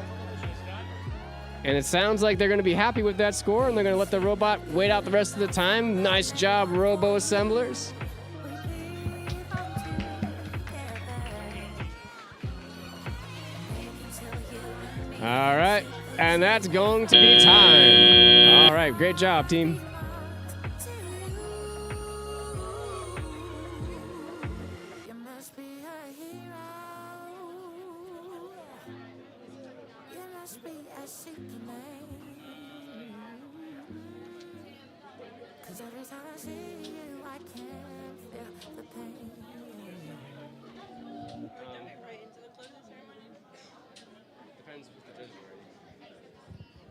Speaker 1: And it sounds like they're going to be happy with that score, and they're going to let the robot wait out the rest of the time. Nice job, Robo Assemblers. All right, and that's going to be time. All right, great job, team.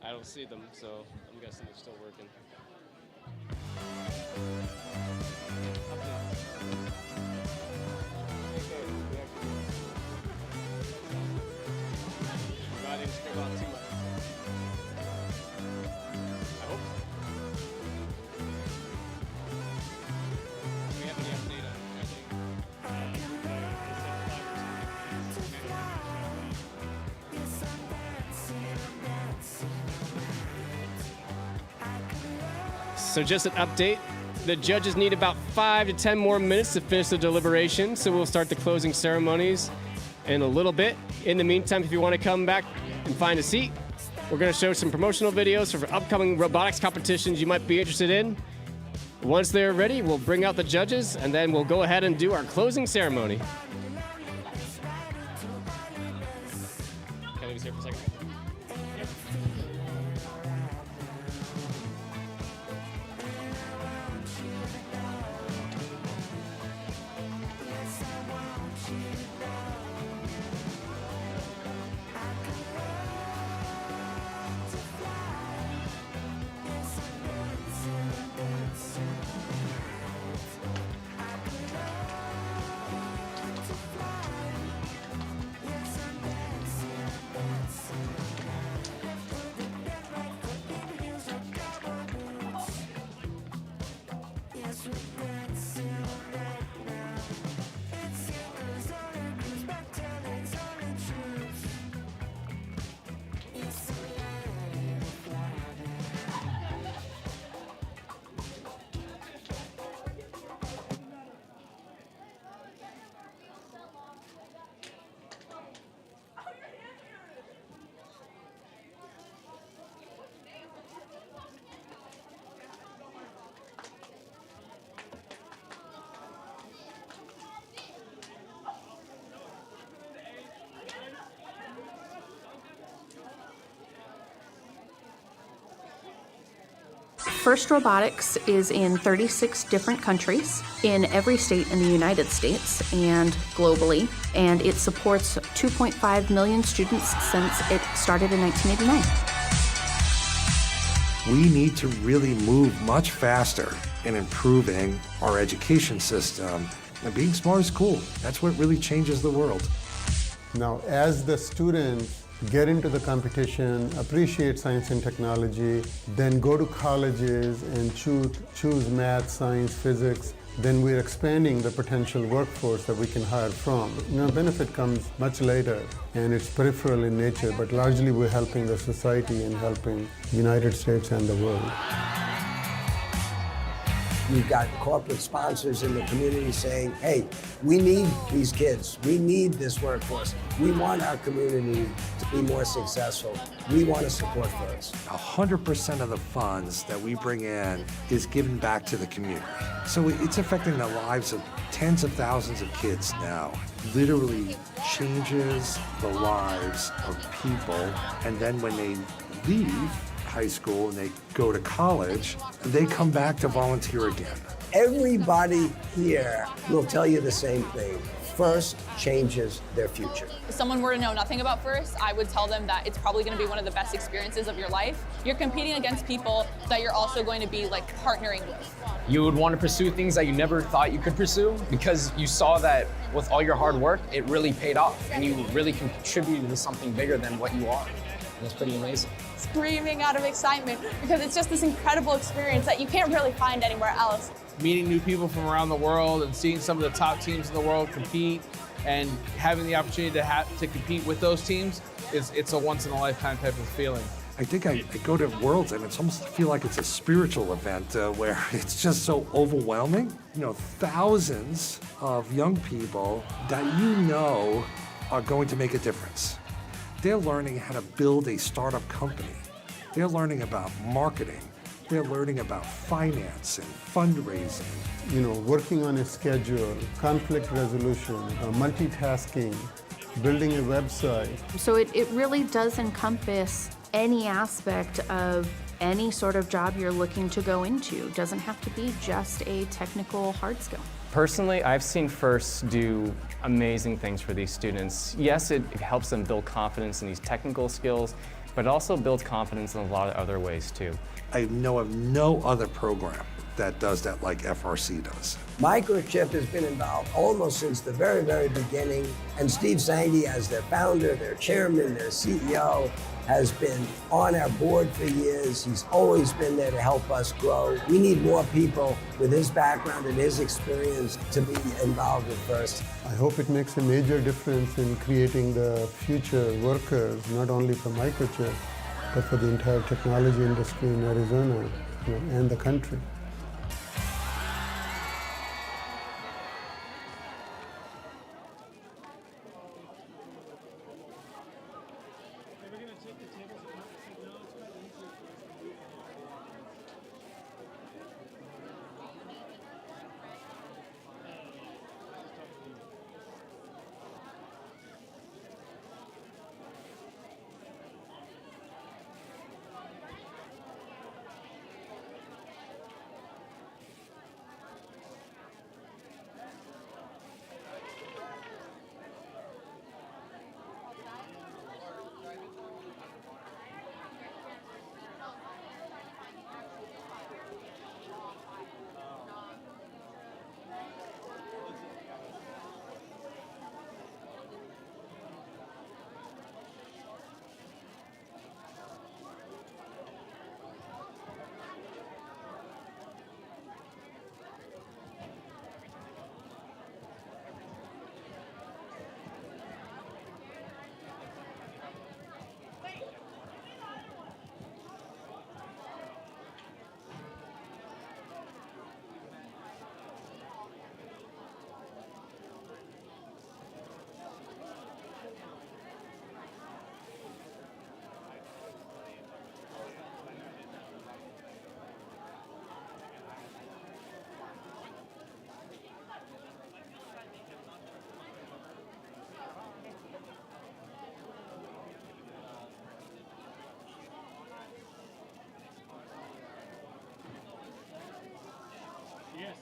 Speaker 1: I don't see them, so I'm guessing they're still working. I didn't screw out too much. I hope. Do we have any update on anything? So just an update. The judges need about 5 to 10 more minutes to finish the deliberation, so we'll start the closing ceremonies in a little bit. In the meantime, if you want to come back and find a seat, we're going to show some promotional videos for upcoming robotics competitions you might be interested in. Once they're ready, we'll bring out the judges, and then we'll go ahead and do our closing ceremony. Can I leave this here for a second?
Speaker 13: FIRST Robotics is in 36 different countries, in every state in the United States and globally, and it supports 2.5 million students since it started in 1989.
Speaker 14: We need to really move much faster in improving our education system, and being smart is cool. That's what really changes the world.
Speaker 15: Now, as the students get into the competition, appreciate science and technology, then go to colleges and choose math, science, physics, then we're expanding the potential workforce that we can hire from. Benefit comes much later, and it's peripheral in nature, but largely we're helping the society and helping the United States and the world.
Speaker 16: We've got corporate sponsors in the community saying, hey, we need these kids. We need this workforce. We want our community to be more successful. We want to support FIRST.
Speaker 14: 100% of the funds that we bring in is given back to the community. So it's affecting the lives of tens of thousands of kids now. Literally changes the lives of people. And then when they leave high school and they go to college, they come back to volunteer again.
Speaker 16: Everybody here will tell you the same thing. FIRST changes their future.
Speaker 17: If someone were to know nothing about FIRST, I would tell them that it's probably going to be one of the best experiences of your life. You're competing against people that you're also going to be partnering with.
Speaker 18: You would want to pursue things that you never thought you could pursue because you saw that with all your hard work, it really paid off and you really contributed to something bigger than what you are. And it's pretty amazing.
Speaker 17: Screaming out of excitement because it's just this incredible experience that you can't really find anywhere else.
Speaker 19: Meeting new people from around the world and seeing some of the top teams in the world compete and having the opportunity to compete with those teams, it's a once-in-a-lifetime type of feeling.
Speaker 14: I think I go to Worlds and it's almost feel like it's a spiritual event where it's just so overwhelming. Thousands of young people that are going to make a difference. They're learning how to build a startup company. They're learning about marketing. They're learning about finance and fundraising.
Speaker 15: Working on a schedule, conflict resolution, multitasking, building a website.
Speaker 13: So it really does encompass any aspect of any sort of job you're looking to go into. It doesn't have to be just a technical hard skill.
Speaker 20: Personally, I've seen FIRST do amazing things for these students. Yes, it helps them build confidence in these technical skills, but it also builds confidence in a lot of other ways too.
Speaker 14: I know of no other program that does that like FRC does.
Speaker 16: Microchip has been involved almost since the very, very beginning, and Steve Zangi, as their founder, their chairman, their CEO, has been on our board for years. He's always been there to help us grow. We need more people with his background and his experience to be involved with FIRST.
Speaker 15: I hope it makes a major difference in creating the future workers, not only for Microchip, but for the entire technology industry in Arizona and the country.
Speaker 4: Yes.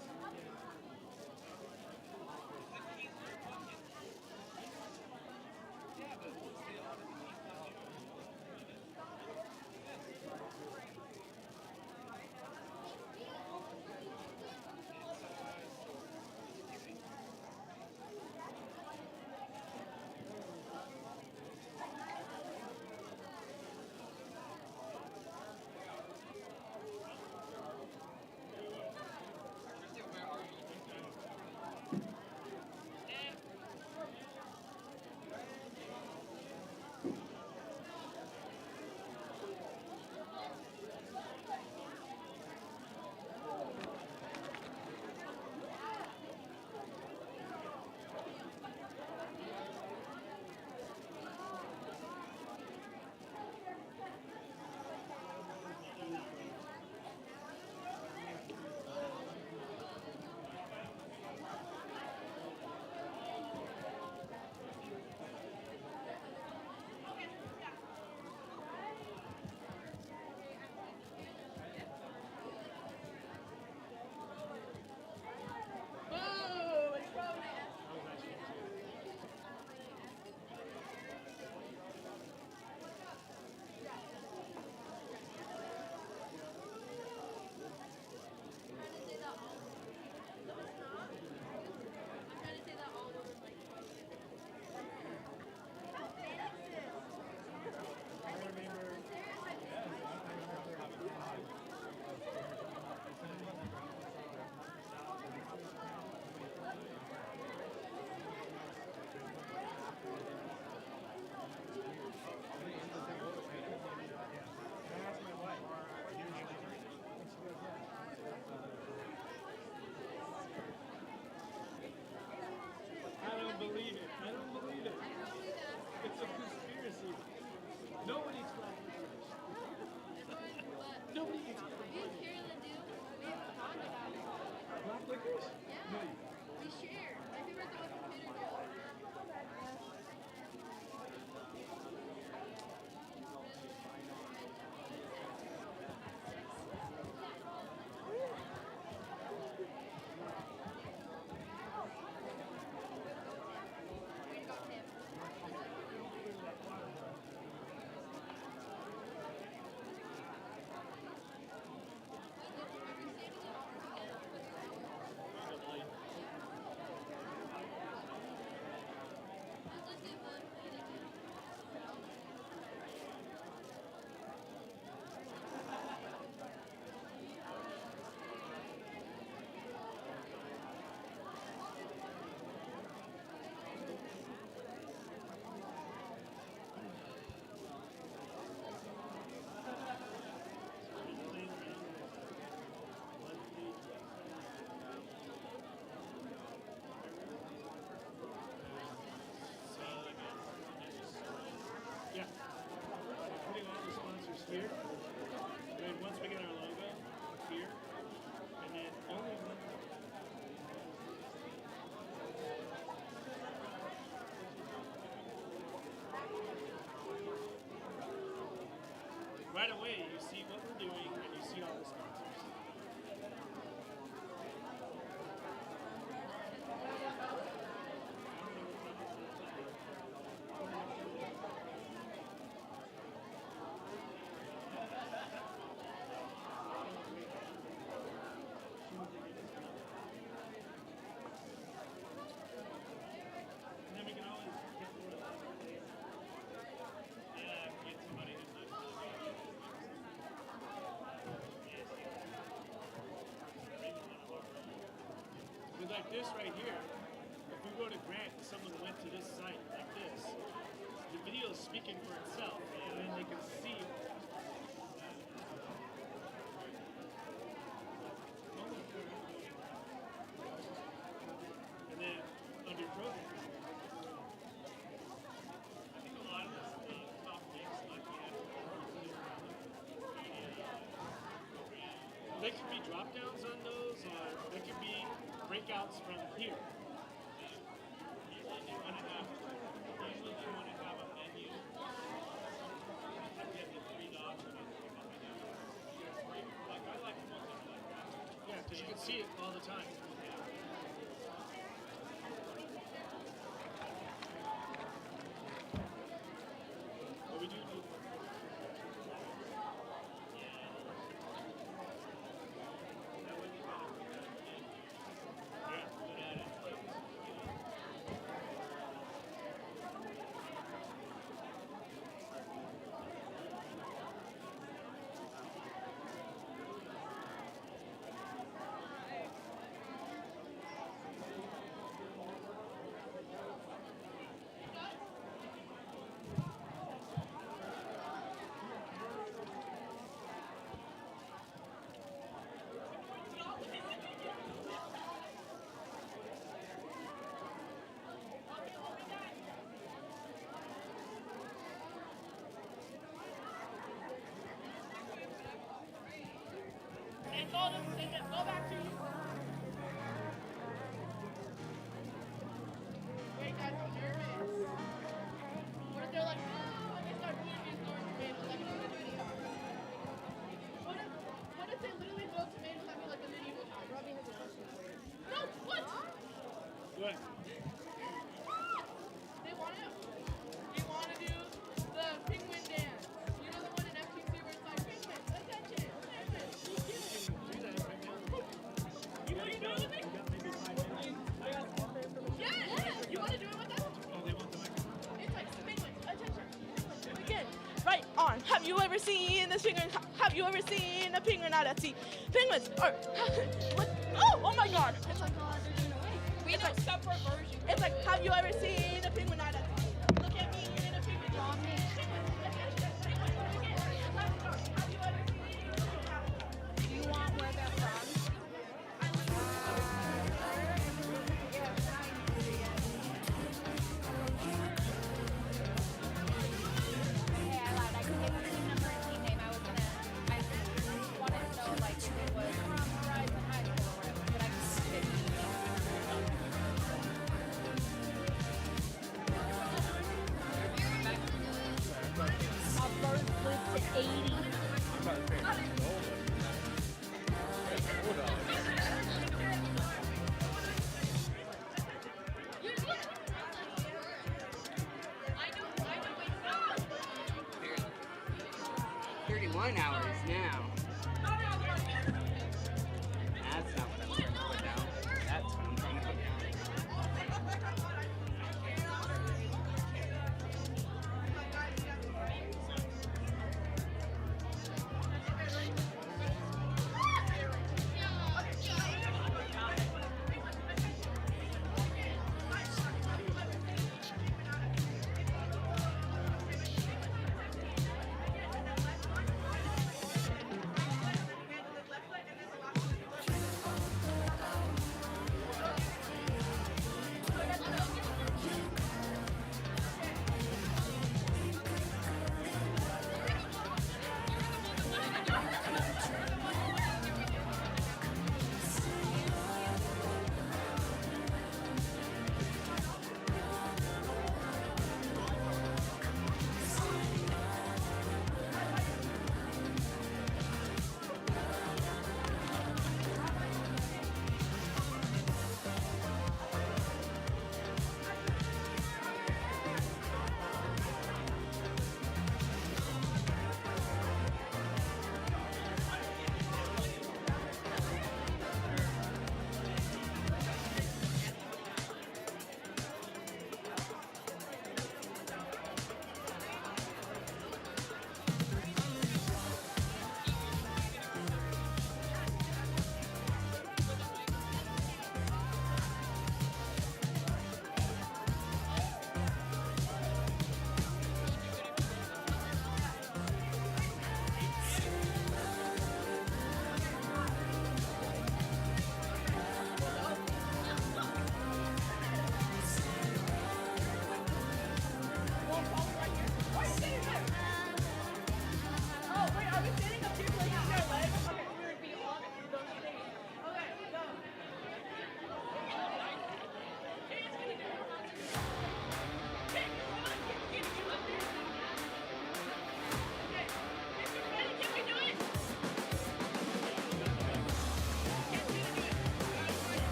Speaker 4: I don't believe it. I don't believe it. It's a conspiracy. Nobody's flat. Nobody gets black licorice? Yeah.
Speaker 5: We share. My favorite thing was computer girl.
Speaker 4: Yeah. Putting all the sponsors here. And then once we get our logo here, and then only right away you see what we're doing and you see all the sponsors. And then we can always get somebody who's not but like this right here, if we go to Grant and someone went to this site like this, the video is speaking for itself, and then they can see. And then under program, I think a lot of this top links like they could be drop downs on those, or they could be breakouts from here. Usually they want to have a menu. Get the 3 dots and like I like the ones that are like that. Yeah, because you can see it all the time. But we do move.
Speaker 21: And go back to wait, guys, I'm nervous. What if they're like, oh, and they start doing these throwing tomatoes like in the video? What if they literally throw tomatoes at me like the medieval times? Robbie has a question for you. No, what?
Speaker 4: What?
Speaker 21: They want to do the penguin dance. You know the one in FTC where it's like, penguins, attention, penguins. You want to do it with me? Yes! You want to do it with them? It's like, penguins, attention. Again, right on. Have you ever seen this penguin? Have you ever seen a penguin out at sea? Penguins are, what? Oh my God. It's like, they're doing away. We know separate versions. It's like, have you ever seen a penguin out at sea? Look at me in a penguin. Draw me.
Speaker 5: Do you want where they're from? Hey, I lied. I can give you team number and team name. I wanted to know like who it was from Horizon High School or whatever, but I just didn't. My birth lived to 80.
Speaker 22: $31 now. That's not what I'm trying to put down. That's what I'm trying to put down.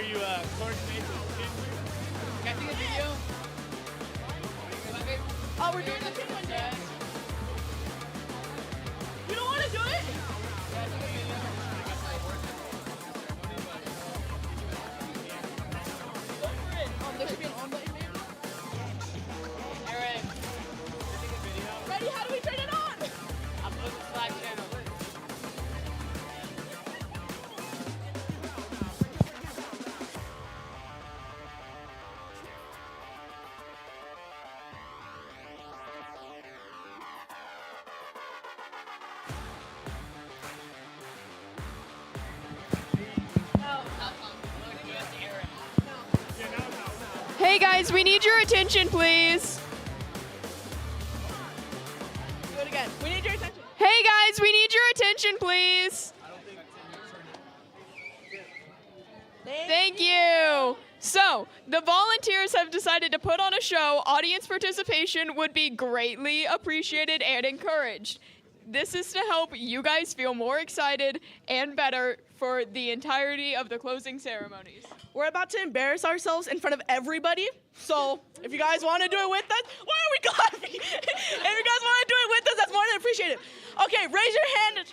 Speaker 4: sure you coordinate with Kim.
Speaker 21: Can I take a video? Oh, we're doing the penguin dance. You don't want to do it? Go for it. There should be an on button, maybe.
Speaker 22: Aaron,
Speaker 21: Ready? How do we turn it on?
Speaker 22: I'm on the Slack channel.
Speaker 21: Hey guys, we need your attention, please. Do it again. We need your attention. Hey guys, we need your attention, please. Thank you. So, the volunteers have decided to put on a show. Audience participation would be greatly appreciated and encouraged. This is to help you guys feel more excited and better for the entirety of the closing ceremonies. We're about to embarrass ourselves in front of everybody. So, if you guys want to do it with us, why are we clapping? If you guys want to do it with us, that's more than appreciated. Okay, raise your hand.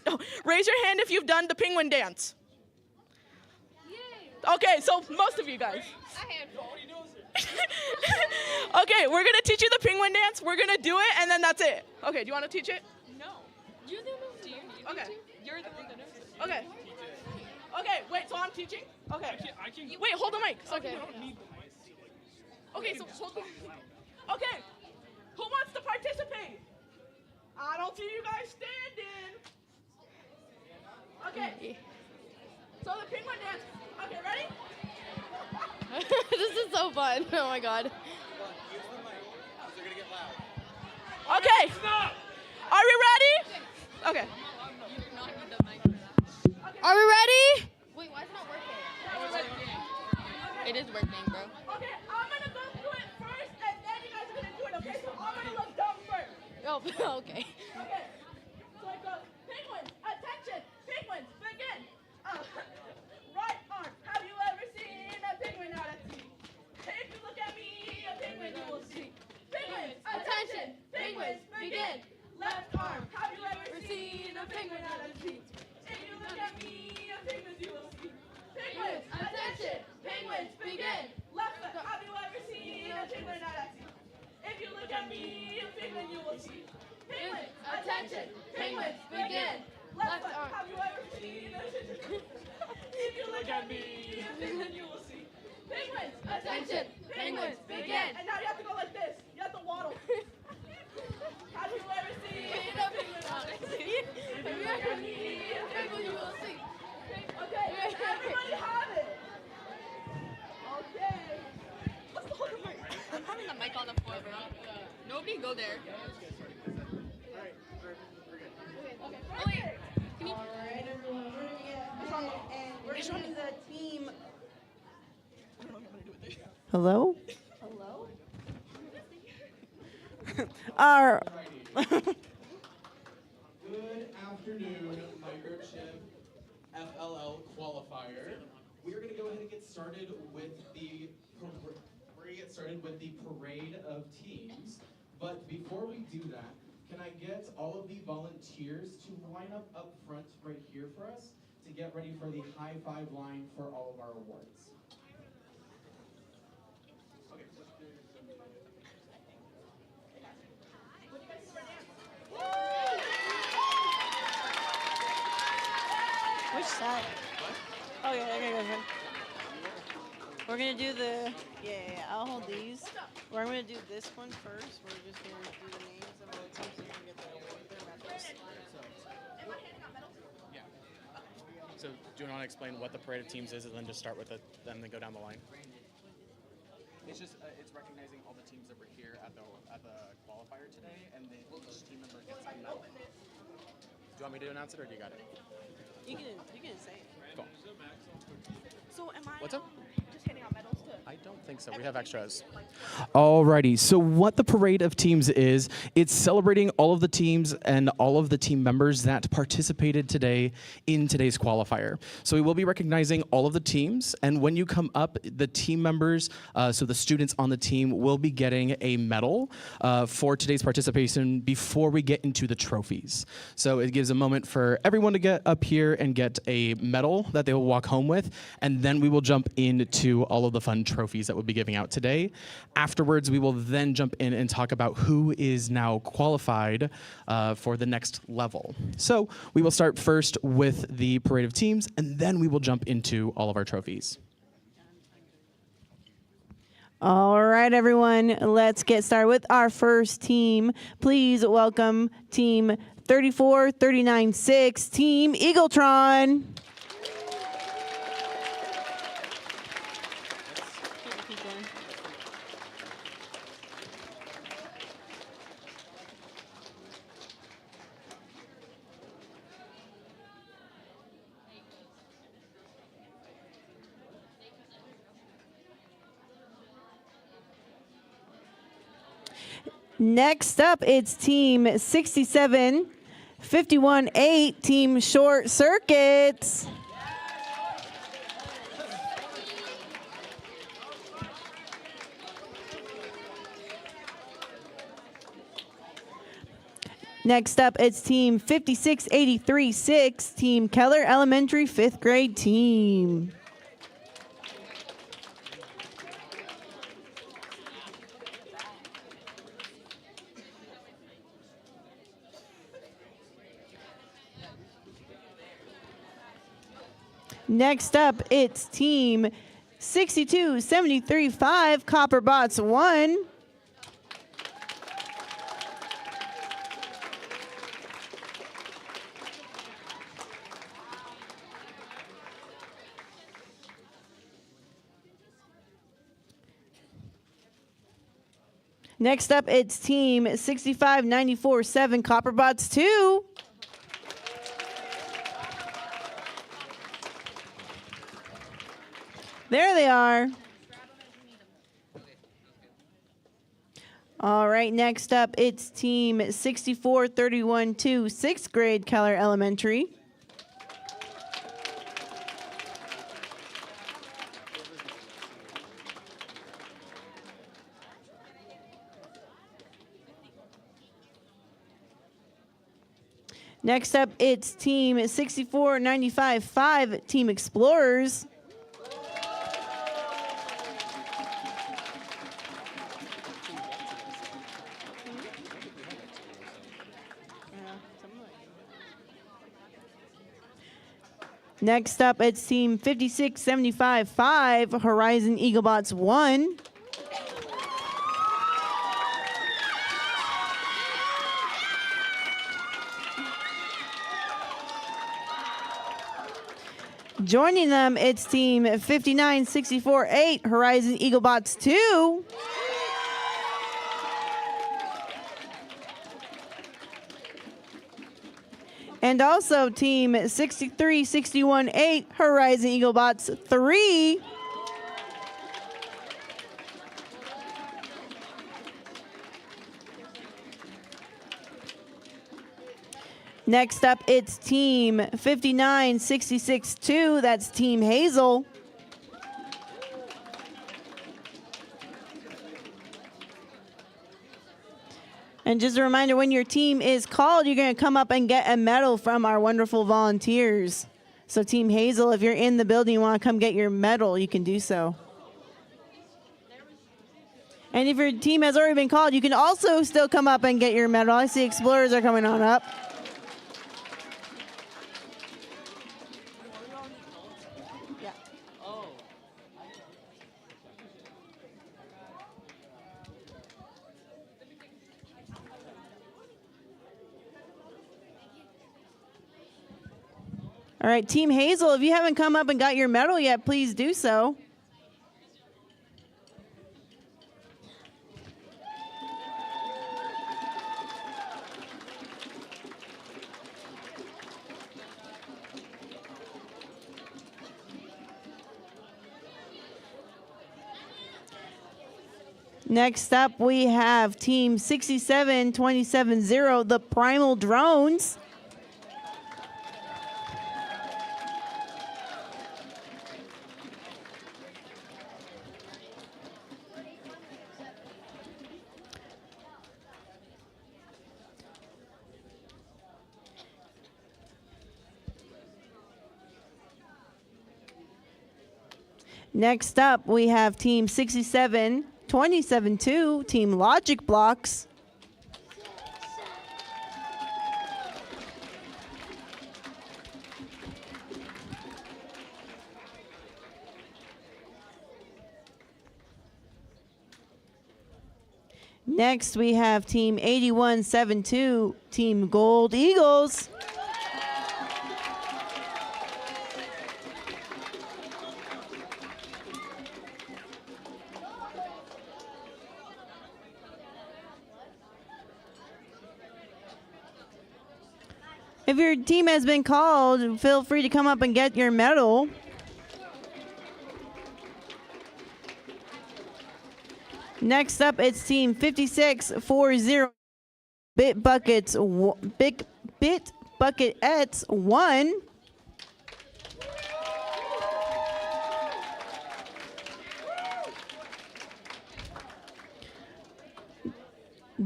Speaker 21: Oh, raise your hand if you've done the penguin dance. Okay, so most of you guys. Okay, we're gonna teach you the penguin dance. We're gonna do it, and then that's it. Okay, do you want to teach it?
Speaker 17: No. You're the one. Do you need
Speaker 21: Okay.
Speaker 17: me to? You're the one that knows it.
Speaker 21: Okay. Okay, wait, so I'm teaching? Okay. Wait, hold the mic. Okay. Okay, so hold the Okay. Who wants to participate? I don't see you guys standing. Okay. So the penguin dance. Okay, ready? This is so fun. Oh my god. Okay. Are we ready? Okay. Are we ready?
Speaker 17: Wait, why is it not working? It is working, bro.
Speaker 21: Okay, I'm gonna go through it first, and then you guys are gonna do it. Okay, so I'm gonna look dumb first.
Speaker 17: Oh, okay.
Speaker 21: Okay. So it goes. Penguins, attention. Penguins, begin. Right arm. Have you ever seen a penguin out at sea? If you look at me, a penguin you will see. Penguins, attention. Penguins, begin. Left arm. Have you ever seen a penguin out at sea? If you look at me, a penguin you will see. Penguins, attention. Penguins, begin. Left arm. Have you ever seen a penguin out at sea? If you look at me, a penguin you will see. Penguins, attention. Penguins, begin. Left arm. Have you ever seen a penguin? If you look at me, a penguin you will see. Penguins, attention. Penguins, begin. And now you have to go like this. You have to waddle. Have you ever seen a penguin out at sea? If you look at me, a penguin you will see. Okay, does everybody have it? Okay. Let's hold the mic.
Speaker 17: I'm having the mic on the floor, bro. Nobody go there.
Speaker 21: Okay.
Speaker 17: Oh, wait. Can you...
Speaker 2: All right, everyone. We're doing the team. Hello?
Speaker 21: Hello?
Speaker 2: Our
Speaker 3: Good afternoon, microchip FLL qualifier. We are going to go ahead and get started with the parade of teams. But before we do that, can I get all of the volunteers to line up front right here for us to get ready for the high five line for all of our awards?
Speaker 8: Which side? Oh yeah, okay, go ahead. We're gonna do the I'll hold these. We're gonna do this one first. We're just gonna do the names of all the teams so you can get the award, their medals.
Speaker 22: Yeah. So do you want to explain what the parade of teams is, and then just start with it, then go down the line?
Speaker 3: It's just it's recognizing all the teams that were here at the qualifier today, and then each team member gets a medal.
Speaker 22: Do you want me to announce it, or do you got it?
Speaker 8: You can say it.
Speaker 22: Cool.
Speaker 21: So am I
Speaker 22: What's up?
Speaker 21: just handing out medals to
Speaker 22: I don't think so. We have extras.
Speaker 10: Alrighty, so what the Parade of Teams is, it's celebrating all of the teams and all of the team members that participated today in today's qualifier. So we will be recognizing all of the teams, and when you come up, the team members, so the students on the team will be getting a medal for today's participation before we get into the trophies. So it gives a moment for everyone to get up here and get a medal that they will walk home with, and then we will jump into all of the fun trophies that we'll be giving out today. Afterwards, we will then jump in and talk about who is now qualified for the next level. So we will start first with the Parade of Teams, and then we will jump into all of our trophies.
Speaker 2: All right, everyone, let's get started with our first team. Please welcome Team 34-39-6, Team Eagletron. Next up, it's Team 67-51-8, Team Short Circuits. Next up, it's Team 56-83-6, Team Keller Elementary 5th grade team. Next up, it's Team 62-73-5, Copperbots 1. Next up, it's Team 65-94-7, Copperbots 2. There they are. All right, next up, it's Team 64-31-2, 6th grade Keller Elementary. Next up, it's Team 64-95-5, Team Explorers. Next up, it's Team 56-75-5, Horizon Eaglebots 1. Joining them, it's Team 59-64-8, Horizon Eaglebots 2. And also Team 63-61-8, Horizon Eaglebots 3. Next up, it's Team 59-66-2. That's Team Hazel. And just a reminder, when your team is called, you're going to come up and get a medal from our wonderful volunteers. So Team Hazel, if you're in the building, you want to come get your medal, you can do so. And if your team has already been called, you can also still come up and get your medal. I see Explorers are coming on up. All right, Team Hazel, if you haven't come up and got your medal yet, please do so. Next up, we have Team 67-27-0, the Primal Drones. Next up, we have Team 67-27-2, Team Logic Blocks. Next, we have Team 81-72, Team Gold Eagles. If your team has been called, feel free to come up and get your medal. Next up, it's Team 56-40. Bit Buckets 1.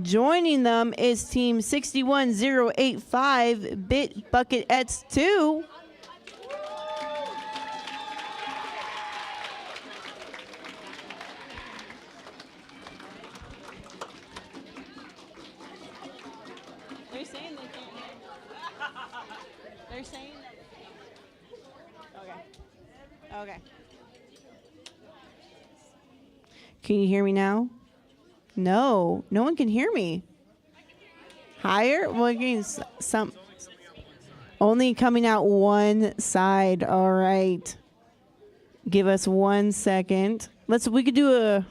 Speaker 2: Joining them is Team 61085, Bit Bucketettes 2.
Speaker 8: They're saying they can't. They're saying that. Okay. Okay.
Speaker 2: Can you hear me now? No, no one can hear me. Higher? Well, again, some. Only coming out one side. All right. Give us 1 second. We could do a.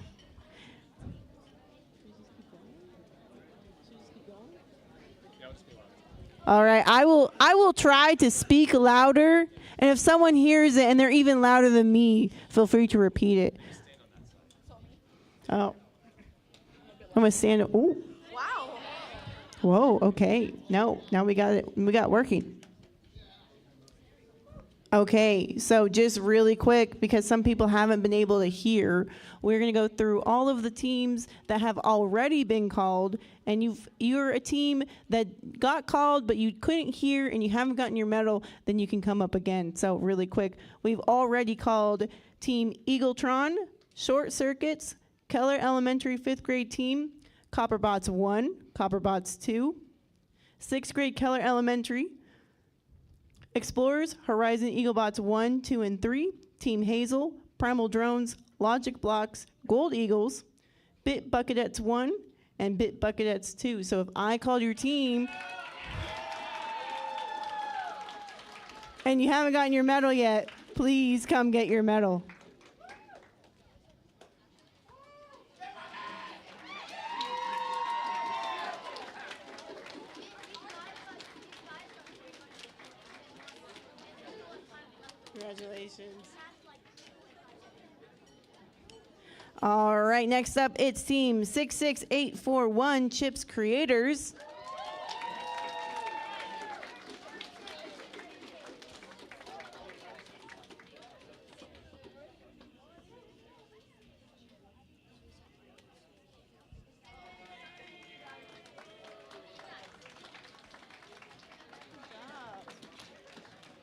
Speaker 2: All right, I will try to speak louder, and if someone hears it and they're even louder than me, feel free to repeat it. Oh. I'm gonna stand up. Ooh.
Speaker 21: Wow.
Speaker 2: Whoa, okay. No, now we got it. We got working. Okay, so just really quick, because some people haven't been able to hear, we're going to go through all of the teams that have already been called, and you're a team that got called but you couldn't hear and you haven't gotten your medal, then you can come up again. So really quick, we've already called Team Eagletron, Short Circuits, Keller Elementary 5th grade team, Copperbots 1, Copperbots 2, 6th grade Keller Elementary, Explorers, Horizon Eaglebots 1, 2, and 3, Team Hazel, Primal Drones, Logic Blocks, Gold Eagles, Bit Bucketettes 1, and Bit Bucketettes 2. So if I called your team and you haven't gotten your medal yet, please come get your medal.
Speaker 8: Congratulations.
Speaker 2: All right, next up, it's Team 66841, Chips Creators.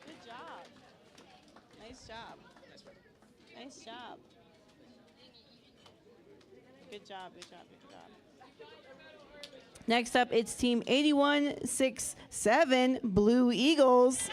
Speaker 8: Good job. Nice job. Nice job. Good job, good job, good job.
Speaker 2: Next up, it's Team 8167, Blue Eagles.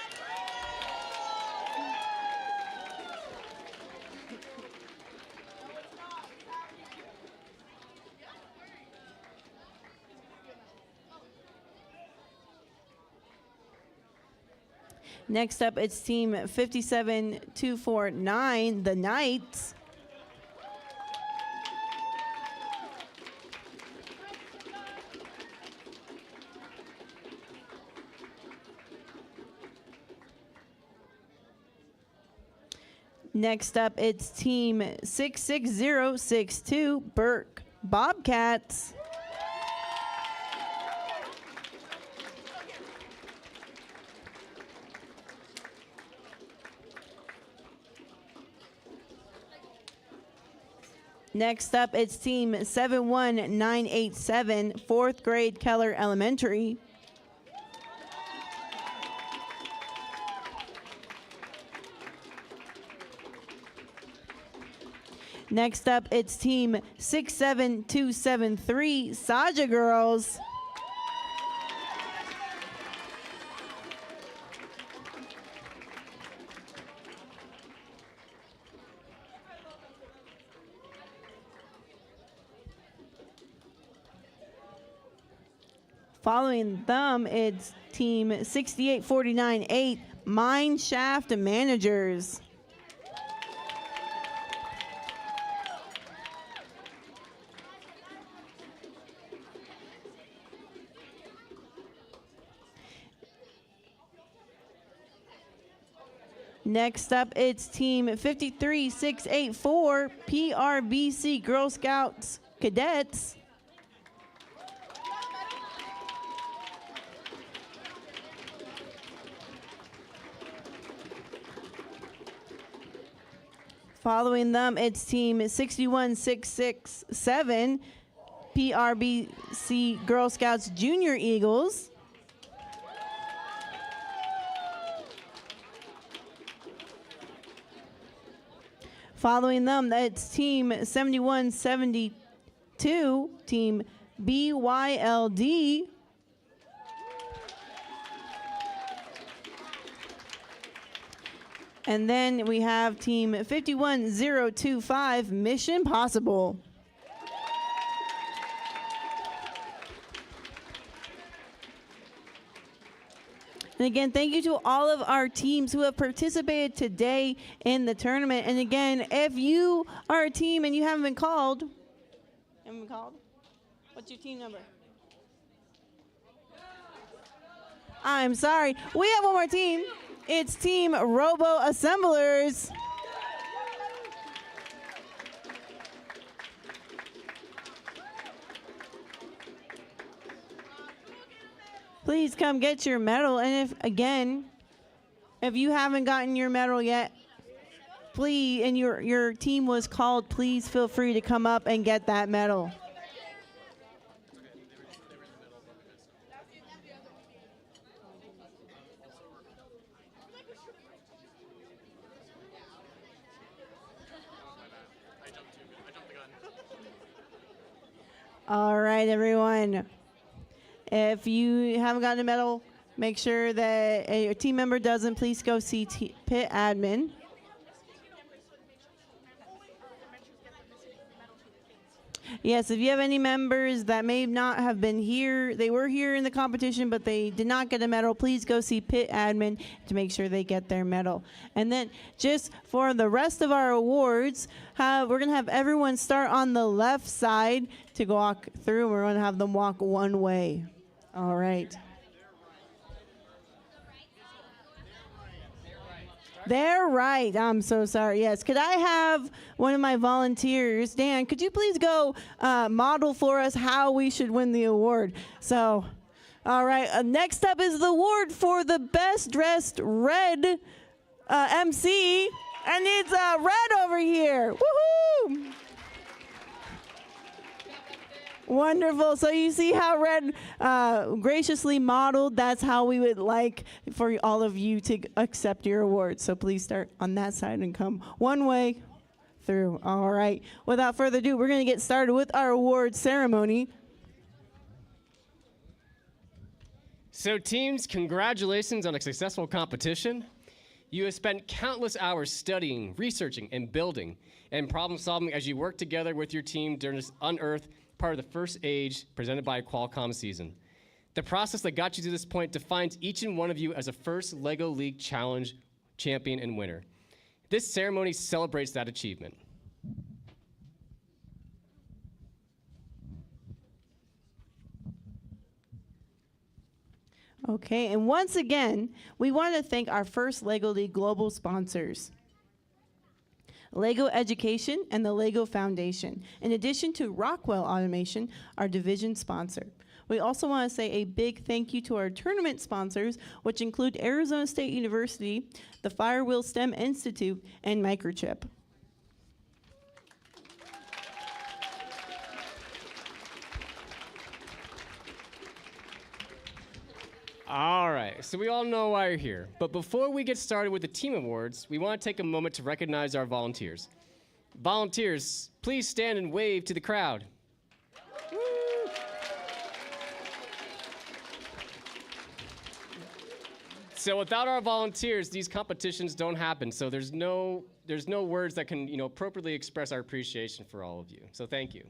Speaker 2: Next up, it's Team 57249, the Knights. Next up, it's Team 66062, Bobcats. Next up, it's team 71987, fourth grade Keller Elementary. Next up, it's team 67273, Saja Girls. Following them, it's team 68498, Mine Shaft Managers. Next up, it's team 53684, PRBC Girl Scouts Cadets. Following them, it's team 61667, PRBC Girl Scouts Junior Eagles. Following them, it's team 7172, team BYLD. And then we have team 51025, Mission Possible. And again, thank you to all of our teams who have participated today in the tournament. And again, if you are a team and you haven't been called, what's your team number? I'm sorry. We have one more team. It's Team Robo Assemblers. Please come get your medal. And if you haven't gotten your medal yet, please, and your team was called, please feel free to come up and get that medal. All right, everyone. If you haven't gotten a medal, make sure that your team member doesn't. Please go see pit admin. Yes, if you have any members that may not have been here, they were here in the competition, but they did not get a medal, please go see pit admin to make sure they get their medal. And then just for the rest of our awards, we're going to have everyone start on the left side to walk through. We're going to have them walk one way. All right. They're right. I'm so sorry. Yes. Could I have one of my volunteers, Dan, could you please go model for us how we should win the award? So, all right. Next up is the award for the best dressed red MC. And it's Red over here. Woohoo! Wonderful. So you see how Red graciously modeled. That's how we would like for all of you to accept your award. So please start on that side and come one way through. All right. Without further ado, we're going to get started with our award ceremony.
Speaker 1: So teams, congratulations on a successful competition. You have spent countless hours studying, researching, and building, and problem solving as you work together with your team during this Unearthed part of the first age presented by Qualcomm season. The process that got you to this point defines each and one of you as a first LEGO League Challenge champion and winner. This ceremony celebrates that achievement.
Speaker 2: Okay, and once again, we want to thank our first LEGO League global sponsors. Lego Education, and the Lego Foundation, in addition to Rockwell Automation, our division sponsor. We also want to say a big thank you to our tournament sponsors, which include Arizona State University, the Firewheel STEM Institute, and Microchip.
Speaker 1: All right, so we all know why you're here. But before we get started with the team awards, we want to take a moment to recognize our volunteers. Volunteers, please stand and wave to the crowd. Woo! So without our volunteers, these competitions don't happen. So there's no words that can, appropriately express our appreciation for all of you. So thank you.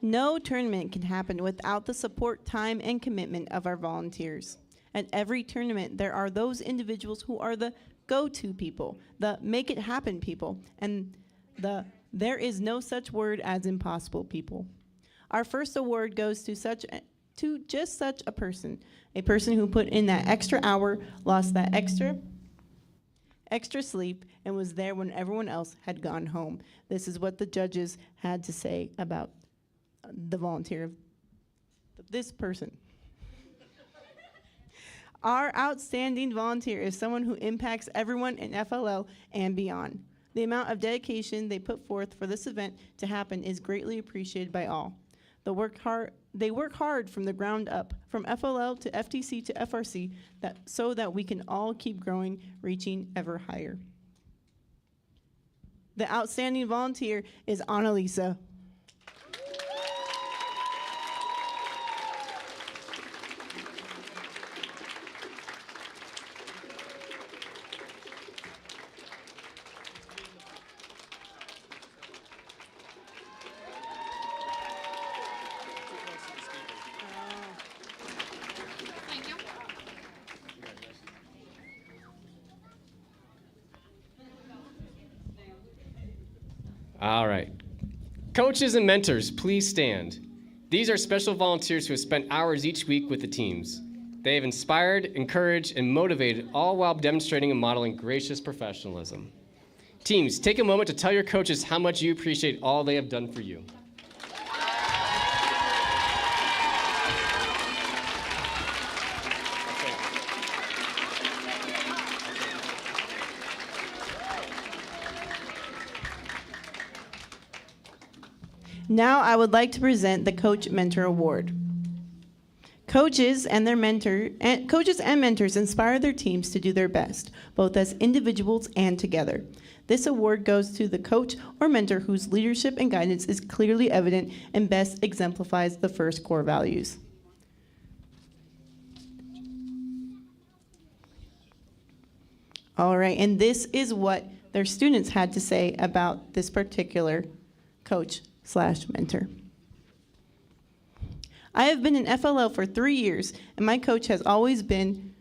Speaker 2: No tournament can happen without the support, time, and commitment of our volunteers. At every tournament, there are those individuals who are the go-to people, the make it happen people, and the there is no such word as impossible people. Our first award goes to just such a person who put in that extra hour, lost that extra sleep, and was there when everyone else had gone home. This is what the judges had to say about the volunteer, this person. Our outstanding volunteer is someone who impacts everyone in FLL and beyond. The amount of dedication they put forth for this event to happen is greatly appreciated by all. They work hard from the ground up, from FLL to FTC to FRC, so that we can all keep growing, reaching ever higher. The outstanding volunteer is Annalisa.
Speaker 1: All right. Coaches and mentors, please stand. These are special volunteers who have spent hours each week with the teams. They have inspired, encouraged, and motivated, all while demonstrating and modeling gracious professionalism. Teams, take a moment to tell your coaches how much you appreciate all they have done for you.
Speaker 2: Now I would like to present the Coach Mentor Award. Coaches and mentors inspire their teams to do their best, both as individuals and together. This award goes to the coach or mentor whose leadership and guidance is clearly evident and best exemplifies the first core values. All right, and this is what their students had to say about this particular coach/mentor. I have been in FLL for 3 years, and my coach has always been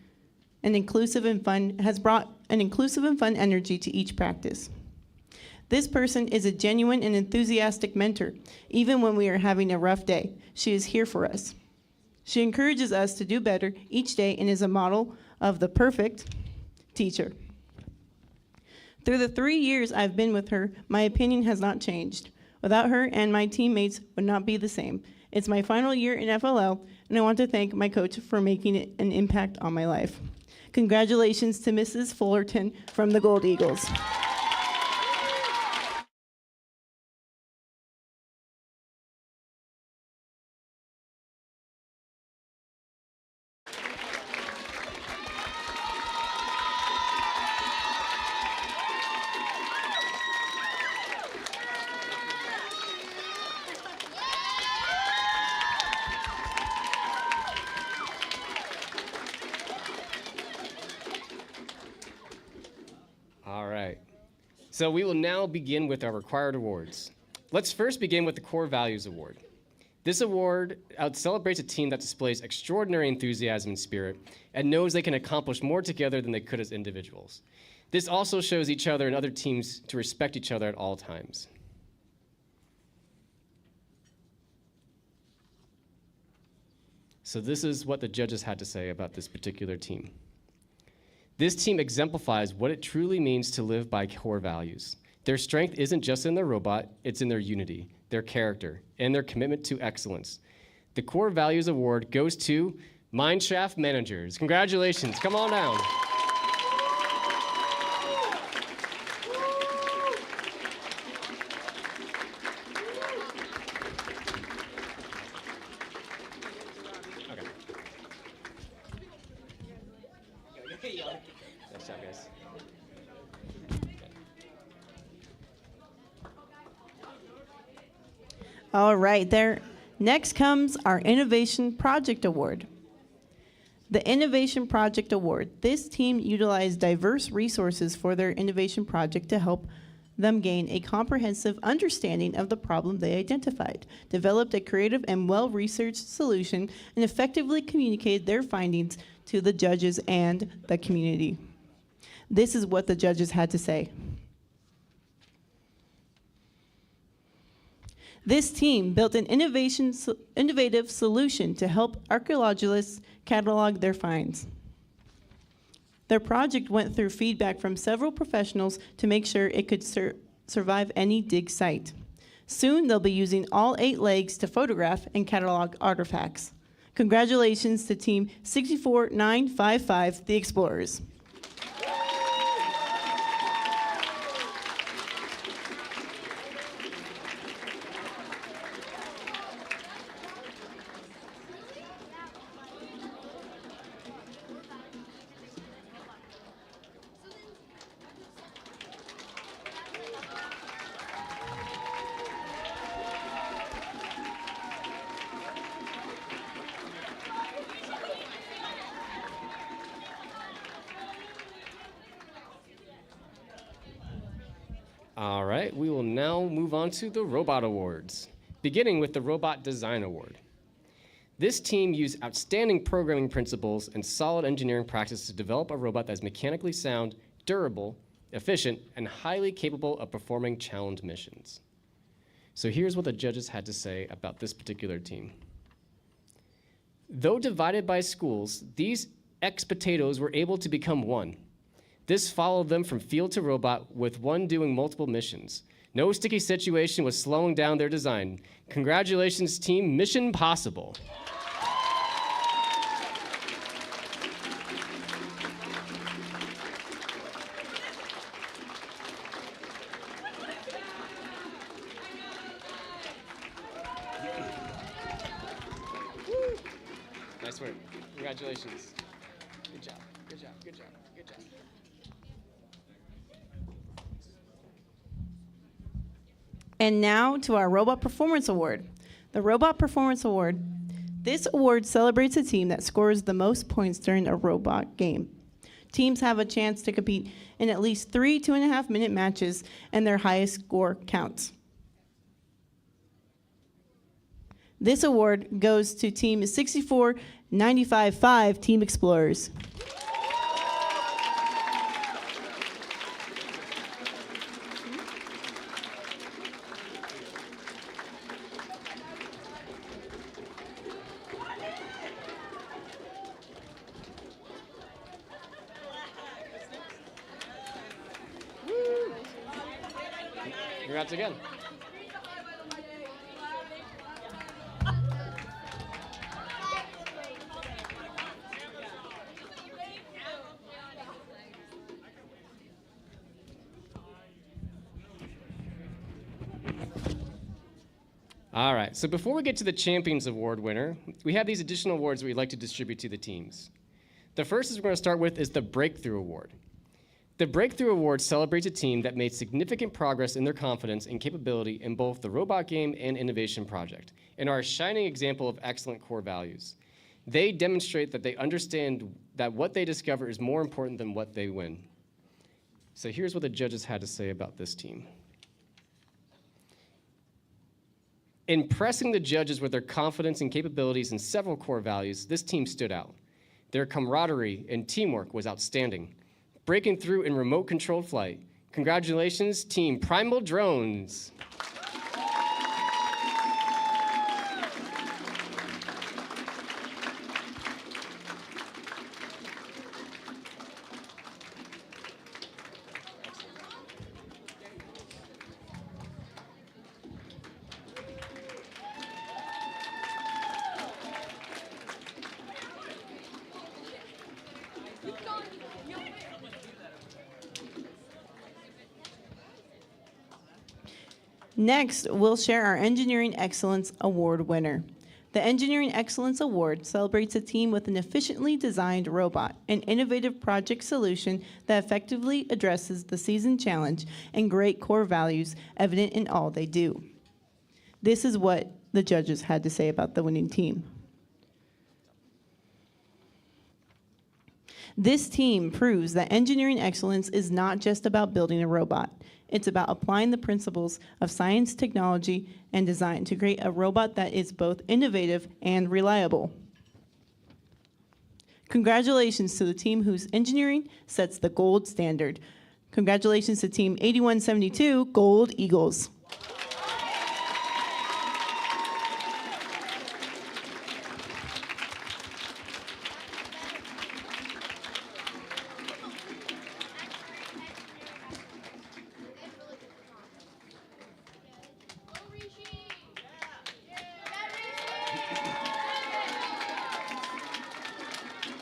Speaker 2: has brought an inclusive and fun energy to each practice. This person is a genuine and enthusiastic mentor. Even when we are having a rough day, she is here for us. She encourages us to do better each day and is a model of the perfect teacher. Through the 3 years I've been with her, my opinion has not changed. Without her and my teammates would not be the same. It's my final year in FLL, and I want to thank my coach for making an impact on my life. Congratulations to Mrs. Fullerton from the Gold Eagles.
Speaker 1: All right. So we will now begin with our required awards. Let's first begin with the Core Values Award. This award celebrates a team that displays extraordinary enthusiasm and spirit and knows they can accomplish more together than they could as individuals. This also shows each other and other teams to respect each other at all times. So this is what the judges had to say about this particular team. This team exemplifies what it truly means to live by core values. Their strength isn't just in their robot, it's in their unity, their character, and their commitment to excellence. The Core Values Award goes to Mineshaft Managers. Congratulations, come on down. Nice job, guys.
Speaker 2: All right, there. Next comes our Innovation Project Award. The Innovation Project Award. This team utilized diverse resources for their innovation project to help them gain a comprehensive understanding of the problem they identified, developed a creative and well-researched solution, and effectively communicated their findings to the judges and the community. This is what the judges had to say. This team built an innovative solution to help archaeologists catalog their finds. Their project went through feedback from several professionals to make sure it could survive any dig site. Soon, they'll be using all 8 legs to photograph and catalog artifacts. Congratulations to Team 64955, the Explorers.
Speaker 1: All right, we will now move on to the Robot Awards, beginning with the Robot Design Award. This team used outstanding programming principles and solid engineering practice to develop a robot that is mechanically sound, durable, efficient, and highly capable of performing challenge missions. So here's what the judges had to say about this particular team. Though divided by schools, these ex-potatoes were able to become one. This followed them from field to robot, with one doing multiple missions. No sticky situation was slowing down their design. Congratulations, team. Mission possible. Nice work. Congratulations. Good job. Good job. Good job. Good job.
Speaker 2: And now to our Robot Performance Award. The Robot Performance Award. This award celebrates a team that scores the most points during a robot game. Teams have a chance to compete in at least 3 2.5-minute matches, and their highest score counts. This award goes to Team 64955, Team Explorers.
Speaker 1: Congrats again. All right, so before we get to the Champions Award winner, we have these additional awards we'd like to distribute to the teams. The first we're going to start with is the Breakthrough Award. The Breakthrough Award celebrates a team that made significant progress in their confidence and capability in both the robot game and innovation project, and are a shining example of excellent core values. They demonstrate that they understand that what they discover is more important than what they win. So here's what the judges had to say about this team. Impressing the judges with their confidence and capabilities in several core values, this team stood out. Their camaraderie and teamwork was outstanding. Breaking through in remote-controlled flight. Congratulations, Team Primal Drones.
Speaker 2: Next, we'll share our Engineering Excellence Award winner. The Engineering Excellence Award celebrates a team with an efficiently designed robot, an innovative project solution that effectively addresses the season challenge and great core values evident in all they do. This is what the judges had to say about the winning team. This team proves that engineering excellence is not just about building a robot. It's about applying the principles of science, technology, and design to create a robot that is both innovative and reliable. Congratulations to the team whose engineering sets the gold standard. Congratulations to Team 8172 Gold Eagles.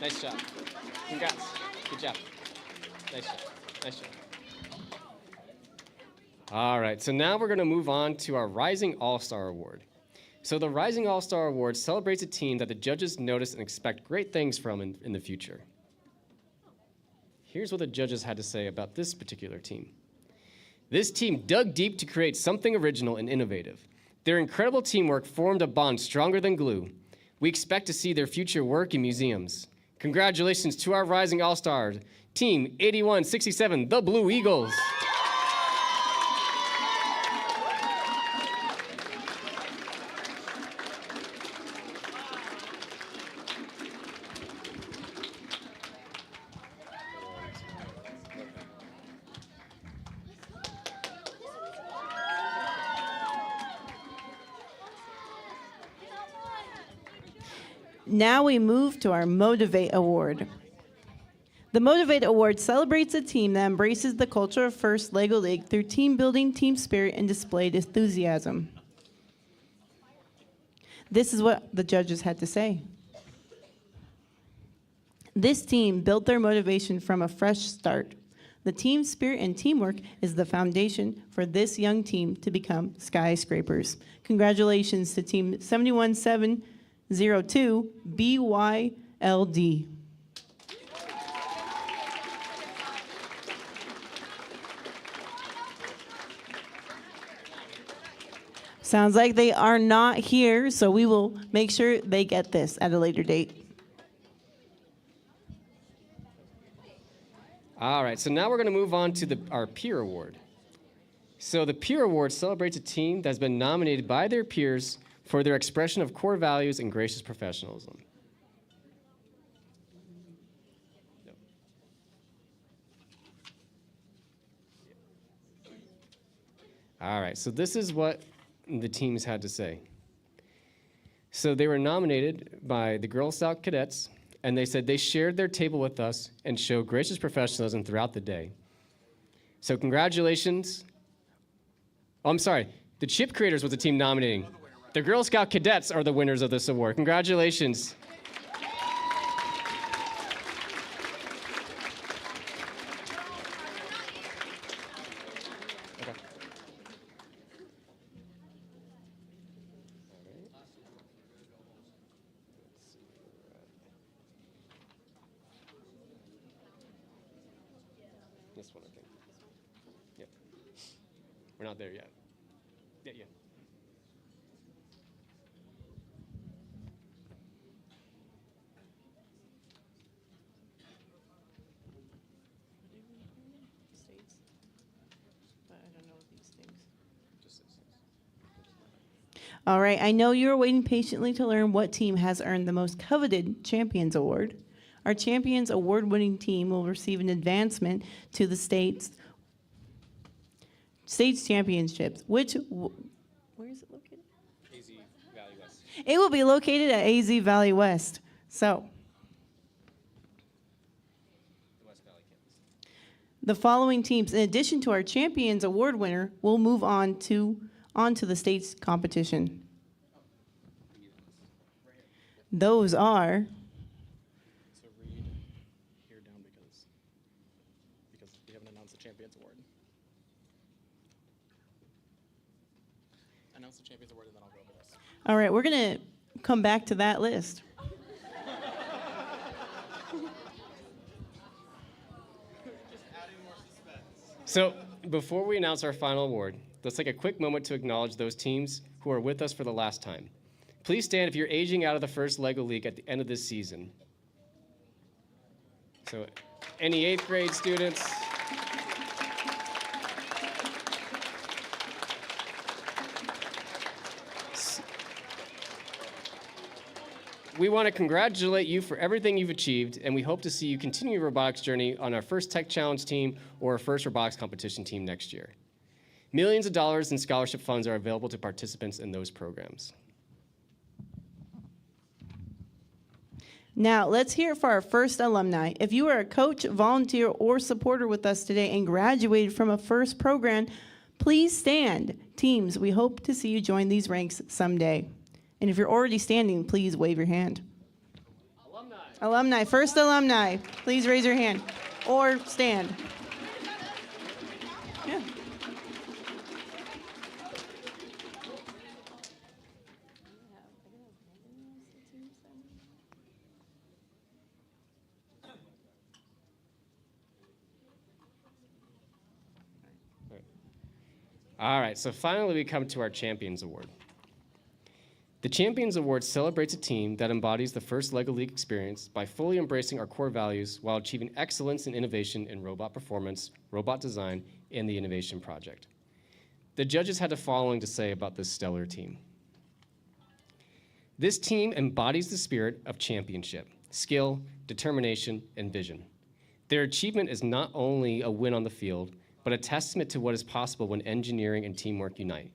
Speaker 1: Nice job. Congrats. Good job. Nice job. Nice job. All right, so now we're going to move on to our Rising All-Star Award. So the Rising All-Star Award celebrates a team that the judges notice and expect great things from in the future. Here's what the judges had to say about this particular team. This team dug deep to create something original and innovative. Their incredible teamwork formed a bond stronger than glue. We expect to see their future work in museums. Congratulations to our Rising All-Stars, Team 8167, the Blue Eagles.
Speaker 2: Now we move to our Motivate Award. The Motivate Award celebrates a team that embraces the culture of First LEGO League through team building, team spirit, and displayed enthusiasm. This is what the judges had to say. This team built their motivation from a fresh start. The team spirit and teamwork is the foundation for this young team to become skyscrapers. Congratulations to Team 71702 BYLD. Sounds like they are not here, so we will make sure they get this at a later date.
Speaker 1: All right, so now we're going to move on to our Peer Award. So the Peer Award celebrates a team that's been nominated by their peers for their expression of core values and gracious professionalism. All right, so this is what the teams had to say. So they were nominated by the Girl Scout cadets, and they said they shared their table with us and showed gracious professionalism throughout the day. So congratulations. Oh, I'm sorry. The Chip Creators was the team nominating. The Girl Scout cadets are the winners of this award. Congratulations. This one, I think. Yep. We're not there yet. Yeah.
Speaker 2: All right, I know you're waiting patiently to learn what team has earned the most coveted Champions Award. Our Champions Award-winning team will receive an advancement to the state's championships, where is it located?
Speaker 1: AZ Valley West.
Speaker 2: It will be located at AZ Valley West. So,
Speaker 1: The West Valley campus.
Speaker 2: the following teams, in addition to our Champions Award winner, will move on to the state's competition. Those are
Speaker 22: So read here down because we haven't announced the Champions Award. Champions Award, and then I'll go over this.
Speaker 2: All right, we're going to come back to that list.
Speaker 1: So before we announce our final award, let's take a quick moment to acknowledge those teams who are with us for the last time. Please stand if you're aging out of the first LEGO League at the end of this season. So any 8th grade students? We want to congratulate you for everything you've achieved, and we hope to see you continue your robotics journey on our first Tech Challenge team or our first robotics competition team next year. Millions of dollars in scholarship funds are available to participants in those programs.
Speaker 2: Now, let's hear it for our first alumni. If you are a coach, volunteer, or supporter with us today and graduated from a FIRST program, please stand. Teams, we hope to see you join these ranks someday. And if you're already standing, please wave your hand. Alumni, first alumni, please raise your hand or stand. Yeah.
Speaker 1: All right, so finally we come to our Champions Award. The Champions Award celebrates a team that embodies the first LEGO League experience by fully embracing our core values while achieving excellence and innovation in robot performance, robot design, and the innovation project. The judges had the following to say about this stellar team. This team embodies the spirit of championship, skill, determination, and vision. Their achievement is not only a win on the field, but a testament to what is possible when engineering and teamwork unite.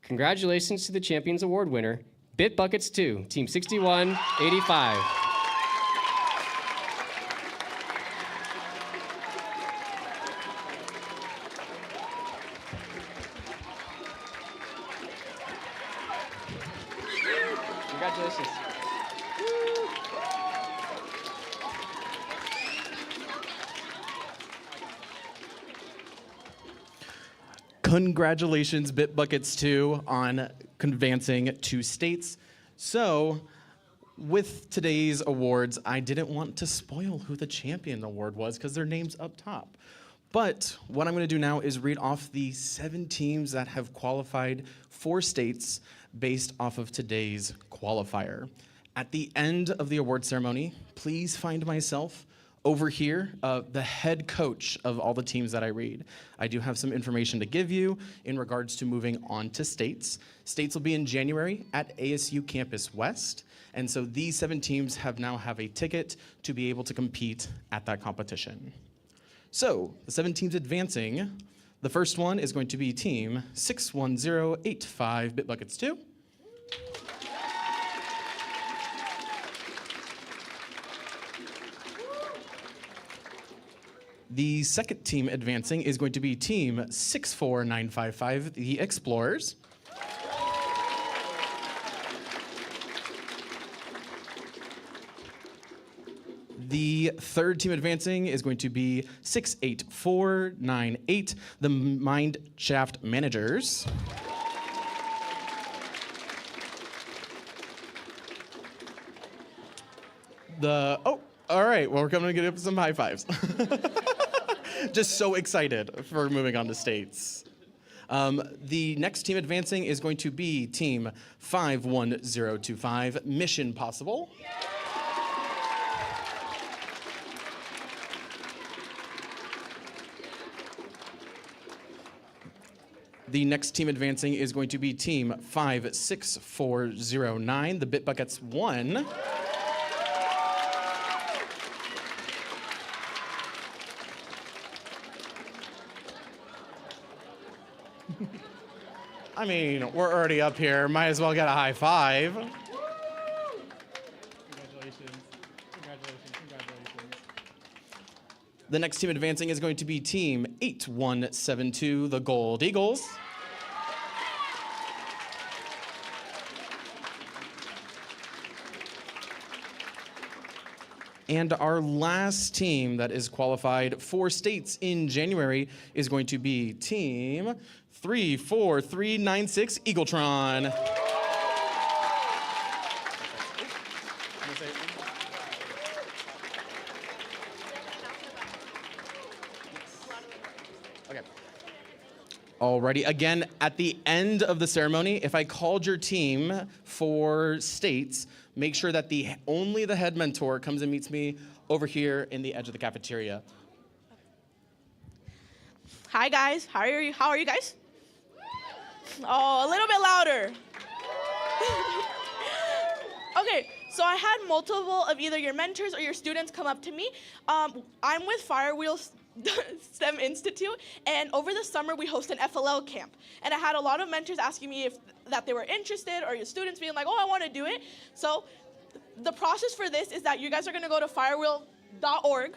Speaker 1: Congratulations to the Champions Award winner, Bit Buckets 2, Team 6185. Congratulations.
Speaker 10: Congratulations, Bit Buckets 2, on advancing 2 states. So, with today's awards, I didn't want to spoil who the champion award was because their name's up top. But what I'm going to do now is read off the 7 teams that have qualified for states based off of today's qualifier. At the end of the award ceremony, please find myself over here, the head coach of all the teams that I read. I do have some information to give you in regards to moving on to states. States will be in January at ASU Campus West, and so these 7 teams now have a ticket to be able to compete at that competition. So, the 7 teams advancing, the first one is going to be Team 61085 Bit Buckets 2. The second team advancing is going to be Team 64955, the Explorers. The third team advancing is going to be 68498, the Mind Shaft Managers. All right, well, we're coming to get up some high fives. Just so excited for moving on to states. The next team advancing is going to be Team 51025, Mission Possible. The next team advancing is going to be Team 56409, the Bit Buckets 1. I mean, we're already up here. Might as well get a high five.
Speaker 22: Congratulations. Congratulations. Congratulations.
Speaker 10: The next team advancing is going to be Team 8172, the Gold Eagles. And our last team that is qualified for states in January is going to be Team 34396 Eagletron.
Speaker 22: Okay.
Speaker 10: Alrighty, again, at the end of the ceremony, if I called your team for states, make sure that only the head mentor comes and meets me over here in the edge of the cafeteria.
Speaker 21: Hi guys, how are you guys? Oh, a little bit louder. Okay, so I had multiple of either your mentors or your students come up to me. I'm with Firewheel STEM Institute, and over the summer we host an FLL camp. And I had a lot of mentors asking me that they were interested, or your students being like, oh, I want to do it. So the process for this is that you guys are going to go to firewheel.org.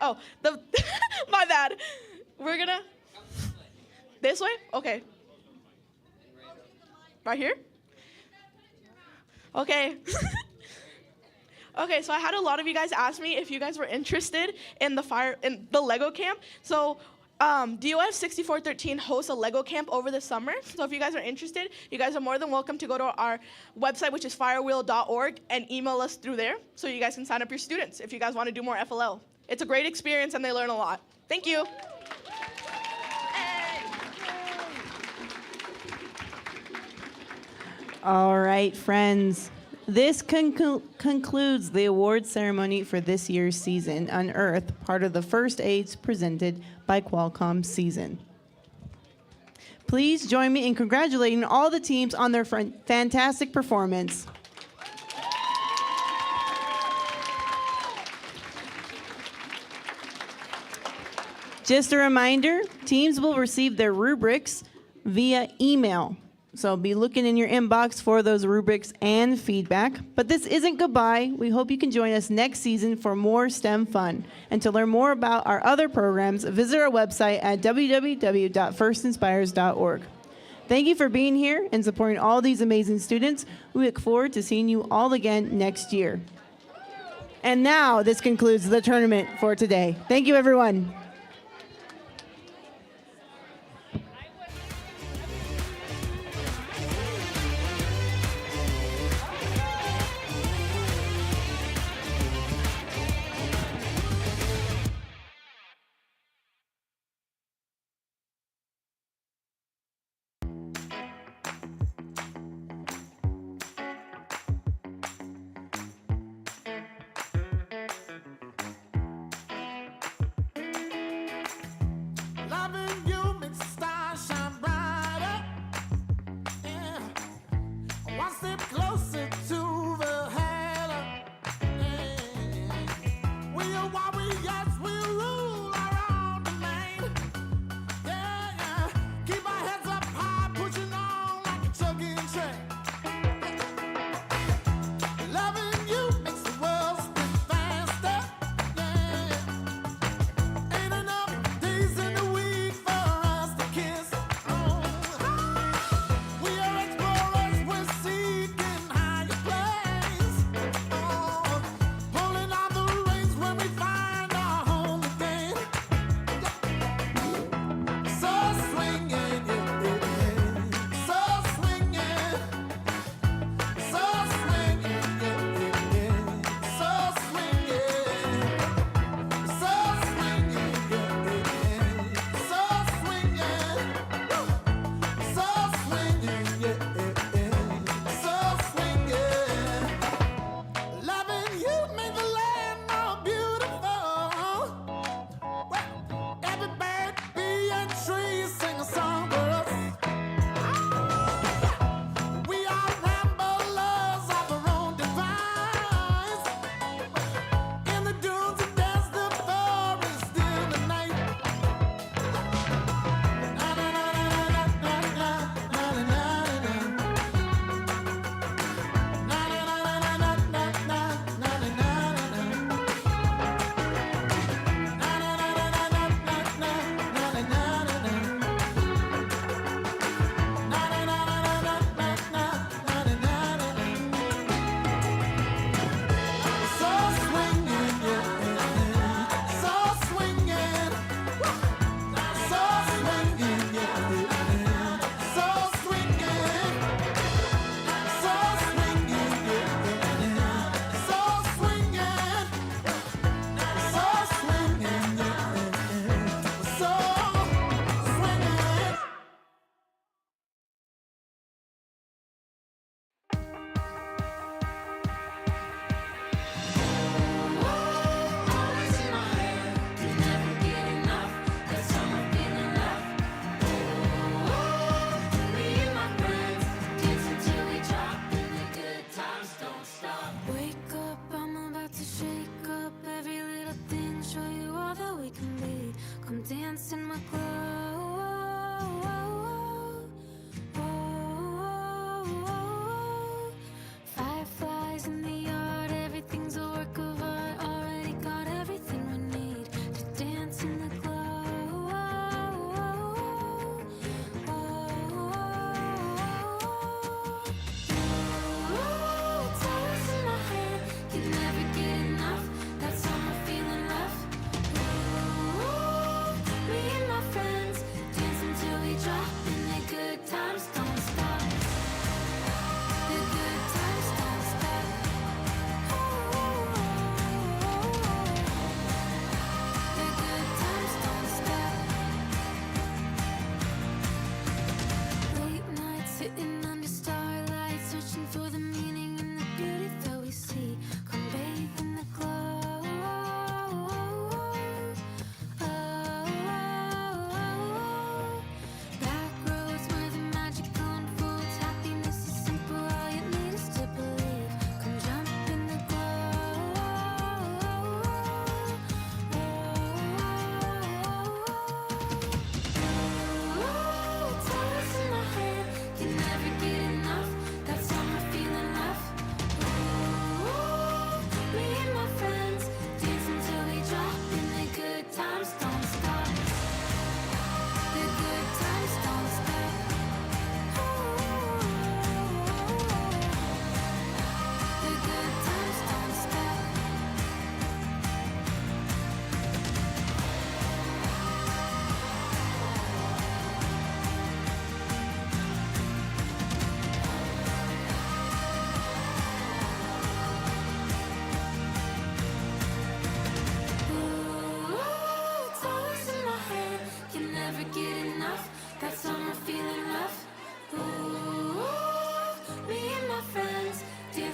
Speaker 21: Oh, my bad. We're going to, this way? Okay. Right here? Okay. Okay, so I had a lot of you guys ask me if you guys were interested in the Lego camp. So DOF 6413 hosts a Lego camp over the summer. So if you guys are interested, you guys are more than welcome to go to our website, which is firewheel.org, and email us through there so you guys can sign up your students if you guys want to do more FLL. It's a great experience and they learn a lot. Thank you.
Speaker 2: All right, friends. This concludes the award ceremony for this year's season, Unearth, part of the first aids presented by Qualcomm season. Please join me in congratulating all the teams on their fantastic performance. Just a reminder, teams will receive their rubrics via email. So be looking in your inbox for those rubrics and feedback. But this isn't goodbye. We hope you can join us next season for more STEM fun. And to learn more about our other programs, visit our website at www.firstinspires.org. Thank you for being here and supporting all these amazing students. We look forward to seeing you all again next year. And now this concludes the tournament for today. Thank you, everyone.
Speaker 9: Loving you makes the stars shine brighter. Yeah. One step closer to the halo. Yeah. We are warriors, we rule our own domain. Yeah, yeah. Keep our heads up high, pushing on like a chugging train. Loving you makes the world spin faster. Yeah. Ain't enough days in the week for us to kiss. Oh, we are explorers, we're seeking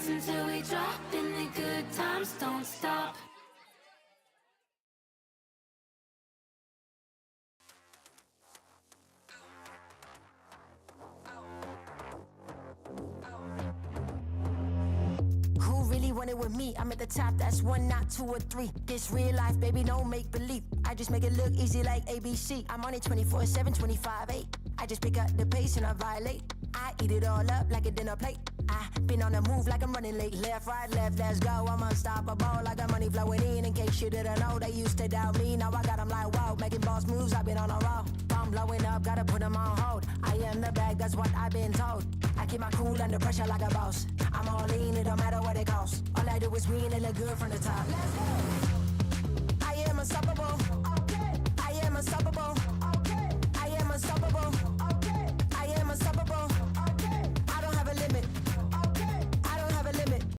Speaker 12: rise until we drop, and the good times don't stop.
Speaker 6: Who really wanted with me? I'm at the top, that's one, not two or three. This real life, baby, don't make believe. I just make it look easy like ABC. I'm on it 24/7, 25/8. I just pick up the pace and I violate. I eat it all up like a dinner plate. I been on the move like I'm running late. Left, right, left, let's go. I'm unstoppable. I got money flowing in case you didn't know. They used to doubt me, now I got them like wow. Making boss moves, I've been on a roll. I'm blowing up, gotta put them on hold. I am the bag, that's what I've been told. I keep my cool under pressure like a boss. I'm all in, it don't matter what it costs. All I do is win and look good from the top. Let's go. I am unstoppable.